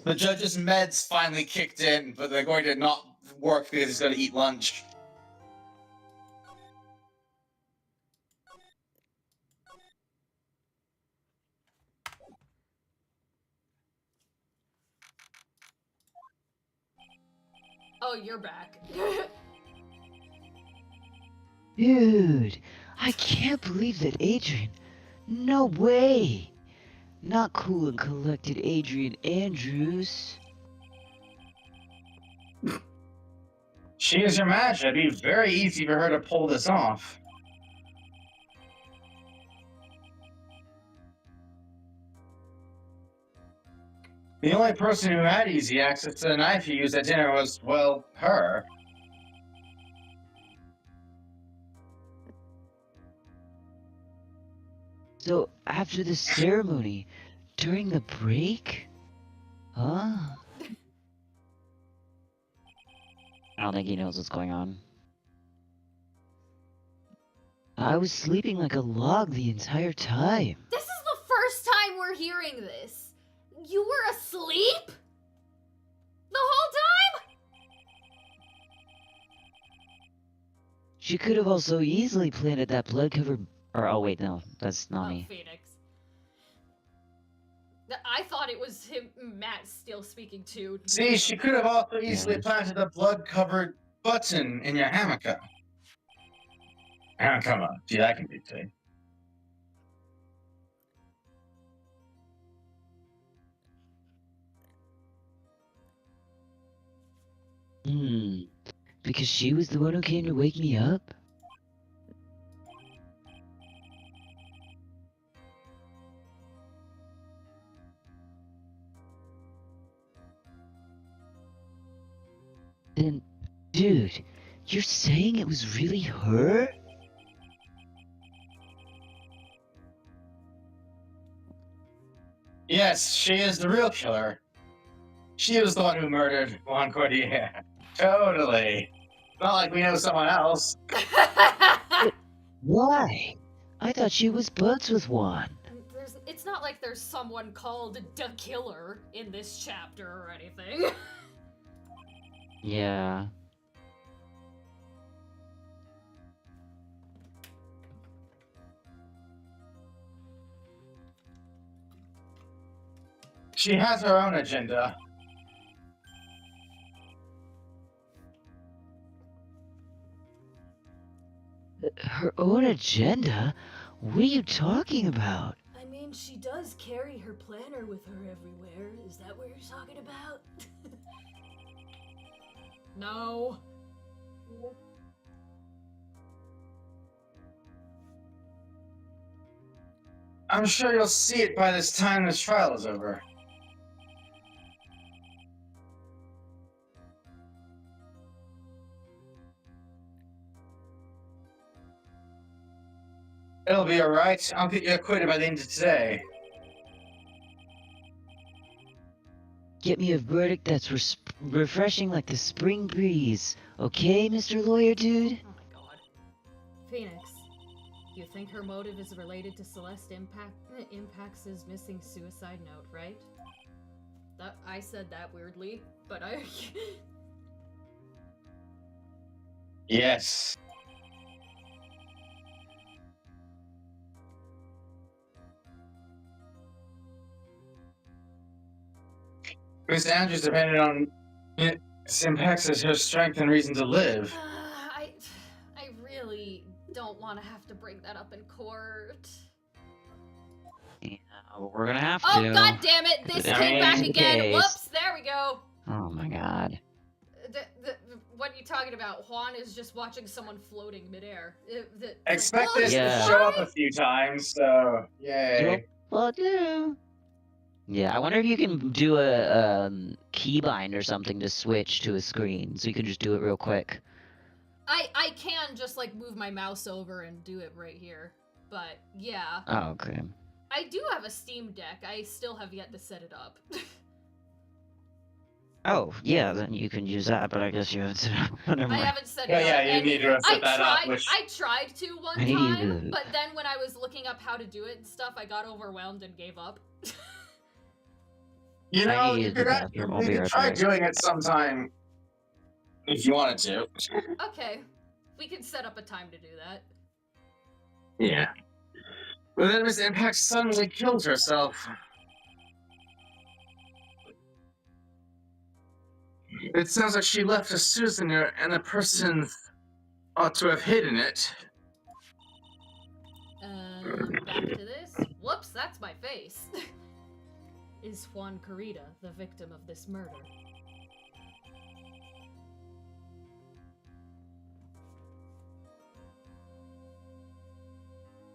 The judge's meds finally kicked in, but they're going to not work because he's going to eat lunch. Oh, you're back. Dude, I can't believe that Adrian. No way. Not cool and collected Adrian Andrews. She is your match. It'd be very easy for her to pull this off. The only person who had easy access to the knife he used at dinner was, well, her. So, after the ceremony, during the break? Huh? I don't think he knows what's going on. I was sleeping like a log the entire time. This is the first time we're hearing this. You were asleep? The whole time? She could have also easily planted that blood-covered... Or, oh wait, no, that's not Oh, me. Phoenix. I thought it was him, Matt, still speaking to. See, she could have also easily Yeah. planted a blood-covered button in your hammock. Ah, come on. Gee, that can be seen. Because she was the one who came to wake me up? Then, dude, you're saying it was really her? Yes, she is the real killer. She was the one who murdered Juan Cordier. Totally. Not like we know someone else. Why? I thought she was buds with Juan. It's not like there's someone called the Killer in this chapter or anything. Yeah. She has her own agenda. Her own agenda? What are you talking about? I mean, she does carry her planner with her everywhere. Is that what you're talking about? No. I'm sure you'll see it by this time this trial is over. It'll be alright. I'll get you acquitted by the end of today. Get me a verdict that's refreshing like the spring breeze. Okay, Mr. Lawyer Dude? Oh my god. Phoenix, you think her motive is related to Celeste Impax's missing suicide note, right? I said that weirdly, but I... Yes. Miss Andrews depended on Impax as her strength and reason to live. I really don't want to have to bring that up in court. Yeah, we're gonna have Oh to. god damn it! This I came mean, back in again. case. Whoops! There we go. Oh my god. What are you talking about? Juan is just watching someone floating midair. Expect this Yeah. to show up a few times, so yay. Well, do. Yeah, I wonder if you can do a keybind or something to switch to a screen, so you can just do it real quick. I can just like move my mouse over and do it right here, but yeah. Oh, okay. I do have a Steam Deck. I still have yet to set it up. Oh, yeah, then you can use that, but I guess you have to. Never I mind. haven't set it Yeah, up. yeah, you and need to set that up. I tried to one I need time, to- but then when I was looking up how to do it and stuff, I got overwhelmed and gave up. You I know, need you to could, do that. I'll be right try back. doing it sometime if you wanted to. Okay, we can set up a time to do that. Yeah. But then Miss Impact suddenly killed herself. It sounds like she left a souvenir and the person ought to have hidden it. Back to this. Whoops, that's my face. Is Juan Corrida the victim of this murder?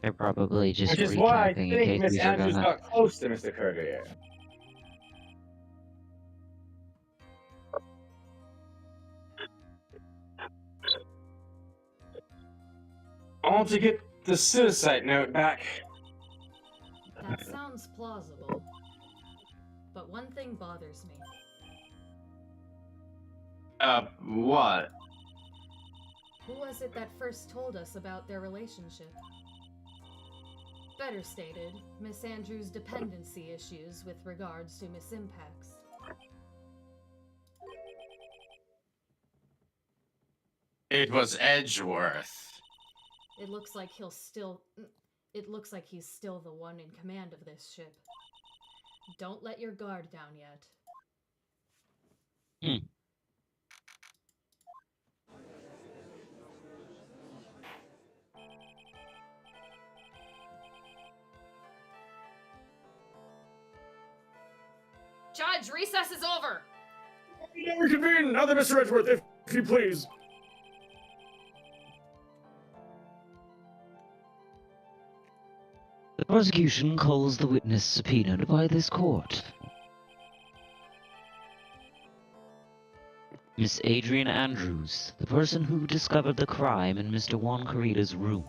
They're probably just Which is why I recapping in think case Miss we Andrews forgot. got close to Mr. Courtier. I want to get the suicide note back. That sounds plausible. But one thing bothers me. What? Who was it that first told us about their relationship? Better stated, Miss Andrews' dependency issues with regards to Miss Impax. It was Edgeworth. It looks like he's still the one in command of this ship. Don't let your guard down yet. Judge, recess is over! now reconvene. Now then, Mr. Edgeworth, if you please. The prosecution calls the witness subpoenaed by this court. Miss Adrian Andrews, the person who discovered the crime in Mr. Juan Corrida's room.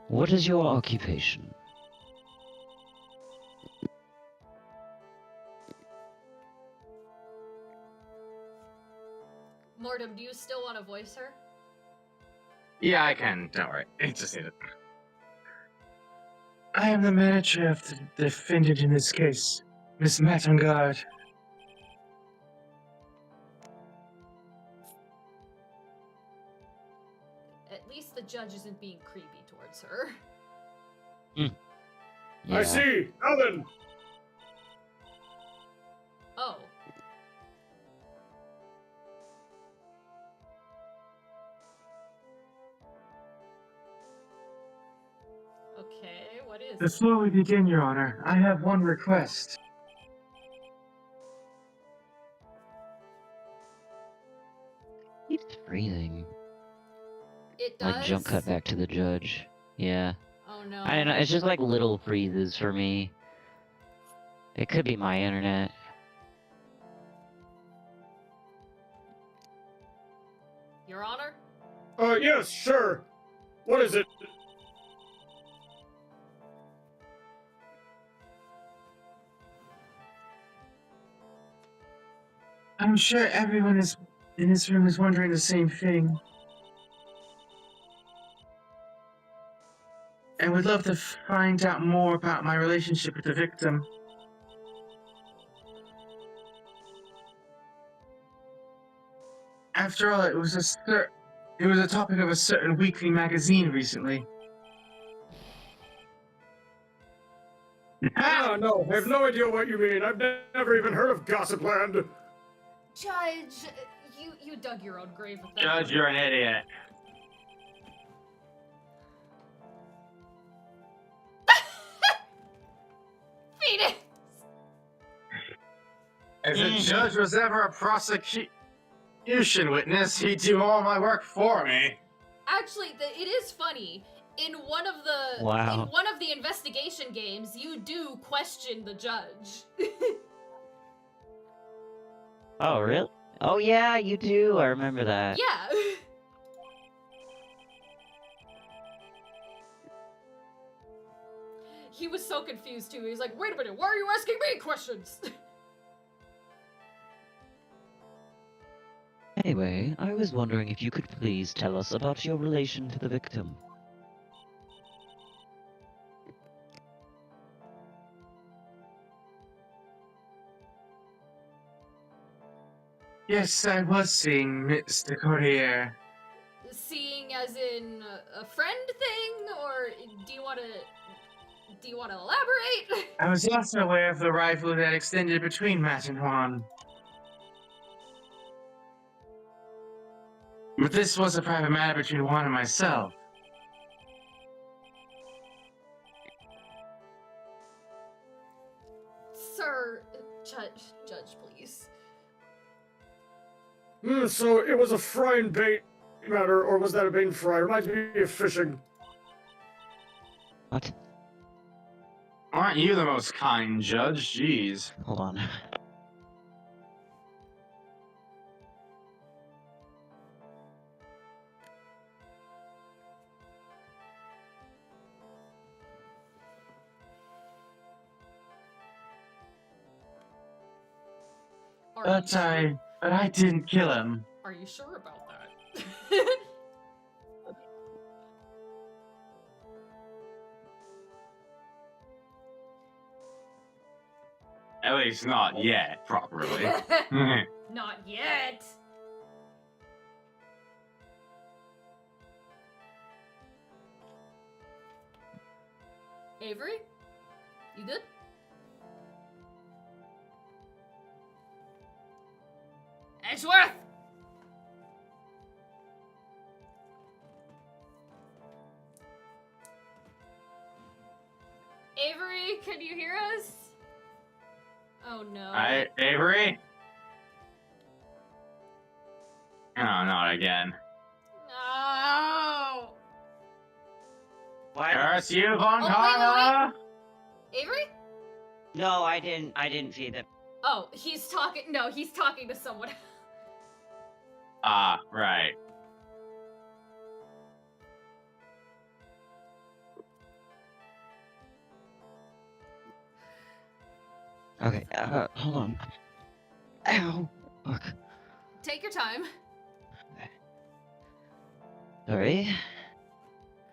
What is your occupation? Mortem, do you still want to voice her? Yeah, I can. Don't worry. It's just it. I am the manager of the defendant in this case, Miss Matangard. At least the judge isn't being creepy towards her. I see. Now then. Oh. Okay, what is it? Before we begin, Your Honor, I have one request. Keeps freezing. It does? Like jump cut back to the judge. Yeah. Oh no. I don't know, it's just like little freezes for me. It could be my internet. Your Honor? Yes, sure. What is it? I'm sure everyone in this room is wondering the same thing. And would love to find out more about my relationship with the victim. After all, it was a topic of a certain weekly magazine recently. No, I have no idea what you mean. I've never even heard of Gossipland. Judge, you dug your own grave with that. Judge, you're an idiot. Phoenix! If the judge was ever a prosecution witness, he'd do all my work for me. Actually, it is funny. In one of the Wow. in one of the investigation games, you do question the judge. Oh, really? Oh, yeah, you do. I remember that. Yeah. He was so confused too. He's like, "Wait a minute, why are you asking me questions?" Anyway, I was wondering if you could please tell us about your relation to the victim. Yes, I was seeing Mr. Courier. Seeing as in a friend thing, or do you want to elaborate? I was also aware of the rivalry that extended between Matt and Juan. But this was a private matter between Juan and myself. Sir, judge, please. So it was a fry and bait matter, or was that a bait and fry? Reminds me of fishing. What? Aren't you the most kind judge? Jeez. Hold on. But I didn't kill him. Are you sure about that? At least not yet, properly. Not yet. Avery, you good? Edgeworth! Oh no. Avery? Oh, not again. No. Why? Curse you, Von Oh, wait, Carla! Avery? No, I didn't feed them. Oh, he's talking. No, he's talking to someone. Ah, right. Okay, hold on. Ow. Fuck. Take your time. Sorry.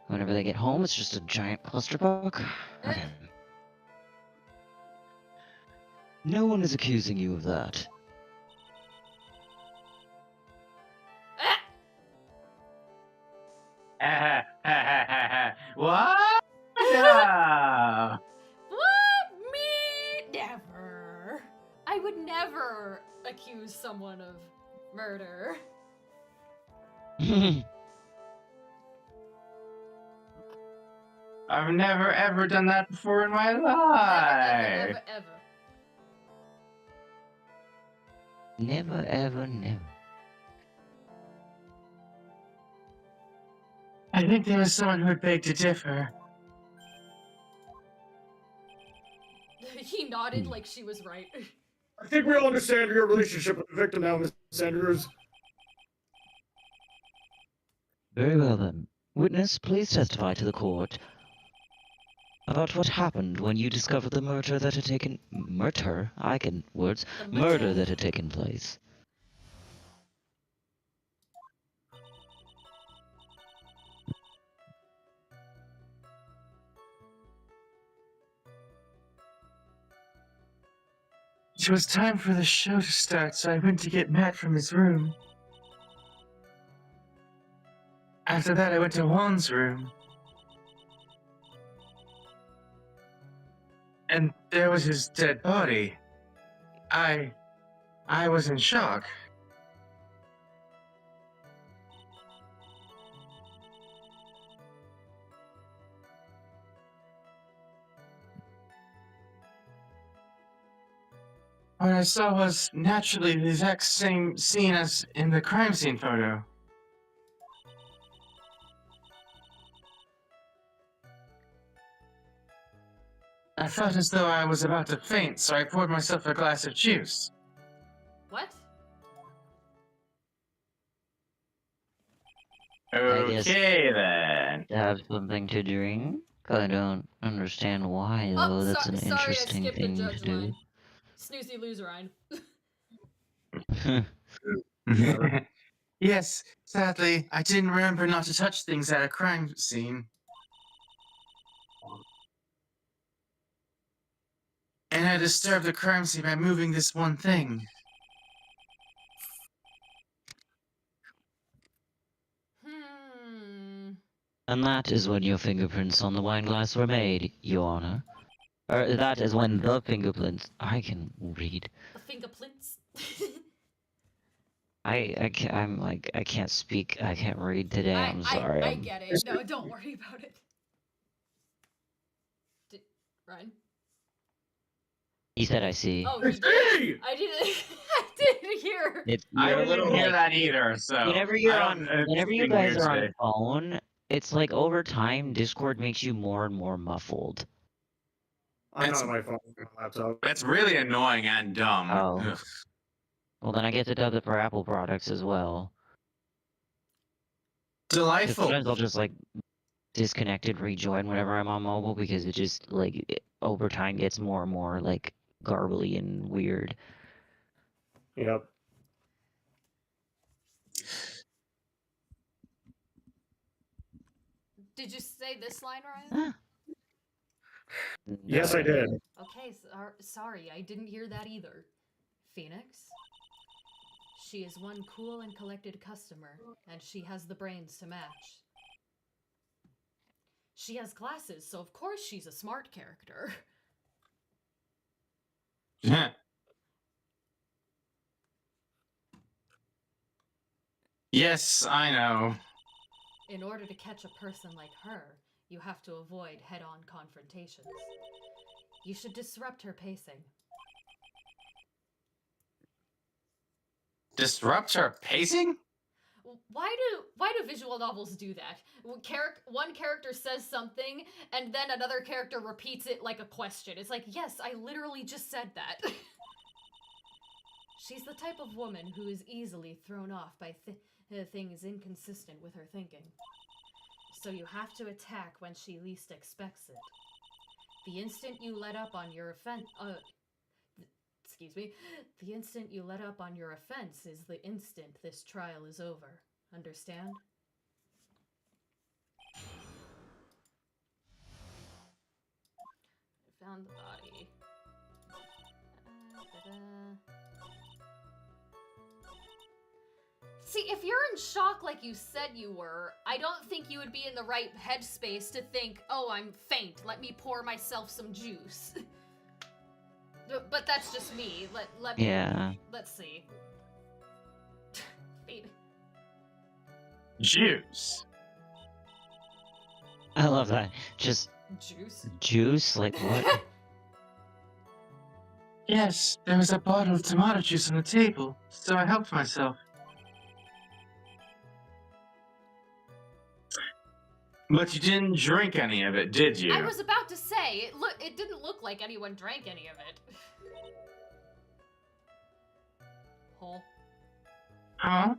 Whenever they get home, it's just a giant clusterfuck. Okay. No one is accusing you of that. What? No. What? Me? Never. I would never accuse someone of murder. I've never ever done that before in my Ever, life. ever, ever. Never, ever, never. I think there was someone who would beg to differ. He nodded like she was right. I think we all understand your relationship with the victim now, Miss Andrews. Very well then. Witness, please testify to the court about what happened when you discovered the murder that had taken... Murder? I can... words. The Murder that had taken place. It was time for the show to start, so I went to get Matt from his room. After that, I went to Juan's room. And there was his dead body. I was in shock. What I saw was naturally the exact same scene as in the crime scene photo. I felt as though I was about to faint, so I poured myself a glass of juice. What? I guess- Okay then. Have something to drink? I don't understand why, though. That's an sorry, I interesting skipped the thing to judge do. line. Snoozy loserine. Yes, sadly, I didn't remember not to touch things at a crime scene. And I disturbed the crime scene by moving this one thing. And that is when your fingerprints on the wine glass were made, Your Honor. Or that is when the fingerprints... I can read. The fingerprints. I can't speak. I can't read today. I'm sorry. I get it. No, don't worry about it. Ryan? He said I see. Oh, he did. Hey! I didn't. I didn't hear. It's I you're a didn't little hear like, that either, so... whenever you're I on, don't- whenever you it's guys weird are on today. phone, it's like over time, Discord makes you more and more muffled. I'm It's- not on my phone, on my laptop. That's really annoying and dumb. Oh. Ugh. Well, then I guess it does it for Apple products as well. 'Cause Delightful. sometimes I'll just like disconnect and rejoin whenever I'm on mobile because it just like over time gets more and more like garbly and weird. Yep. Did you say this line, Ryan? Yes, I did. Okay, sorry, I didn't hear that either. Phoenix? She is one cool and collected customer, and she has the brains to match. She has glasses, so of course she's a smart character. Yes, I know. In order to catch a person like her, you have to avoid head-on confrontations. You should disrupt her pacing. disrupt her pacing? Why do visual novels do that? One character says something and then another character repeats it like a question. It's like, yes, I literally just said that. She's the type of woman who is easily thrown off by things inconsistent with her thinking. So you have to attack when she least expects it. The instant you let up on your offense, the instant you let up on your offense is the instant this trial is over. Understand? I found the body. See, if you're in shock like you said you were, I don't think you would be in the right headspace to think, oh, I'm faint, let me pour myself some juice. But that's just me. Let me... Yeah. Let's see. Faint. Juice. I love that. Just Juice? juice? Like what? Yes, there was a bottle of tomato juice on the table, so I helped myself. But you didn't drink any of it, did you? I was about to say, it didn't look like anyone drank any of it. Hole. Huh?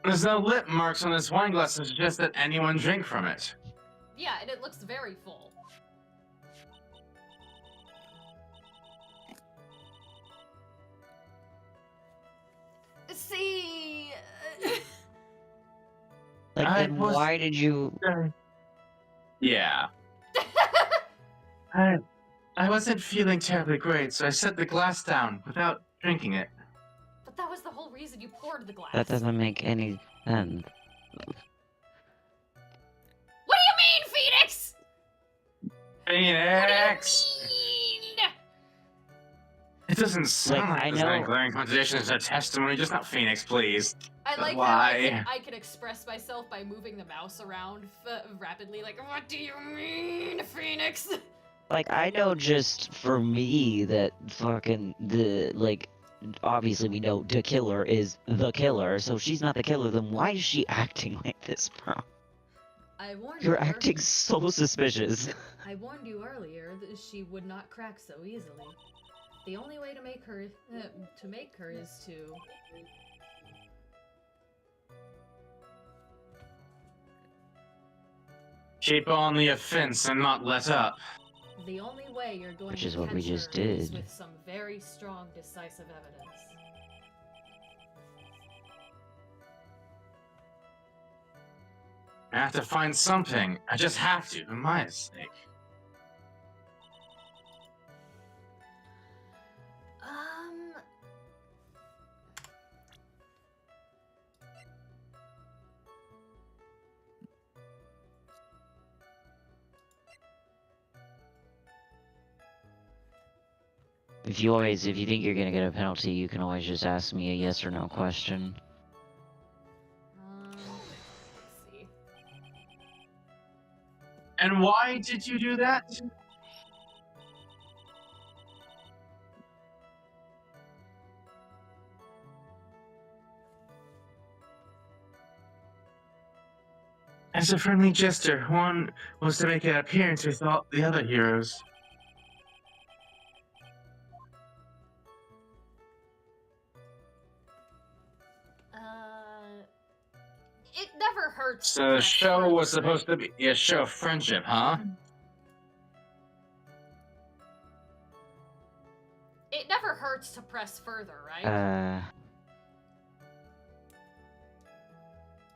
There's no lip marks on this wine glass to suggest that anyone drank from it. Yeah, and it looks very full. See... Like, then why did you... Yeah. I wasn't feeling terribly great, so I set the glass down without drinking it. But that was the whole reason you poured the glass. That doesn't make any sense. What do you mean, Phoenix? Phoenix! What do you mean? It doesn't sound Like, like, I there's any know- glaring contradictions to testimony, just not Phoenix, please. I like Why? how I can express myself by moving the mouse around rapidly, like, what do you mean, Phoenix? Like, I know just for me that fucking obviously we know the killer is the killer, so if she's not the killer, then why is she acting like this, bro? I warned You're her. acting so suspicious. I warned you earlier that she would not crack so easily. The only way to make her is to... Keep on the offense and not let up. The only way you're going Which to is what catch we just her is did. with some very strong, decisive evidence. I have to find something. I just have to, for my sake. If you think you're gonna get a penalty, you can always just ask me a yes or no question. Let's see. And why did you do that? As a friendly jester, one was to make an appearance with all the other heroes. It never hurts. So the show was supposed to be a show of friendship, huh? It never hurts to press further, right?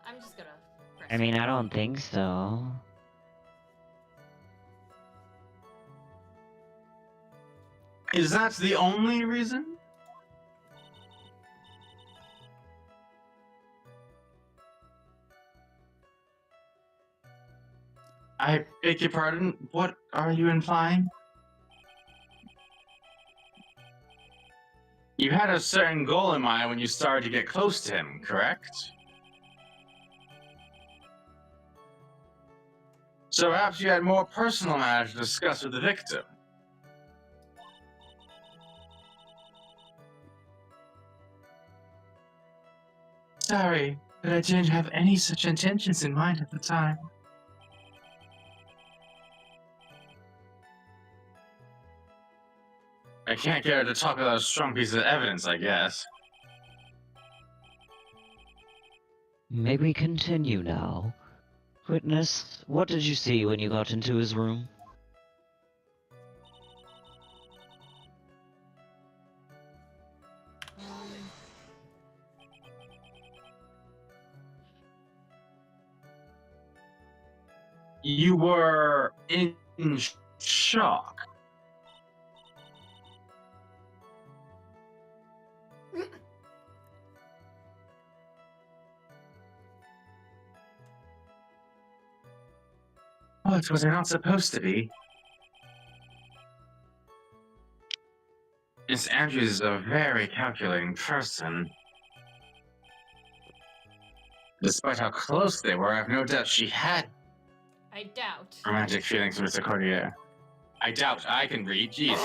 I'm just gonna press I mean, I don't think so. Is that the only reason? I beg your pardon, what are you implying? You had a certain goal in mind when you started to get close to him, correct? So perhaps you had more personal matters to discuss with the victim. Sorry, but I didn't have any such intentions in mind at the time. I can't get her to talk without a strong piece of evidence, I guess. May we continue now? Witness, what did you see when you got into his room? You were in shock. What was I not supposed to be? Miss Andrews is a very calculating person. Despite how close they were, I have no doubt she had I doubt. romantic feelings for Mr. Cordier. I doubt I can read. Jeez.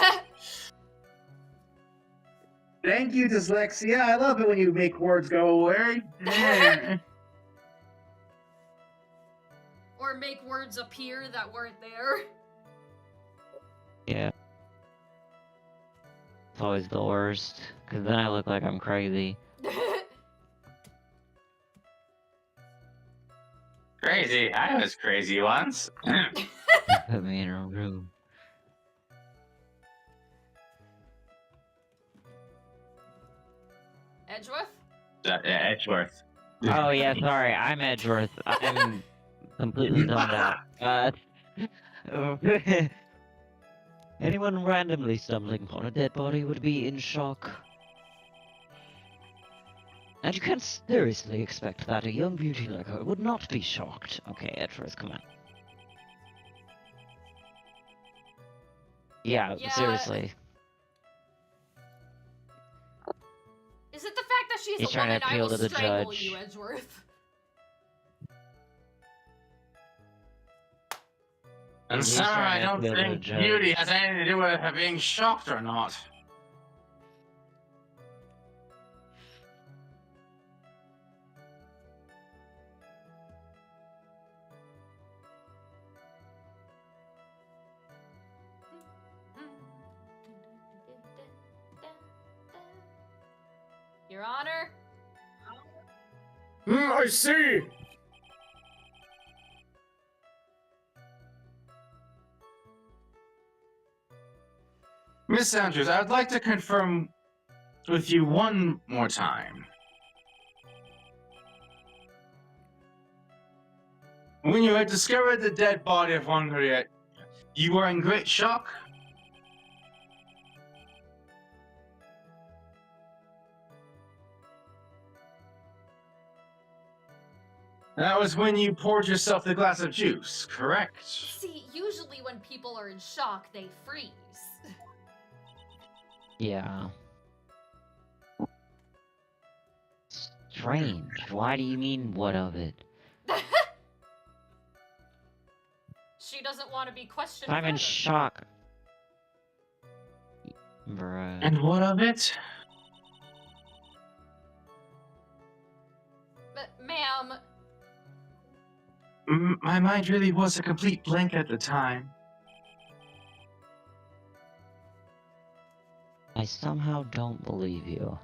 Thank you, dyslexia. I love it when you make words go away. Or make words appear that weren't there. Yeah. It's always the worst, because then I look like I'm crazy. Crazy. I was crazy once. Put me in a room. Edgeworth? Edgeworth. Oh yeah, sorry, I'm Edgeworth. I'm completely zoned out. Anyone randomly stumbling upon a dead body would be in shock. And you can't seriously expect that a young beauty like her would not be shocked. Okay, Edgeworth, come on. Yeah, Yeah. seriously. Is it the fact that she's He's a trying to woman? I appeal will to the strangle judge. you, Edgeworth. I'm He's sorry, I trying to don't appeal to the think judge. beauty has anything to do with her being shocked or not. Your Honor? I see! Miss Andrews, I'd like to confirm with you one more time. When you had discovered the dead body of Henriette, you were in great shock? That was when you poured yourself the glass of juice, correct? See, usually when people are in shock, they freeze. Yeah. Strange. Why do you mean, what of it? She doesn't want to be questioned. I'm in further. shock. Bruh. And what of it? Ma'am, My mind really was a complete blank at the time. I somehow don't believe you.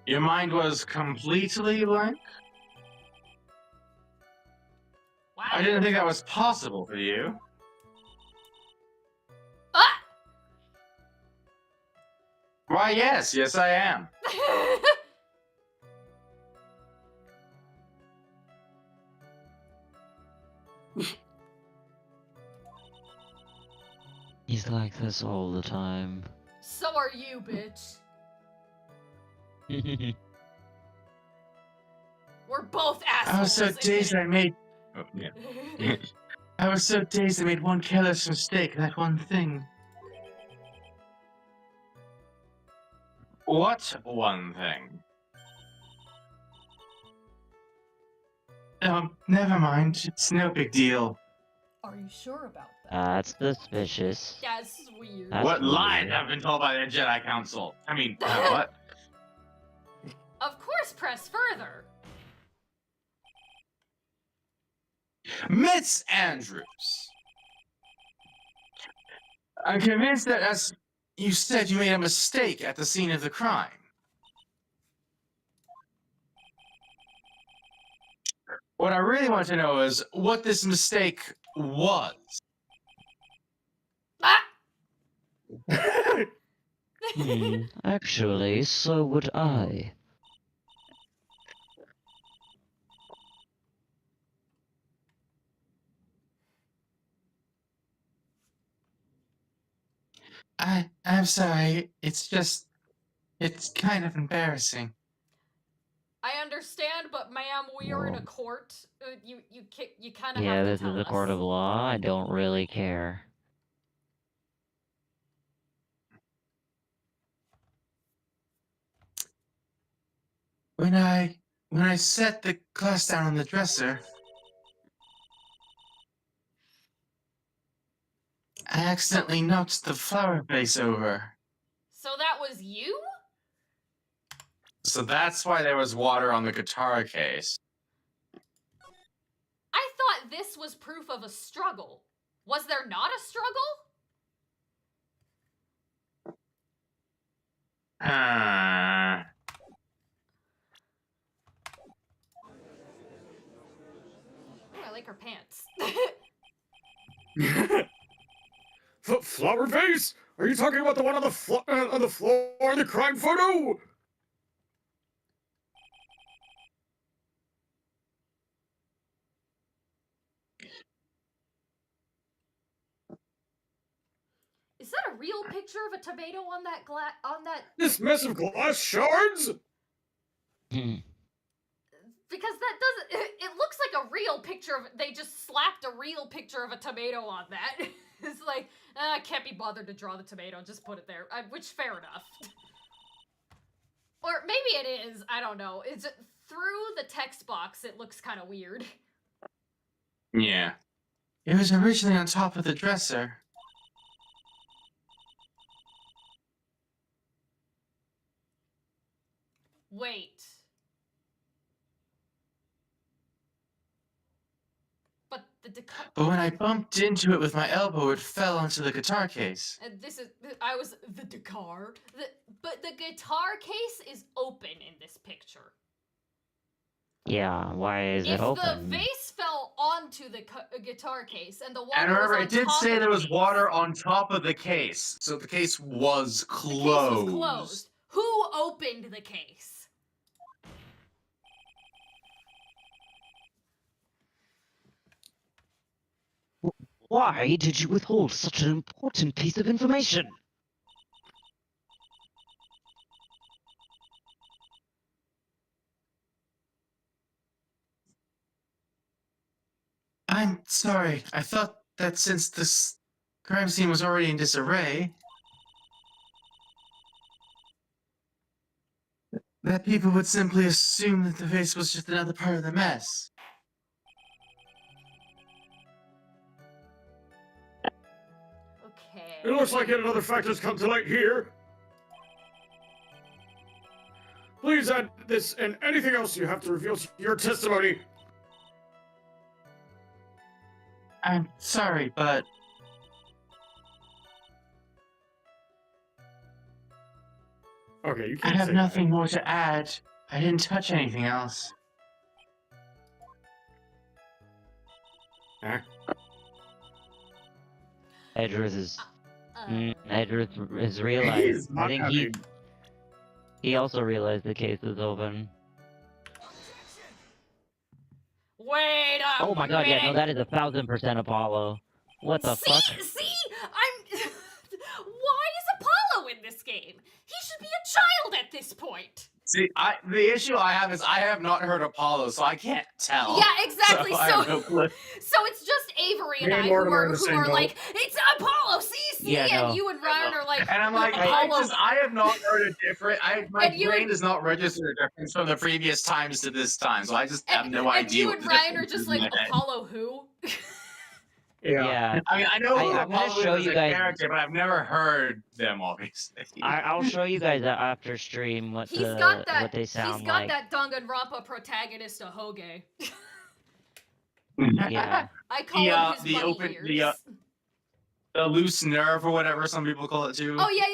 Your mind was completely blank? wow. I didn't think that was possible for you. Ah! Why, yes, I am. He's like this all the time. So are you, bitch. We're both assholes. I was so dazed I made... Oh, yeah. I was so dazed I made one careless mistake, that one thing. What one thing? Never mind. It's no big deal. Are you sure about that? That's suspicious. That's weird. That's What weird. lies have been told by the Jedi Council? I mean, what? Of course, press further. Miss Andrews. I'm convinced that, as you said, you made a mistake at the scene of the crime. What I really want to know is what this mistake was. Ah! Actually, so would I. I'm sorry. It's kind of embarrassing. I understand, but ma'am, we are in a Whoa. court. You kind of Yeah, have to this tell is a court us. of law. I don't really care. When I set the glass down on the dresser, I accidentally knocked the flower vase over. So that was you? So that's why there was water on the guitar case. I thought this was proof of a struggle. Was there not a struggle? Ooh, I like her pants. Flower vase? Are you talking about the one on the floor in the crime photo? Is that a real picture of a tomato on that This mess of glass shards? Because that doesn't. It looks like a real picture of. They just slapped a real picture of a tomato on that. It's like, I can't be bothered to draw the tomato. Just put it there. Which, fair enough. Or maybe it is. I don't know. It's through the text box. It looks kind of weird. Yeah. It was originally on top of the dresser. Wait. But But when I bumped into it with my elbow, it fell onto the guitar case. I was the guitar. But the guitar case is open in this picture. Yeah, why is it If open? the vase fell onto the guitar case and the water And remember, was on it did top say of there the was case, water on top of the case, so the case was the closed. case was closed. Who opened the case? Why did you withhold such an important piece of information? I'm sorry. I thought that since this crime scene was already in disarray, that people would simply assume that the vase was just another part of the mess. Okay. It looks like yet another fact has come to light here. Please add this and anything else you have to reveal to your testimony. I'm sorry, but Okay, you I can't have say nothing more to add. I didn't touch anything else. that. Edgeworth is Uh, Edgeworth has He realized. is I not think happy. he also realized the case is open. wait a Oh my god, yeah, no, minute. that is 1000% Apollo. What the fuck? See, I'm. Why is Apollo in this game? He should be a child at this point. See, the issue I have is I have not heard Apollo, so I can't tell. Yeah, exactly. So I have no clue. So it's just Avery and Me I and who Mortimer are in are, the who same are boat. like, it's Apollo, see, Yeah, and no. you and Ryan are like, And I'm like, Apollo. I have not heard a different. My And you brain and- does not register a difference from the previous times to this time, so I just have no and idea. you what and the Ryan are difference just is in like, my head. Apollo who? Yeah. I mean, I know who I'm gonna Apollo show is as you a guys. character, but I've never heard them, obviously. I'll show you guys after stream what He's got that. what they sound He's got like. that Danganronpa protagonist, Ahoge. Yeah. I call him his the bunny open, ears. the loose nerve or whatever some people call it too. Oh yeah.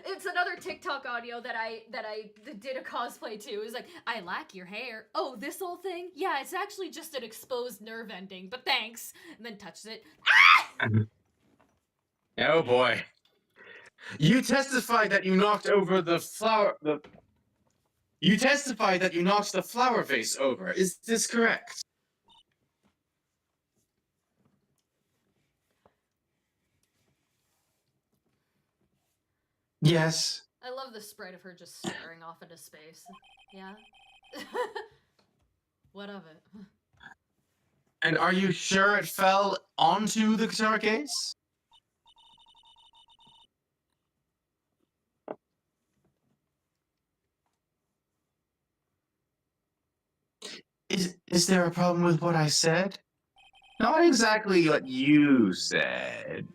It's another TikTok audio that I did a cosplay to. It's like, I like your hair. Oh, this whole thing? Yeah, it's actually just an exposed nerve ending, but thanks. And then touches it. Oh boy. You testified that you knocked over the flower. You testified that you knocked the flower vase over. Is this correct? Yes. I love the sprite of her just staring off into space. Yeah. What of it? And are you sure it fell onto the guitar case? Is there a problem with what I said? Not exactly what you said,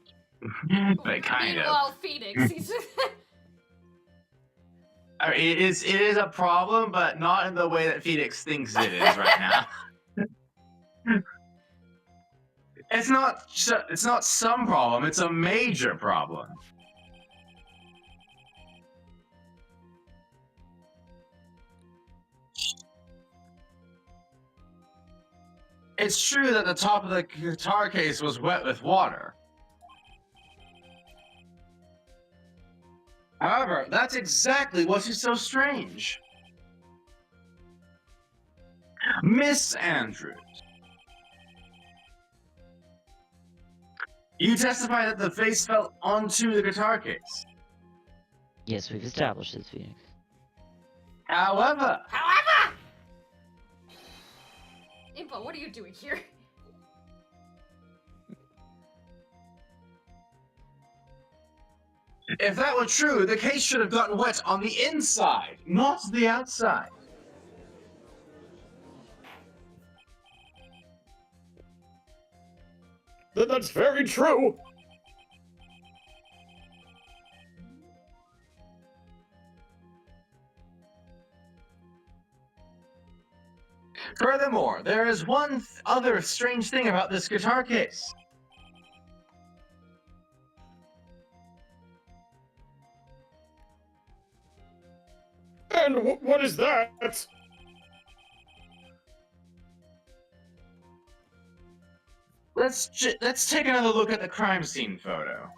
but kind of. Meanwhile, Phoenix, he's I mean, it is a problem, but not in the way that Phoenix thinks it is right now. It's not some problem. It's a major problem. It's true that the top of the guitar case was wet with water. However, that's exactly what is so strange. Miss Andrews, you testify that the vase fell onto the guitar case. Yes, we've established this, Phoenix. However, Impa, what are you doing here? if that were true, the case should have gotten wet on the inside, not the outside. That's very true. Furthermore, there is one other strange thing about this guitar case. And what is that? Let's take another look at the crime scene photo.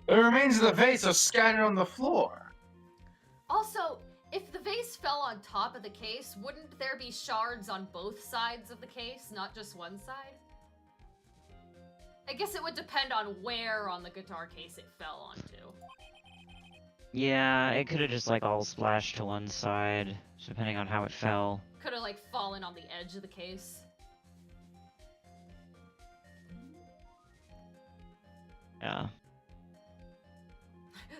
The remains of the vase are scattered on the floor. Also, if the vase fell on top of the case, wouldn't there be shards on both sides of the case, not just one side? I guess it would depend on where on the guitar case it fell onto. Yeah, it could have just like all splashed to one side, depending on how it fell. Could have like fallen on the edge of the case. Yeah,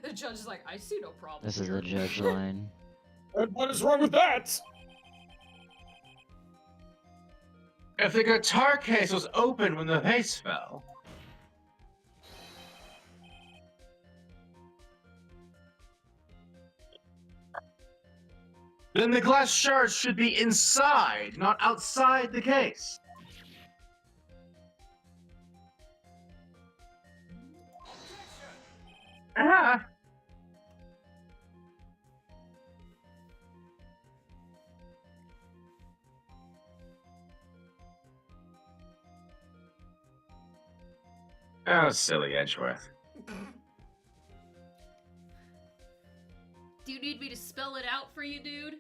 The judge is like, I see no problem. this is here." the judge line. And what is wrong with that? If the guitar case was open when the vase fell, then the glass shards should be inside, not outside the case. Ah. Oh, silly Edgeworth. Do you need me to spell it out for you, dude?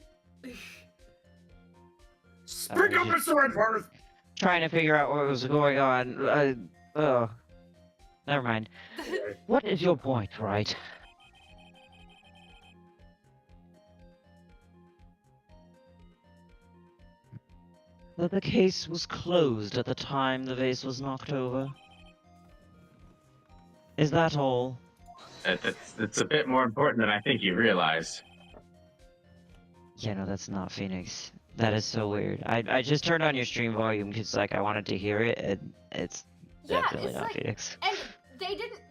Speak up, Mr. Edgeworth! Trying to figure out what was going on. Never mind. What is your point, right? That the case was closed at the time the vase was knocked over. Is that all? It's a bit more important than I think you realize. Yeah, no, that's not Phoenix. That is so weird. I just turned on your stream volume because like I wanted to hear it, and it's Yeah, definitely it's not like, Phoenix. and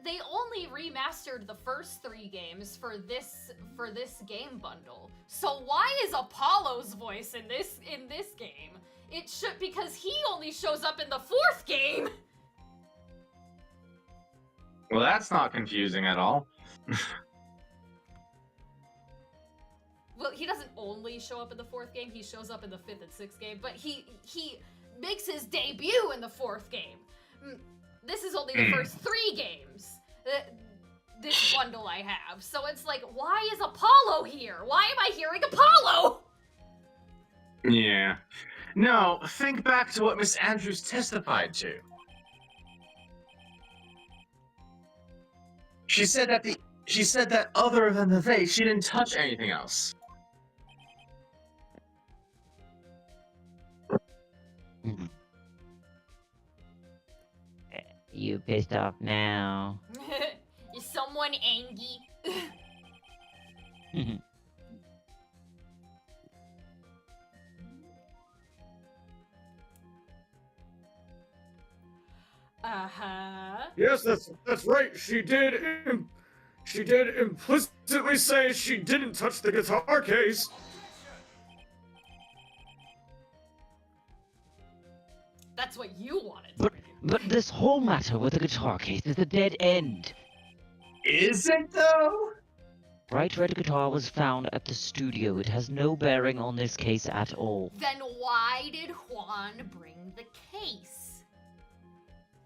they only remastered the first 3 games for this game bundle. So why is Apollo's voice in this game? It should, because he only shows up in the 4th game. Well, that's not confusing at all. Well, he doesn't only show up in the 4th game, he shows up in the 5th and 6th game, but he makes his debut in the 4th game. This is only the first 3 games, this bundle I have. So it's like, why is Apollo here? Why am I hearing Apollo? Yeah. No, think back to what Miss Andrews testified to. She said that other than the vase, she didn't touch anything else. You pissed off now. Is someone angry? Uh-huh. Yes, that's right. She did implicitly say she didn't touch the guitar case. That's what you wanted. But this whole matter with the guitar case is a dead end. Is it though? Bright red guitar was found at the studio. It has no bearing on this case at all. Then why did Juan bring the case?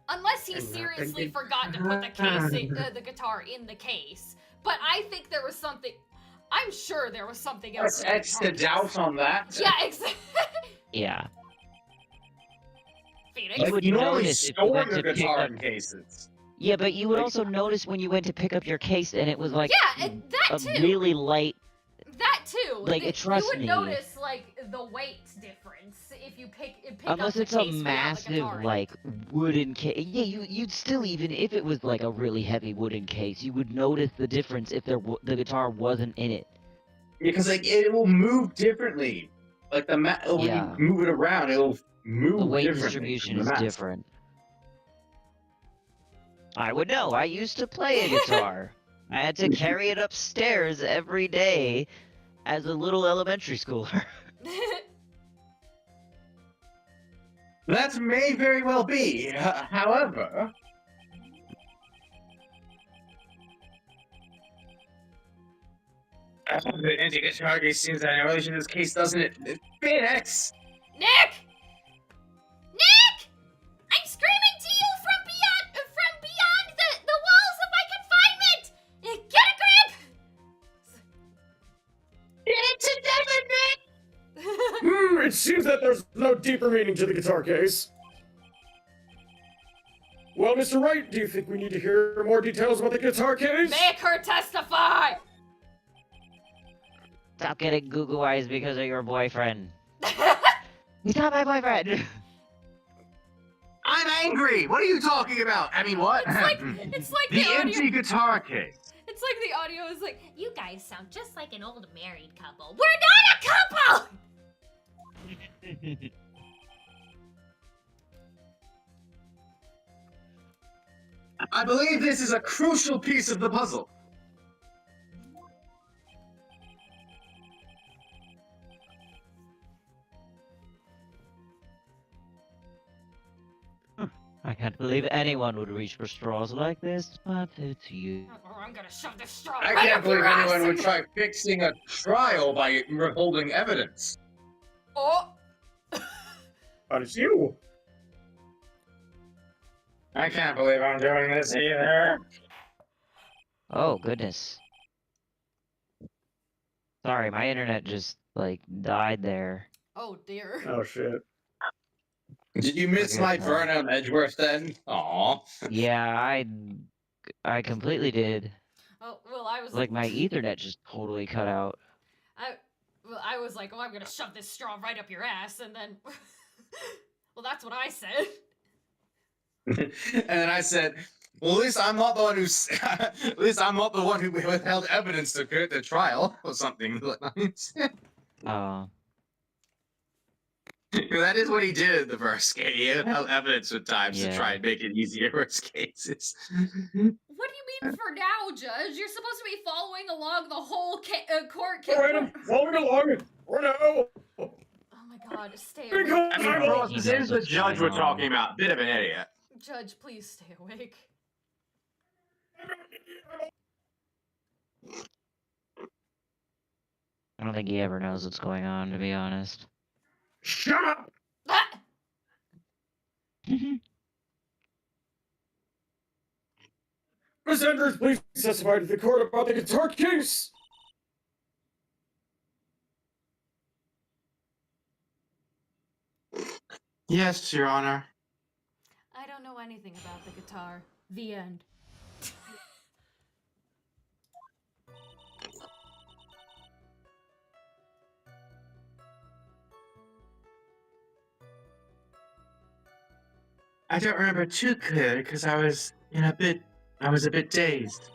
Unless he seriously forgot to put the case the guitar in the case. But I think there was something. I'm sure there was something else. Let's etch the doubt on that. Yeah, exactly. Yeah. Phoenix. You Like, would you normally notice if you store went your to pick guitar up- in cases. Yeah, but you would Like- also notice when you went to pick up your case and it was like Yeah, that a too. really light. That too. Like, trust you would me. notice like the weight difference if you pick Unless up the it's a case without the massive guitar in it. like wooden case. Yeah, you'd still, even if it was like a really heavy wooden case, you would notice the difference if the guitar wasn't in it. Because like it will move differently. Like when Yeah. you move it around, it'll move The weight differently distribution from is the mat. different. I would know. I used to play a guitar. I had to carry it upstairs every day as a little elementary schooler. That may very well be. However, the anti-guitar case seems to have no relation to this case, doesn't it? Phoenix! Nick! Nick! I'm screaming to you from beyond the walls of my confinement! Get a grip! It seems that there's no deeper meaning to the guitar case. Well, Mr. Wright, do you think we need to hear more details about the guitar case? Make her testify! Stop getting Google eyes because of your boyfriend. He's not my boyfriend. I'm angry! What are you talking about? I mean, what? It's like the the audio. empty guitar case. It's like the audio is like, You guys sound just like an old married couple. We're not a couple! I believe this is a crucial piece of the puzzle. I can't believe anyone would reach for straws like this, but it's you. or I'm gonna shove this straw I right can't up your believe ass. anyone would try fixing a trial by withholding evidence. Oh, That is you. I can't believe I'm doing this either. Oh, goodness. Sorry, my internet just, like, died there. oh dear. Oh shit. Did you miss my burn on Edgeworth then? Aw. Yeah, I completely did. Oh well, I was Like, my ethernet just totally cut out. I was like, oh, I'm gonna shove this straw right up your ass, and then, well, that's what I said. And then I said, well, at least I'm not the one who's at least I'm not the one who withheld evidence to create the trial or something like that. Oh. That is what he did in the first game. He held evidence at times to try Yeah. and make it easier for his cases. What do you mean for now, Judge? You're supposed to be following along the whole court case. Alright, I'm following along. For now. Oh my god, stay awake. Because I mean, I'm Ross, He this knows is the what's judge going we're on. talking about. Bit of an idiot. Judge, please stay awake. I don't think he ever knows what's going on, to be honest. Shut up! Ah! Miss Andrews, please testify to the court about the guitar case. Yes, Your Honor. I don't know anything about the guitar. The end. I don't remember too clearly because I was a bit dazed.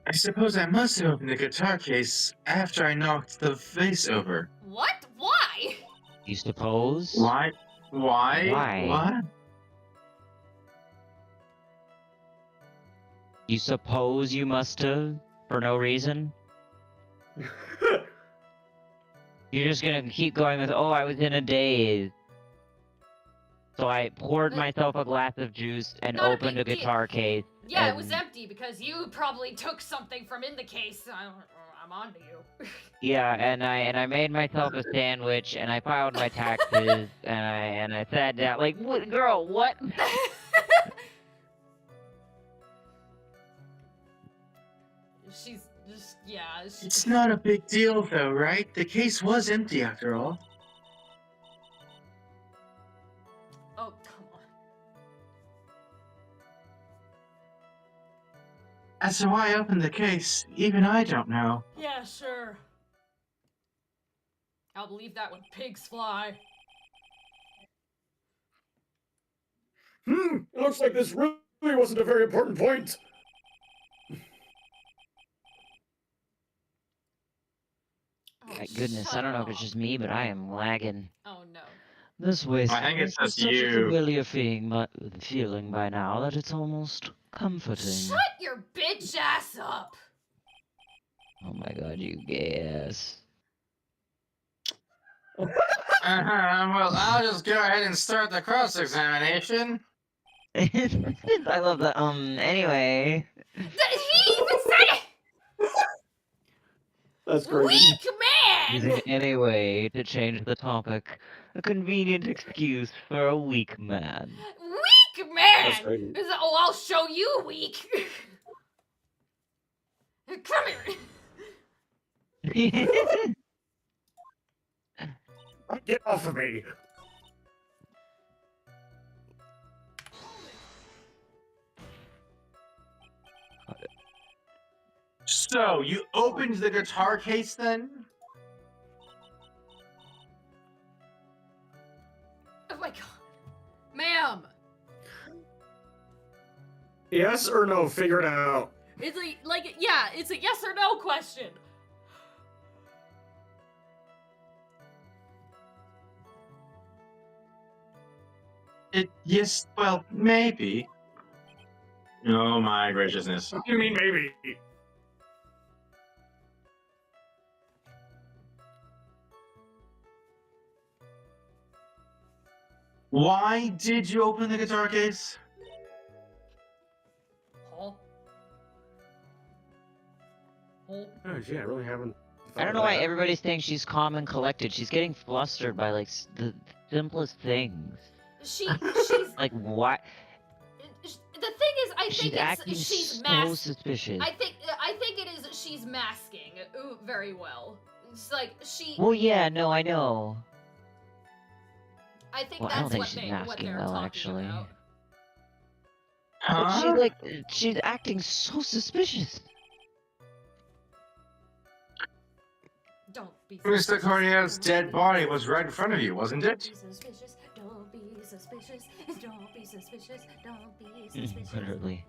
I suppose I must have opened the guitar case after I knocked the vase over. What? Why? You suppose? Why? Why? What? You suppose you must have? For no reason? You're just gonna keep going with, oh, I was in a daze. So I poured myself a glass of juice and Not a opened a big deal. guitar case. Yeah, it was and- empty because you probably took something from in the case. I'm on to you. Yeah, and I made myself a sandwich and I filed my taxes and I sat down like, what, girl, what? She's just, yeah. It's not a big deal though, right? The case was empty after all. Oh, come on. As to why I opened the case, even I don't know. Yeah, sure. I'll believe that when pigs fly. It looks like this really wasn't a very important point. Oh, My goodness, I don't know if it's shut just me, but I am lagging. up. Oh no. This way, I think it's just such a you. familiar feeling by now that it's almost comforting. Shut your bitch ass up! Oh my god, you gay ass. Well, I'll just go ahead and start the cross-examination. I love that. Anyway. He even said it! That's Weak man! Using any way to change the topic. A convenient excuse for a weak man. Weak man! That's crazy. Is it- Oh, I'll show you weak! Come here! Get off of me. So, you opened the guitar case then? Oh my god. Ma'am! Yes or no? Figure it out. It's yeah, it's a yes or no question. Yes, well, maybe. Oh my graciousness. What do you mean maybe? Why did you open the guitar case? Paul? Paul? Oh, gee, I really haven't. I don't know why everybody's saying she's calm and collected. She's getting flustered by like the simplest things. She's Like what? the thing is, I She's think acting she's so masking. suspicious. I think it is she's masking very well. It's like she. Well, yeah, no, I know. I think Well, I don't that's think what she's they what masking they're well, talking actually. about. But she's acting so suspicious. Don't be. Mr. suspicious. Corneo's Don't dead be body was right in front of you, wasn't Don't it? be suspicious. Don't be suspicious. Don't be suspicious. Don't be Mm, suspicious. Literally.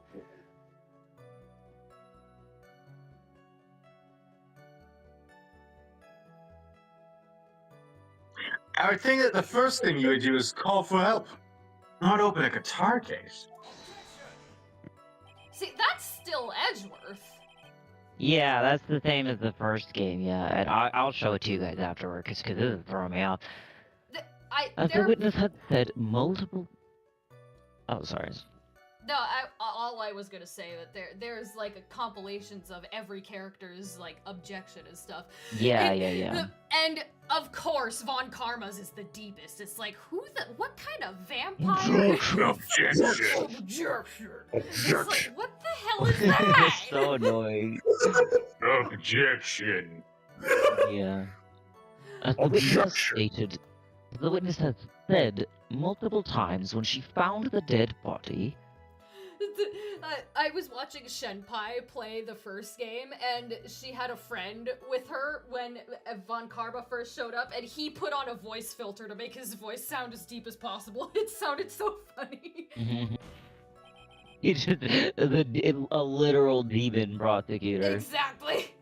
I would think that the first thing you would do is call for help, not open a guitar case. See, that's still Edgeworth. Yeah, that's the same as the first game. Yeah, and I'll show it to you guys afterward, because this is throwing me off. As the witness had said, multiple. Oh, sorry. No, all I was gonna say that there's like compilations of every character's like objection and stuff. Yeah, and, yeah. And of course, Von Karma's is the deepest. It's like, what kind of vampire? Objection. Objection. It's like, what the hell is that? It's so annoying. Objection. Yeah. As the witness has stated, the witness has said multiple times when she found the dead body. I was watching Shenpai play the first game, and she had a friend with her when Von Karma first showed up, and he put on a voice filter to make his voice sound as deep as possible. It sounded so funny. It's just a literal demon prosecutor. Exactly.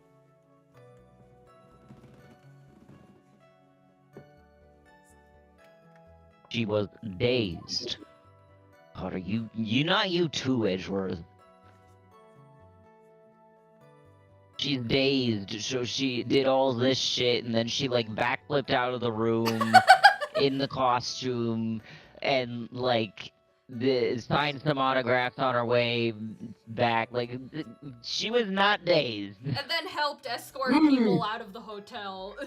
She was dazed. Potter, not you too, Edgeworth. She's dazed, so she did all this shit, and then she, like, backflipped out of the room in the costume, and, like, signed some autographs on her way back. Like, she was not dazed. And then helped escort people out of the hotel.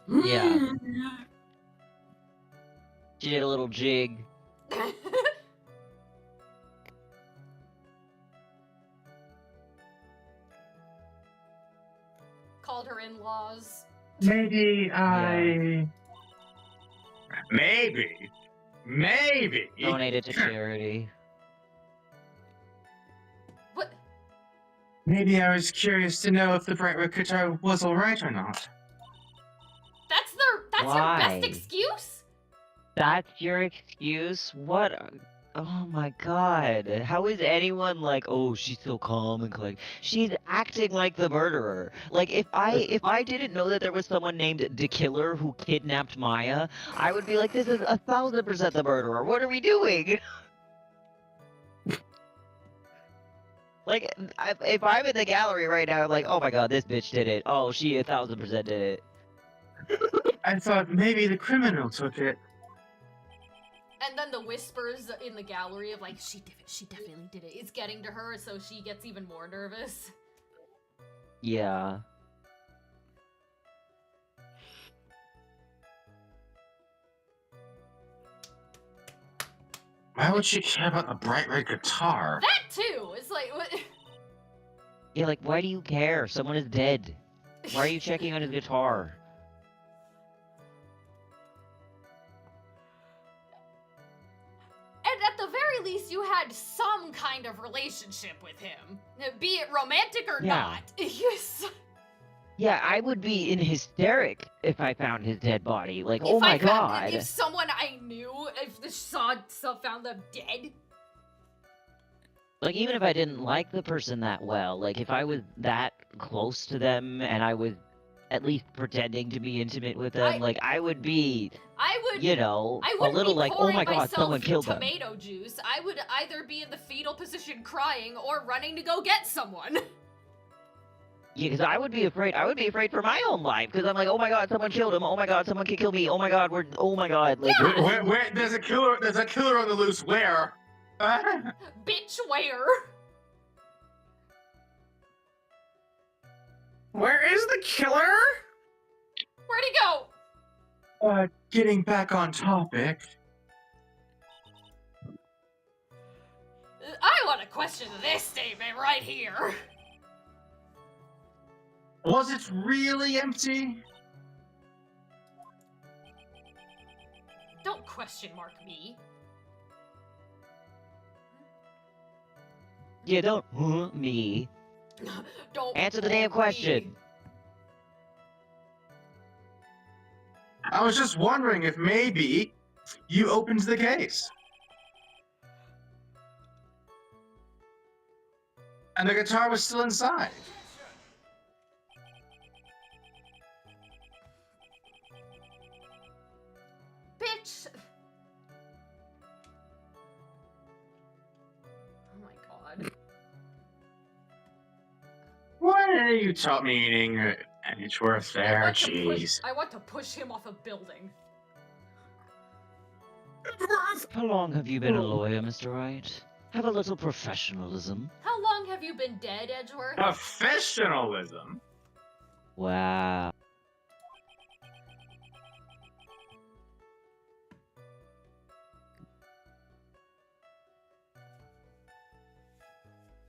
Yeah. She did a little jig. Called her in-laws. Maybe Maybe. Donated to charity. What? Maybe I was curious to know if the Bright Red guitar was alright or not. That's your Why? best excuse? That's your excuse? What? Oh my god. How is anyone like, oh, she's so calm and collected? She's acting like the murderer. Like, if I didn't know that there was someone named The Killer who kidnapped Maya, I would be like, this is 1000% the murderer. What are we doing? Like, if I'm in the gallery right now, I'm like, oh my god, this bitch did it. Oh, she 1000% did it. I thought maybe the criminal took it. And then the whispers in the gallery of like, she definitely did it. It's getting to her, so she gets even more nervous. Yeah. Why would she care about the Bright Red guitar? That too! It's like, what? Yeah, like, why do you care? Someone is dead. Why are you checking on his guitar? And at the very least, you had some kind of relationship with him. Be it romantic or Yeah. not. Yes. Yeah, I would be in hysteric if I found his dead body. Like, If oh my I found- god. If someone I knew, if the found them dead. Like, even if I didn't like the person that well, like, if I was that close to them and I was at least pretending to be intimate with them, like, I would be, I would. you know, I a wouldn't little be like, oh pouring my god, myself someone killed them. tomato juice. I would either be in the fetal position crying or running to go get someone. Yeah, because I would be afraid. I would be afraid for my own life. Because I'm like, oh my god, someone killed him. Oh my god, someone could kill me. Oh my god, oh my god. Like, Where, there's a killer on the loose. Where? Bitch, where? Where is the killer? Where'd he go? Getting back on topic. I want to question this statement right here. Was it really empty? Don't question mark me. yeah, don't me. Don't Answer the damn me. question. I was just wondering if maybe you opened the case. And the guitar was still inside. you taught meaning Edgeworth there, jeez. I want to push him off a building. How long have you been a lawyer, Mr. Wright? Have a little professionalism. How long have you been dead, Edgeworth? Professionalism? Wow.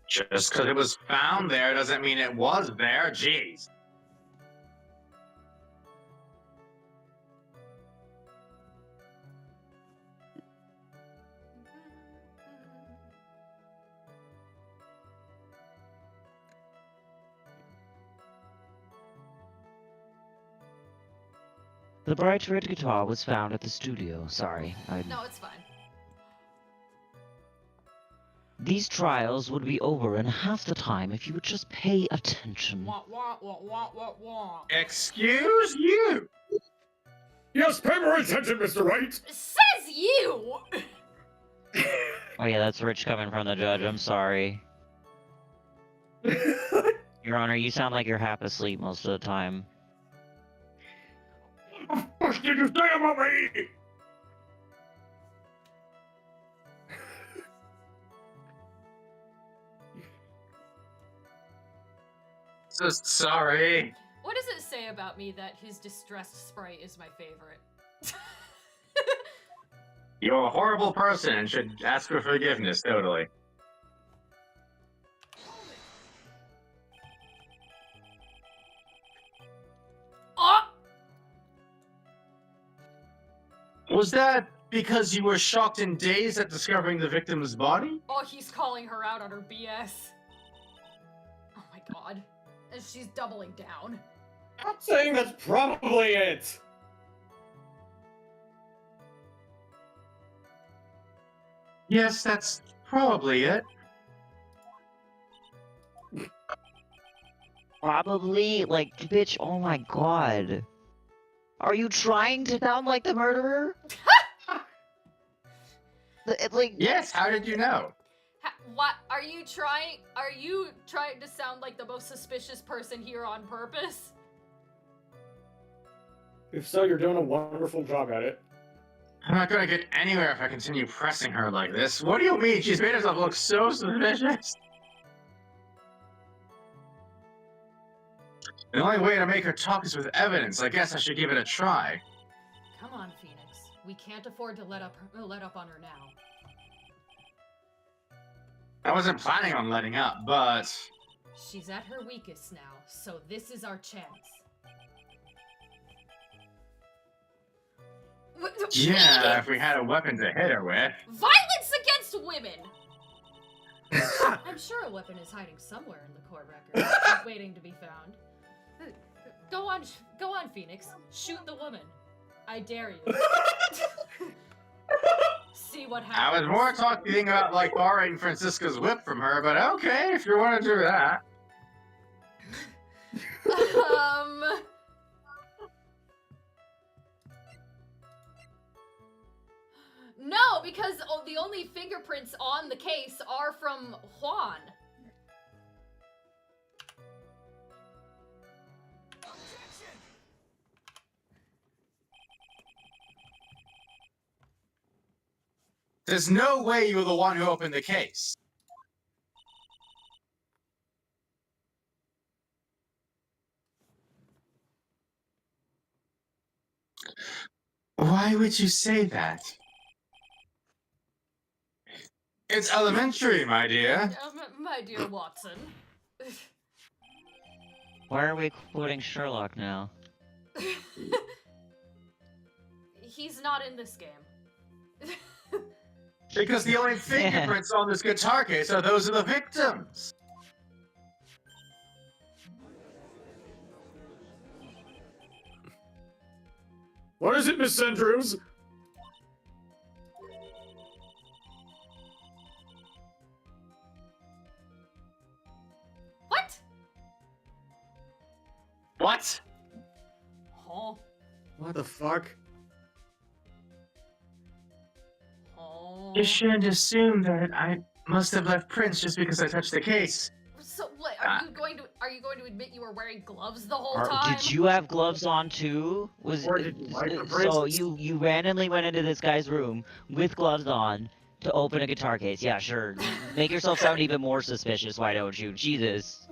Just because it was found there doesn't mean it was there, jeez. The bright red guitar was found at the studio. Sorry. No, it's fine. These trials would be over in half the time if you would just pay attention. Wah, wah, wah, wah, wah, wah. Excuse you? Yes, pay more attention, Mr. Wright! Says you! Oh yeah, that's Rich coming from the judge. I'm sorry. Your Honor, you sound like you're half asleep most of the time. What the fuck did you say about me? So sorry. What does it say about me that his distressed sprite is my favorite? You're a horrible person and should ask for forgiveness, totally. Oh! Was that because you were shocked and dazed at discovering the victim's body? Oh, he's calling her out on her BS. Oh my god. And she's doubling down. I'm saying that's probably it! Yes, that's probably it. Probably, like, bitch, oh my god. Are you trying to sound like the murderer? Like, Yes, how did you know? What are you trying? Are you trying to sound like the most suspicious person here on purpose? If so, you're doing a wonderful job at it. I'm not gonna get anywhere if I continue pressing her like this. What do you mean? She's made herself look so suspicious. The only way to make her talk is with evidence. I guess I should give it a try. Come on, Phoenix. We can't afford to let up on her now. I wasn't planning on letting up, but... She's at her weakest now, so this is our chance. Yeah, if we had a weapon to hit her with. Violence against women! I'm sure a weapon is hiding somewhere in the court record, just waiting to be found. Go on, Phoenix. Shoot the woman. I dare you. See what I happens. was more talking about, like, borrowing Francisca's whip from her, but okay, if you want to do that. No, because the only fingerprints on the case are from Juan. There's no way you were the one who opened the case. Why would you say that? It's elementary, my dear. My dear Watson. why are we quoting Sherlock now? He's not in this game. Because the only fingerprints on this guitar case are those of the victims. What is it, Miss Andrews? What? What? Huh? What the fuck? You shouldn't assume that I must have left prints just because I touched the case. So what? Are are you going to admit you were wearing gloves the whole time? Did you have gloves on too? Or did you like the So bracelets? you randomly went into this guy's room with gloves on to open a guitar case? Yeah, sure. Make yourself sound even more suspicious. Why don't you? Jesus.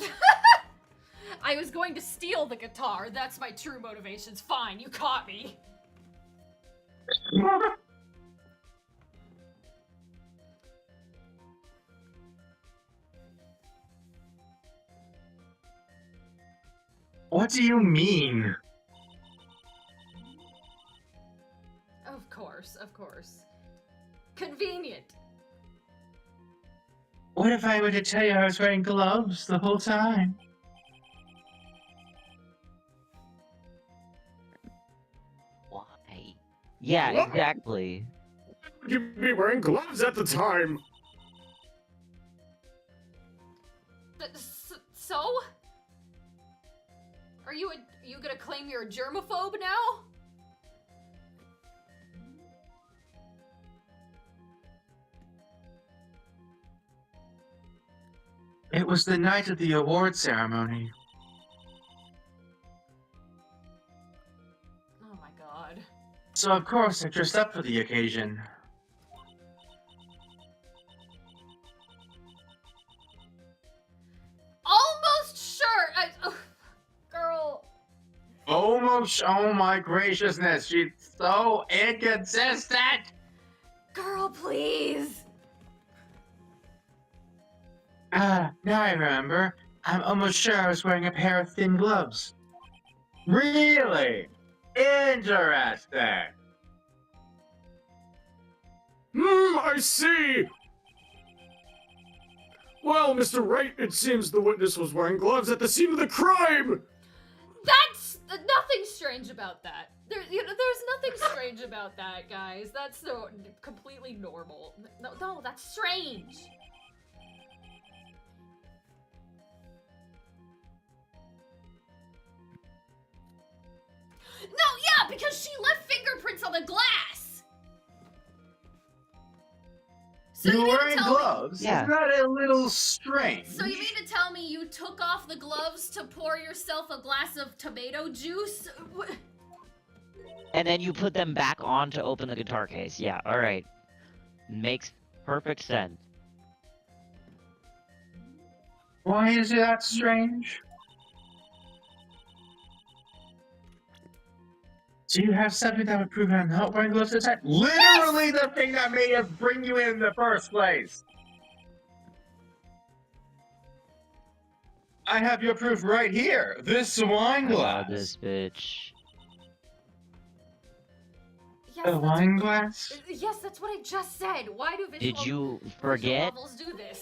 I was going to steal the guitar. That's my true motivations. Fine, you caught me. What do you mean? Of course, of course. Convenient. What if I were to tell you I was wearing gloves the whole time? Why? Yeah, What? exactly. Would you be wearing gloves at the time? So? Are you gonna claim you're a germaphobe now? It was the night of the award ceremony. Oh my god. So of course I dressed up for the occasion. Almost sure. Girl. Almost, oh my graciousness, she's so inconsistent! Girl, please. Ah, now I remember. I'm almost sure I was wearing a pair of thin gloves. Really? Interesting. I see! Well, Mr. Wright, it seems the witness was wearing gloves at the scene of the crime! That's nothing strange about that. There's nothing strange about that, guys. That's so completely normal. No, that's strange. No, yeah, because she left fingerprints on the glass. So You mean were to wearing tell me- gloves? Yeah. Isn't that a little strange? So you mean to tell me you took off the gloves to pour yourself a glass of tomato juice? And then you put them back on to open the guitar case. Yeah, alright. Makes perfect sense. Why is that strange? Do you have something that would prove I'm not wearing gloves at the time? Literally the thing that made us bring you in the first place! I have your proof right here. This wine I love glass. this bitch. Yes, The that's- wine glass? Yes, that's what I just said. Why do visual, Did you visual forget? novels do this?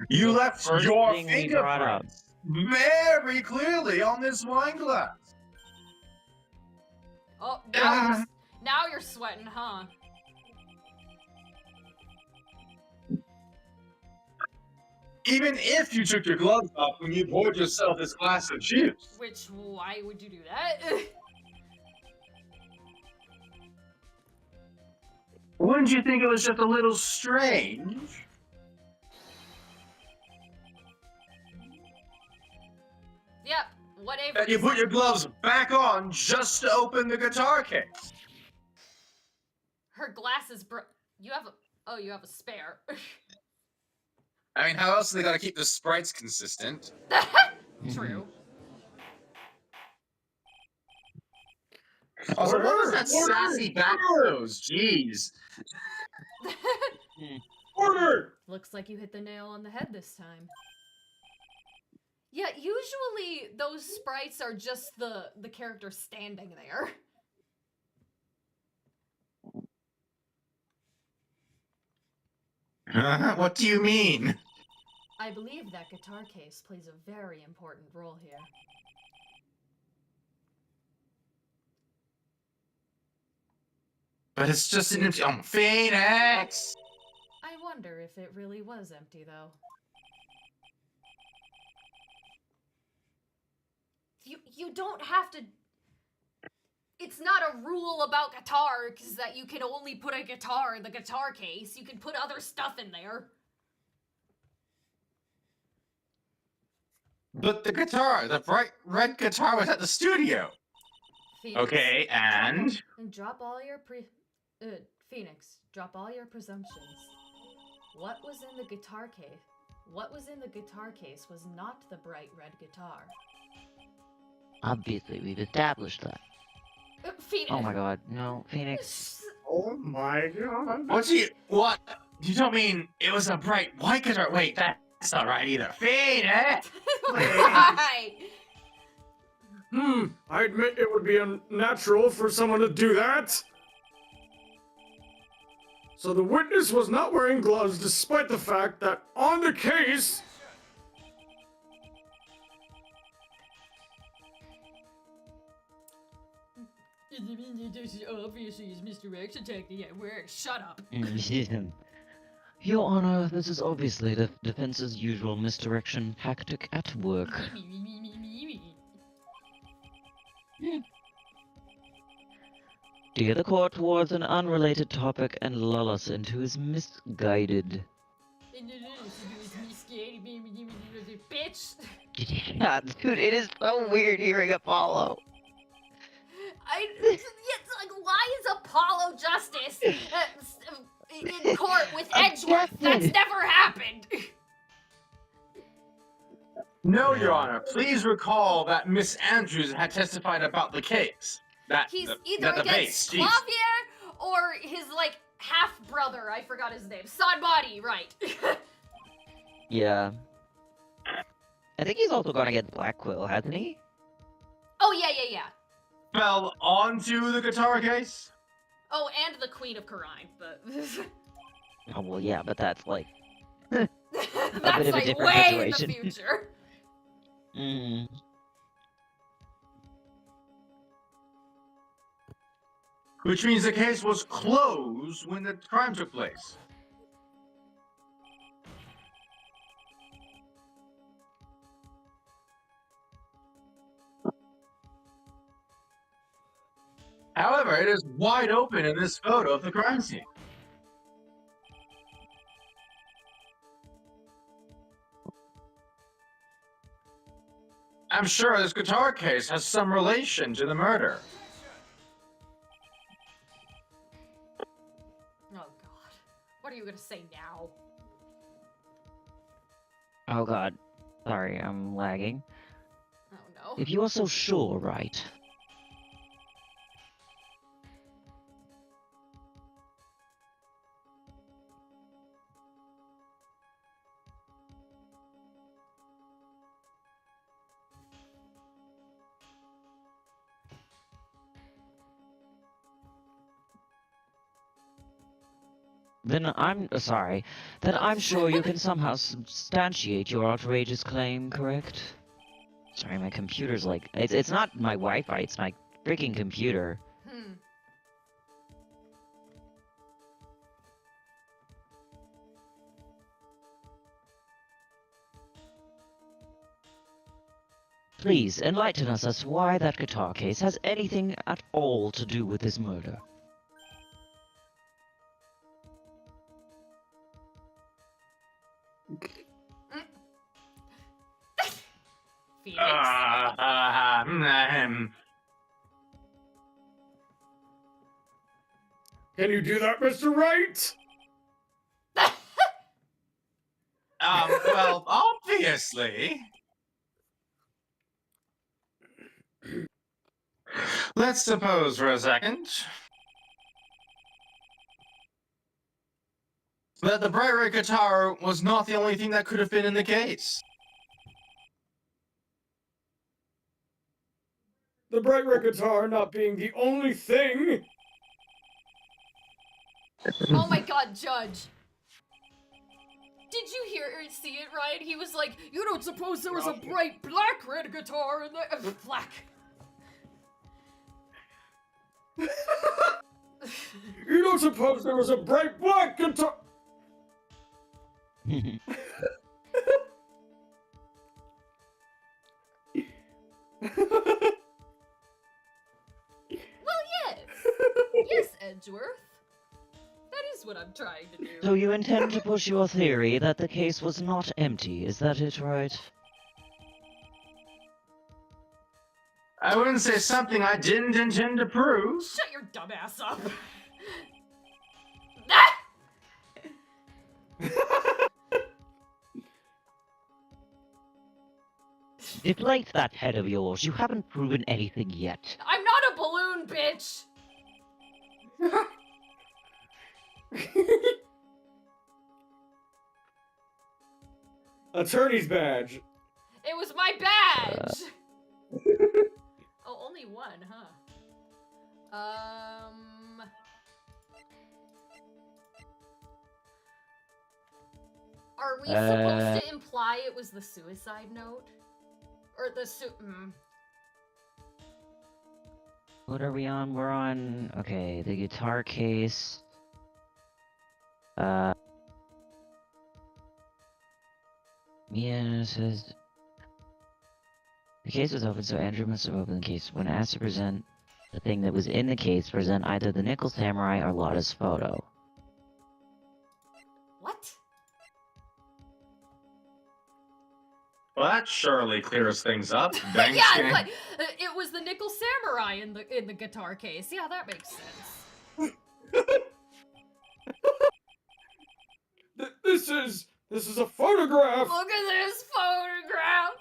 You The left first your thing we brought up. fingerprints very clearly on this wine glass. Oh, Ah. now you're sweating, huh? Even if you took your gloves off when you poured yourself this glass of juice. Which, why would you do that? Wouldn't you think it was just a little strange? Yep, whatever. That you put your gloves back on just to open the guitar case. Her glasses you have a... Oh, you have a spare. I mean, how else are they gotta keep the sprites consistent? True. Also, what was that sassy back pose? Jeez. Order! Looks like you hit the nail on the head this time. Yeah, usually those sprites are just the character standing there. What do you mean? I believe that guitar case plays a very important role here. But it's just an empty. Oh, Phoenix! I wonder if it really was empty, though. You don't have to... It's not a rule about guitars that you can only put a guitar in the guitar case. You can put other stuff in there. But the guitar, the bright red guitar was at the studio. Phoenix, Okay, and? drop all your Phoenix, drop all your presumptions. What was in the guitar case? What was in the guitar case was not the bright red guitar. Obviously, we've established that. Phoenix. Oh my god, no, Phoenix. Oh my god. What? You don't mean it was a bright white guitar? Wait, that's not right either. Phoenix! Why? I admit it would be unnatural for someone to do that. So the witness was not wearing gloves despite the fact that on the case... Obviously, it's misdirection technique at work. Shut up. Your Honor, this is obviously the defense's usual misdirection tactic at work. Steer the court towards an unrelated topic and lull us into his misguided. Bitch. Yeah, dude, it is so weird hearing Apollo. It's like, why is Apollo Justice in court with Edgeworth? That's never happened. No, Your Honor. Please recall that Miss Andrews had testified about the case. He's either against Clavier or his like half brother. I forgot his name. Sanbody, right? Yeah. I think he's also gone against Black Quill, hasn't he? Oh yeah. Fell onto the guitar case? Oh, and the Queen of Karine, but Oh well, yeah, but that's like that's bit of a like different way situation. in the future. Mm. Which means the case was closed when the crime took place. However, it is wide open in this photo of the crime scene. I'm sure this guitar case has some relation to the murder. Oh god. What are you gonna say now? Oh god. Sorry, I'm lagging. Oh no. If you are so sure, right? Then I'm sorry. Then I'm sure you can somehow substantiate your outrageous claim, correct? Sorry, my computer's like it's not my Wi-Fi, it's my freaking computer. Please enlighten us as to why that guitar case has anything at all to do with this murder. Phoenix. Can you do that, Mr. Wright? Well, obviously. Let's suppose for a second that the bright red guitar was not the only thing that could have been in the case. The bright red guitar not being the only thing. Oh my god, Judge. Did you hear or see it, Ryan? He was like, you don't suppose there was a bright black red guitar in the black. You don't suppose there was a bright black guitar? Well, yes. Yes, Edgeworth. That is what I'm trying to do. So you intend to push your theory that the case was not empty, is that it, right? I wouldn't say something I didn't intend to prove. Shut your dumb ass up. Ah! Deflate that head of yours. You haven't proven anything yet. I'm not a balloon, bitch. Attorney's badge. It was my badge. Oh, only one, huh? Are we supposed to imply it was the suicide note? Or the What are we on? We're on... Okay, the guitar case. Mia says... The case was open, so Andrew must have opened the case. When asked to present the thing that was in the case, present either the Nickel Samurai or Lotta's photo. What? Well, that surely clears things up. Thanks, Yeah, gang. it's like, it was the Nickel Samurai in the guitar case. Yeah, that makes sense. This is a photograph. Look at this photograph.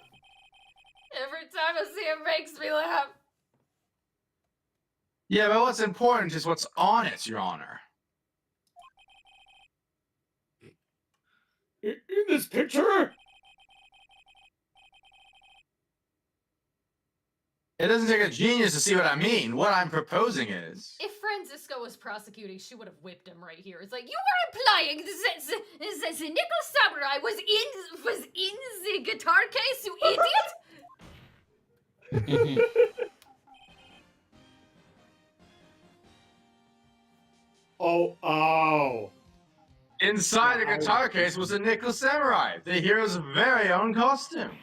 Every time I see it, makes me laugh. Yeah, but what's important is what's on it, Your Honor. In this picture? It doesn't take a genius to see what I mean. What I'm proposing is... If Francisco was prosecuting, she would have whipped him right here. It's like, you were implying that the Nickel Samurai was in the guitar case, you idiot! Oh. Inside the guitar case was a Nickel Samurai, the hero's very own costume.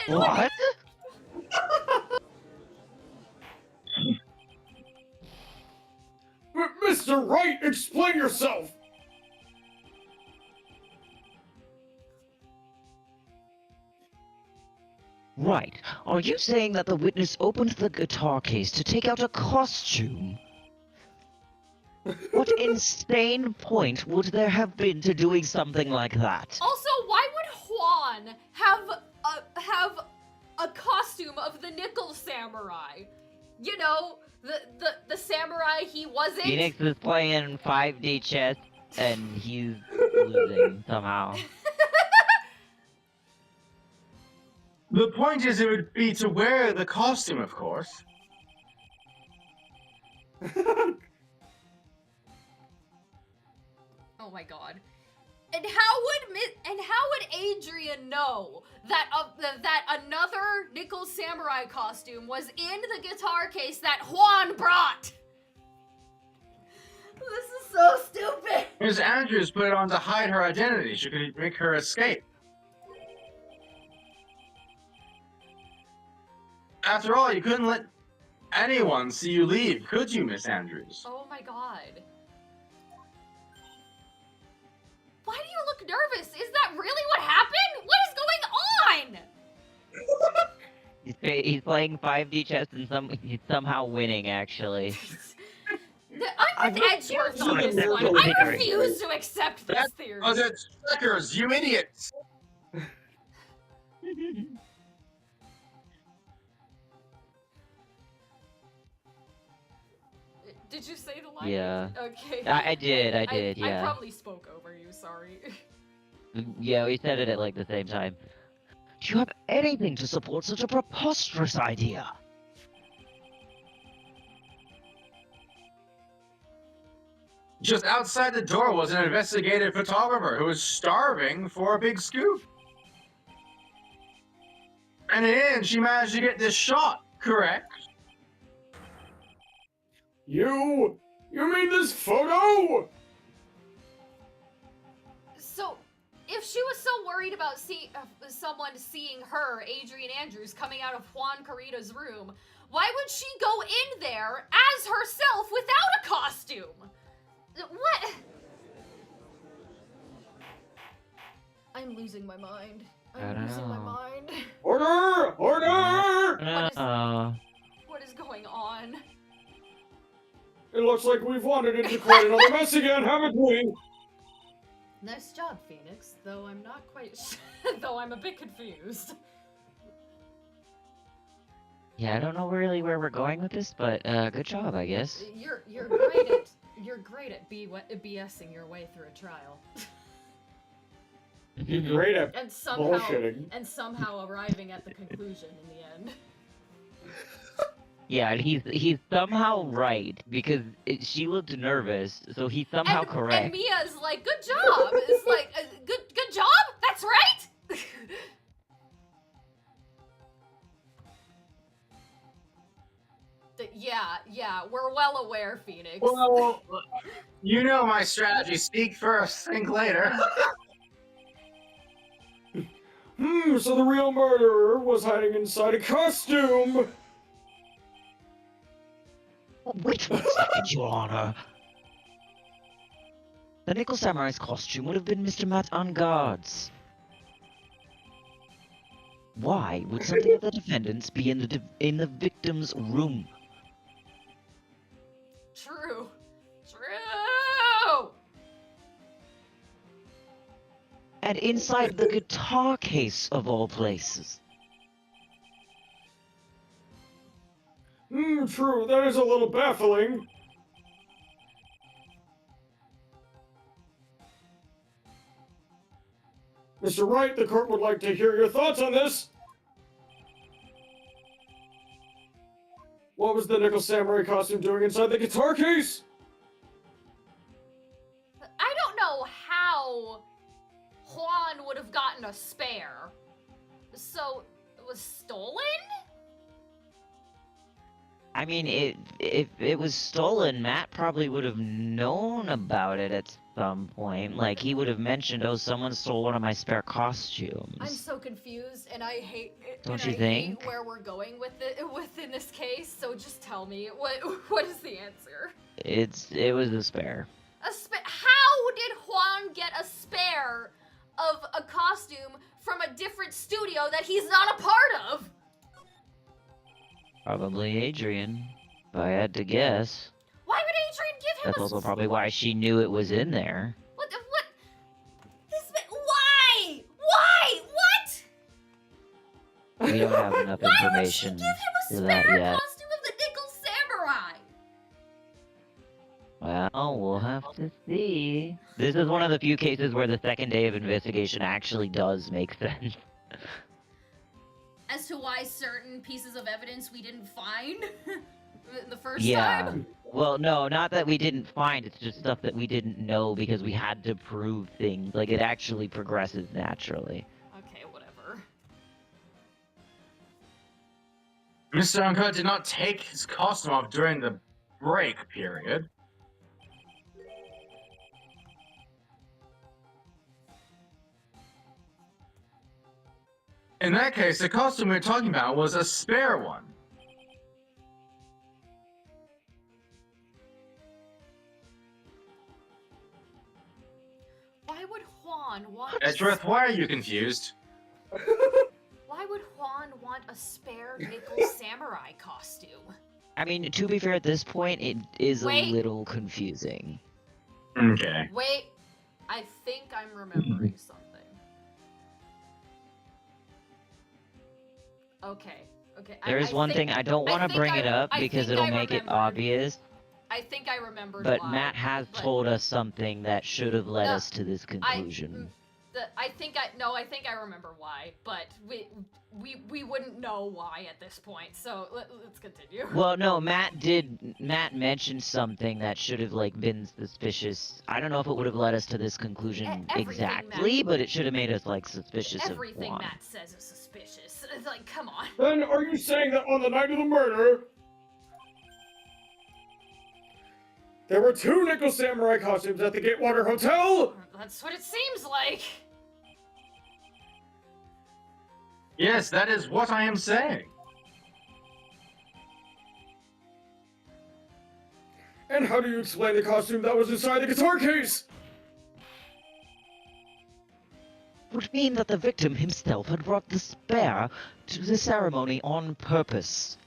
What? Mr. Wright, explain yourself. Right. Are you saying that the witness opened the guitar case to take out a costume? What insane point would there have been to doing something like that? Also, why would Juan have a costume of the Nickel Samurai? You know, the samurai he wasn't. Phoenix is playing 5D chess and he's losing somehow. The point is, it would be to wear the costume, of course. Oh my god. And how would Adrian know that that another Nickel Samurai costume was in the guitar case that Juan brought? This is so stupid. Ms. Andrews put it on to hide her identity. She could make her escape. After all, you couldn't let anyone see you leave, could you, Miss Andrews? Oh my god. Why do you look nervous? Is that really what happened? What is going on? He's playing 5D chess and he's somehow winning, actually. I'm with Edgeworth on this one. I refuse to accept this theory. Oh, that's checkers, you idiots! Did you say the line? Yeah. Okay. I did, yeah. I probably spoke over you, sorry. Yeah, we said it at like the same time. Do you have anything to support such a preposterous idea? Just outside the door was an investigative photographer who was starving for a big scoop. And in the end, she managed to get this shot, correct? You mean this photo? So, if she was so worried about someone seeing her, Adrian Andrews, coming out of Juan Carita's room, why would she go in there as herself without a costume? What? I'm losing my mind. I I'm don't losing my know. mind. Order! Order! No. What is going on? It looks like we've wandered into quite another mess again, haven't we? Nice job, Phoenix. Though I'm not quite. Though I'm a bit confused. Yeah, I don't know really where we're going with this, but good job, I guess. You're great at BSing your way through a trial. You're great at And somehow bullshitting. arriving at the conclusion in the end. Yeah, and he's somehow right because she looked nervous, so he's somehow correct. And Mia's like, "Good job." It's like, "Good job. That's right." Yeah, we're well aware, Phoenix. Well, you know my strategy. Speak first, think later. So the real murderer was hiding inside a costume! Wait 1 second, Your Honor. The Nickel Samurai's costume would have been Mr. Matt Unguard's. Why would something of the defendant's be in the victim's room? True. And inside the guitar case of all places. True, that is a little baffling. Mr. Wright, the court would like to hear your thoughts on this. What was the Nickel Samurai costume doing inside the guitar case? I don't know how Juan would have gotten a spare. So, it was stolen? I mean, if it was stolen, Matt probably would have known about it at some point. Like, he would have mentioned, oh, someone stole one of my spare costumes. I'm so confused, and I hate. Don't and you I think? hate where we're going with it within this case. So just tell me what is the answer? It was a spare. How did Juan get a spare of a costume from a different studio that he's not a part of? Probably Adrian, if I had to guess. Why would Adrian give him That's a also probably why she knew it was in there. What? Why? What? We don't have enough Why would she information give him a for that spare yet. costume of the Nickel Samurai? Well, we'll have to see. This is one of the few cases where the second day of investigation actually does make sense. As to why certain pieces of evidence we didn't find the first Yeah. time? Well, no, not that we didn't find, it's just stuff that we didn't know because we had to prove things. Like, it actually progresses naturally. Okay, whatever. Mr. Uncut did not take his costume off during the break period. In that case, the costume we were talking about was a spare one. Why would Juan want Edgeworth, why are you confused? Why would Juan want a spare Nickel Samurai costume? I mean, to be fair, at this point, it is Wait. a little confusing. Okay. Wait, I think I'm remembering something. Okay. There is one thing, I don't want to bring it up because it'll make it obvious, I think I remembered but why, Matt has but told us something that should have led No, us to this conclusion. I think I remember why, but we wouldn't know why at this point. So let's continue. Well, no, Matt mentioned something that should have, like, been suspicious. I don't know if it would have led us to this conclusion Everything exactly, Matt- but it should have made us, like, suspicious Everything of Juan. Matt says is suspicious. It's like, come on. Then are you saying that on the night of the murder, there were 2 Nickel Samurai costumes at the Gatewater Hotel? That's what it seems like. Yes, that is what I am saying. And how do you explain the costume that was inside the guitar case? would mean that the victim himself had brought the spear to the ceremony on purpose.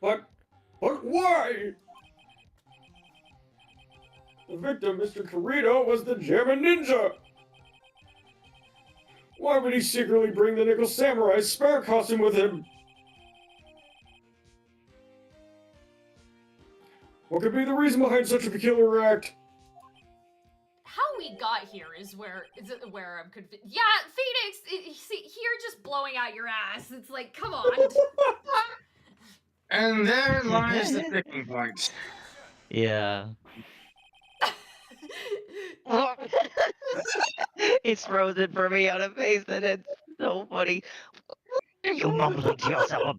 But why? The victim, Mr. Kirito, was the German ninja. Why would he secretly bring the Nickel Samurai's spare costume with him? What could be the reason behind such a peculiar act? How we got here is where I'm confused. Yeah, Phoenix, see, you're just blowing out your ass. It's like, come on. And there lies the sticking point. Yeah. It's frozen for me on a face, and it's so funny. What are you mumbling to yourself?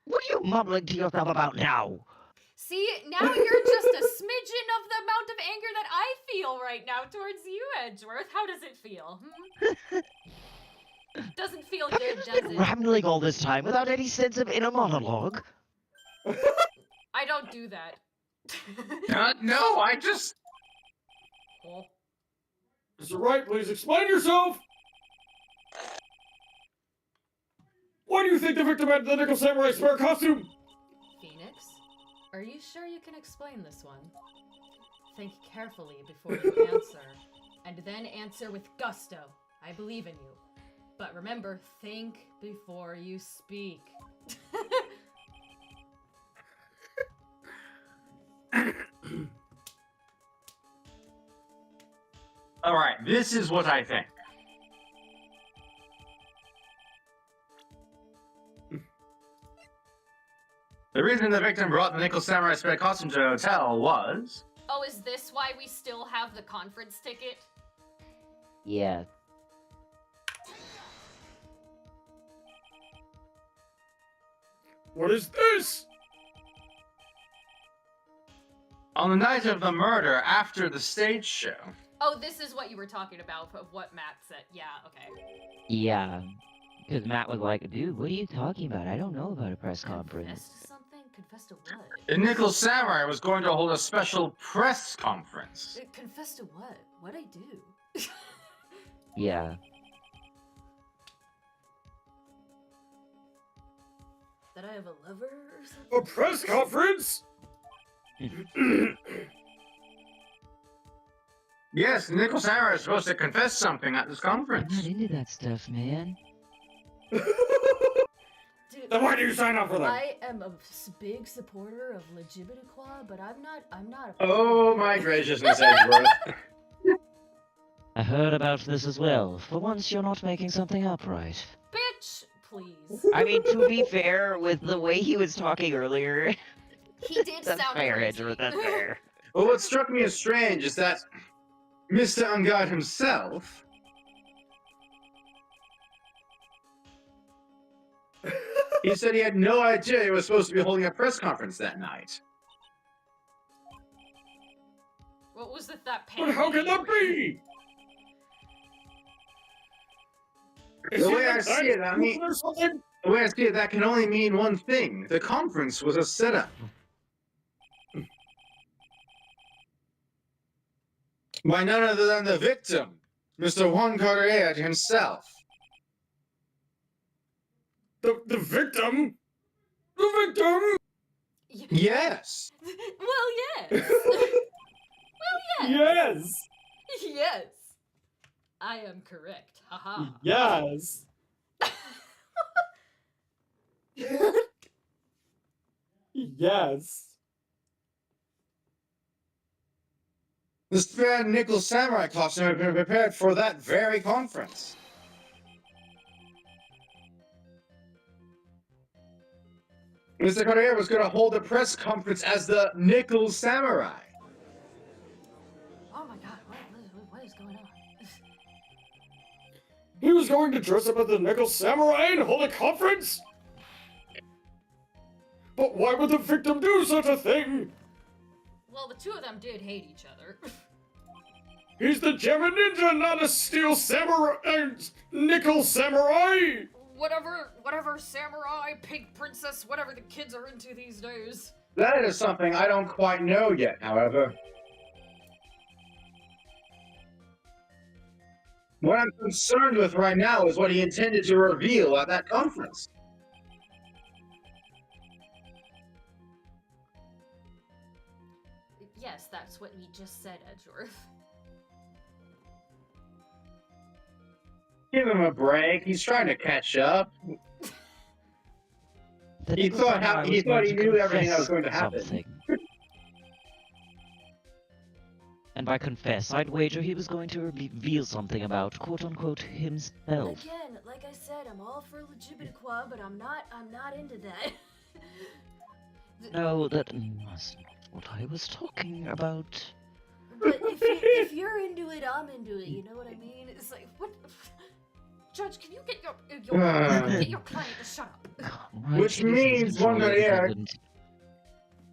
What are you mumbling to yourself about now? See, now you're just a smidgen of the amount of anger that I feel right now towards you, Edgeworth. How does it feel? Doesn't feel Have good, you just does been it? rambling all this time without any sense of inner monologue? I don't do that. No, I just... Oh. Mr. Wright, please explain yourself! Why do you think the victim had the Nickel Samurai spare costume? Phoenix, are you sure you can explain this one? Think carefully before you answer, and then answer with gusto. I believe in you. But remember, think before you speak. Alright, this is what I think. The reason the victim brought the Nickel Samurai spare costume to the hotel was... Oh, is this why we still have the conference ticket? Yeah. What is this? On the night of the murder, after the stage show, Oh, this is what you were talking about, of what Matt said. Yeah, okay. Yeah. Because Matt was like, dude, what are you talking about? I don't know about a press Confess conference. to something? Confess to what? the Nickel Samurai was going to hold a special press conference. Confess to what? What'd I do? Yeah. That I have a lover or something? A press conference? Yes, the Nickel Samurai is supposed to confess something at this I'm conference. not into that stuff, man. Dude, Then why do you sign up for them? I am a big supporter of Legibitiqua, but I'm not a Oh my graciousness, Edgeworth. I heard about this as well. For once, you're not making something up right. bitch, please. I mean, to be fair, with the way he was talking earlier, He did that's sound fair, crazy. Edgeworth, that's fair. Well, what struck me as strange is that Mr. Ungod himself he said he had no idea he was supposed to be holding a press conference that night. What was that But how can that be? Is The he way I like see it, I mean- or something? The way I see it, that can only mean one thing. The conference was a setup. By none other than the victim, Mr. Juan Correa himself. The victim? The victim? Yes. Well, yes. well, yes. Yes. Yes. I am correct. Haha. Yes. Yes. The spare nickel samurai costume had been prepared for that very conference. Mr. Correa was going to hold a press conference as the Nickel Samurai. Oh my god, what is going on? He was going to dress up as the Nickel Samurai and hold a conference? But why would the victim do such a thing? Well, the two of them did hate each other. He's the German ninja, not a steel samurai, nickel samurai! Whatever samurai, pig princess, whatever the kids are into these days. That is something I don't quite know yet, however. What I'm concerned with right now is what he intended to reveal at that conference. Yes, that's what we just said, Edgeworth. Give him a break. He's trying to catch up. He thought he knew everything that was going to happen. Something. And by confess, I'd wager he was going to reveal something about quote-unquote himself. Again, like I said, I'm all for LGBTQ, but I'm not into that. No, that must not what I was talking about. But if you're into it, I'm into it. You know what I mean? It's like, what? Judge, can you get your client to shut up? Which means one Guerriere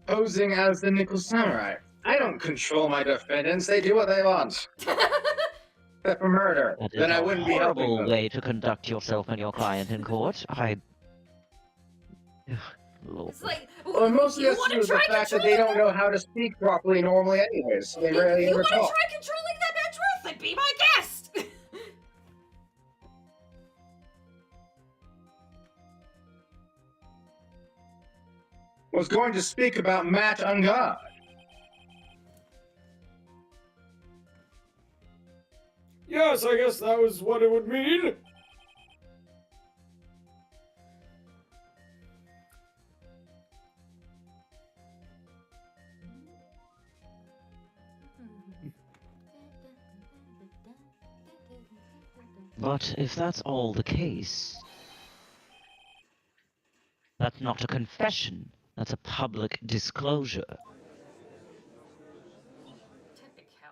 posing as the Nickel Samurai. I don't control my defendants. They do what they want. Except for murder. That is Then I a wouldn't be helping horrible them. way to conduct yourself and your client in court. Lord. It's like, Well, mostly you has to want do to with the try fact that they don't know how to speak properly normally anyways. So they rarely You ever want to talk. try controlling them, Edgeworth? Then be my guest. Was going to speak about Matt Ungod. Yes, I guess that was what it would mean. But if that's all the case, that's not a confession. That's a public disclosure.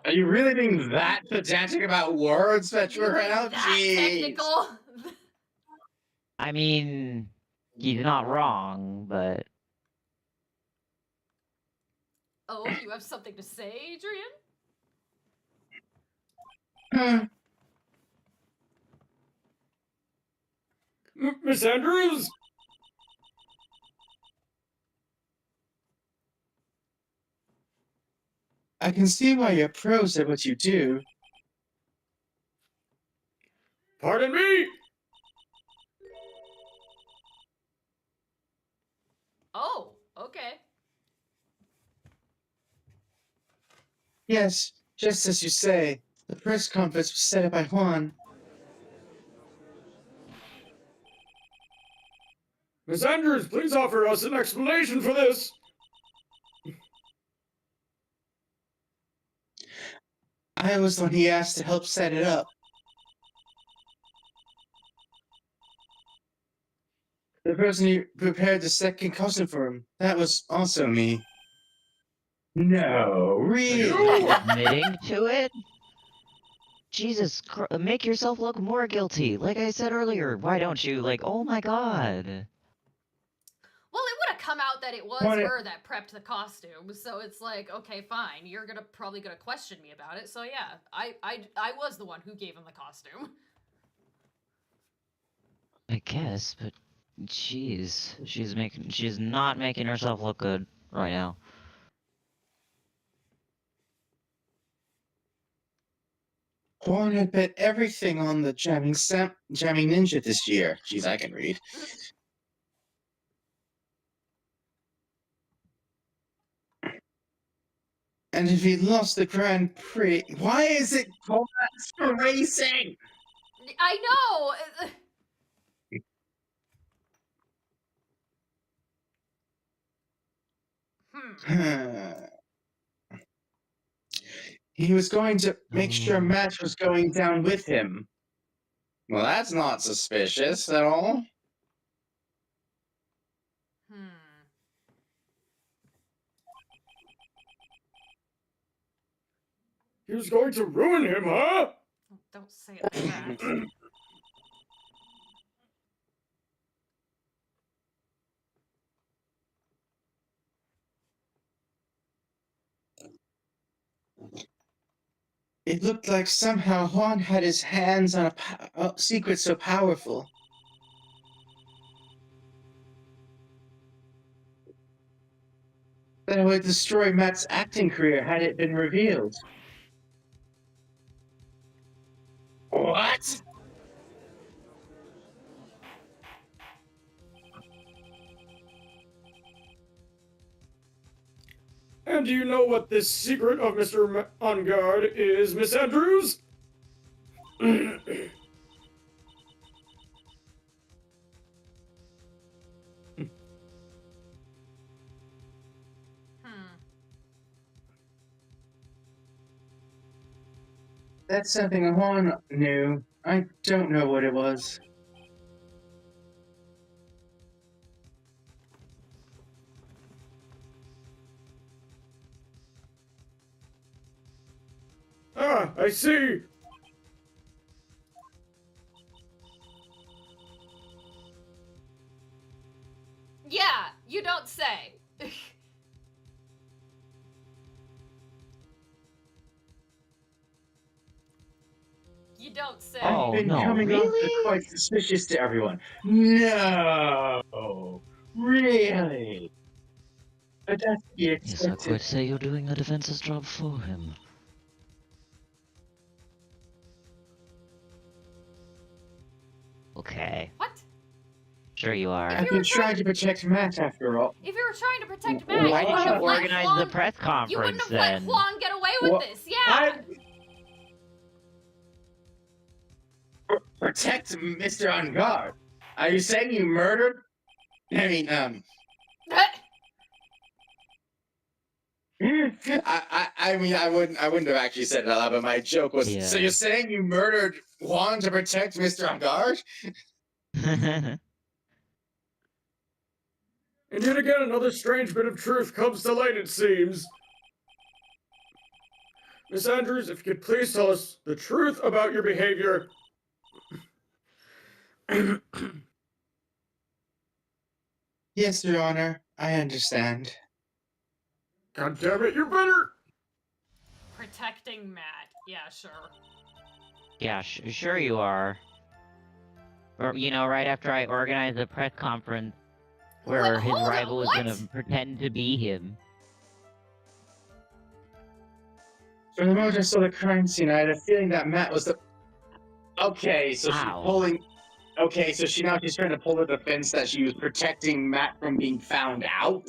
Are you really being that pedantic about words, Petra, right now? That Jeez. technical. I mean, he's not wrong, but Oh, you have something to say, Adrian? Miss Andrews? I can see why you're pros at what you do. Pardon me? Oh, okay. Yes, just as you say. The press conference was set up by Juan. Miss Andrews, please offer us an explanation for this. I was the one he asked to help set it up. The person who prepared the second costume for him, that was also me. No, really? admitting to it? Jesus Christ, make yourself look more guilty. Like I said earlier, why don't you? Like, oh my god. Well, it would have come out that it was What her that prepped the costume, so it's like, okay, fine. You're probably gonna question me about it. So yeah, I was the one who gave him the costume. I guess, but jeez, she's not making herself look good right now. Juan had bet everything on the jamming ninja this year. Jeez, I can read. And if he lost the Grand Prix, why is it called racing? I know. He was going to make sure Matt was going down with him. Well, that's not suspicious at all. He was going to ruin him, huh? Don't say it like that. It looked like somehow Juan had his hands on a secret so powerful. That it would destroy Matt's acting career had it been revealed. What? And do you know what this secret of Mr. On Guard is, Miss Andrews? That's something Juan knew. I don't know what it was. Ah, I see. Yeah, you don't say. You don't say. Oh, Been no, coming off as really? quite suspicious to everyone. No, really. But that's to be Yes, I expected. quite say you're doing the defense's job for him. Okay, What? sure you are. I've been trying to protect Matt after all. If you were trying to protect Matt, Why you did wouldn't you have let organize the Juan. press You wouldn't conference have let then? Juan get away with What? this. Yeah. Protect Mr. On Guard. Are you saying you murdered? I mean, I mean, I wouldn't have actually said it out loud, but my joke was, so Yeah. you're saying you murdered Juan to protect Mr. On Guard? And yet again, another strange bit of truth comes to light, it seems. Miss Andrews, if you could please tell us the truth about your behavior. Yes, Your Honor. I understand. God damn it, you're better! Protecting Matt. Yeah, sure. Yeah, sure you are. Or, you know, right after I organized a press conference where Wait, his hold on, rival was what? gonna pretend to be him. From the moment I saw the crime scene, I had a feeling that Matt was the. Okay, so she's Ow. pulling. Okay, so she's trying to pull the defense that she was protecting Matt from being found out.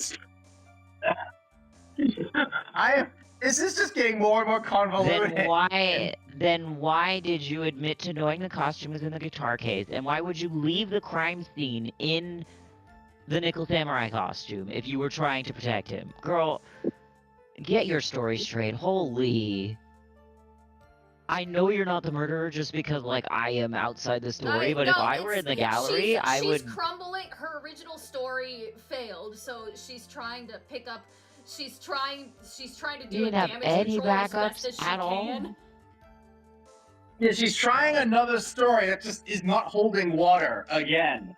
Is this just getting more and more convoluted? Then why did you admit to knowing the costume was in the guitar case? And why would you leave the crime scene in the Nickel Samurai costume if you were trying to protect him? Girl, get your story straight. Holy. I know you're not the murderer just because, like, I am outside the story, but if no, I were in the gallery, she's would... crumbling. Her original story failed, so she's trying to pick up. She's trying to do You a didn't have damage any control as best backups as she at all? can. Yeah, she's trying another story that just is not holding water again.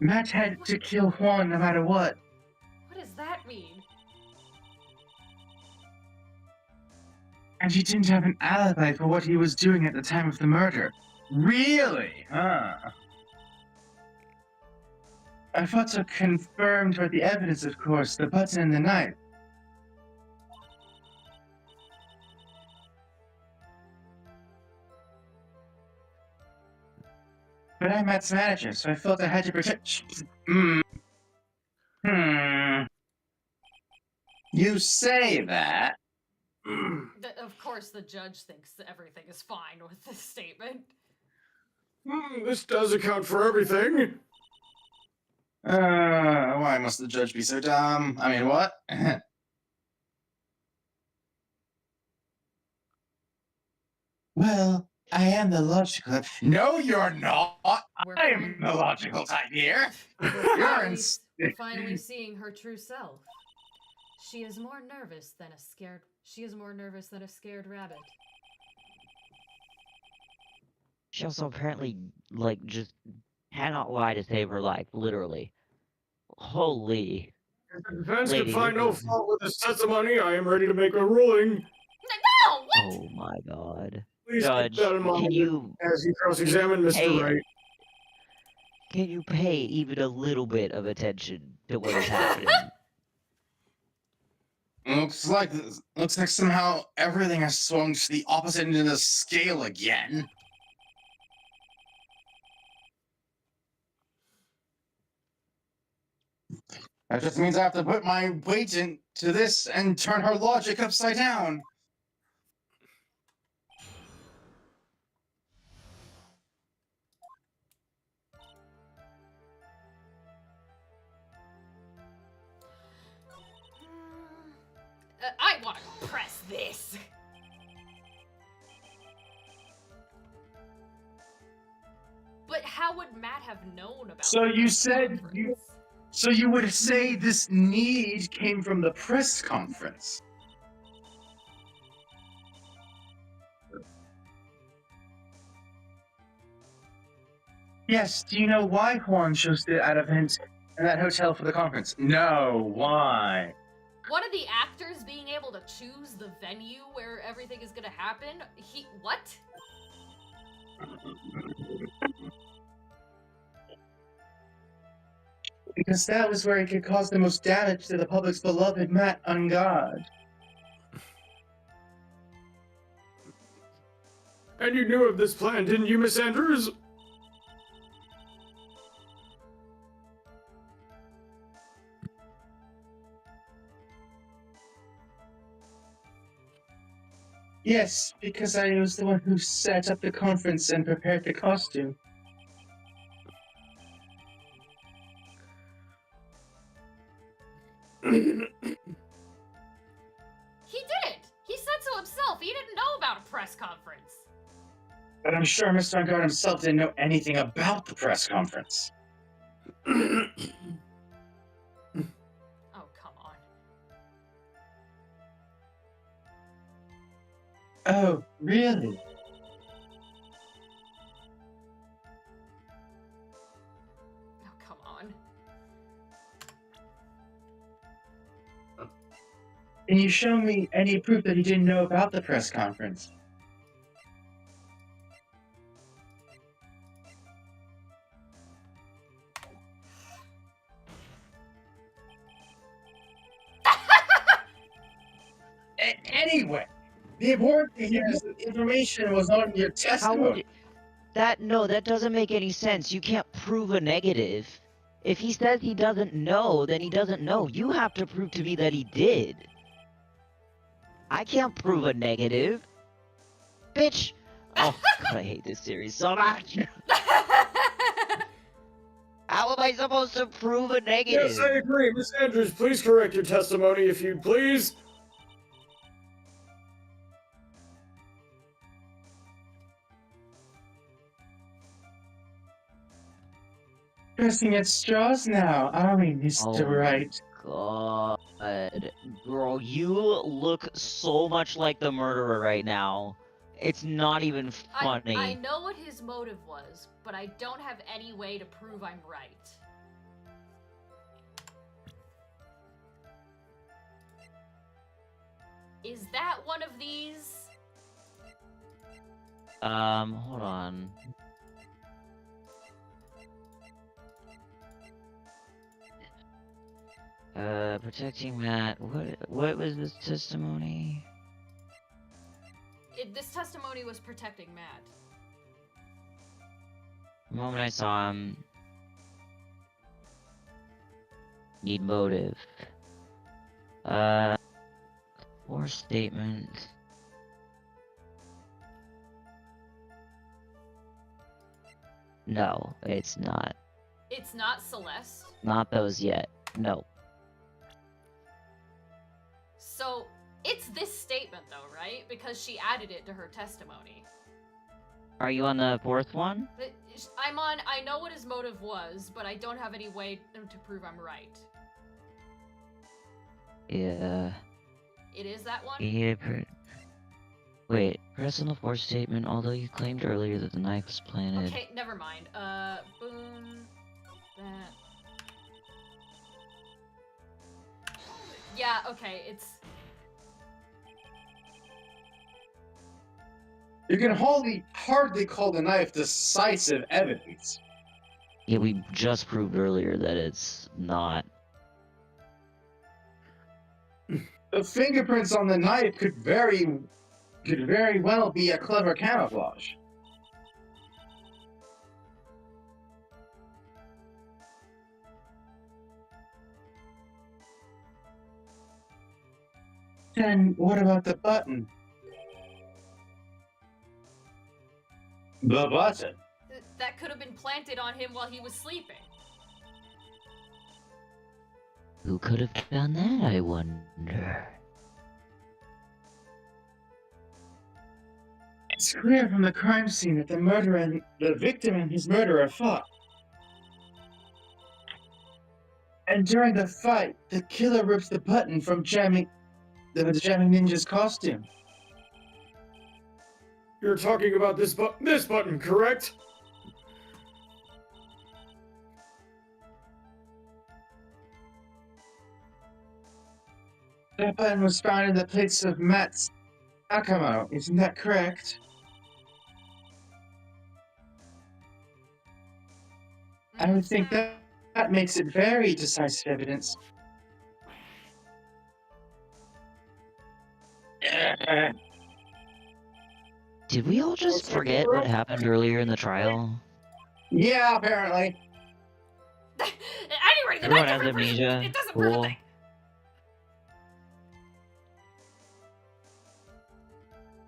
Matt had to kill Juan no matter what. What does that mean? And he didn't have an alibi for what he was doing at the time of the murder. Really? Huh. I thought so confirmed by the evidence, of course, the button and the knife. But I'm Matt's manager, so I felt I had to protect. You say that. Of course, the judge thinks that everything is fine with this statement. This does account for everything. Why must the judge be so dumb? I mean, what? Well, I am the logical. No, you're not. We're I am the logical type here. We're finally seeing her true self. She is more nervous than a scared. She is more nervous than a scared rabbit. She also apparently, like, just cannot lie to save her life, literally. Holy. If the defense Lady, can find no this is- fault with this testimony, I am ready to make a ruling. No, what? Oh my god. Please Judge, keep that in mind can you as you cross-examine Mr. Hey. Wright. can you pay even a little bit of attention to what is happening? looks like somehow everything has swung to the opposite end of the scale again. That just means I have to put my weight into this and turn her logic upside down. I want to press this. But how would Matt have known about? So the you press said conference? So you would say this need came from the press conference? Yes, do you know why Juan chose that event in that hotel for the conference? No, why? One of the actors being able to choose the venue where everything is gonna happen? What? Because that was where it could cause the most damage to the public's beloved Matt Ungod. And you knew of this plan, didn't you, Miss Andrews? Yes, because I was the one who set up the conference and prepared the costume. He didn't! He said so himself! He didn't know about a press conference! But I'm sure Mr. Ungod himself didn't know anything about the press conference. Oh, come on. Oh, really? Oh, come on. Can you show me any proof that he didn't know about the press conference? Anyway, the important thing here is that the information was on your How testimony. would that doesn't make any sense. You can't prove a negative. If he says he doesn't know, then he doesn't know. You have to prove to me that he did. I can't prove a negative. Bitch! Oh, God, I hate this series so much. How am I supposed to prove a negative? Yes, I agree. Miss Andrews, please correct your testimony if you'd please. Pressing at straws now, are we, Mr. Oh. Wright? God. Girl, you look so much like the murderer right now. It's not even funny. I know what his motive was, but I don't have any way to prove I'm right. Is that one of these? Hold on. Protecting Matt. What was this testimony? This testimony was protecting Matt. The moment I saw him. Need motive. Or statement. No, it's not. It's not Celeste. Not those yet. No. So, it's this statement though, right? Because she added it to her testimony. Are you on the fourth one? I know what his motive was, but I don't have any way to prove I'm right. Yeah. It is that one? Yeah, wait, press on the fourth statement, although you claimed earlier that the knife was planted. Okay, never mind. Boom. That. Yeah, okay, it's... You can hardly call the knife decisive evidence. Yeah, we just proved earlier that it's not. The fingerprints on the knife could very well be a clever camouflage. Then what about the button? The button? That could have been planted on him while he was sleeping. Who could have done that, I wonder? It's clear from the crime scene that the victim and his murderer fought. And during the fight, the killer rips the button from the jamming ninja's costume. You're talking about this button, correct? That button was found in the plates of Matt's Akamo, isn't that correct? I would think that makes it very decisive evidence. Did we all just forget what happened earlier in the trial? Yeah, apparently. Anyway, the Everyone knife has doesn't prove- amnesia. It doesn't prove a Cool. thing.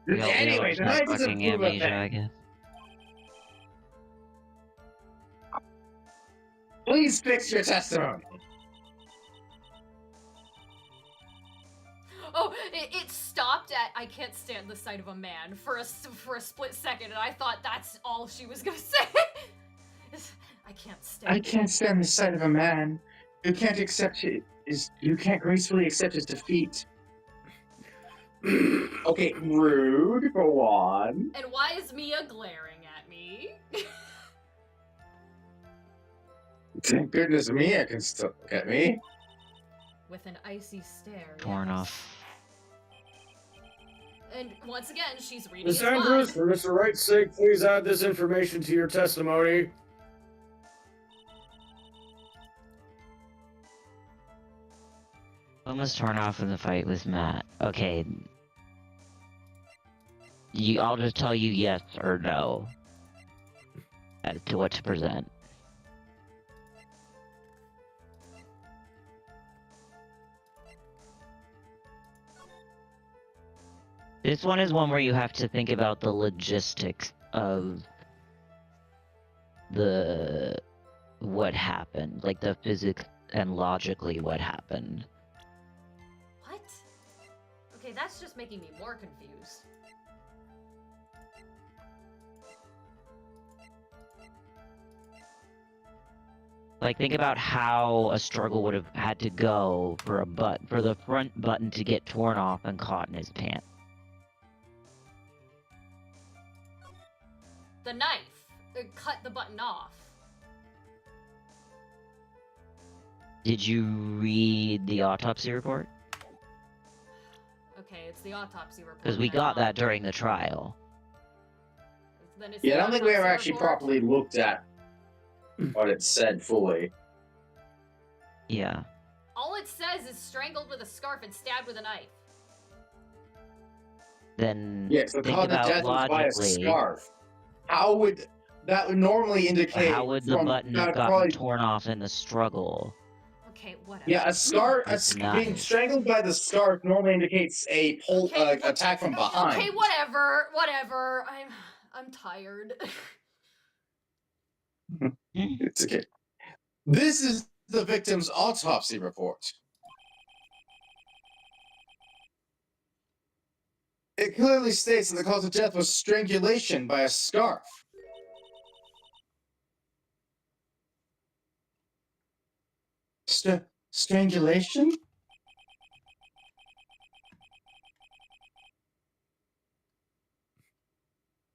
We all Anyway, just the have knife doesn't fucking prove a amnesia, thing. I guess. Please fix your testimony. Oh, it stopped at I can't stand the sight of a man for a split second, and I thought that's all she was gonna say. I can't stand. I can't stand the sight of a man who can't you can't gracefully accept his defeat. Okay, rude for one. And why is Mia glaring at me? Thank goodness Mia can still look at me. With an icy stare. Torn yes. off. And once again, she's reading Miss his mind. Andrews, for Mr. Wright's sake, please add this information to your testimony. One was torn off in the fight with Matt. Okay. I'll just tell you yes or no as to what to present. This one is one where you have to think about the logistics of what happened, like the physics and logically what happened. What? Okay, that's just making me more confused. Like, think about how a struggle would have had to go for the front button to get torn off and caught in his pants. The knife cut the button off. Did you read the autopsy report? Okay, it's the autopsy report. Because we and I got thought- that during the trial. Then it's Yeah, I the don't think we ever autopsy actually report. properly looked at what it said fully. Yeah. All it says is strangled with a scarf and stabbed with a knife. Then Yes, the think cause of about death was by a logically, scarf. How would that would normally indicate? how would the from- button that have would gotten probably- torn off in the struggle? Okay, whatever. Yeah, a scarf. It's Being nice. strangled by the scarf normally indicates a Okay, attack from behind. Okay, whatever. I'm tired. It's okay. This is the victim's autopsy report. It clearly states that the cause of death was strangulation by a scarf. Strangulation?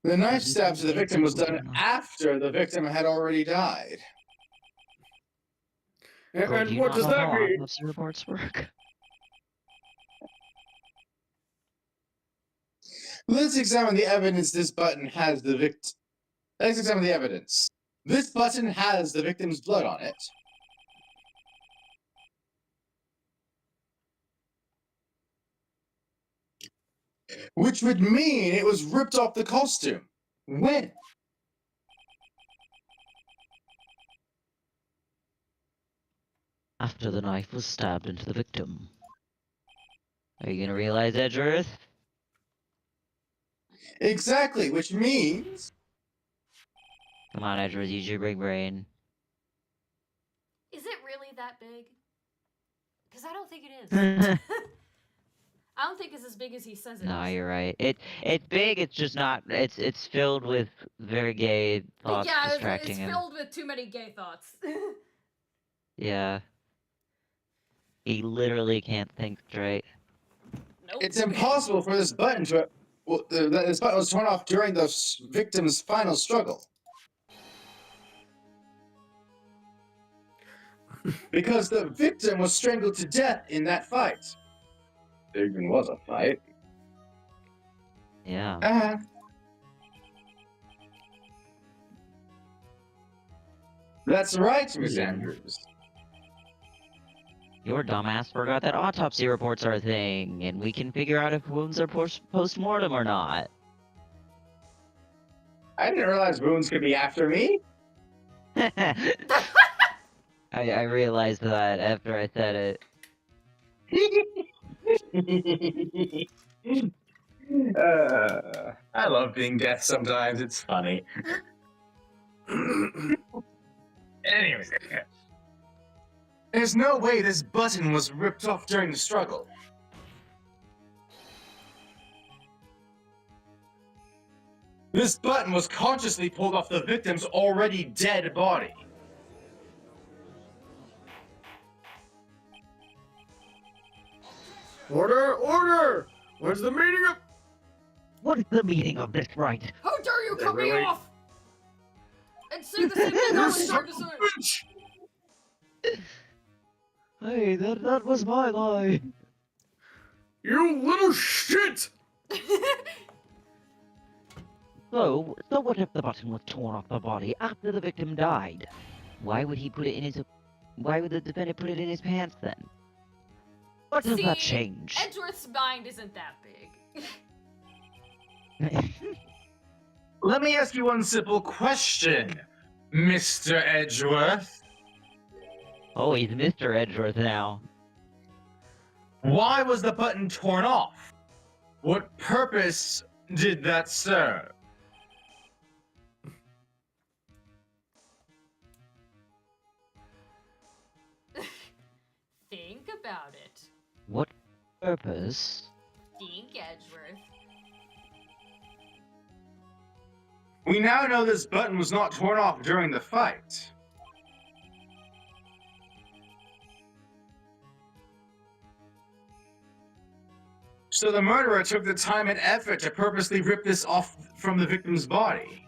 The knife stab to the victim was done after the victim had already died. And, Or do and you what not does know that how mean? autopsy reports work? Let's examine the evidence this button has the victim. Let's examine the evidence. This button has the victim's blood on it. Which would mean it was ripped off the costume. When? After the knife was stabbed into the victim. Are you gonna realize, Edgeworth? Exactly, which means... Come on, Edgeworth, use your big brain. Is it really that big? Because I don't think it is. I don't think it's as big as he says it No, is. you're right. It's big. It's just not. It's filled with very gay thoughts Yeah, distracting it's him. filled with too many gay thoughts. Yeah. He literally can't think straight. Nope. It's impossible for this button to... Well, this button was torn off during the victim's final struggle. Because the victim was strangled to death in that fight. There even was a fight. Yeah. That's right, Miss Andrews. Your dumbass forgot that autopsy reports are a thing, and we can figure out if wounds are post-mortem or not. I didn't realize wounds could be after me. I realized that after I said it. I love being deaf sometimes. It's funny. Anyways, there's no way this button was ripped off during the struggle. This button was consciously pulled off the victim's already dead body. Order! Order! Where's the meaning of... What is the meaning of this right? How dare you cut me really- off? And say the same thing I was trying to say. Hey, that was my lie. You little shit! So what if the button was torn off the body after the victim died? Why would he put it in his... Why would the defendant put it in his pants then? What does that See, change? Edgeworth's mind isn't that big. Let me ask you one simple question, Mr. Edgeworth. Oh, he's Mr. Edgeworth now. Why was the button torn off? What purpose did that serve? Think about it. What purpose? Think, Edgeworth. We now know this button was not torn off during the fight. So the murderer took the time and effort to purposely rip this off from the victim's body.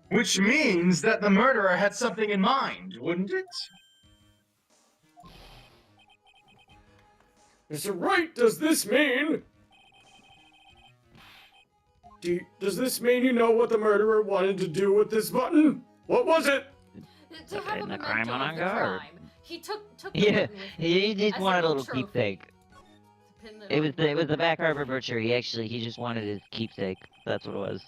Which means that the murderer had something in mind, wouldn't it? Mr. Wright, does this mean... Does this mean you know what the murderer wanted to do with this button? What was it? To have a Putting the memento crime on of the guard. crime. He took the Yeah, button with he just as a wanted a little little trophy. keepsake. to pin It was the back harbor butcher. He just wanted his keepsake. That's what it was.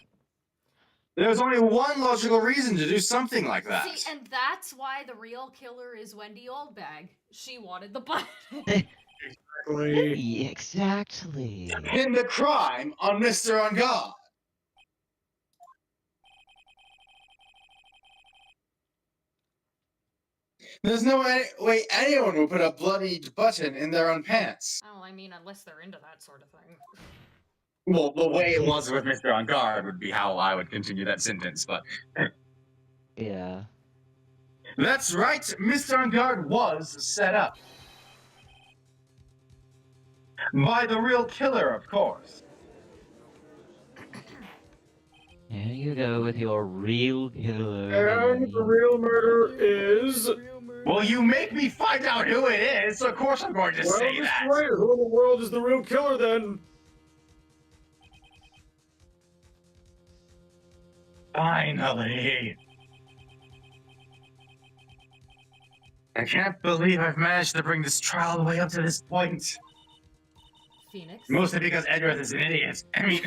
There's only one logical reason to do something like that. See, and that's why the real killer is Wendy Oldbag. She wanted the button. Exactly. Yeah, exactly. Pin the crime on Mr. On God. There's no way anyone would put a bloodied button in their own pants. Oh, I mean, unless they're into that sort of thing. Well, the way it was with Mr. On Guard would be how I would continue that sentence, but... Yeah. That's right, Mr. On Guard was set up. By the real killer, of course. Here you go with your real killer. And the real murder is... Well, you make me find out who it is, so of course I'm going to Well, say Mr. that. Wright, who in the world is the real killer then? Finally. I can't believe I've managed to bring this trial all the way up to this point. Phoenix. Mostly because Edward is an idiot. I mean,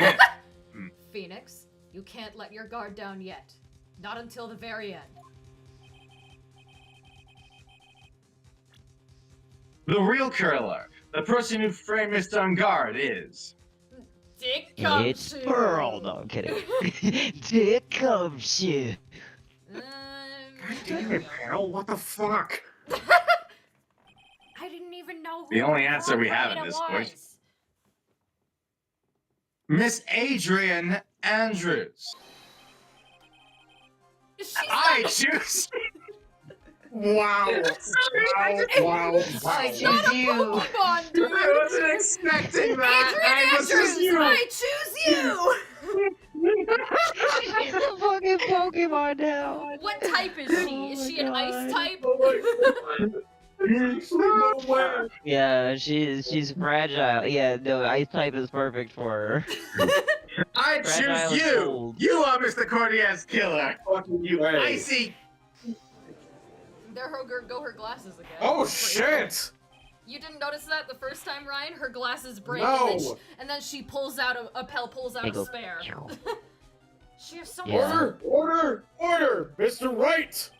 Phoenix, you can't let your guard down yet. Not until the very end. the real killer, the person who framed Mr. Ungard is. Dick It's Gumshoe. Pearl. No, I'm kidding. Dick Gumshoe. Damn it, Pearl, what the fuck? I didn't even know who The only answer we have Rita at this point. was. Miss Adrian Andrews. She's I not, choose. Wow. Wow. I she's not a choose you. Pokemon, dude. I wasn't expecting that. Adrian I was just Andrews, you. I choose you. She's a fucking Pokemon now. What type is she? Oh Is my she an ice God. type? No way. Yeah, she's fragile. Yeah, no, ice type is perfect for her. I Fragile choose as you. gold. You are Mr. Cordia's killer. Fucking you, I see. There go her glasses again. Oh That's shit! You didn't notice that the first time, Ryan? Her glasses break No. and then she pulls out a Pell pulls out They a go, spare. She has so Yeah. much. Order! Mr. Wright!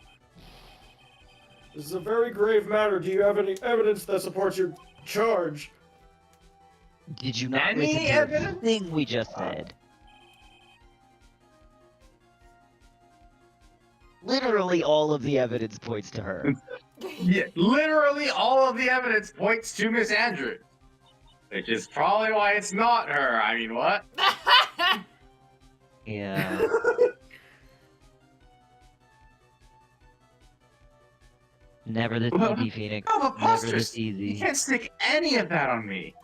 This is a very grave matter. Do you have any evidence that supports your charge? Did you not Any listen to the evidence? thing we just said? Literally all of the evidence points to her. Yeah, literally all of the evidence points to Miss Andrews. Which is probably why it's not her. I mean, what? Yeah. Never this easy, Phoenix. How Never preposterous! this You easy. can't stick any of that on me.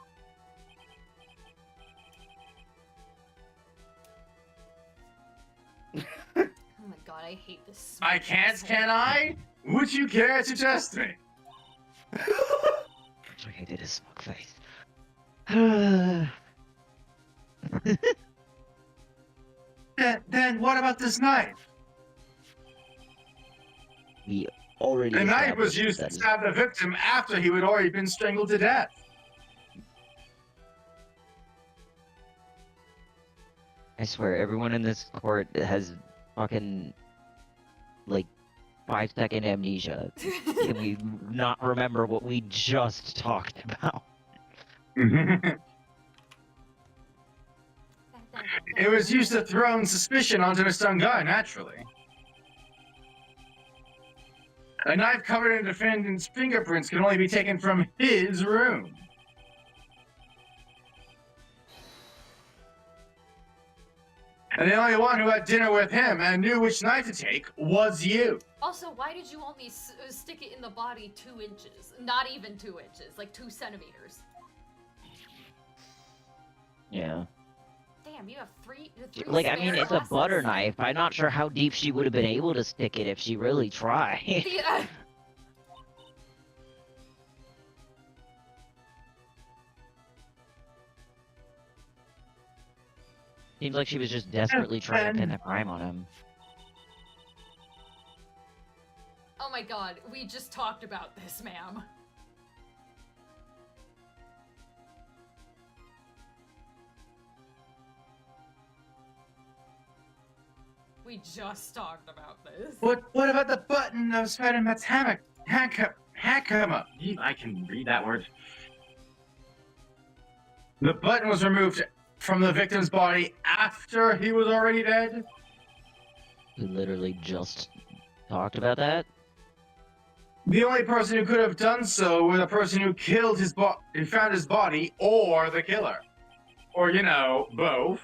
Oh my god, I hate this. I can't, can I? Would you care to test me? That's what I did a smug face. Then what about this knife? We already The knife was established used to that stab the victim after he had already been strangled to death. I swear, everyone in this court has fucking, like, 5-second amnesia. Can we not remember what we just talked about? It was used to throw suspicion onto Mr. Ungard, naturally. A knife covered in a defendant's fingerprints can only be taken from his room. And the only one who had dinner with him and knew which knife to take was you. Also, why did you only stick it in the body 2 inches? Not even 2 inches, like 2 centimeters. Yeah. Damn, you have three Like, I mean, spare it's a butter glasses. knife. I'm not sure how deep she would have been able to stick it if she really tried. Yeah. Seems like she was just desperately trying to pin a crime on him. Oh my god, we just talked about this, ma'am. We just talked about this. What about the button of Spider-Man's hammock? Hakama. I can read that word. The button was removed from the victim's body after he was already dead? We literally just talked about that. The only person who could have done so was the person who killed who found his body, or the killer. Or, you know, both.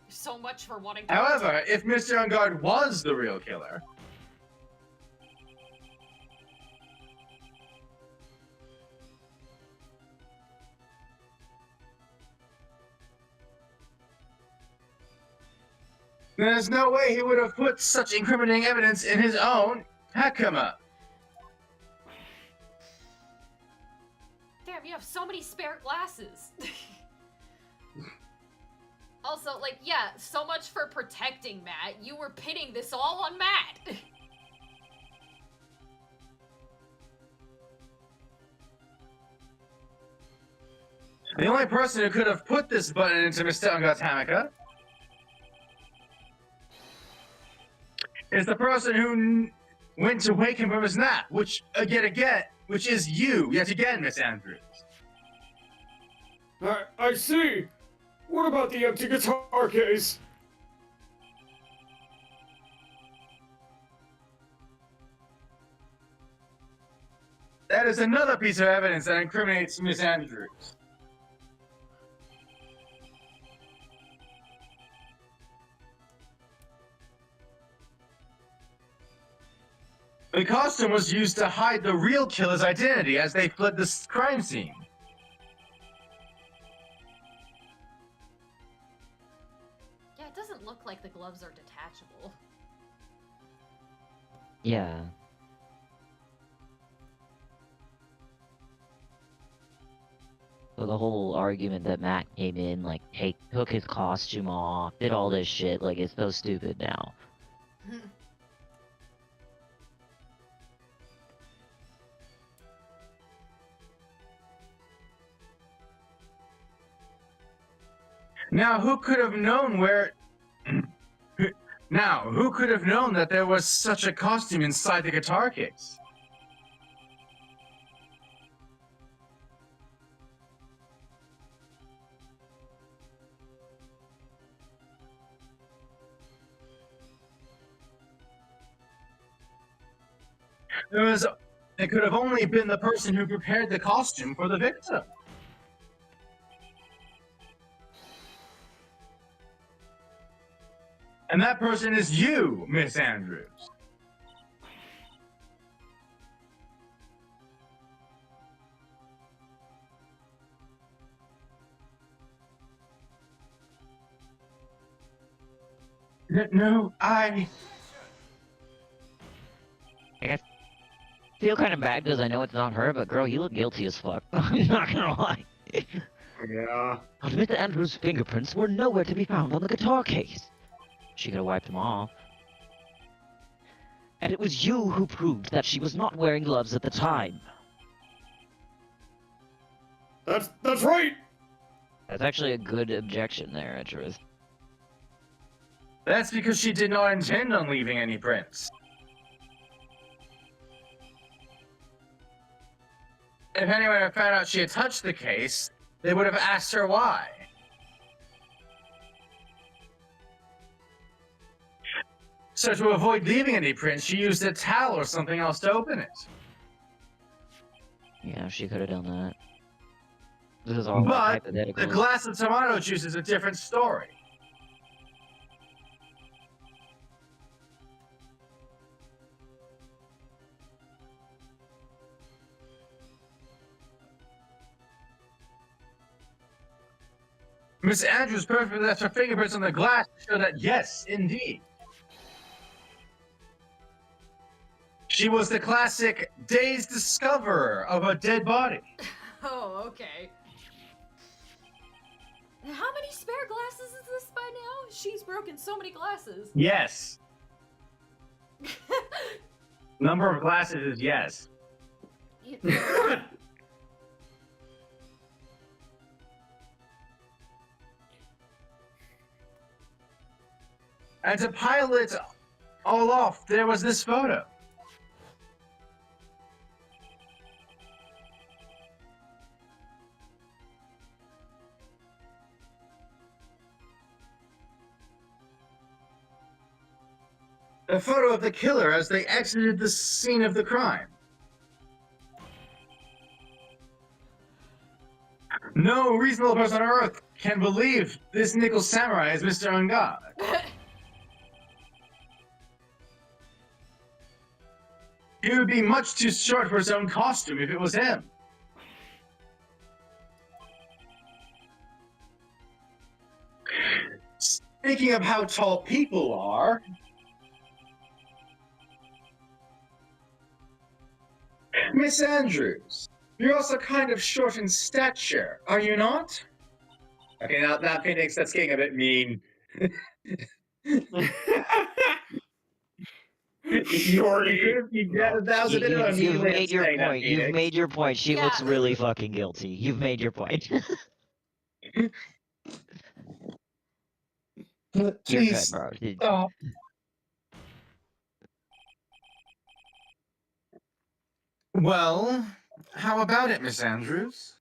So much for wanting to. However, if Mr. Ungard was the real killer, then there's no way he would have put such incriminating evidence in his own Hakama. Damn, you have so many spare glasses. Also, like, yeah, so much for protecting Matt. You were pitting this all on Matt. The only person who could have put this button into Mr. Unga Tamika is the person who went to wake him from his nap, which is you, yet again, Miss Andrews. I see. What about the empty guitar case? That is another piece of evidence that incriminates Miss Andrews. The costume was used to hide the real killer's identity as they fled the crime scene. Yeah, it doesn't look like the gloves are detachable. Yeah. So the whole argument that Matt came in, like, took his costume off, did all this shit, like, it's so stupid now. Now, who could have known who could have known that there was such a costume inside the guitar case? It could have only been the person who prepared the costume for the victim. And that person is you, Miss Andrews. No, I Feel kind of bad because I know it's not her, but girl, you look guilty as fuck. I'm not gonna lie. Yeah. Mr. Andrews' fingerprints were nowhere to be found on the guitar case. She could have wiped them off. And it was you who proved that she was not wearing gloves at the time. That's right. That's actually a good objection there, Etruth. That's because she did not intend on leaving any prints. If anyone had found out she had touched the case, they would have asked her why. So to avoid leaving any prints, she used a towel or something else to open it. Yeah, she could have done that. This is all But hypothetical. the glass of tomato juice is a different story. Miss Andrews perfectly left her fingerprints on the glass to show that, yes, indeed. She was the classic dazed discoverer of a dead body. Oh, okay. How many spare glasses is this by now? She's broken so many glasses. Yes. Number of glasses is yes. And to pile it all off, there was this photo. A photo of the killer as they exited the scene of the crime. No reasonable person on Earth can believe this nickel samurai is Mr. Unga. He would be much too short for his own costume if it was him. Speaking of how tall people are, Miss Andrews, you're also kind of short in stature, are you not? Okay, now Phoenix, that's getting a bit mean. Shorty. That was a bit of a mean You've way of made your saying that, point. You've Phoenix. made your point. She Yeah. looks really fucking guilty. You've made your point. You're good, Please bro. stop. Well, how about it, Miss Andrews?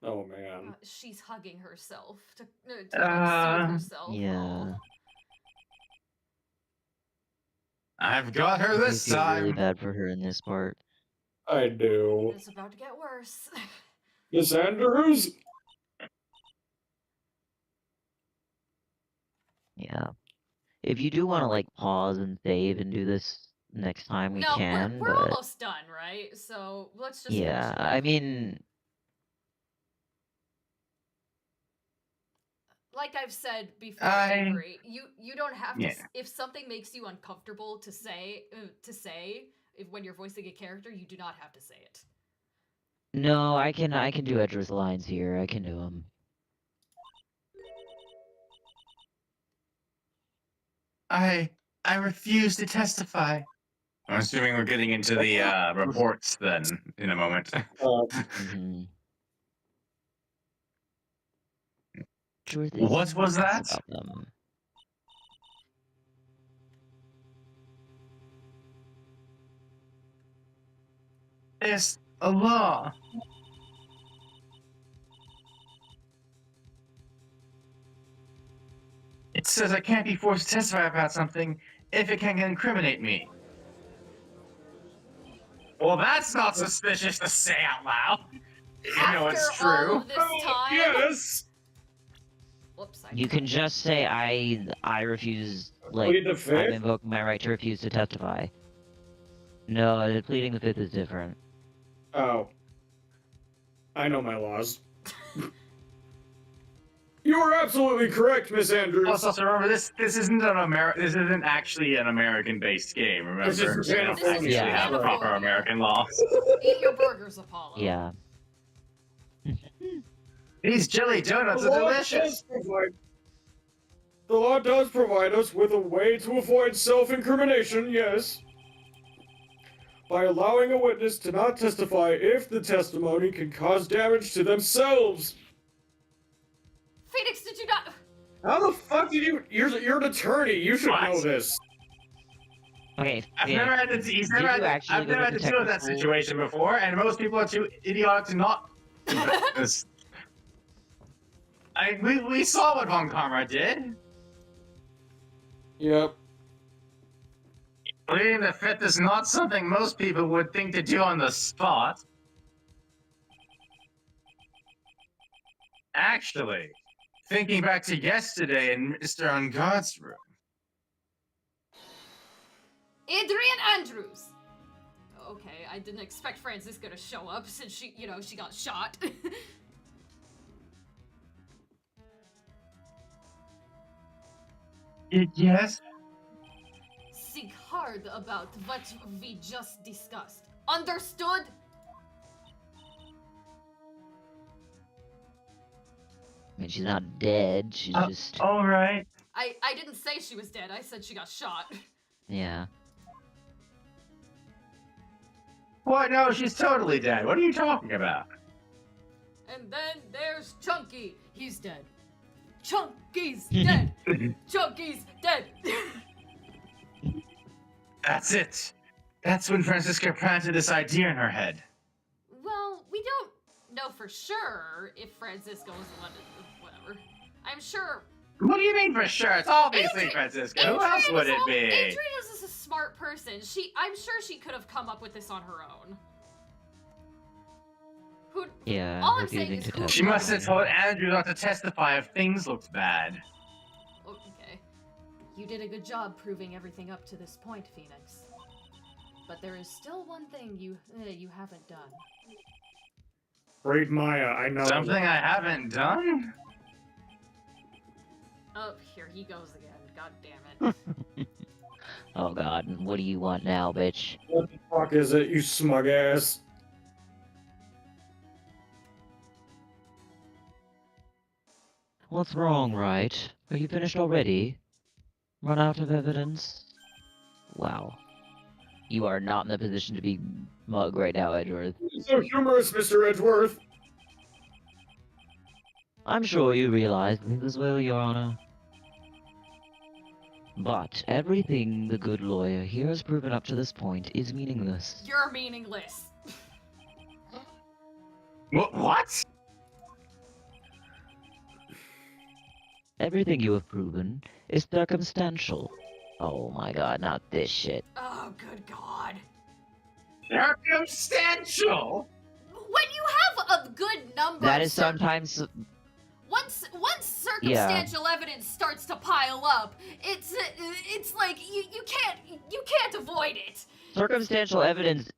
Oh man. She's hugging herself to like, Uh, soothe herself. Yeah. I've got her I this feel really time. bad for her in this part. I do. It's about to get worse. Miss Andrews? Yeah. If you do want to like pause and save and do this next time, we no, can. we're But almost done, right? So let's just yeah, finish it I up. mean, Like I've said before, Avery, you don't have to. Yeah. If something makes you uncomfortable to say, if when you're voicing a character, you do not have to say it. no, I can do Edgeworth lines here. I can do them. I refuse to testify. I'm assuming we're getting into the reports then in a moment. Mm-hmm. Sure thing. What was that? About them. It's a law. It says I can't be forced to testify about something if it can incriminate me. Well, that's not suspicious to say out loud. You know it's After all true. of this time. Yes! Whoops. You can just say I refuse. Like Plead the I'm fifth? invoking my right to refuse to testify. No, pleading the fifth is different. Oh. I know my laws. You are absolutely correct, Miss Andrews. Plus, also remember this isn't this isn't actually an American-based game. Remember, This is we don't California. actually Yeah. have proper California. American laws. Eat your burgers, Apollo. Yeah. These jelly donuts are delicious. The law does provide us with a way to avoid self-incrimination, yes. By allowing a witness to not testify if the testimony can cause damage to themselves. Phoenix, did you not? How the fuck did you... You're an attorney, you should What? know this. Okay. I've yeah. never had to, Did you actually I've go never to had to deal with that technical- situation before, and most people are too idiotic to not. This. We saw what Von Karma did. Yep. Pleading the fifth is not something most people would think to do on the spot. Actually, thinking back to yesterday in Mr. Ungod's room. Adrian Andrews. Okay, I didn't expect Francisca to show up since she got shot. Yes? Think hard about what we just discussed. Understood? I mean, she's not dead. She's just All right. I didn't say she was dead. I said she got shot. yeah. What? No, she's totally dead. What are you talking about? And then there's Chunky. He's dead. Chunky's dead. Chunky's dead. That's it. That's when Francisca planted this idea in her head. Well, we don't know for sure if Francisco was the one to, whatever. I'm sure. What do you mean for sure? It's obviously Adrian- Francisca. Who else would it be? Adrian is a smart person. I'm sure she could have come up with this on her own. Who? Yeah. All I'm saying refusing is to who- testify. She must have told Andrew not to testify if things looked bad. Okay. You did a good job proving everything up to this point, Phoenix. But there is still one thing you haven't done. Read Maya, I know. Something I haven't done? Oh, here he goes again. God damn it. Oh god, what do you want now, bitch? What the fuck is it, you smug ass? What's wrong, right? Are you finished already? Run out of evidence? Wow. You are not in the position to be mug right now, Edgeworth. So humorous, Mr. Edgeworth. I'm sure you realize this as well, Your Honor. But everything the good lawyer here has proven up to this point is meaningless. You're meaningless. What? Everything you have proven is circumstantial. Oh my god, not this shit. Oh, good God. Circumstantial. When you have a good number That of is sometimes. once circumstantial evidence starts to pile up, it's like you can't avoid it. Circumstantial evidence.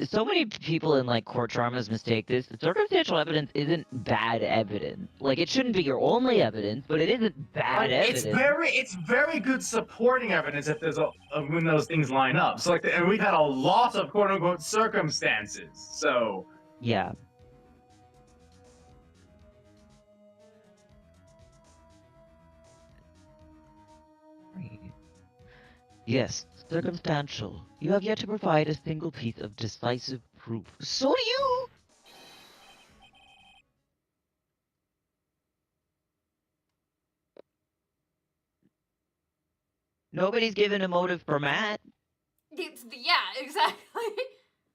So many people in like court dramas mistake this. Circumstantial evidence isn't bad evidence. Like it shouldn't be your only evidence, but it isn't bad evidence. It's very good supporting evidence if there's when those things line up. So and we've had a lot of quote unquote circumstances. So Yeah. Yes, circumstantial. You have yet to provide a single piece of decisive proof. So do you! Nobody's given a motive for Matt, Yeah, exactly.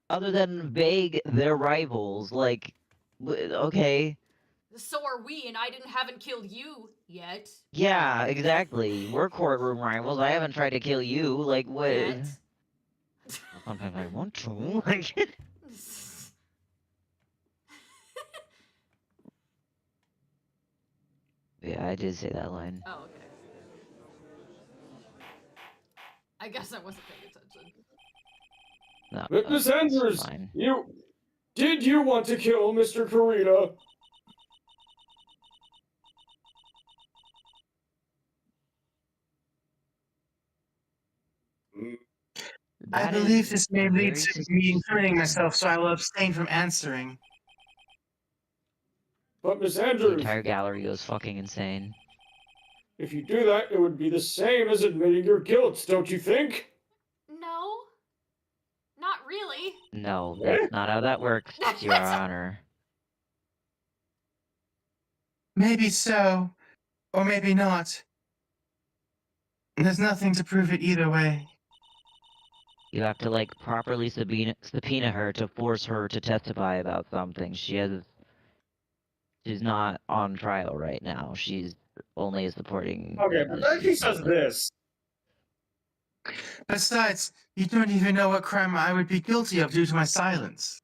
other than vague their rivals. Like, okay. So are we, and I haven't killed you yet. Yeah, exactly. We're courtroom rivals. I haven't tried to kill you. Like, what? Yet. Sometimes I want to. Like, yeah, I did say that line. Oh, okay. I guess I wasn't paying attention. No, Miss that's Andrews, fine. did you want to kill Mr. Kurita? I That believe is this may very lead to me suspicious. incriminating myself, so I will abstain from answering. But Miss The Andrews, entire gallery goes fucking insane. if you do that, it would be the same as admitting your guilt, don't you think? No, not really. No, that's not how that works, Your Honor. Maybe so, or maybe not. There's nothing to prove it either way. You have to, like, properly subpoena her to force her to testify about something. She's not on trial right now. She's only supporting. Okay, but then he says this. Besides, you don't even know what crime I would be guilty of due to my silence.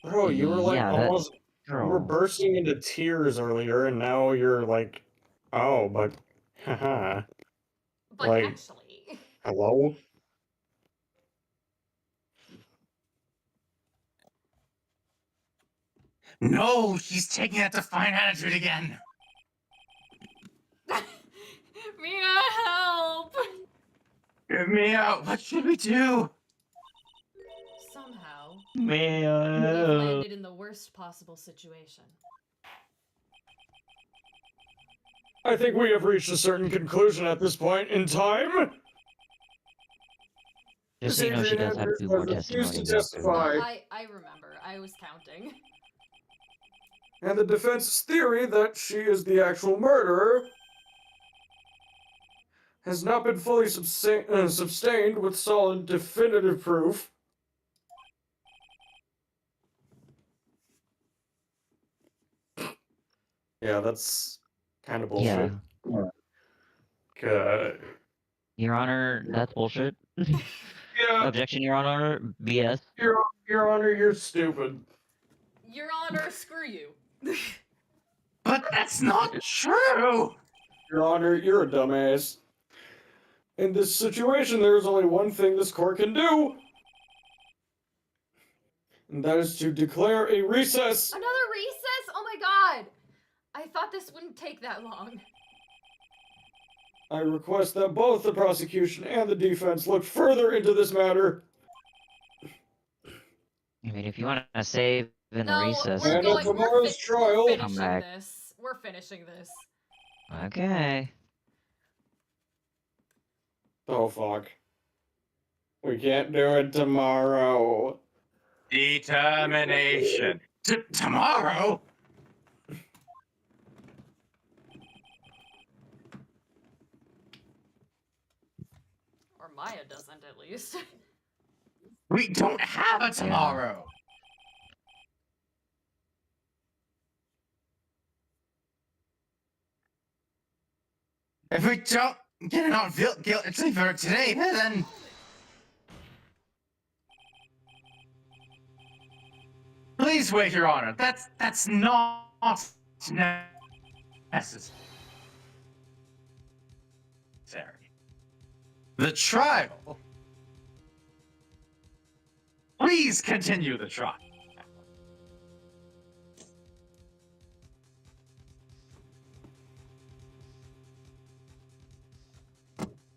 Bro, you were like Yeah, that- almost you were bursting into tears earlier, and now you're like, oh, but haha. But Like- actually, Hello? No, she's taking that defiant attitude again. Mia, help! Get me out. What should we do? Somehow, Man. we've landed in the worst possible situation. I think we have reached a certain conclusion at this point in time. Just so you know, she does have 2 more Refused to testimonies. testify. I remember. I was counting. And the defense's theory that she is the actual murderer has not been fully sustained with solid definitive proof. Yeah, that's kind of bullshit. Yeah. Your Honor, that's bullshit. Yeah, Objection, Your Honor. BS. Your Honor, you're stupid. Your Honor, screw you. But that's not true. Your Honor, you're a dumbass. In this situation, there is only one thing this court can do. And that is to declare a recess. Another recess? Oh my god! I thought this wouldn't take that long. I request that both the prosecution and the defense look further into this matter. I mean, if you want to save in the No, recess. we're And at going. tomorrow's trial- We're Come finishing back. this. We're finishing this. Okay. Oh fuck. We can't do it tomorrow. Determination. Tomorrow? Or Maya doesn't, at least. We don't have a tomorrow. If we don't get it on guilty for today, then please wait, Your Honor. That's not necessary. The trial. Please continue the trial.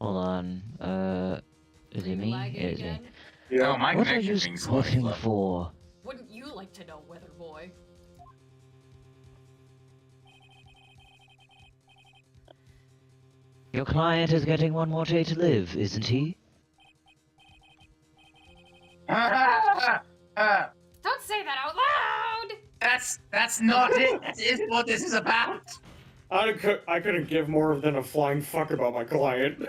Hold on. Is it me? Lagging Is it? again? Oh, my What are you connection being slow. squishing for? Wouldn't you like to know, Weather Boy? Your client is getting one more day to live, isn't he? Don't say that out loud! That's not it. That isn't what this is about. I couldn't give more than a flying fuck about my client.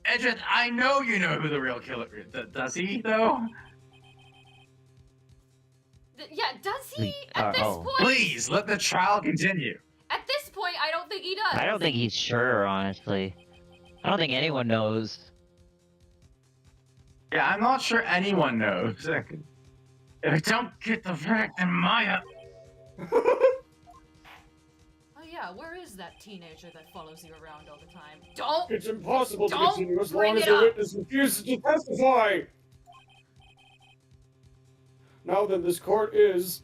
Edred, I know you know who the real killer is. Does he, though? Yeah, does he? Wait, At this oh. point, Please, let the trial continue. at this point, I don't think he does. I don't think he's sure, honestly. I don't think anyone knows. Yeah, I'm not sure anyone knows. If I don't get the verdict, then Maya... Oh yeah, where is that teenager that follows you around all the time? Don't! It's impossible to Don't continue as bring long as it the up. witness refuses to testify! Now then, this court is...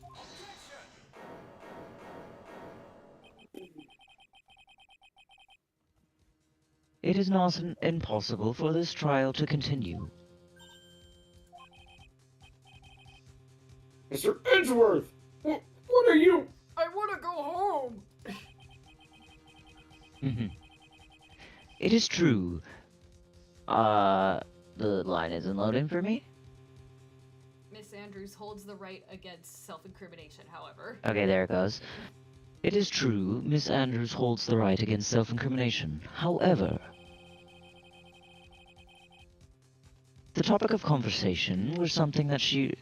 It is not impossible for this trial to continue. Mr. Edgeworth! What are you? I want to go home! It is true. The line isn't loading for me? Miss Andrews holds the right against self-incrimination, however. Okay, there it goes. It is true, Miss Andrews holds the right against self-incrimination. However, the topic of conversation was something that she...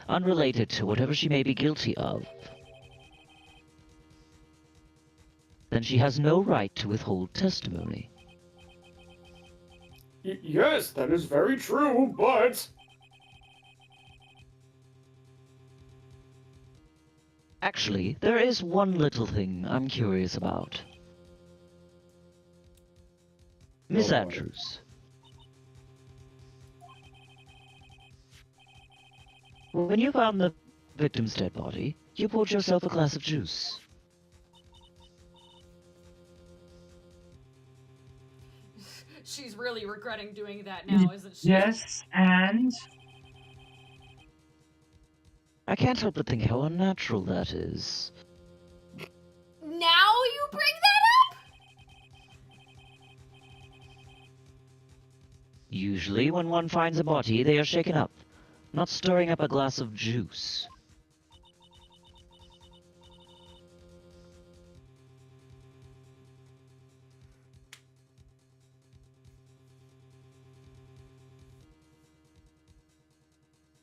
unrelated to whatever she may be guilty of. Then she has no right to withhold testimony. Yes, that is very true, but... Actually, there is one little thing I'm curious about. Miss boy. Andrews. When you found the victim's dead body, you poured yourself a glass of juice. She's really regretting doing that now, isn't she? Yes, and? I can't help but think how unnatural that is. Now you bring that up? Usually, when one finds a body, they are shaken up, not stirring up a glass of juice.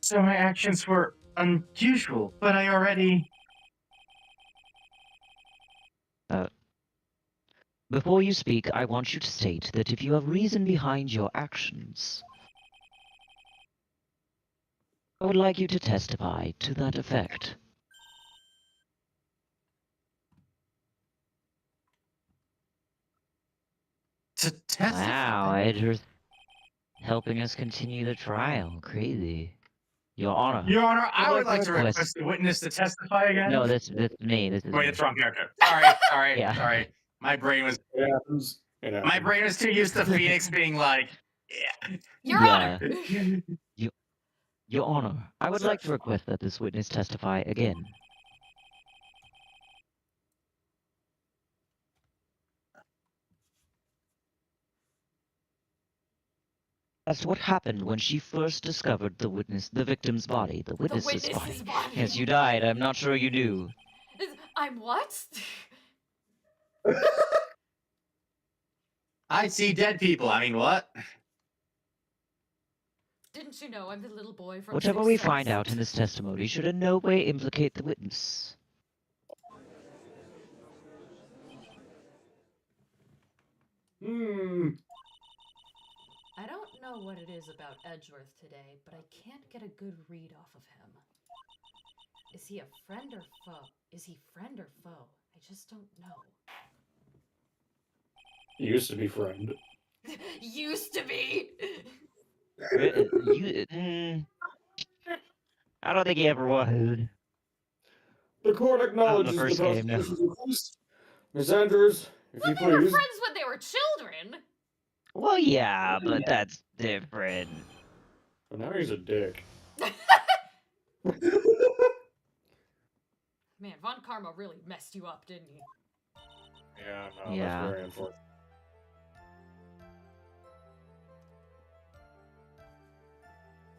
So my actions were unusual, but I already... Before you speak, I want you to state that if you have reason behind your actions, I would like you to testify to that effect. To testify? Wow, Edward, helping us continue the trial. Crazy. Your Honor. Your Honor, I I'd would like to request- request the witness to testify again. No, that's me. This is Wait, me. it's wrong character. Sorry, Yeah. sorry. My brain was It happens. my brain was too used to Phoenix being like, yeah. Your Yeah. Honor! Your Honor, I would like to request that this witness testify again. asked what happened when she first discovered the victim's body, the The witness's body. witness's body. Yes, you died. I'm not sure you knew. I'm what? I see dead people. I mean, what? Didn't you know I'm the little boy from Whatever Sixth we Sense? find out in this testimony should in no way implicate the witness. I don't know what it is about Edgeworth today, but I can't get a good read off of him. Is he a friend or foe? Is he friend or foe? I just don't know. He used to be friend. Used to be! I don't think he ever was. The court Not in the acknowledges the first game, no. prosecution's request. Miss Andrews, if you They were please. friends when they were children! Well, yeah, but that's different. But now he's a dick. Man, Von Karma really messed you up, didn't he? Yeah, no, Yeah. that's very unfortunate.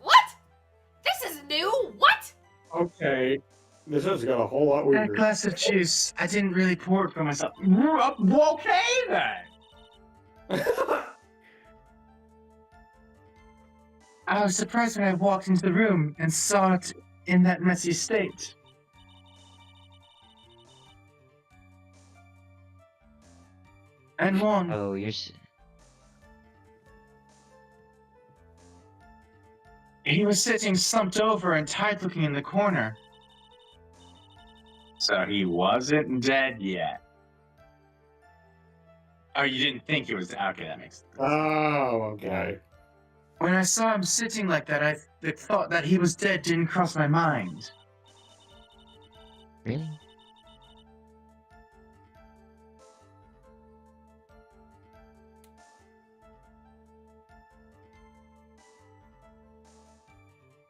What? This is new? What? Okay, this has got a whole lot That weirder. glass of juice, I didn't really pour it for myself. Okay then. I was surprised when I walked into the room and saw it in that messy state. And one. Oh, He was sitting slumped over and tired looking in the corner. So he wasn't dead yet. Oh, you didn't think he was dead? Okay, that makes sense. Oh, okay. When I saw him sitting like that, the thought that he was dead didn't cross my mind. Really?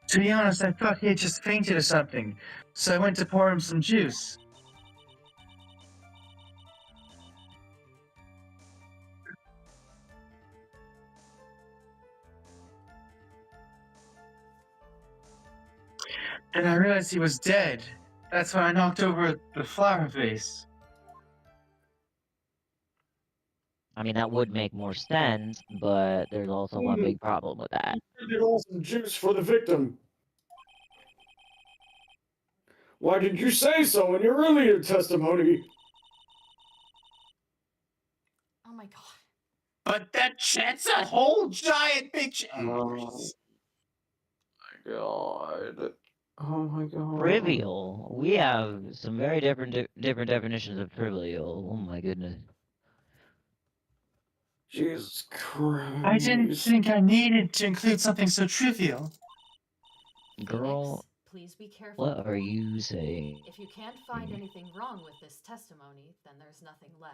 To be honest, I thought he had just fainted or something, so I went to pour him some juice. And I realized he was dead. That's when I knocked over the flower vase. I mean, that would make more sense, but there's also one big problem with that. You did all some juice for the victim. Why did you say so in your earlier testimony? Oh my god. But that's a whole giant big. Oh my god. Oh my god. Trivial. We have some very different definitions of trivial. Oh my goodness. Jesus Christ. I didn't think I needed to include something so trivial. Girl, Phoenix, please be careful. what are you saying? If you can't find anything wrong with this testimony, then there's nothing left.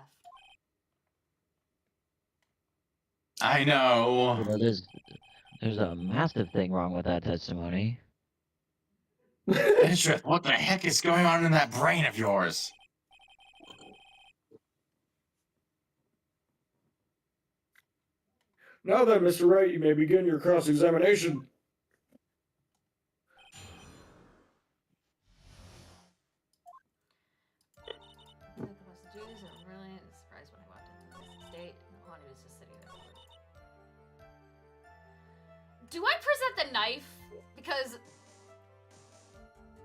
I You know. know, there's a massive thing wrong with that testimony. Edgeworth, what the heck is going on in that brain of yours? Now then, Mr. Wright, you may begin your cross-examination. Do I present the knife? Because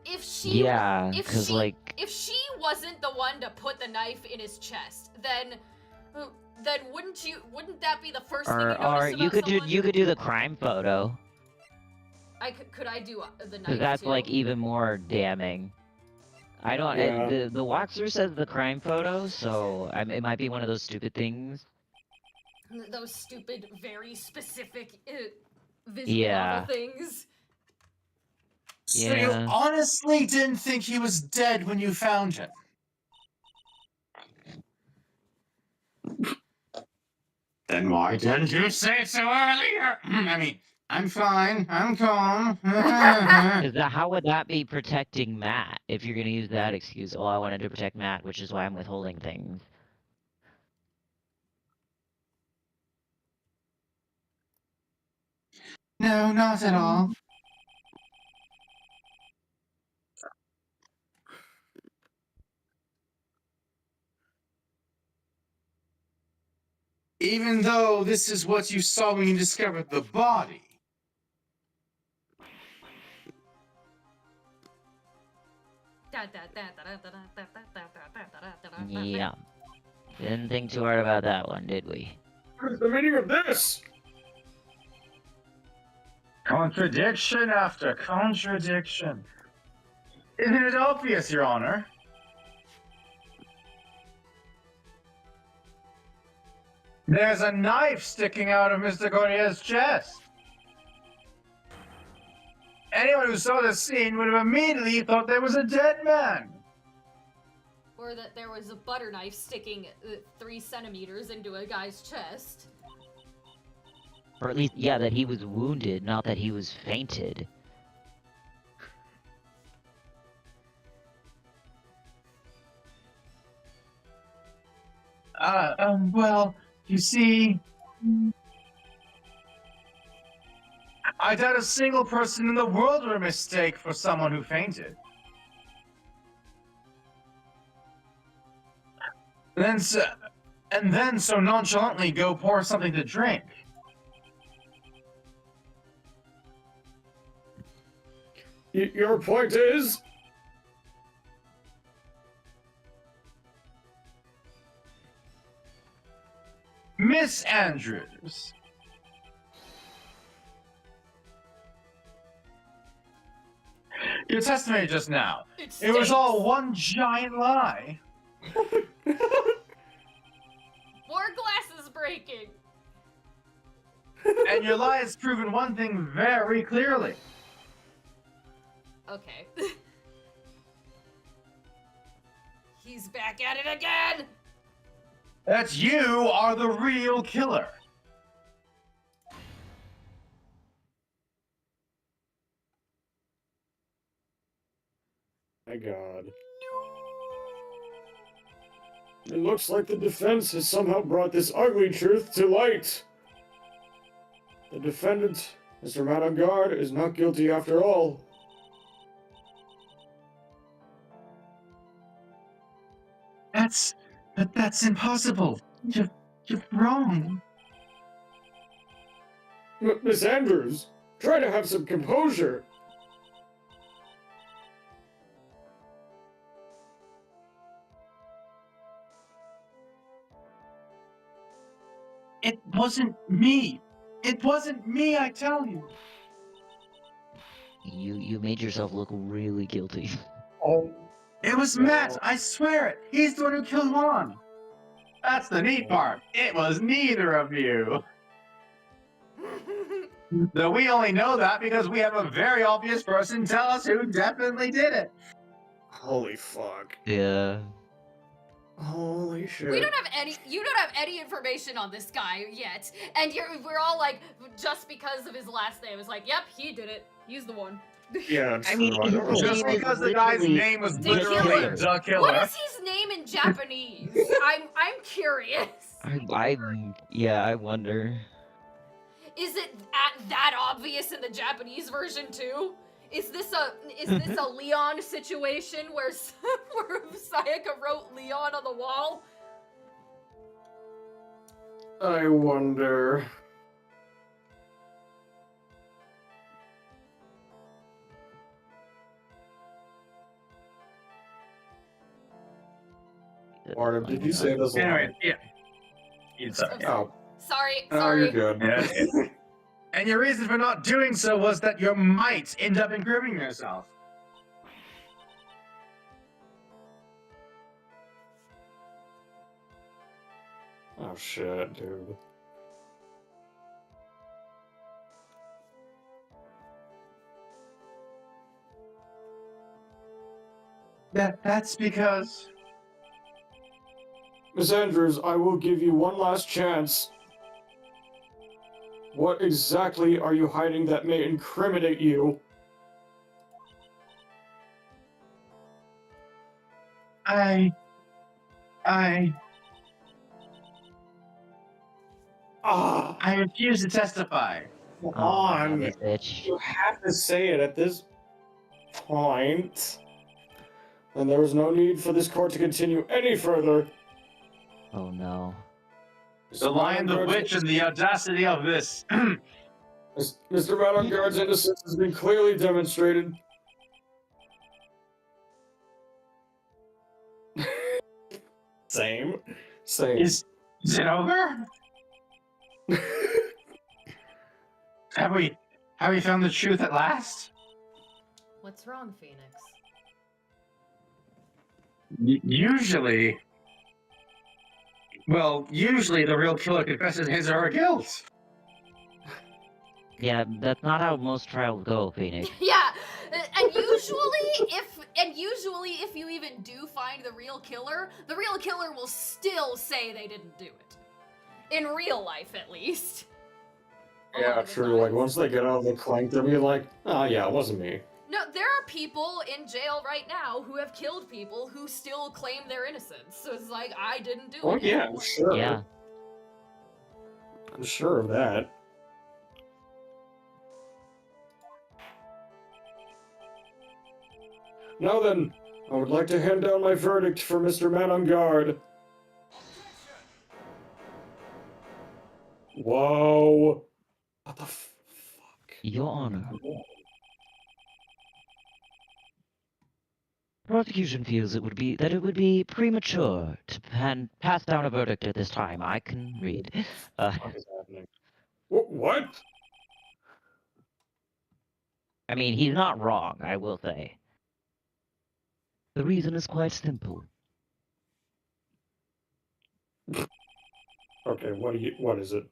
if she Yeah, if because she like, if she wasn't the one to put the knife in his chest, then wouldn't that be the first thing you notice or about you could someone? do the crime photo, Could I do the knife because that's too? like even more damning. I don't. Yeah. The walkthrough says the crime photo, so it might be one of those stupid things. Those stupid, very specific visual Yeah. novel things. So you Yeah. honestly didn't think he was dead when you found him? Then why didn't you say so earlier? I mean, I'm fine. I'm calm. How would that be protecting Matt if you're gonna use that excuse? Oh, I wanted to protect Matt, which is why I'm withholding things. No, not at all. Even though this is what you saw when you discovered the body. Yeah. Didn't think too hard about that one, did we? What is the meaning of this? Contradiction after contradiction. Isn't it obvious, Your Honor? There's a knife sticking out of Mr. Gordia's chest. Anyone who saw this scene would have immediately thought there was a dead man. Or that there was a butter knife sticking 3 centimeters into a guy's chest. Or at least, yeah, that he was wounded, not that he was fainted. Well, you see, I doubt a single person in the world would mistake for someone who fainted. And then so nonchalantly go pour something to drink. Your point is? Miss Andrews. Your testimony just now. It was all one giant lie. More glasses breaking. And your lie has proven one thing very clearly. Okay. He's back at it again! That you are the real killer. My God. It looks like the defense has somehow brought this ugly truth to light. The defendant, Mr. Madangard, is not guilty after all. That's impossible. You're wrong. Miss Andrews, try to have some composure. It wasn't me. It wasn't me, I tell you. You made yourself look really guilty. Oh. It was Matt, I swear it. He's the one who killed Juan. That's the neat part. It was neither of you. Though we only know that because we have a very obvious person tell us who definitely did it. Holy fuck. Yeah. Holy shit. You don't have any information on this guy yet. And we're all like, just because of his last name, it's like, yep, he did it. He's the one. Yeah, I mean, true. don't know. Just because the guy's name was The literally killer. the killer. What is his name in Japanese? I'm curious. I wonder. Is it that obvious in the Japanese version too? Is this a Leon situation where Sayaka wrote Leon on the wall? I wonder. Artem, did you say this? Anyway, yeah. It's okay. Oh, Sorry. you're good. Yeah. And your reason for not doing so was that you might end up incriminating yourself. Oh shit, dude. That's because... Miss Andrews, I will give you one last chance. What exactly are you hiding that may incriminate you? I refuse to testify. Come Oh, on. this bitch. You have to say it at this point. And there was no need for this court to continue any further. Oh no. The lion, the witch, and the audacity of this. Mr. Madame-Guard's innocence has been clearly demonstrated. Same. Is it over? Have we found the truth at last? What's wrong, Phoenix? Usually the real killer confesses his or her guilt. Yeah, that's not how most trials go, Phoenix. Yeah, and usually if you even do find the real killer will still say they didn't do it. In real life, at least. A lot Yeah, of the true. Like, times. once they get out of the clank, they'll be like, oh, yeah, it wasn't me. No, there are people in jail right now who have killed people who still claim their innocence. So it's like, I didn't do Oh, it. yeah, I'm sure. Yeah. I'm sure of that. Now then, I would like to hand down my verdict for Mr. Madame-Guard. Whoa. What the fuck? Your Honor. Prosecution feels it would be premature to pass down a verdict at this time. I can read. What is happening? What? I mean, he's not wrong, I will say. The reason is quite simple. Okay, what is it?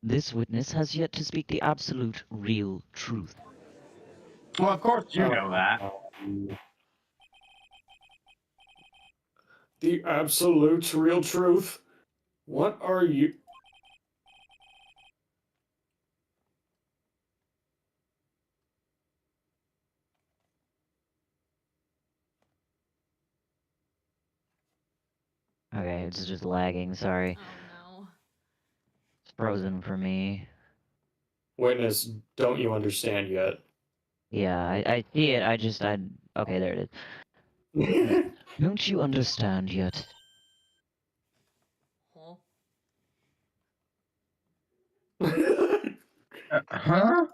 This witness has yet to speak the absolute, real truth. Well, of course you know that. The absolute real truth? What are you... Okay, it's just lagging, sorry. Oh no. It's frozen for me. Witness, don't you understand yet? Yeah, I see it, okay, there it is. Don't you understand yet? Huh? Huh?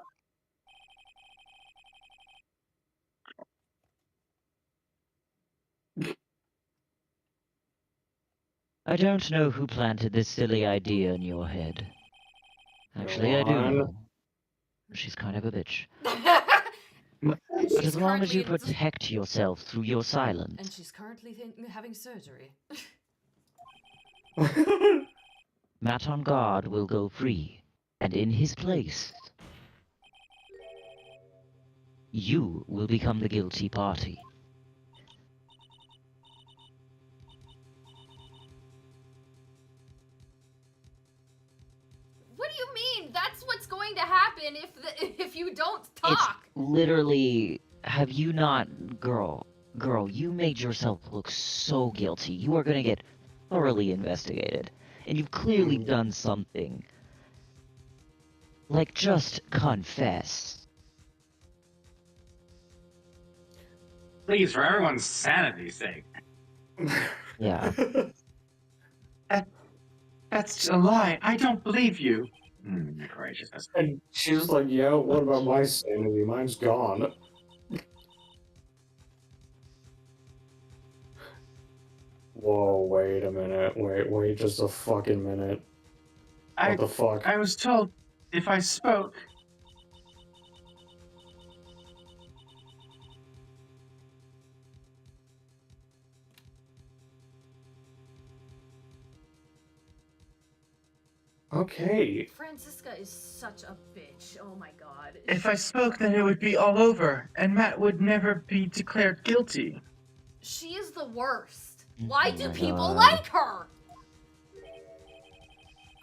I don't know who planted this silly idea in your head. Actually, I do Go on. know. She's kind of a bitch. And But she's as long as currently you protect yourself through your and silence, she's currently having surgery. Matt on guard will go free, and in his place, you will become the guilty party. What do you mean? That's what's going to happen if you don't talk. It's literally, have you not, girl, you made yourself look so guilty. You are gonna get thoroughly investigated. And you've clearly done something. Like, just confess. Please, for everyone's sanity's sake. Yeah. That's a lie. I don't believe you. Graciousness. And she's like, yeah, what about my sanity? Mine's gone. Whoa, wait a minute. Wait just a fucking minute. What the fuck? I was told if I spoke. Okay. Francisca is such a bitch. Oh my god. If I spoke, then it would be all over, and Matt would never be declared guilty. She is the worst. Why Oh do my people God. like her?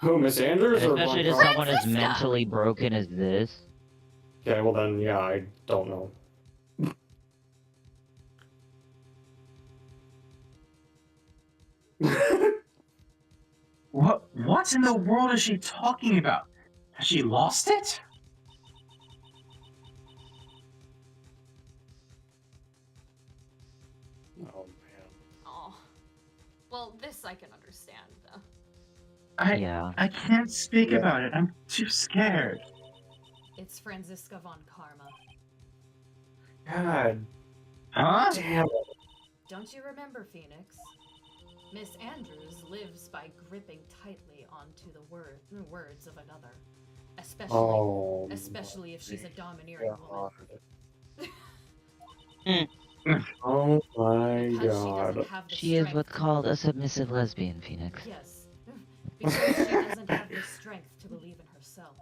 Who, Miss Andrews or Especially to Von someone as Francisca! mentally broken as this. Okay, well then, yeah, I don't know. What in the world is she talking about? Has she lost it? Oh man. Oh. Well, this I can understand, though. Yeah. I can't speak Yeah. about it. I'm too scared. It's Franziska von Karma. God Huh? damn it. Don't you remember, Phoenix? Miss Andrews lives by gripping tightly onto the words of another. Especially if she's a domineering woman. Oh my Because she god. doesn't have the She is strength what's called a submissive lesbian, Phoenix. Yes. Because she doesn't have the strength to believe in herself.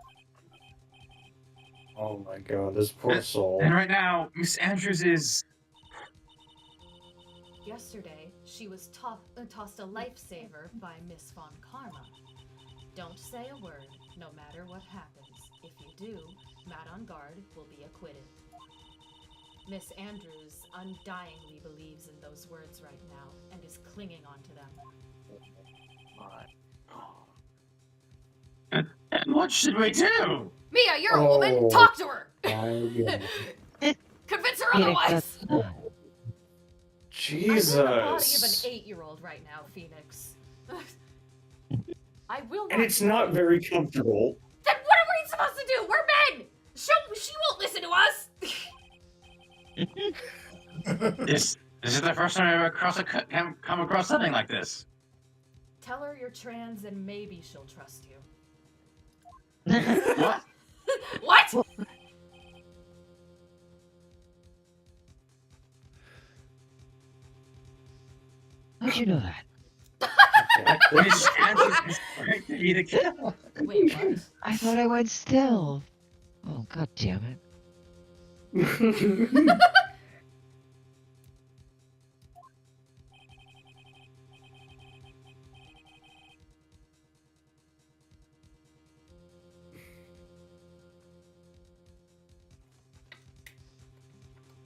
Oh my god, this poor soul. And right now, Miss Andrews is. Yesterday, she was tossed a lifesaver by Miss von Karma. Don't say a word, no matter what happens. If you do, Matt on guard will be acquitted. Miss Andrews undyingly believes in those words right now and is clinging onto them. And what should we do? Mia, you're a Oh. woman! Talk to her! My god. Convince her Phoenix, otherwise! that's... I'm in Jesus. the body of an 8-year-old right now, Phoenix. I will not. And it's not very comfortable. Then what are we supposed to do? We're men! She won't listen to us! This is the first time I've ever come across something like this. Tell her you're trans and maybe she'll trust you. What? What? How'd you know that? Miss Andrews is going to be the killer. Wait, what? I thought I went still. Oh, god damn it.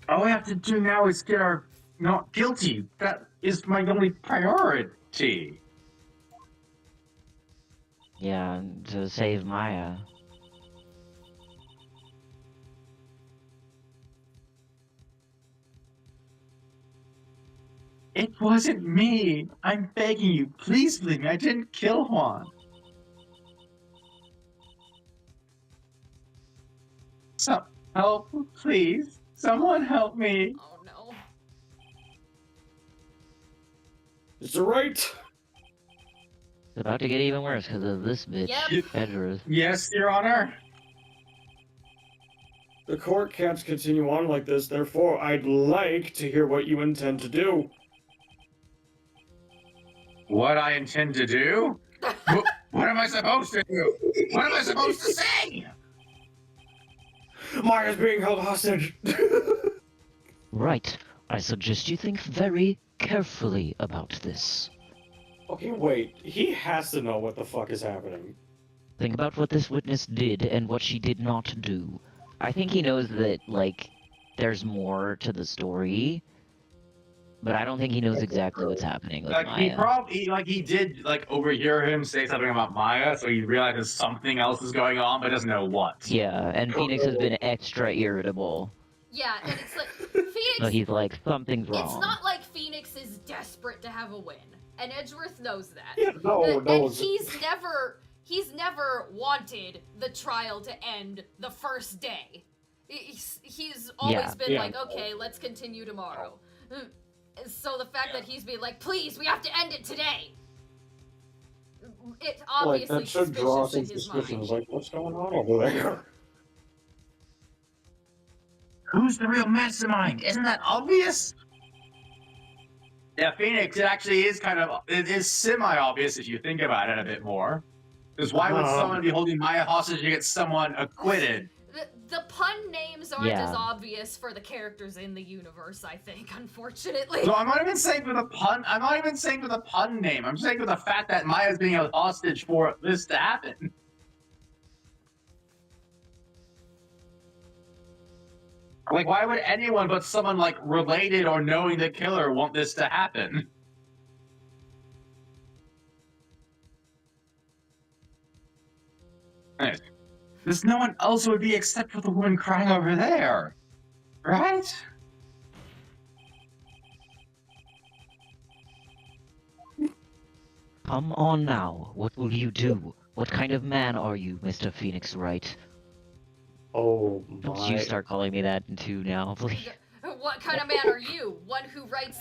All we have to do now is get her not guilty. That is my only priority. Yeah, to save Maya. It wasn't me. I'm begging you. Please believe me. I didn't kill Juan. So, help, please. Someone help me. Oh no. Is it right? It's about to get even worse because of this bitch, Yep. Edgeworth. Yes, Your Honor. The court can't continue on like this, therefore I'd like to hear what you intend to do. What I intend to do? What am I supposed to do? What am I supposed to say? Maya's being held hostage! Right. I suggest you think very carefully about this. Okay, wait. He has to know what the fuck is happening. Think about what this witness did and what she did not do. I think he knows that, like, there's more to the story, but I don't think he knows exactly what's happening with Maya. He did overhear him say something about Maya, so he realizes something else is going on, but doesn't know what. Yeah, and Phoenix has been extra irritable. Yeah, and it's like Phoenix. So he's like, something's wrong. It's not like Phoenix is desperate to have a win, and Edgeworth knows that. Yeah, no, and no. he's never wanted the trial to end the first day. He's always been like, okay, let's continue tomorrow. So the fact that he's being like, please, we have to end it today. It obviously that should draw some in his suspicions. mind. Like, what's going on over there? Who's the real mastermind? Isn't that obvious? Yeah, Phoenix, it actually is it is semi-obvious if you think about it a bit more. Because why would someone be holding Maya hostage to get someone acquitted? The pun names aren't Yeah. as obvious for the characters in the universe, I think, unfortunately. So I'm not even saying for the pun. I'm not even saying for the pun name. I'm saying for the fact that Maya's being held hostage for this to happen. Like, why would anyone but someone like related or knowing the killer want this to happen? Anyways, There's no one else who would be except for the woman crying over there. Right? Come on now. What will you do? What kind of man are you, Mr. Phoenix Wright? Oh Don't my. you start calling me that too now, please. What kind of man are you? One who writes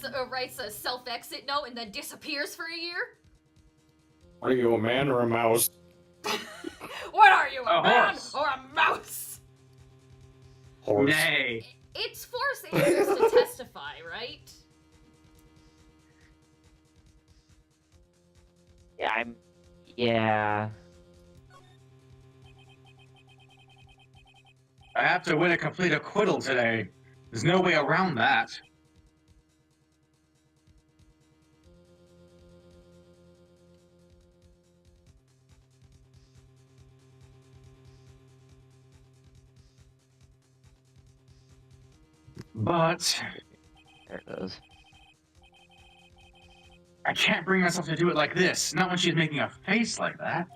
a self-exit note and then disappears for a year? Are you a man or a mouse? What are you, a A man horse. or a mouse? Horse. Nay. It's force Andrews to testify, right? Yeah. I have to win a complete acquittal today. There's no way around that. But There it goes. I can't bring myself to do it like this. Not when she's making a face like that.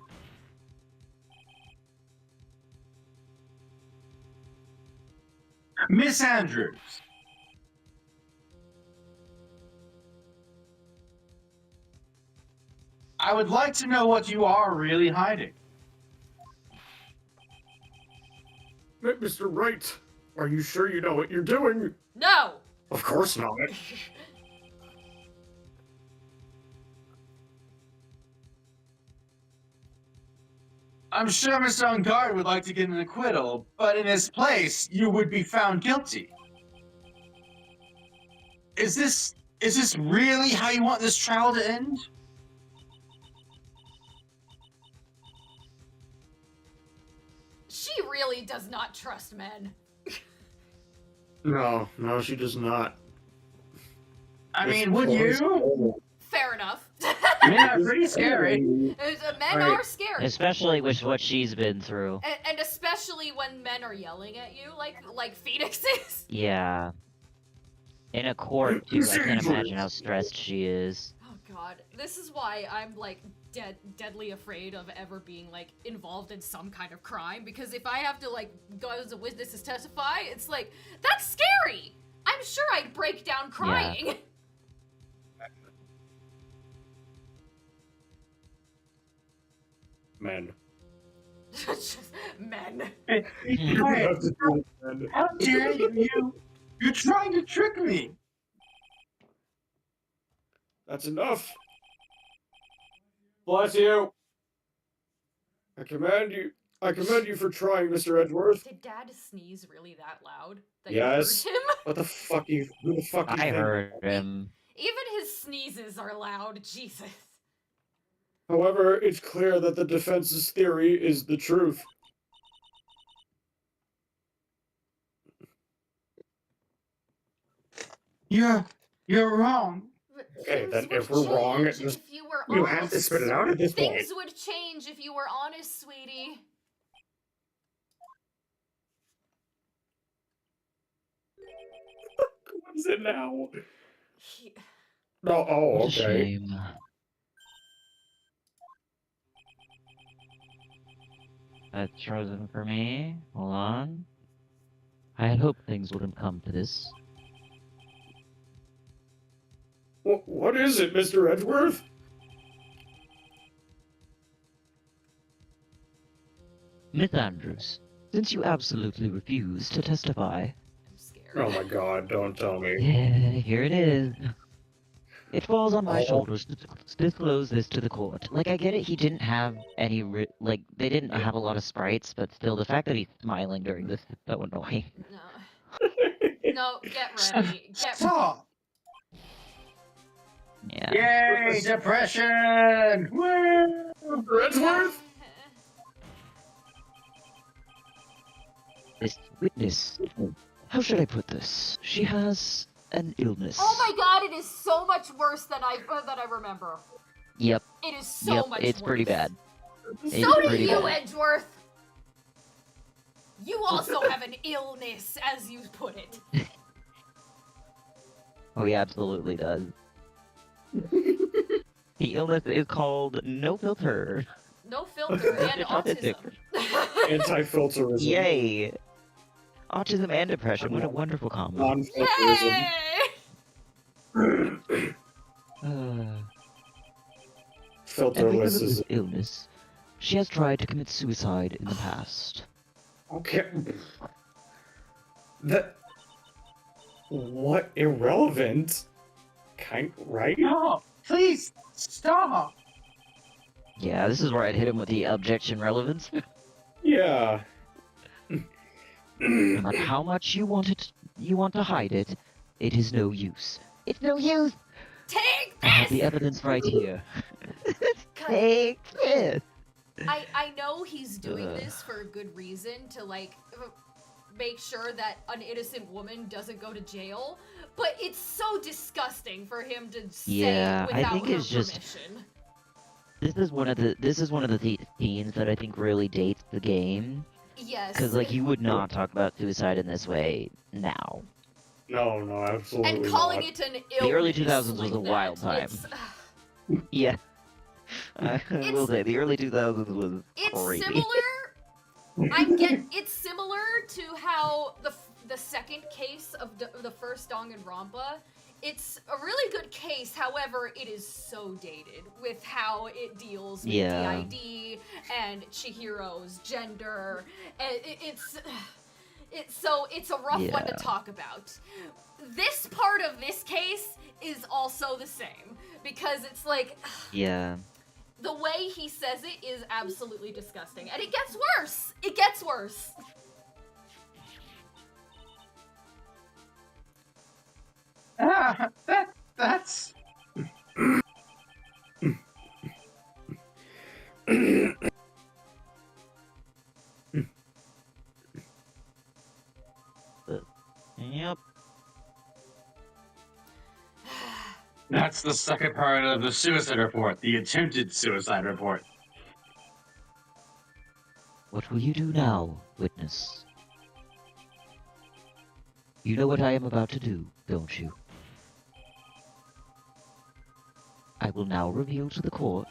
Miss Andrews. I would like to know what you are really hiding. Mr. Wright, are you sure you know what you're doing? No! Of course not. I'm sure Mr. Ungard would like to get an acquittal, but in his place, you would be found guilty. Is this really how you want this trial to end? She really does not trust men. No, she does not. I mean, would you? Fair enough. Men are pretty scary. Men are scary. Especially with what she's been through. And especially when men are yelling at you, like Phoenix is. Yeah. In a court, too, I can't imagine how stressed she is. Oh god, this is why I'm like deadly afraid of ever being like involved in some kind of crime, because if I have to like go as a witness to testify, it's like, that's scary! I'm sure I'd break down crying. Men. Just men. You have to do it, men. How dare you? You're trying to trick me. That's enough. Bless you. I commend you for trying, Mr. Edgeworth. Did Dad sneeze really that loud that Yes. you heard him? What the fuck who the fuck you I think? heard him. Even his sneezes are loud, Jesus. However, it's clear that the defense's theory is the truth. You're wrong. But Okay, things then would if we're wrong, change just- if you were You honest. have to spit it out at this point. Things would change if you were honest, sweetie. What is it now? He- Oh, What a okay. shame. That's frozen for me. Hold on. I had hoped things wouldn't come to this. What is it, Mr. Edgeworth? Miss Andrews, since you absolutely refuse to testify, I'm scared. Oh my god, don't tell me. yeah, here it is. It falls on my Oh. shoulders to disclose this to the court. Like, I get it, he didn't have any, they didn't have a lot of sprites, but still, the fact that he's smiling during this is so annoying. No. No, get ready. Get Stop. Yeah. Yay, depression! Woo! Mr. Edgeworth? This witness, how should I put this? She has an illness. Oh my god, it is so much worse than I remember. Yep, It is so yep, much it's worse. pretty bad. So It's do pretty you, bad. Edgeworth. You also have an illness, as you put it. Oh, he absolutely does. The illness is called no filter. No filter and It's autistic. autism. Anti-filterism. Yay! Autism and depression. What a wonderful combo. Non-filterism. Hey! And Filterless because of is this illness, she has tried to commit suicide in the past. okay. That what irrelevant? Right? No, please stop. Yeah, this is where I'd hit him with the objection relevance. Yeah. No matter how much you want to hide it, it is no use. It's no use. Take I have the this! evidence right here. 'Cause Take this. I know he's doing this for a good reason to like make sure that an innocent woman doesn't go to jail, but it's so disgusting for him to say Yeah, it I without think her it's just- permission. This is one of the themes that I think really dates the game. Yes. Because like you would not talk about suicide in this way now. No, absolutely and calling not. it an illness. The early 2000s was like a wild that, time. It's, Yeah. I will It's- say the early 2000s was it's crazy. similar. It's similar to how the second case of the first Danganronpa. It's a really good case, however, it is so dated with how it deals with Yeah. DID and Chihiro's gender. And it's a rough one to Yeah. talk about. This part of this case is also the same because it's like Yeah. the way he says it is absolutely disgusting, and it gets worse. It gets worse. That's Yep. that's the second part of the suicide report, the attempted suicide report. What will you do now, witness? You know what I am about to do, don't you? I will now reveal to the court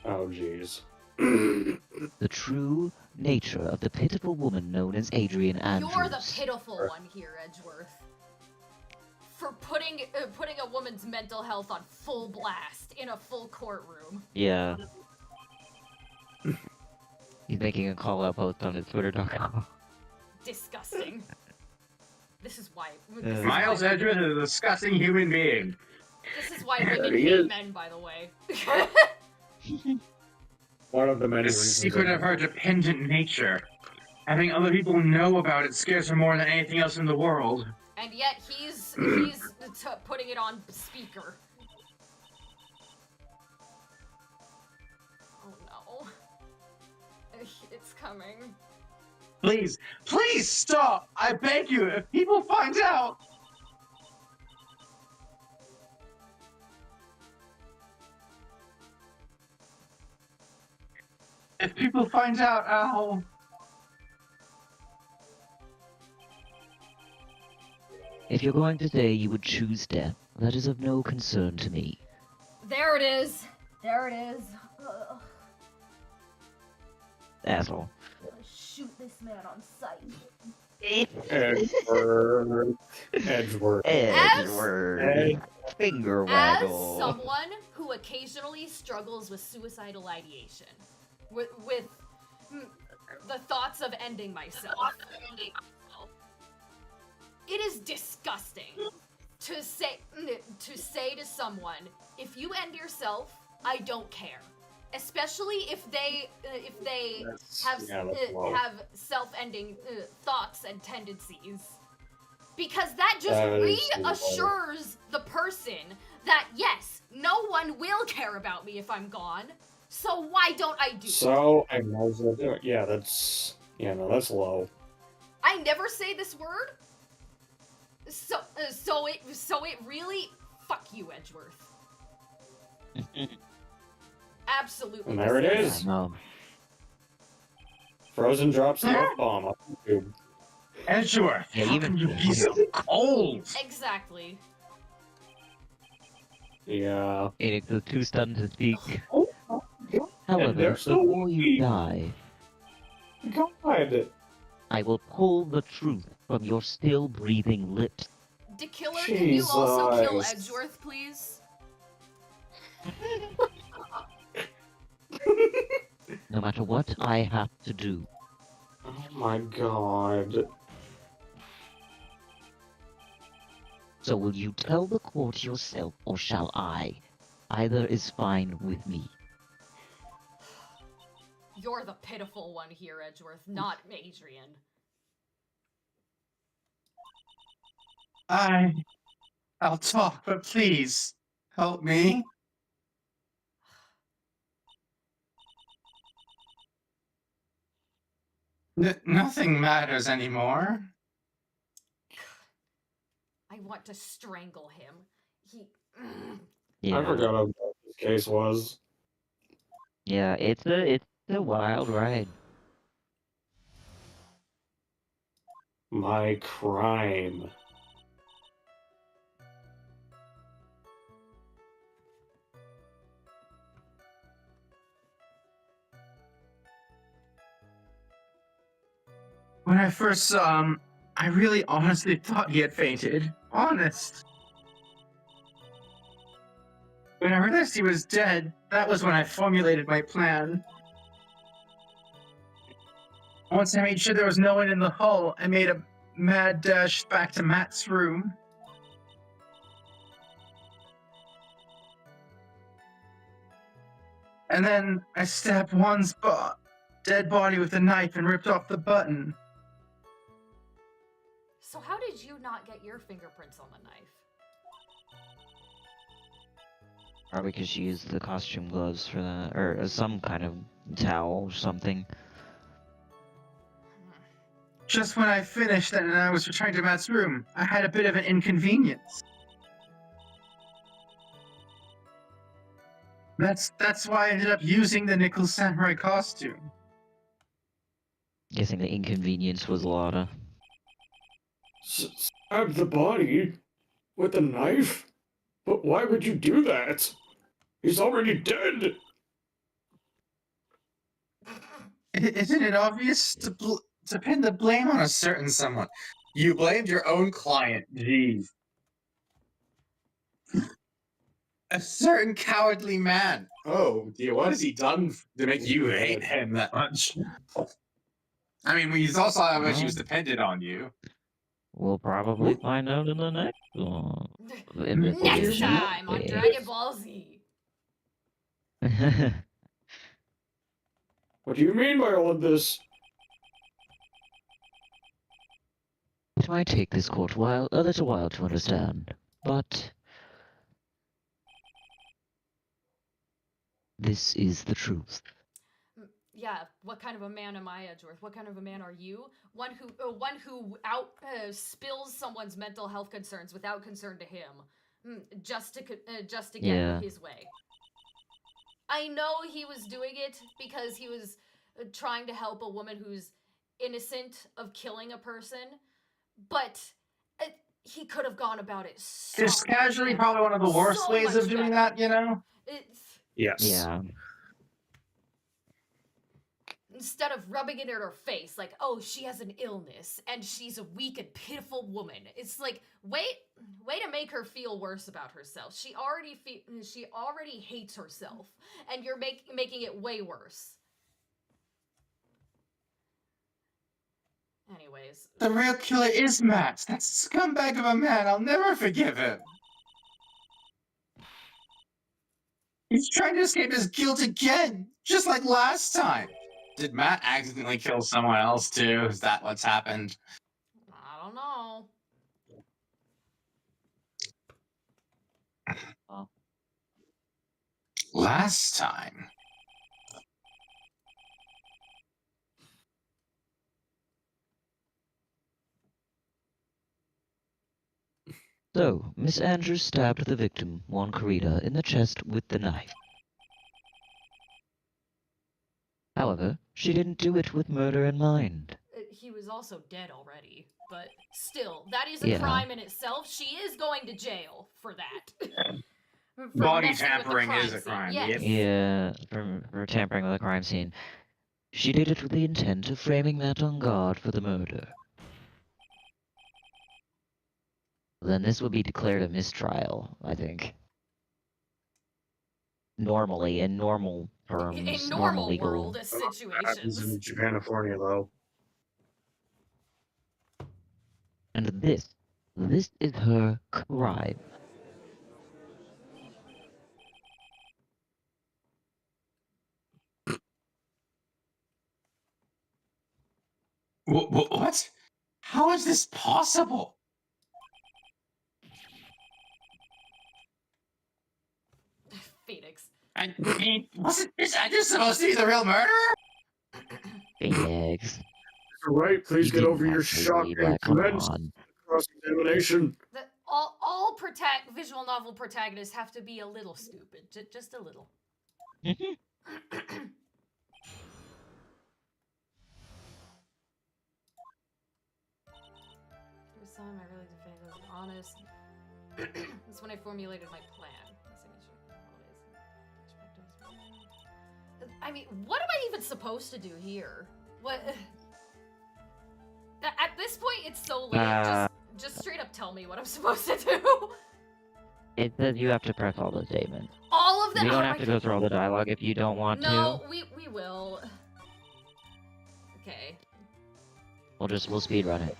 Oh jeez. the true nature of the pitiful woman known as Adrian Andrews. You're the pitiful one here, Edgeworth. For putting a woman's mental health on full blast in a full courtroom. Yeah. He's making a call-out post on his Twitter.com. Disgusting. This is why. Miles Edgeworth is a disgusting human being. This is why There women he hate is. men, by the way. One of the many The reasons. secret of her dependent nature. Having other people know about it scares her more than anything else in the world. And yet he's putting it on speaker. Oh no. It's coming. Please, please stop! I beg you, if people find out! If people find out, I'll... If you're going to say you would choose death, that is of no concern to me. There it is. There it is. Asshole. Shoot this man on sight. Edgeworth. Edgeworth. Edgeworth. Finger As waggle. someone who occasionally struggles with suicidal ideation, with the thoughts of ending myself, it is disgusting to say to someone, if you end yourself, I don't care. Especially if they have that's low. have self-ending thoughts and tendencies, because that just That is low. reassures the person that yes, no one will care about me if I'm gone. So why don't I do it? So I might as well do it. Yeah, that's that's low. I never say this word. So it really fuck you, Edgeworth. Absolutely. And there it is. disgusting. Frozen drops the F-bomb on YouTube. Edgeworth, Yeah, how even- can you be so cold? Exactly. Yeah. Phoenix is too stunned to speak. And However, they're so before you weak. die, God. I will pull the truth from your still breathing lips. Killer, can you also kill Jesus. Edgeworth, please? No matter what I have to do. Oh my god. So will you tell the court yourself, or shall I? Either is fine with me. You're the pitiful one here, Edgeworth, not Adrian. I'll talk, but please, help me. Nothing matters anymore. I want to strangle him. He... Yeah. I forgot how bad this case was. Yeah, it's a wild ride. My crime. When I first saw him, I really honestly thought he had fainted. Honest. When I realized he was dead, that was when I formulated my plan. Once I made sure there was no one in the hull, I made a mad dash back to Matt's room. And then I stabbed Juan's dead body with a knife and ripped off the button. So how did you not get your fingerprints on the knife? Probably because she used the costume gloves for that, or some kind of towel or something. Just when I finished and I was returning to Matt's room, I had a bit of an inconvenience. That's why I ended up using the Nickel Samurai costume. Guessing the inconvenience was Lotta. Stab the body with a knife? But why would you do that? He's already dead. Isn't it obvious to pin the blame on a certain someone? You blamed your own client. Jeez. A certain cowardly man. Oh dear, what has he done to make you hate him that much? I mean, we also saw how much he was dependent on you. We'll probably find out in the next one. Next time on Dragon Ball Z. What do you mean by all of this? It might take this court a little while to understand, but this is the truth. Yeah, what kind of a man am I, Edgeworth? What kind of a man are you? One who spills someone's mental health concerns without concern to him, just to get his way. I know he was doing it because he was trying to help a woman who's innocent of killing a person, but he could have gone about it so Just casually, probably one of the worst ways of doing that, you know? Yes. Yeah. Instead of rubbing it in her face, like, oh, she has an illness and she's a weak and pitiful woman. It's like, way to make her feel worse about herself. She already hates herself, and you're making it way worse. Anyways, The real killer is Matt. That's a scumbag of a man. I'll never forgive him. He's trying to escape his guilt again, just like last time. Did Matt accidentally kill someone else too? Is that what's happened? I don't know. Last time. So, Miss Andrews stabbed the victim, Juan Corrida, in the chest with the knife. However, she didn't do it with murder in mind. He was also dead already, but still, that is a crime in itself. She is going to jail for that. Body tampering is a crime. Yes. Yeah, for tampering with a crime scene. She did it with the intent of framing Matt on guard for the murder. Then this would be declared a mistrial, I think. Normally, in normal terms, In normal normal legal. world Happens in situations. Japanifornia, though. And this is her crime. What? How is this possible? Phoenix. I mean, is that just supposed to be the real murderer? Phoenix. Right, please You get didn't over your actually shock believe and that, come commence on. cross-examination. That all visual novel protagonists have to be a little stupid, just a little. This time I really defended as honest. That's when I formulated my plan. I mean, what am I even supposed to do here? What? At this point, it's so late. Just straight up tell me what I'm supposed to do. It says you have to press all the statements. All of them. You don't have to go through all the dialogue if you don't want to. No, we will. Okay. We'll speed run it.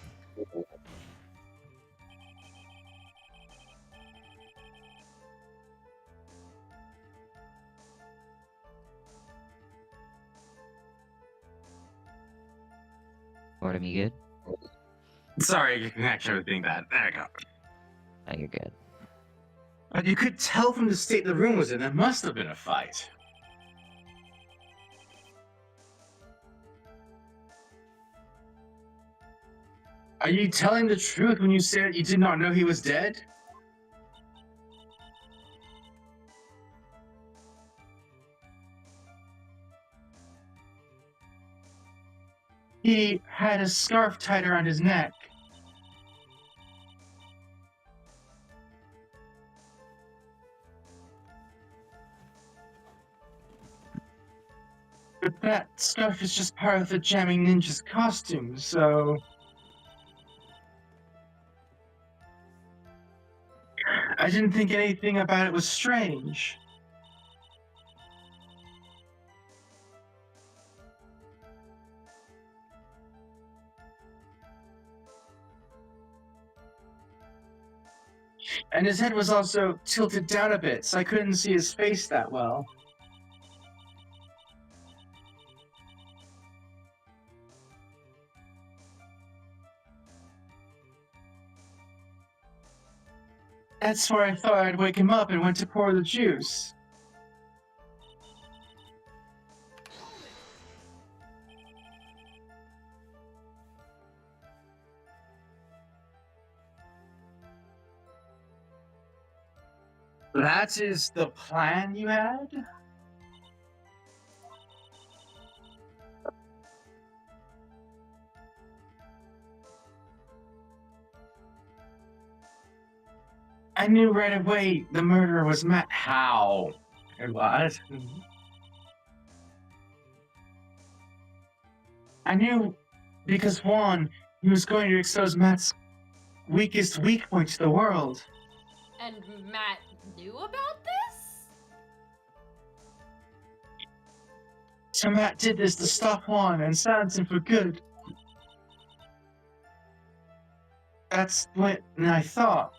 Artem, you good? Sorry, your connection was being bad. There we go. Oh, you're good. You could tell from the state the room was in, there must have been a fight. Are you telling the truth when you said you did not know he was dead? He had a scarf tied around his neck. But that scarf is just part of the Jamming Ninja's costume, so... I didn't think anything about it was strange. And his head was also tilted down a bit, so I couldn't see his face that well. That's where I thought I'd wake him up and went to pour the juice. That is the plan you had? I knew right away the murderer was Matt. How? What? I knew because one, he was going to expose Matt's weakest weak point to the world. And Matt knew about this? So Matt did this to stop Juan and silence him for good. That's what I thought.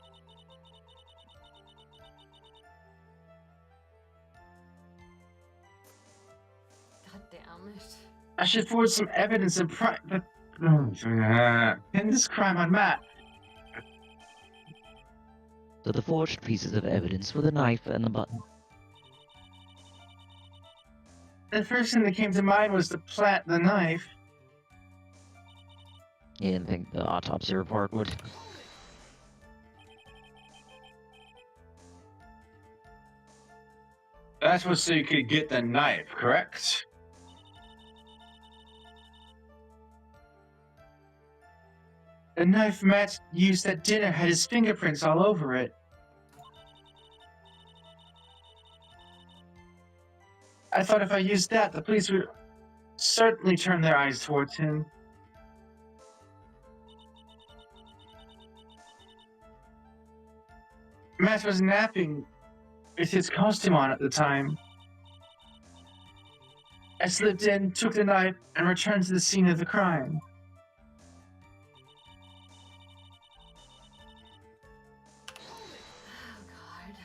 God damn it. I should forward some evidence and pin this crime on Matt. So the forged pieces of evidence were the knife and the button. The first thing that came to mind was to plant the knife. You didn't think the autopsy report would? That was so you could get the knife, correct? The knife Matt used at dinner had his fingerprints all over it. I thought if I used that, the police would certainly turn their eyes towards him. Matt was napping with his costume on at the time. I slipped in, took the knife, and returned to the scene of the crime. Oh God.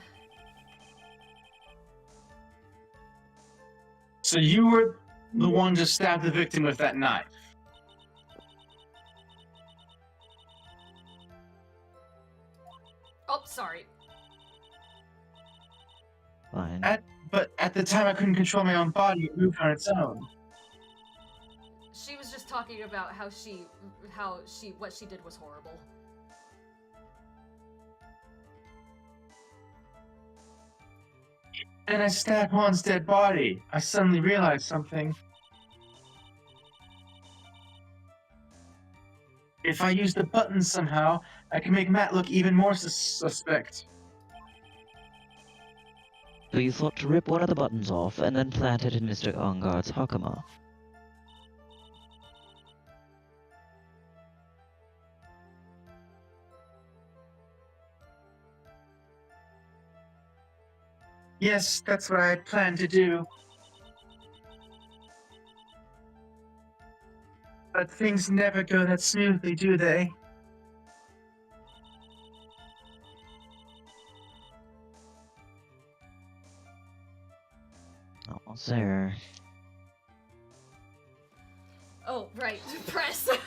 So you were the one to stab the victim with that knife? Oh, sorry. Fine. But at the time I couldn't control my own body, it moved on its own. She was just talking about what she did was horrible. And I stabbed Juan's dead body. I suddenly realized something. If I use the buttons somehow, I can make Matt look even more suspect. So you thought to rip one of the buttons off and then plant it in Mr. Ongar's Hakama. Yes, that's what I had planned to do. But things never go that smoothly, do they? Oh, sir. Oh, right. Press. I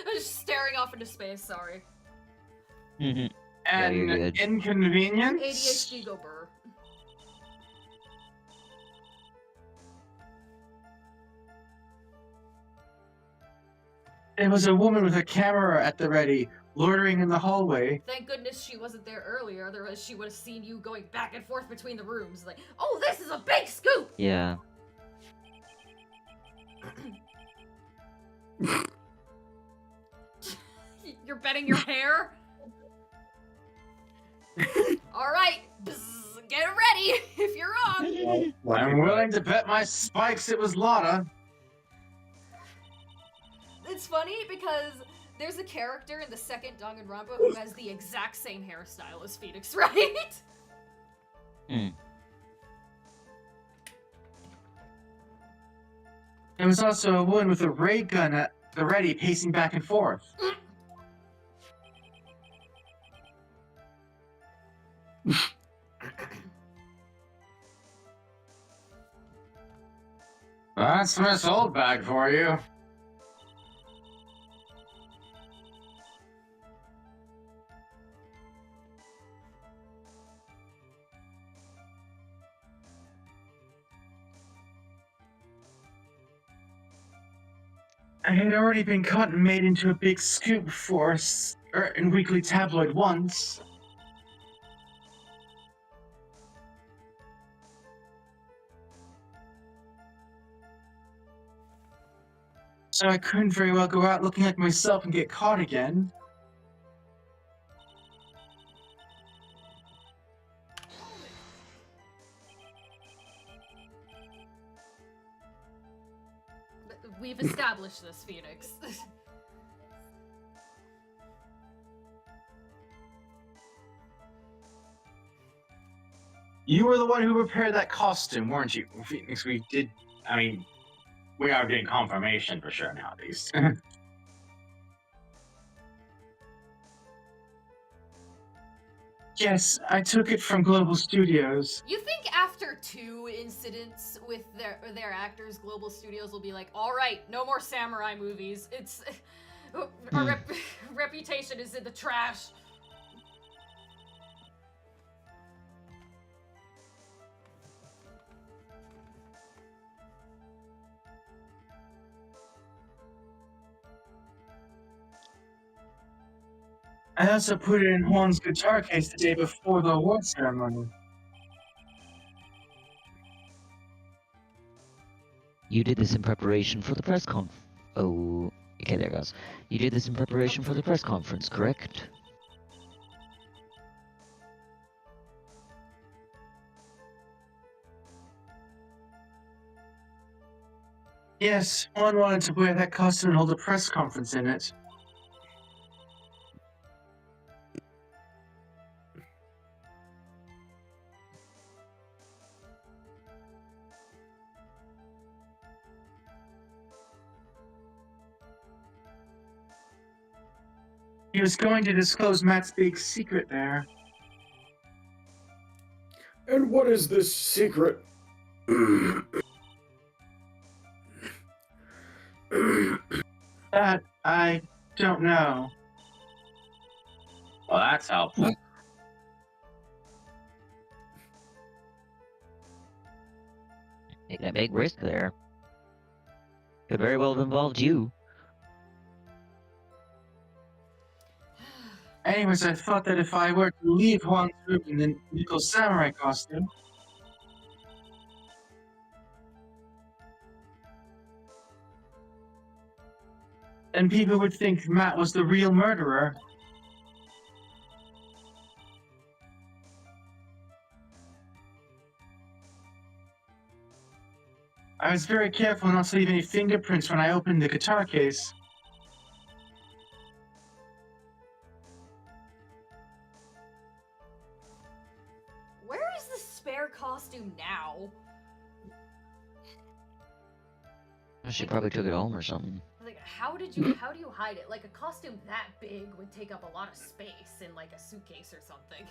was just staring off into space, sorry. Mhm. An you're good. inconvenience? ADHD go burr. There was a woman with a camera at the ready, loitering in the hallway. Thank goodness she wasn't there earlier, otherwise she would have seen you going back and forth between the rooms. Like, oh, this is a big scoop! Yeah. You're betting your hair? Alright, get ready if you're on. I'm willing to bet my spikes it was Lotta. It's funny because there's a character in the second Danganronpa who has the exact same hairstyle as Phoenix, right? Hmm. There was also a woman with a ray gun at the ready, pacing back and forth. That's Miss Oldbag for you. I had already been caught and made into a big scoop for in Weekly Tabloid once. So I couldn't very well go out looking like myself and get caught again. We've established this, Phoenix. You were the one who prepared that costume, weren't you, Phoenix? We did. I mean, we are getting confirmation for sure now, at least. Yes, I took it from Global Studios. You think after 2 incidents with their actors, Global Studios will be like, all right, no more samurai movies. It's our reputation is in the trash. I also put it in Juan's guitar case the day before the award ceremony. You did this in preparation for the press Oh, okay, there it goes. You did this in preparation for the press conference, correct? Yes, one wanted to wear that costume and hold a press conference in it. He was going to disclose Matt's big secret there. And what is this secret? That I don't know. Well, that's helpful. Taking a big risk there. Could very well have involved you. Anyways, I thought that if I were to leave Juan's room in the Nico Samurai costume, then people would think Matt was the real murderer. I was very careful not to leave any fingerprints when I opened the guitar case. Where is the spare costume now? She probably took it home or something. Like, how do you hide it? Like, a costume that big would take up a lot of space in, like, a suitcase or something.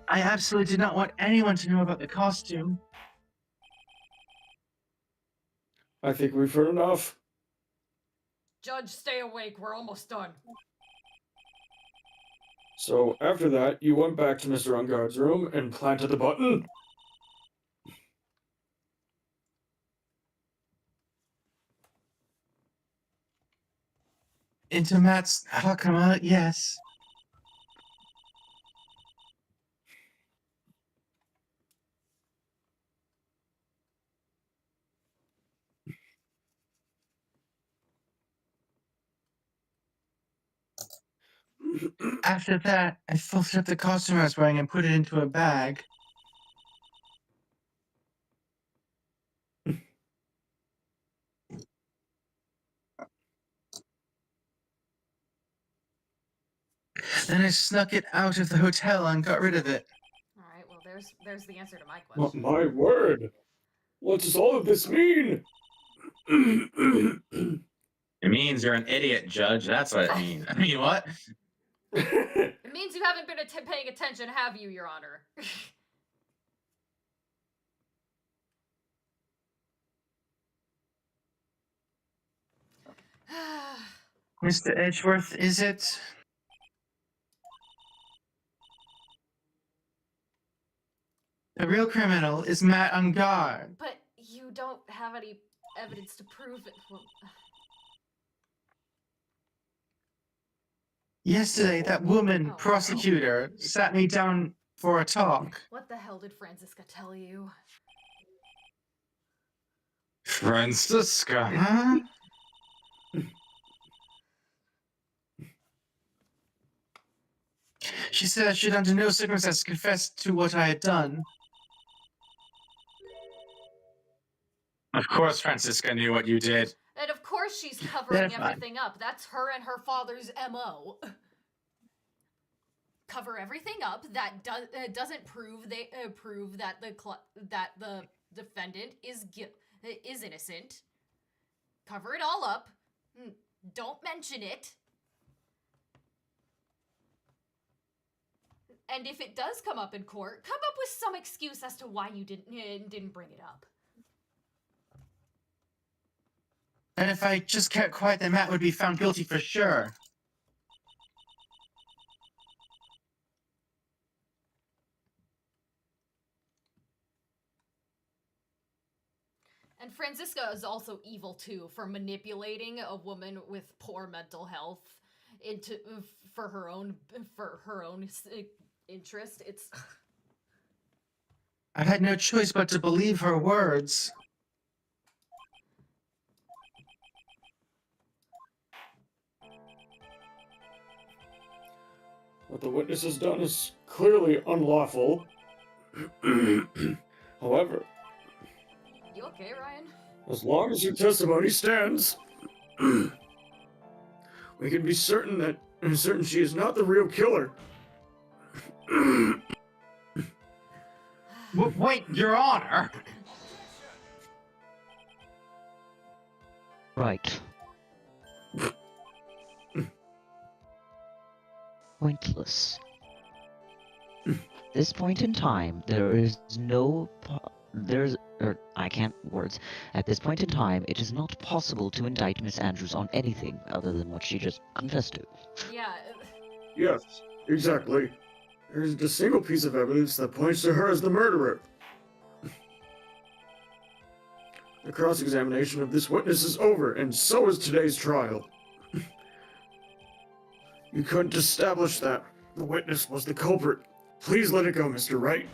I absolutely did not want anyone to know about the costume. I think we've heard enough. Judge, stay awake. We're almost done. So after that, you went back to Mr. Ungard's room and planted the button? Into Matt's Hakama, yes. After that, I folded up the costume I was wearing and put it into a bag. Then I snuck it out of the hotel and got rid of it. All right. Well, there's the answer to my My, question. my word! What does all of this mean? It means you're an idiot, Judge. That's what it means. I mean, what? It means you haven't been paying attention, have you, Your Honor? Mr. Edgeworth, is it? The real criminal is Matt Ungard. But you don't have any evidence to prove it. Well, Yesterday, that woman, Oh. prosecutor, sat me down for a talk. what the hell did Franziska tell you? Franziska, huh? She said I should under no circumstances confess to what I had done. Of course Franziska knew what you did. And of course she's covering They're fine. everything up. That's her and her father's MO. Cover everything up that doesn't prove that the defendant is innocent. Cover it all up. Don't mention it. And if it does come up in court, come up with some excuse as to why you didn't bring it up. And if I just kept quiet, then Matt would be found guilty for sure. And Franziska is also evil too for manipulating a woman with poor mental health into for her own interest. It's I had no choice but to believe her words. What the witness has done is clearly unlawful. However, You okay, Ryan? as long as your testimony stands, we can be certain she is not the real killer. Wait, Your Honor! Right. Pointless. This point in time, there is no I can't words. At this point in time, it is not possible to indict Miss Andrews on anything other than what she just confessed to. Yeah. Yes, exactly. There isn't a single piece of evidence that points to her as the murderer. The cross-examination of this witness is over, and so is today's trial. You couldn't establish that the witness was the culprit. Please let it go, Mr. Wright.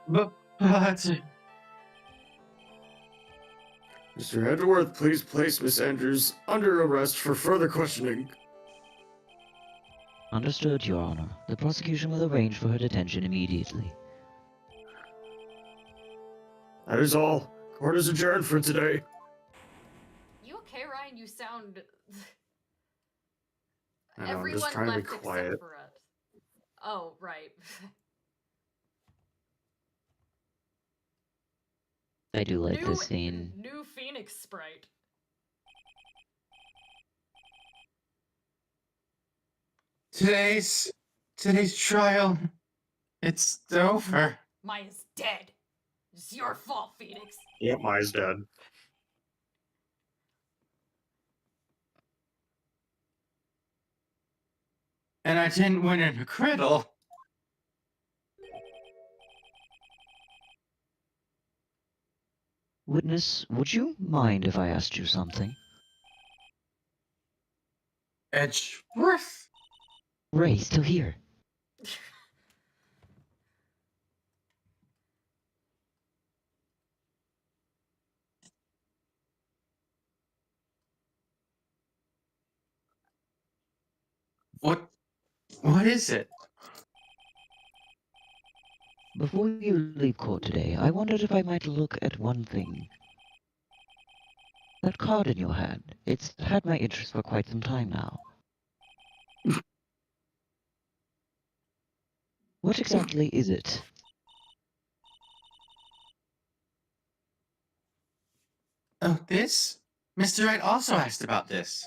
But... Mr. Edgeworth, please place Miss Andrews under arrest for further questioning. Understood, Your Honor. The prosecution will arrange for her detention immediately. That is all. Court is adjourned for today. You okay, Ryan? You sound. I know, I'm Everyone just trying to be left quiet. except for us. Oh, right. I do like this scene. New Phoenix sprite. Today's trial, it's over. Maya's dead. It's your fault, Phoenix. Yep, Maya's dead. And I didn't win an acquittal. Witness, would you mind if I asked you something? Edgeworth? Ray, still here. What is it? Before you leave court today, I wondered if I might look at one thing. That card in your hand. It's had my interest for quite some time now. What exactly is it? Oh, this? Mr. Wright also asked about this.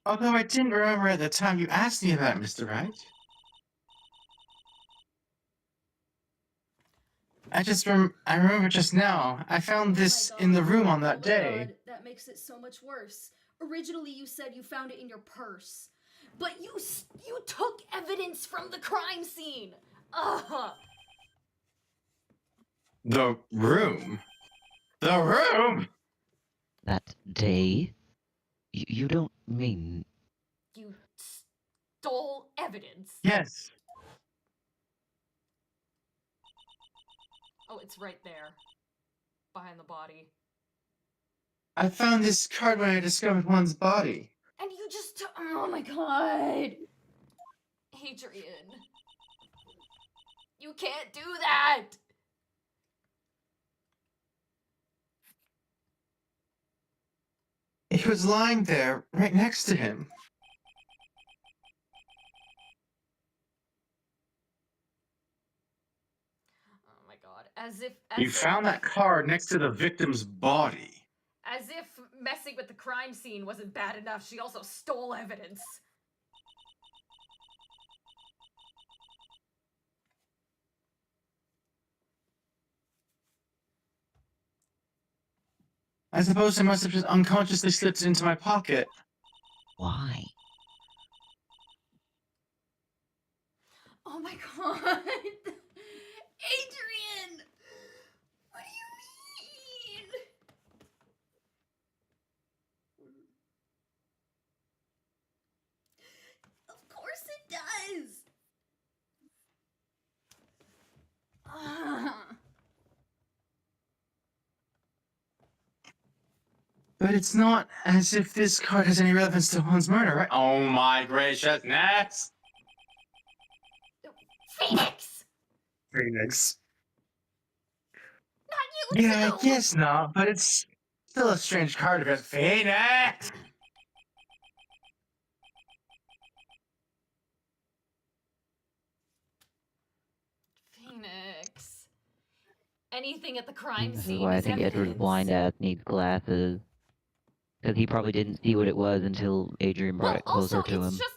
Although I didn't remember at the time you asked me about it, Mr. Wright. I remember just now. I found this in the room on that day. God, that makes it so much worse. Originally, you said you found it in your purse, but you took evidence from the crime scene. Ugh. The room? The room? That day? You don't mean... You stole evidence. Yes. Oh, it's right there. Behind the body. I found this card when I discovered one's body. And you just took... Oh my god! Adrian. You can't do that! It was lying there, right next to him. Oh my god. As if... You found that card next to the victim's body. As if messing with the crime scene wasn't bad enough, she also stole evidence. I suppose I must have just unconsciously slipped it into my pocket. Why? Oh my god! Adrian! What do you mean? Of course it does! But it's not as if this card has any relevance to Juan's murder, right? Oh my graciousness! Phoenix! Phoenix. Not you Yeah, I too! guess not, but it's still a strange card to be Phoenix! Phoenix. Anything at the crime This is scene why I is think Edward's evidence. blind ass needs glasses. Because he probably didn't see what it was until Adrian brought Well, it closer also, to it's him. just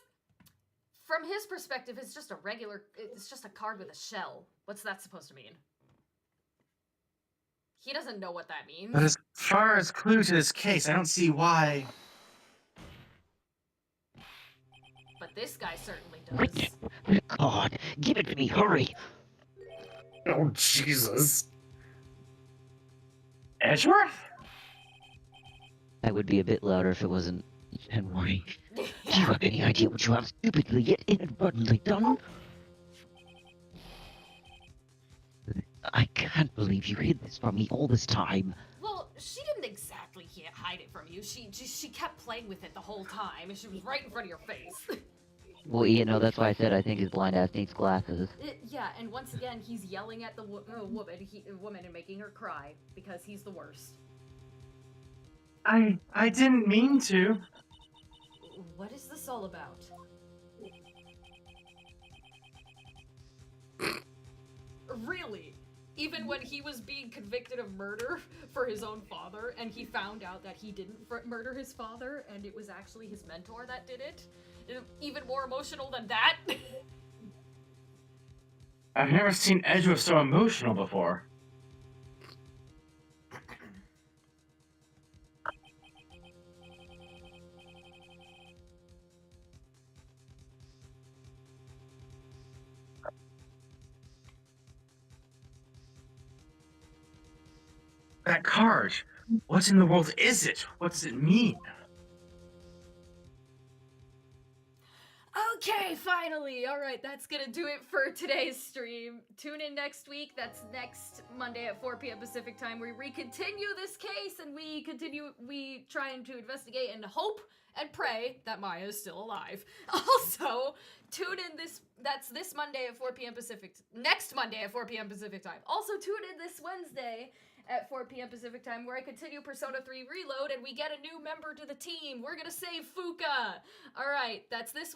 from his perspective, it's just a card with a shell. What's that supposed to mean? He doesn't know what that means. But as far as clue to this case, I don't see why. But this guy certainly does. God, give it to me, hurry! Oh, Jesus. Edgeworth? That would be a bit louder if it wasn't Henry. Do you have any idea what you have stupidly yet inadvertently done? I can't believe you hid this from me all this time. Well, she didn't exactly hide it from you. She kept playing with it the whole time, and she was right in front of your face. Well, you know, that's why I said I think his blind ass needs glasses. Yeah, and once again, he's yelling at the woman and making her cry because he's the worst. I didn't mean to. What is this all about? Really? Even when he was being convicted of murder for his own father, and he found out that he didn't murder his father, and it was actually his mentor that did it? Even more emotional than that? I've never seen Edgeworth so emotional before. That card. What in the world is it? What does it mean? Okay, finally! Alright, that's gonna do it for today's stream. Tune in next week. That's next Monday at 4 p.m. Pacific time, where we continue this case and we trying to investigate and hope and pray that Maya is still alive. Also, tune in that's this Monday at 4 p.m. Pacific, next Monday at 4 p.m. Pacific time. Also, tune in this Wednesday at 4 p.m. Pacific time, where I continue Persona 3 Reload and we get a new member to the team. We're gonna save Fuka! Alright, that's this Wednesday.